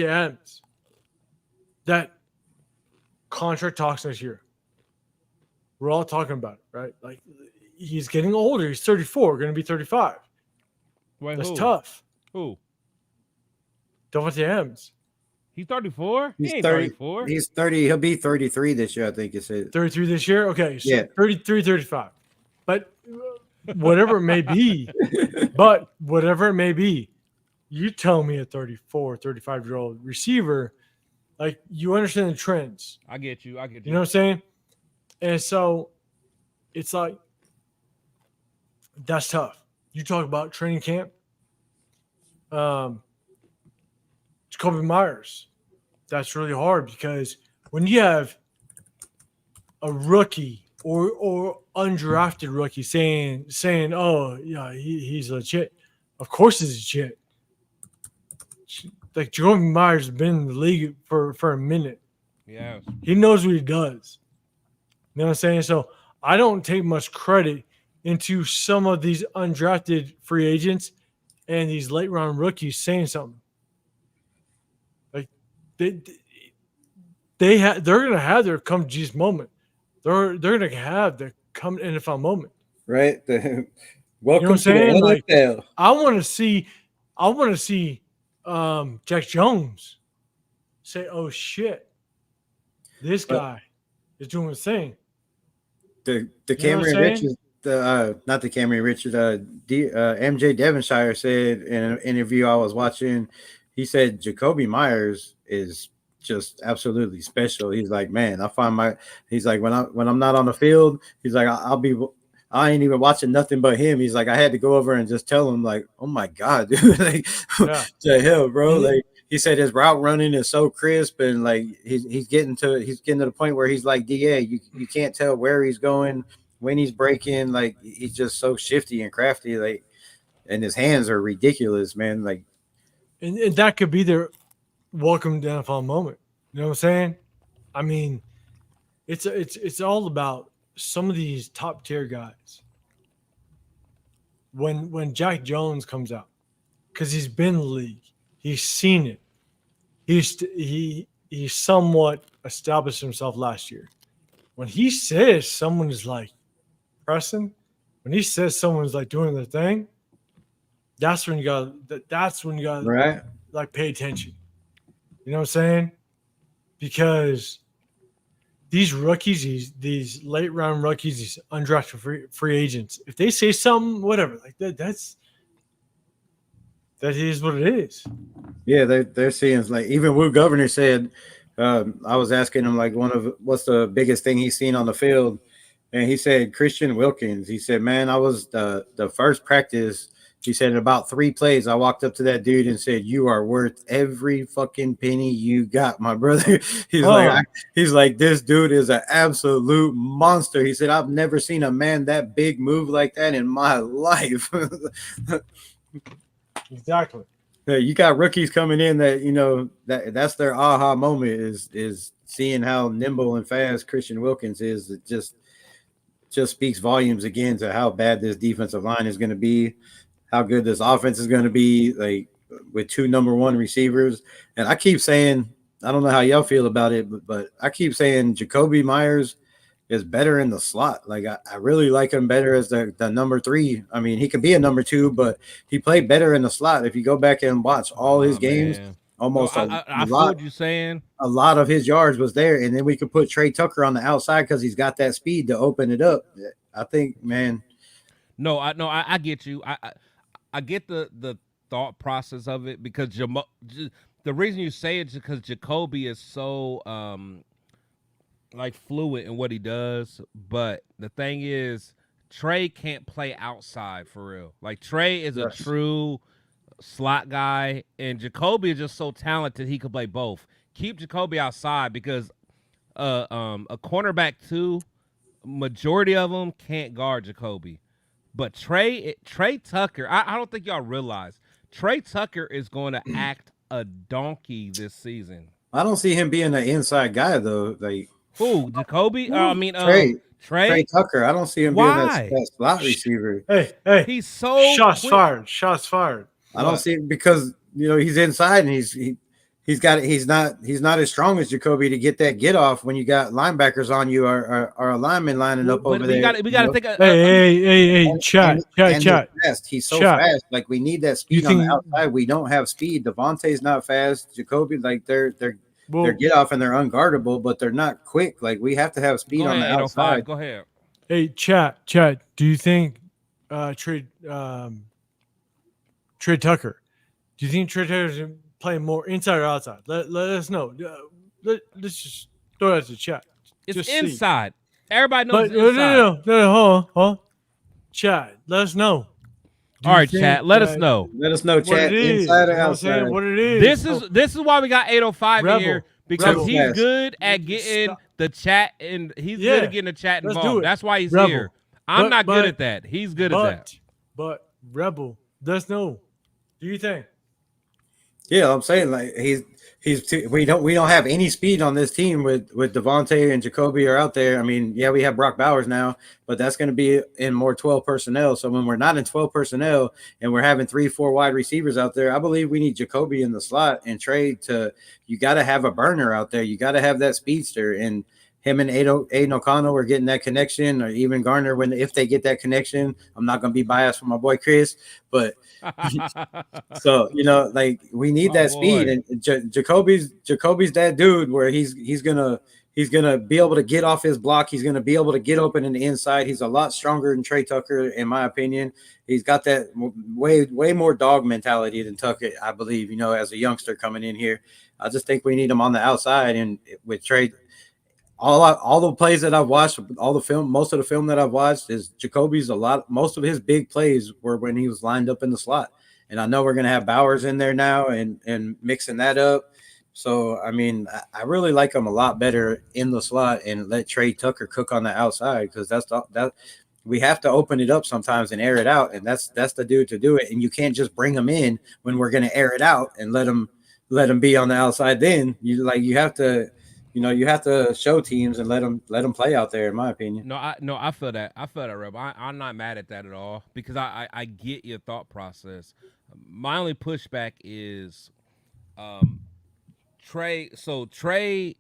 Adams. That contract talks next year. We're all talking about it, right? Like, he's getting older. He's 34, going to be 35. Wait, That's who? tough. Who? Devante Adams, He's 34? He's He ain't 30. 34. He's 30. He'll be 33 this year, I think you said. 33 this year. Okay, so Yeah. 33, 35. But whatever it may be, you tell me a 34, 35-year-old receiver, like, you understand the trends. I get you. You know what I'm saying? And so it's like, that's tough. You talk about training camp. Jacoby Myers. That's really hard because when you have a rookie or undrafted rookie saying, oh, yeah, he's legit. Of course he's legit. Like, Jacoby Myers has been in the league for a minute. Yeah. He knows what he does. You know what I'm saying? So I don't take much credit into some of these undrafted free agents and these late round rookies saying something. Like, they're gonna have their come Jesus moment. They're gonna have their come NFL moment. right? You know what Welcome I'm to saying? the Like, NFL. I want to see Jack Jones say, "Oh shit, this But guy is doing his thing." the You know what I'm Cameron saying? Richards, not the Cameron Richards, MJ Devonshire said in an interview I was watching, he said Jacoby Myers is just absolutely special. He's like, man, he's like, when I'm not on the field, he's like, I ain't even watching nothing but him. He's like, I had to go over and just tell him, like, oh my God, dude, like, Yeah. the hell, bro. Like, he said his route running is so crisp, and like he's getting to the point where he's like, DA, you can't tell where he's going, when he's breaking. Like, he's just so shifty and crafty, like, and his hands are ridiculous, man. Like, And that could be their welcome to NFL moment. You know what I'm saying? I mean, it's all about some of these top tier guys. When Jack Jones comes out, because he's been in the league, he's seen it. He somewhat established himself last year. When he says someone is like pressing, when he says someone's like doing their thing, that's when you got right. like pay attention. You know what I'm saying? Because these rookies, these late round rookies, these undrafted free agents, if they say something, whatever, like that is what it is. Yeah, they're seeing, like, even Wu Governor said, I was asking him, like, what's the biggest thing he's seen on the field, and he said Christian Wilkins. He said, man, I was the first practice. He said in about 3 plays, I walked up to that dude and said, "You are worth every fucking penny you got, my brother." He's like, this dude is an absolute monster. He said, I've never seen a man that big move like that in my life. Exactly. You got rookies coming in that, you know, that's their aha moment is seeing how nimble and fast Christian Wilkins is. It just speaks volumes again to how bad this defensive line is going to be, how good this offense is going to be, like, with 2 number 1 receivers. And I keep saying, I don't know how y'all feel about it, but I keep saying Jacoby Myers is better in the slot. Like, I really like him better as the number 3. I mean, he can be a number 2, but he played better in the slot. If you go back and watch all his games, man. almost I feel lot. what you're saying. A lot of his yards was there, and then we could put Trey Tucker on the outside because he's got that speed to open it up. I think, man. No, I get you. I get the thought process of it, because the reason you say it is because Jacoby is so like fluid in what he does. But the thing is, Trey can't play outside for real. Like, Trey is a true slot guy, and Jacoby is just so talented he could play both. Keep Jacoby outside, because a cornerback 2, majority of them can't guard Jacoby. But Trey Tucker, I don't think y'all realize, Trey Tucker is going to act a donkey this season. I don't see him being an inside guy though. Like, who, Jacoby? I mean, Trey Tucker. I don't see him being that slot receiver. Hey, he's so shots quick. fired. Shots fired. I don't see it because, you know, he's inside and he's not as strong as Jacoby to get that get off when you got linebackers on you or a lineman lining up over there. We got to think. Hey, chat. He's so fast. Like, we need that speed on the outside. We don't have speed. Devontae's not fast. Jacoby, like, they're get off and they're unguardable, but they're not quick. Like, we have to have speed on the outside. Go ahead. Hey, chat. Do you think Trey Tucker? Do you think Trey Tucker's playing more inside or outside? Let us know. Let's just throw that to chat. It's just inside. Everybody knows. No. Hold on. Chat. Let us know. All right, chat. Let us know. Let us know, chat. Inside or outside. What it is. This is why we got 805 in here, because he's good at getting the chat, and he's good at getting the chat involved. That's why he's here. I'm not good at that. He's good at that. But Rebel, let us know. Do you think? Yeah, I'm saying, like, we don't have any speed on this team with Devontae and Jacoby are out there. I mean, yeah, we have Brock Bowers now, but that's going to be in more 12 personnel. So when we're not in 12 personnel and we're having 3-4 wide receivers out there, I believe we need Jacoby in the slot and Trey you got to have a burner out there. You got to have that speedster, and him and Aiden O'Connell were getting that connection, or even Garner if they get that connection. I'm not gonna be biased for my boy Chris, but so like we need that speed, and Jacoby's that dude where he's gonna be able to get off his block. He's gonna be able to get open in the inside. He's a lot stronger than Trey Tucker, in my opinion. He's got that way more dog mentality than Tucker, I believe. As a youngster coming in here, I just think we need him on the outside, and with Trey. All the plays that I've watched, most of the film that I've watched is Jacoby's most of his big plays were when he was lined up in the slot. And I know we're going to have Bowers in there now and mixing that up. So, I mean, I really like him a lot better in the slot and let Trey Tucker cook on the outside, because that we have to open it up sometimes and air it out. And that's the dude to do it. And you can't just bring him in when we're going to air it out and let him be on the outside. Then you have to. You have to show teams and let them play out there, in my opinion. I feel that. Reb. I'm not mad at that at all, because I get your thought process. My only pushback is Trey. So Trey,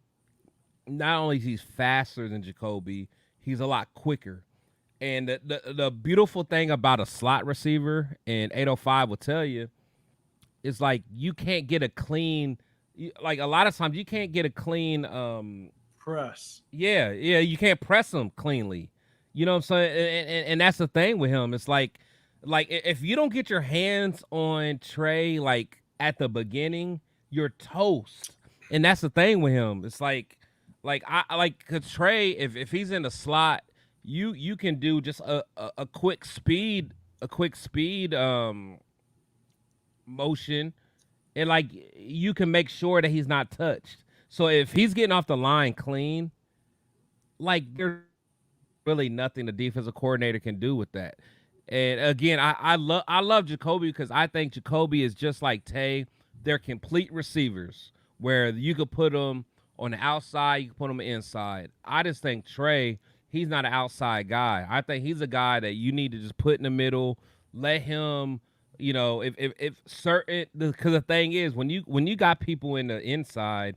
not only he's faster than Jacoby, he's a lot quicker. And the beautiful thing about a slot receiver, and 805 will tell you, is like you can't get a clean. Like a lot of times you can't get a clean press. Yeah, you can't press him cleanly. You know what I'm saying? And that's the thing with him. It's like if you don't get your hands on Trey like at the beginning, you're toast. And that's the thing with him. It's like cause Trey, if he's in the slot, you can do just a quick speed motion. And, like, you can make sure that he's not touched. So if he's getting off the line clean, like, there's really nothing the defensive coordinator can do with that. And, again, I love Jacoby, because I think Jacoby is just like Tay. They're complete receivers where you could put them on the outside, you can put them inside. I just think Trey, he's not an outside guy. I think he's a guy that you need to just put in the middle, let him – if certain, because the thing is, when you got people in the inside,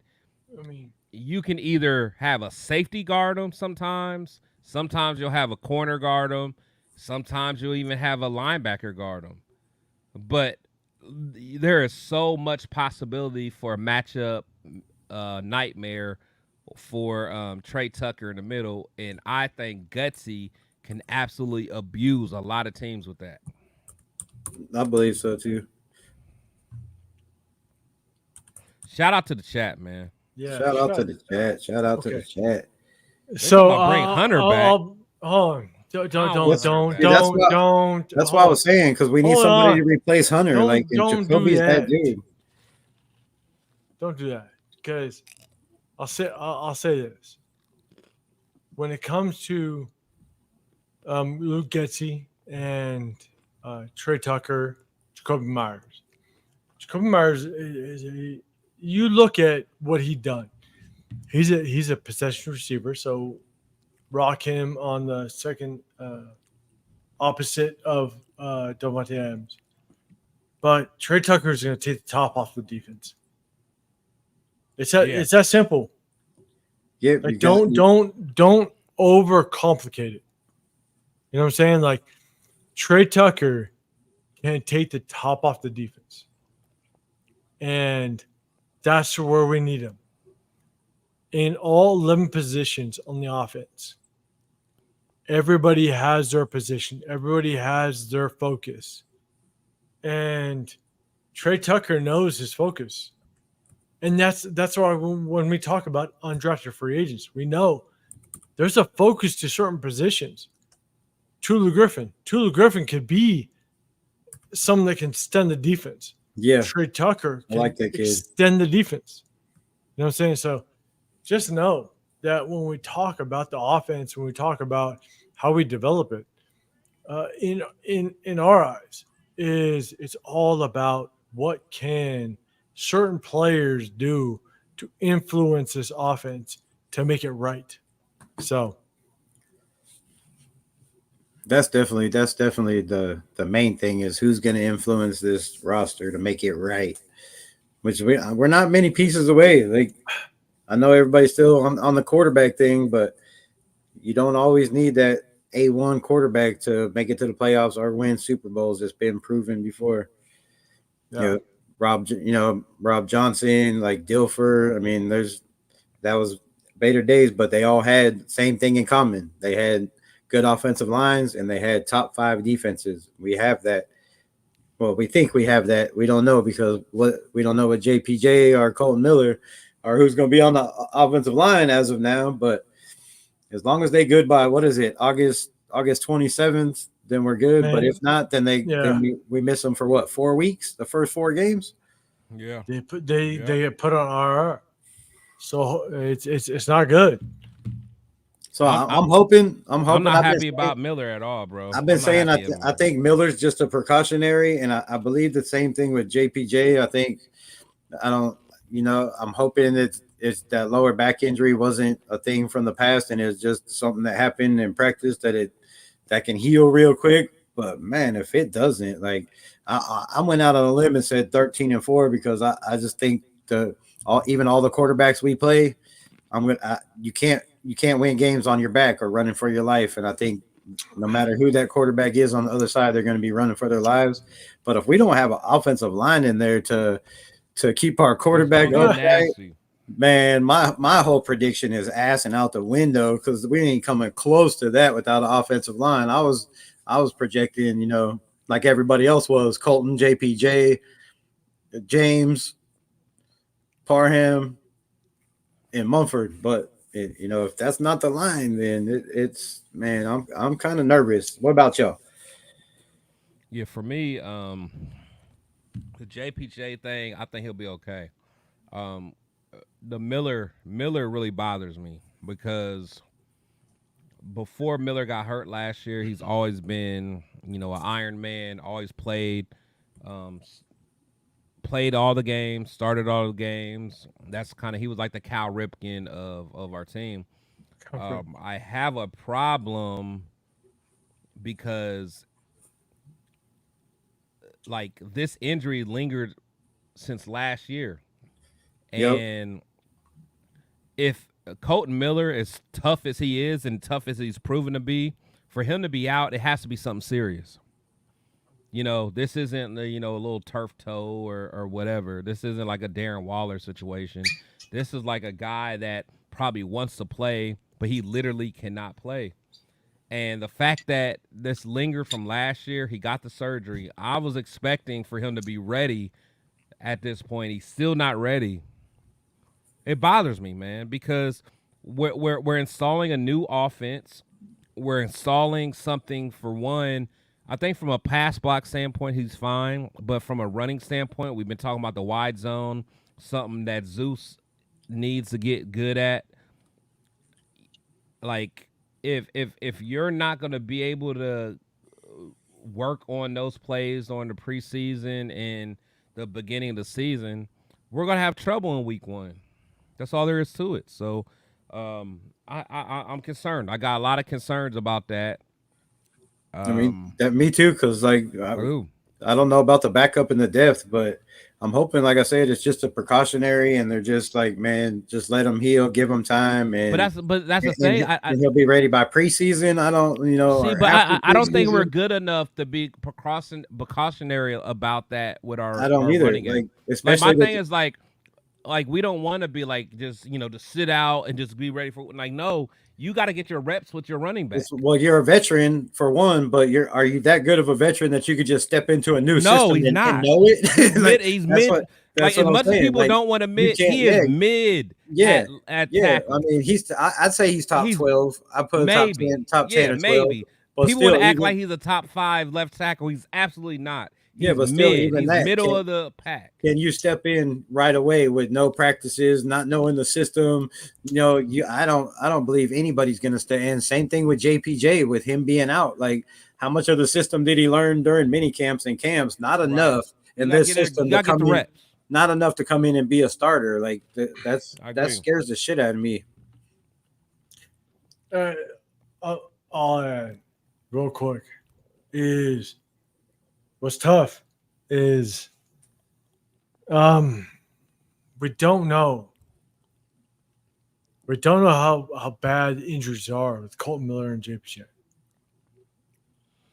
I mean, you can either have a safety guard them sometimes you'll have a corner guard them, sometimes you'll even have a linebacker guard them. But there is so much possibility for a matchup nightmare for Trey Tucker in the middle, and I think Gutsy can absolutely abuse a lot of teams with that. I believe so too. Shout out to the chat, man. Yeah. Shout out to the chat. Shout out to the chat. So bring Hunter back. Don't. That's why I was saying, because we need somebody to replace Hunter. Don't Jacoby's that dude. Don't do that, because I'll say this. When it comes to Luke Getsy and Trey Tucker, Jacoby Myers. Jacoby Myers you look at what he done. He's a possession receiver, so rock him on the second opposite of Devante Adams. But Trey Tucker is going to take the top off the defense. It's that simple. Yeah, don't overcomplicate it. You know what I'm saying? Like, Trey Tucker can take the top off the defense. And that's where we need him. In all 11 positions on the offense, everybody has their position. Everybody has their focus. And Trey Tucker knows his focus. And that's why when we talk about undrafted free agents, we know there's a focus to certain positions. Tulu Griffin could be someone that can extend the defense. Yeah. Trey Tucker can like that kid. Extend the defense. You know what I'm saying? So just know that when we talk about the offense, when we talk about how we develop it, in our eyes, it's all about what can certain players do to influence this offense to make it right. So that's definitely the main thing, is who's going to influence this roster to make it right, which we're not many pieces away. Like, I know everybody's still on the quarterback thing, but you don't always need that A1 quarterback to make it to the playoffs or win Super Bowls. It's been proven before. Yeah. Rob Johnson, like Dilfer. I mean, that was Bader days, but they all had same thing in common. They had good offensive lines and they had top 5 defenses. We have that. Well, we think we have that. We don't know because we don't know what JPJ or Colton Miller or who's going to be on the offensive line as of now. But as long as they good by August 27th, then we're good. Man, but if not, then we miss them for what, 4 weeks? The first 4 games. Yeah. They put on RR, so it's not good. So I'm hoping. I'm not happy about Miller at all, bro. I've been saying I think Miller's just a precautionary, and I believe the same thing with JPJ. I'm hoping it's that lower back injury wasn't a thing from the past, and it's just something that happened in practice that can heal real quick. But man, if it doesn't, like I went out on a limb and said 13-4 because I just think even all the quarterbacks we play, you can't win games on your back or running for your life. And I think no matter who that quarterback is on the other side, they're going to be running for their lives. But if we don't have an offensive line in there to keep our quarterback upright, man, my whole prediction is ass and out the window because we ain't coming close to that without an offensive line. I was projecting, like everybody else was, Colton, JPJ, James, Parham, and Mumford. But if that's not the line, then it's man, I'm kind of nervous. What about y'all? Yeah, for me, the JPJ thing, I think he'll be okay. The Miller really bothers me because before Miller got hurt last year, he's always been, an Iron Man, always played all the games, started all the games. That's he was like the Cal Ripken of our team. I have a problem because like this injury lingered since last year. And if Colton Miller, as tough as he is and tough as he's proven to be, for him to be out, it has to be something serious. This isn't a little turf toe or whatever. This isn't like a Darren Waller situation. This is like a guy that probably wants to play, but he literally cannot play. And the fact that this lingered from last year, he got the surgery. I was expecting for him to be ready at this point. He's still not ready. It bothers me, man, because we're installing a new offense. We're installing something for one. I think from a pass block standpoint, he's fine. But from a running standpoint, we've been talking about the wide zone, something that Zeus needs to get good at. Like, if you're not going to be able to work on those plays during the preseason and the beginning of the season, we're going to have trouble in week 1. That's all there is to it. So I'm concerned. I got a lot of concerns about that. Me too, because I don't know about the backup and the depth, but I'm hoping, like I said, it's just a precautionary, and they're just like, man, just let him heal, give him time, and but that's the thing. And he'll be ready by preseason. I don't, see, but I don't think we're good enough to be precautionary about that with our. I don't either. My thing is like we don't want to be like just to sit out and just be ready for no. You got to get your reps with your running back. Well, you're a veteran for one, but are you that good of a veteran that you could just step into a new system? No, he's not. And know it? He's mid. As much as people don't want to admit, he is mid. Yeah, at tackle. I mean, I'd say he's top 12. I put maybe top 10 or 12. Maybe. People want to act like he's a top 5 left tackle. He's absolutely not. He's but still, even he's middle of the pack. Can you step in right away with no practices, not knowing the system? I don't believe anybody's going to stay in. Same thing with JPJ, with him being out. Like, how much of the system did he learn during mini camps and camps? Not enough in this system to come in. Not enough to come in and be a starter. Like that scares the shit out of me. Real quick is. What's tough is we don't know We don't know how bad injuries are with Colton Miller and JPJ.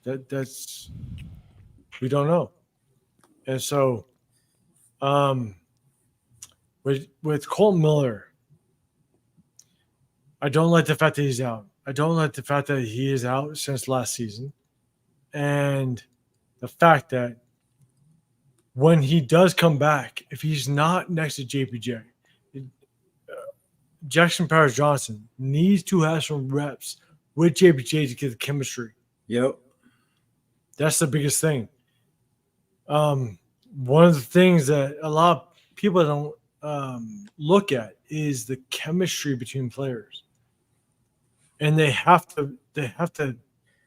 That's we don't know. And so with Colton Miller, I don't like the fact that he's out. I don't like the fact that he is out since last season. And the fact that when he does come back, if he's not next to JPJ, Jackson Powers Johnson needs to have some reps with JPJ to get the chemistry. Yep. That's the biggest thing. One of the things that a lot of people don't look at is the chemistry between players, and they have to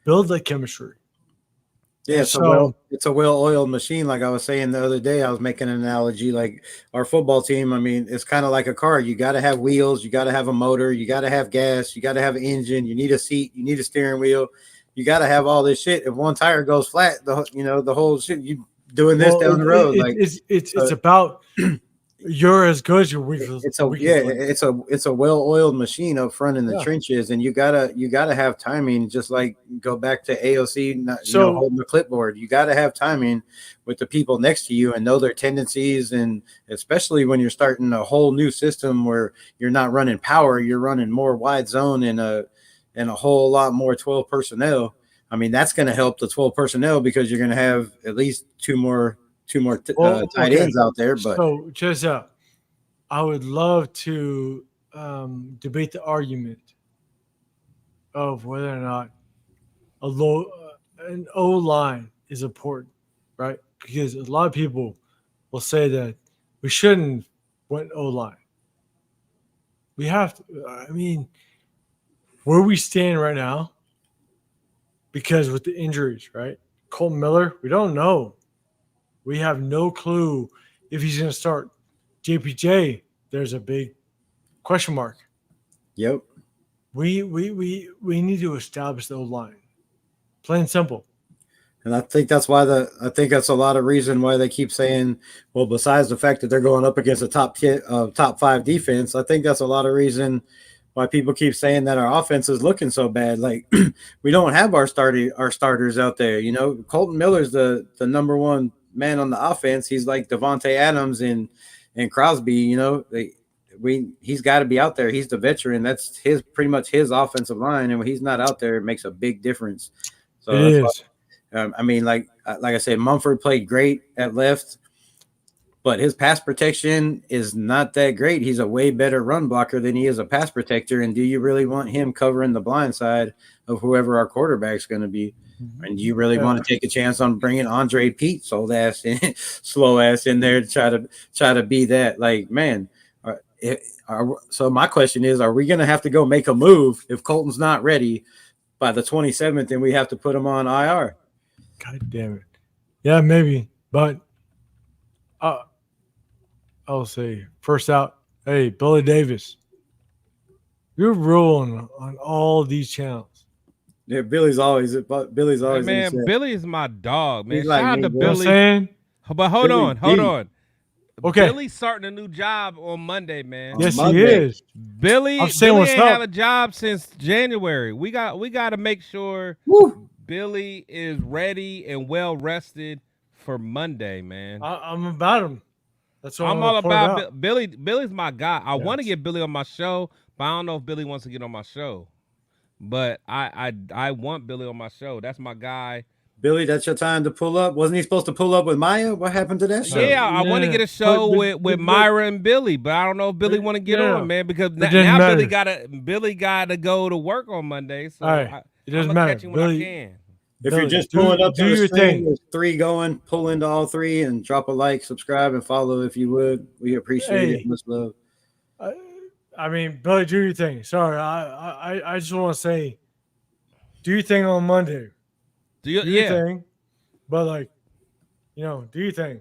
build that chemistry. Yeah, So- it's a well-oiled machine. Like I was saying the other day, I was making an analogy. Like our football team, I mean, it's kind of like a car. You got to have wheels, you got to have a motor, you got to have gas, you got to have an engine, you need a seat, you need a steering wheel. You got to have all this shit. If one tire goes flat, the whole shit, you doing this down the road. It's about you're as good as your weakest. It's a well-oiled machine up front in the trenches, and you gotta have timing. Just like go back to AOC, holding the clipboard. You gotta have timing with the people next to you and know their tendencies, and especially when you're starting a whole new system where you're not running power, you're running more wide zone and a whole lot more 12 personnel. I mean, that's going to help the 12 personnel because you're going to have at least two more tight ends out there. But so just I would love to debate the argument of whether or not an O line is important, right? Because a lot of people will say that we shouldn't went O line. We have to. I mean, where we stand right now, because with the injuries, right? Colton Miller, we don't know. We have no clue if he's going to start. JPJ, there's a big question mark. Yep. We need to establish the line. Plain and simple. And I think that's why that's a lot of reason why they keep saying, well, besides the fact that they're going up against a top 5 defense, I think that's a lot of reason why people keep saying that our offense is looking so bad. Like we don't have our starters out there. Colton Miller's the number one man on the offense. He's like Devante Adams and Crosby. He's got to be out there. He's the veteran. That's pretty much his offensive line, and when he's not out there, it makes a big difference. So it is. I mean, like I said, Mumford played great at left, but his pass protection is not that great. He's a way better run blocker than he is a pass protector. And do you really want him covering the blind side of whoever our quarterback's going to be? And do you really want to take a chance on bringing Andre Pete slow ass in there to try to be that? Like, man. So my question is, are we going to have to go make a move if Colton's not ready by the 27th and we have to put him on IR? God damn it. Yeah, maybe. But I'll say first out, hey, Billy Davis, you're ruling on all these channels. Yeah, Billy's always Hey, man, Billy is my dog, man. He's Shout like out me, to bro. Billy. You know what I'm saying? But hold on. Okay. Billy's starting a new job on Monday, man. Yes, he Monday. is. Billy I'm saying what's ain't up. had a job since January. We got to make sure Billy is ready and well rested for Monday, man. I'm about him. That's what I'm all about out. Billy. Billy's my guy. I want to Yes. get Billy on my show, but I don't know if Billy wants to get on my show. But I want Billy on my show. That's my guy. Billy, that's your time to pull up. Wasn't he supposed to pull up with Maya? What happened to that show? Yeah, I want to Yeah. get a show But- with Myra and Billy, but I don't know if Billy want to get Yeah. on, man, because doesn't now matter. Billy got to go to work on Monday. So All right. It doesn't I'm matter. catch him when Billy- I can. If you're Billy, just do- pulling up do to the your stream, thing. there's 3 going, pull into all 3 and drop a like, subscribe, and follow if you would. We appreciate it. Much love. I mean, Billy, do your thing. Sorry, I just want to say, do your thing on Monday. Do you, Do your yeah. thing, but do your thing.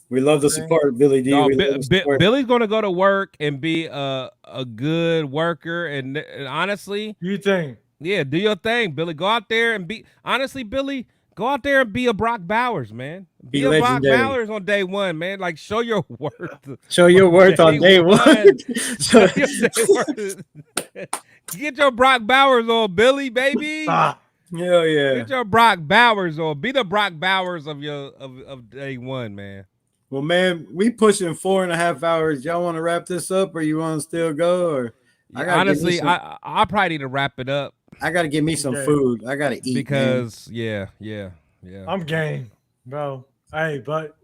We love the support, Billy D. No, We love the support. Billy's going to go to work and be a good worker, and honestly, Do your thing. yeah, do your thing, Billy. Go out there and be honestly, Billy. Go out there and be a Brock Bowers, man. Be a Brock legendary. Bowers on day one, man. Like show your worth. Show your worth on day one. Show your day worth. Get your Brock Bowers on, Billy, baby. Ah, Hell yeah. Get your Brock Bowers on. Be the Brock Bowers of your of day one, man. Well, man, we pushing 4.5 hours. Y'all want to wrap this up, or you want to still go? Or Honestly, I probably need to wrap it up I got to get me some Okay. food. I got to eat because yeah. I'm game, bro. Hey, but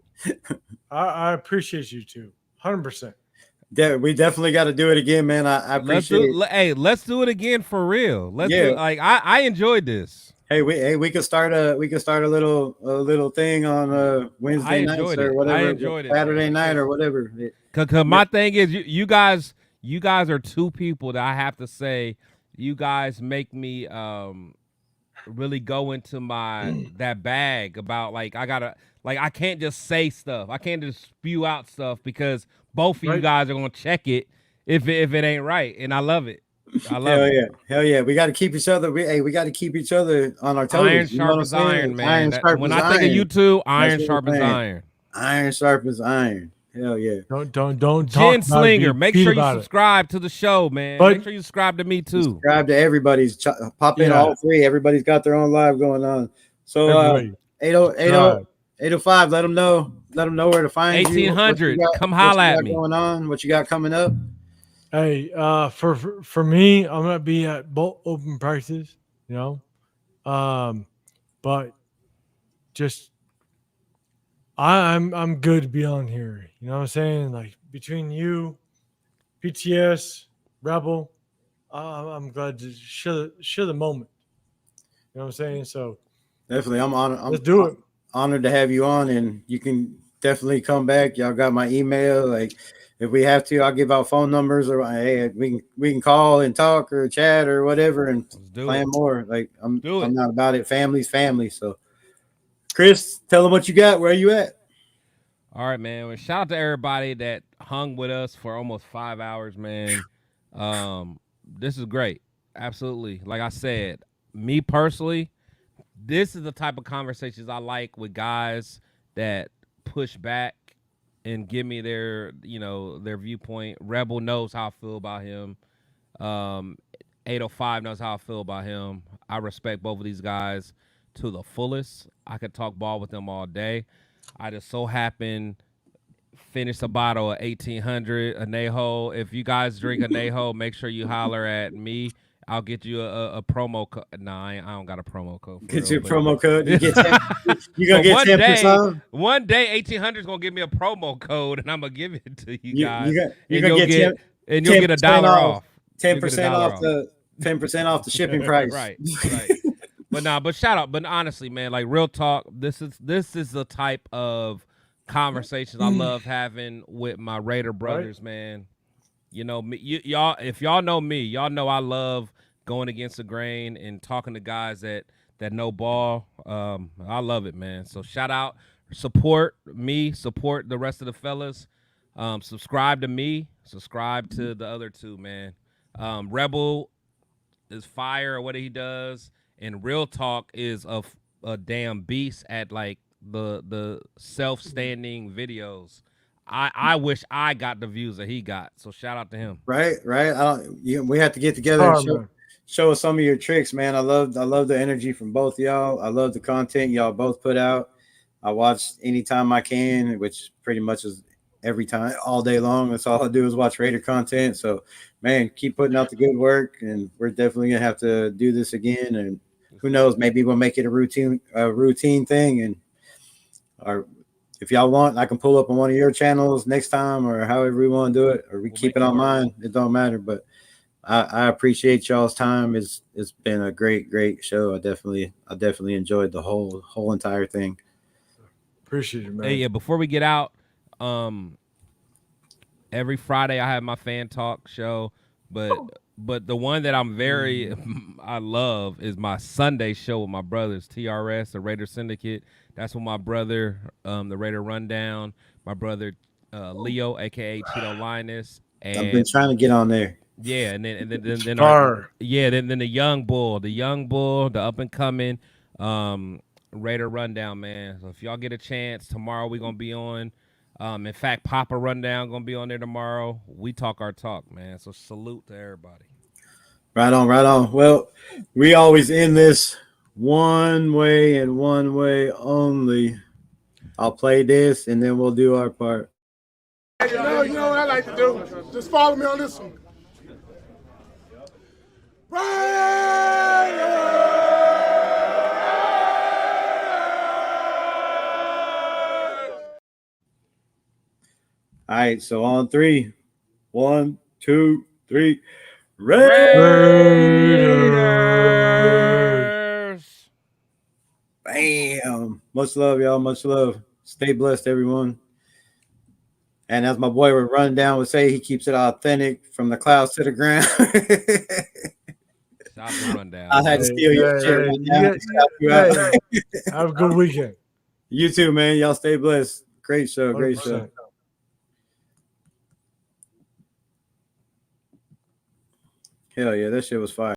I appreciate you too, 100%. Man. We definitely got to do it again, man. I appreciate it. Hey, let's do it again for real. Let's do, like I enjoyed this. Hey, we could start a little thing on Wednesday nights or whatever, Saturday night or whatever. Cause my thing is, you guys are two people that I have to say, you guys make me really go into that bag about like I can't just say stuff. I can't just spew out stuff because both of you guys are gonna check it if it ain't right, and I love it. I love it. Hell yeah! We got to keep each other. We got to keep each other on our toes. Iron sharpens iron, man. When I think of you two, iron sharpens iron. Iron sharpens iron. Hell yeah! Don't Jen Slinger, make sure you subscribe to the show, man. Make sure you subscribe to me too. Subscribe to everybody's. Pop in all three. Everybody's got their own live going on. So 805. Let them know. Let them know where to find 1800. Come holla at me. Going on? What you got coming up? Hey, for me, I'm gonna be at both open practices, but just I'm good to be on here. You know what I'm saying? Like between you, PTS, Rebel, I'm glad to share the moment. You know what I'm saying? So definitely, I'm honored. Let's do it. Honored to have you on, and you can definitely come back. Y'all got my email. Like, if we have to, I'll give out phone numbers, or hey, we can call and talk or chat or whatever, and plan more. Like, I'm not about it. Family's family. So, Chris, tell them what you got. Where are you at? All right, man. Well, shout out to everybody that hung with us for almost 5 hours, man. This is great. Absolutely. Like I said, me personally, this is the type of conversations I like with guys that push back and give me their viewpoint. Rebel knows how I feel about him. 805 knows how I feel about him. I respect both of these guys to the fullest. I could talk ball with them all day. I just so happen finish a bottle of 1800 Anejo. If you guys drink Anejo, make sure you holler at me. I'll get you a promo code. Nah, I don't got a promo code. Get your promo code. You get 10, you gonna get 10%. One day, 1800 is gonna give me a promo code, and I'm gonna give it to you guys. You're gonna get and you'll get $1 off. 10% off the 10% off the shipping price. Right. But shout out. But honestly, man, like real talk, this is the type of conversations I love having with my Raider brothers, man. You know, y'all, if y'all know me, y'all know I love going against the grain and talking to guys that know ball. I love it, man. So shout out, support me, support the rest of the fellas. Subscribe to me, subscribe to the other two, man. Rebel is fire at what he does, and Real Talk is a damn beast at like the self-standing videos. I wish I got the views that he got. So shout out to him. Right. We have to get together and show us some of your tricks, man. I love the energy from both y'all. I love the content y'all both put out. I watch anytime I can, which pretty much is every time, all day long. That's all I do is watch Raider content. So, man, keep putting out the good work, and we're definitely gonna have to do this again. And who knows, maybe we'll make it a routine thing. And if y'all want, I can pull up on one of your channels next time, or however we want to do it, or we keep it on mine. It don't matter. But I appreciate y'all's time. It's been a great show. I definitely enjoyed the whole entire thing. Appreciate it, man. Hey, yeah. Before we get out, every Friday I have my fan talk show, but the one that I love is my Sunday show with my brothers, TRS, the Raider Syndicate. That's with my brother, the Raider Rundown, my brother Leo, aka Cheeto Linus. And I've been trying to get on there. Yeah, and then then the young bull, the up and coming Raider Rundown, man. So if y'all get a chance, tomorrow we're gonna be on. In fact, Papa Rundown gonna be on there tomorrow. We talk our talk, man. So salute to everybody. Right on, right on. Well, we always end this one way and one way only. I'll play this and then we'll do our part. You know what I like to do? Just follow me on this one. All right, so on 3. 1, 2, 3. Raiders. Bam. Much love, y'all. Much love. Stay blessed, everyone. And as my boy would run down would say, he keeps it authentic from the clouds to the ground. Stop the rundown. I had to steal your shit right now. Have a good weekend. You too, man. Y'all stay blessed. Great show. Great 100%. show. Hell yeah, that shit was fire.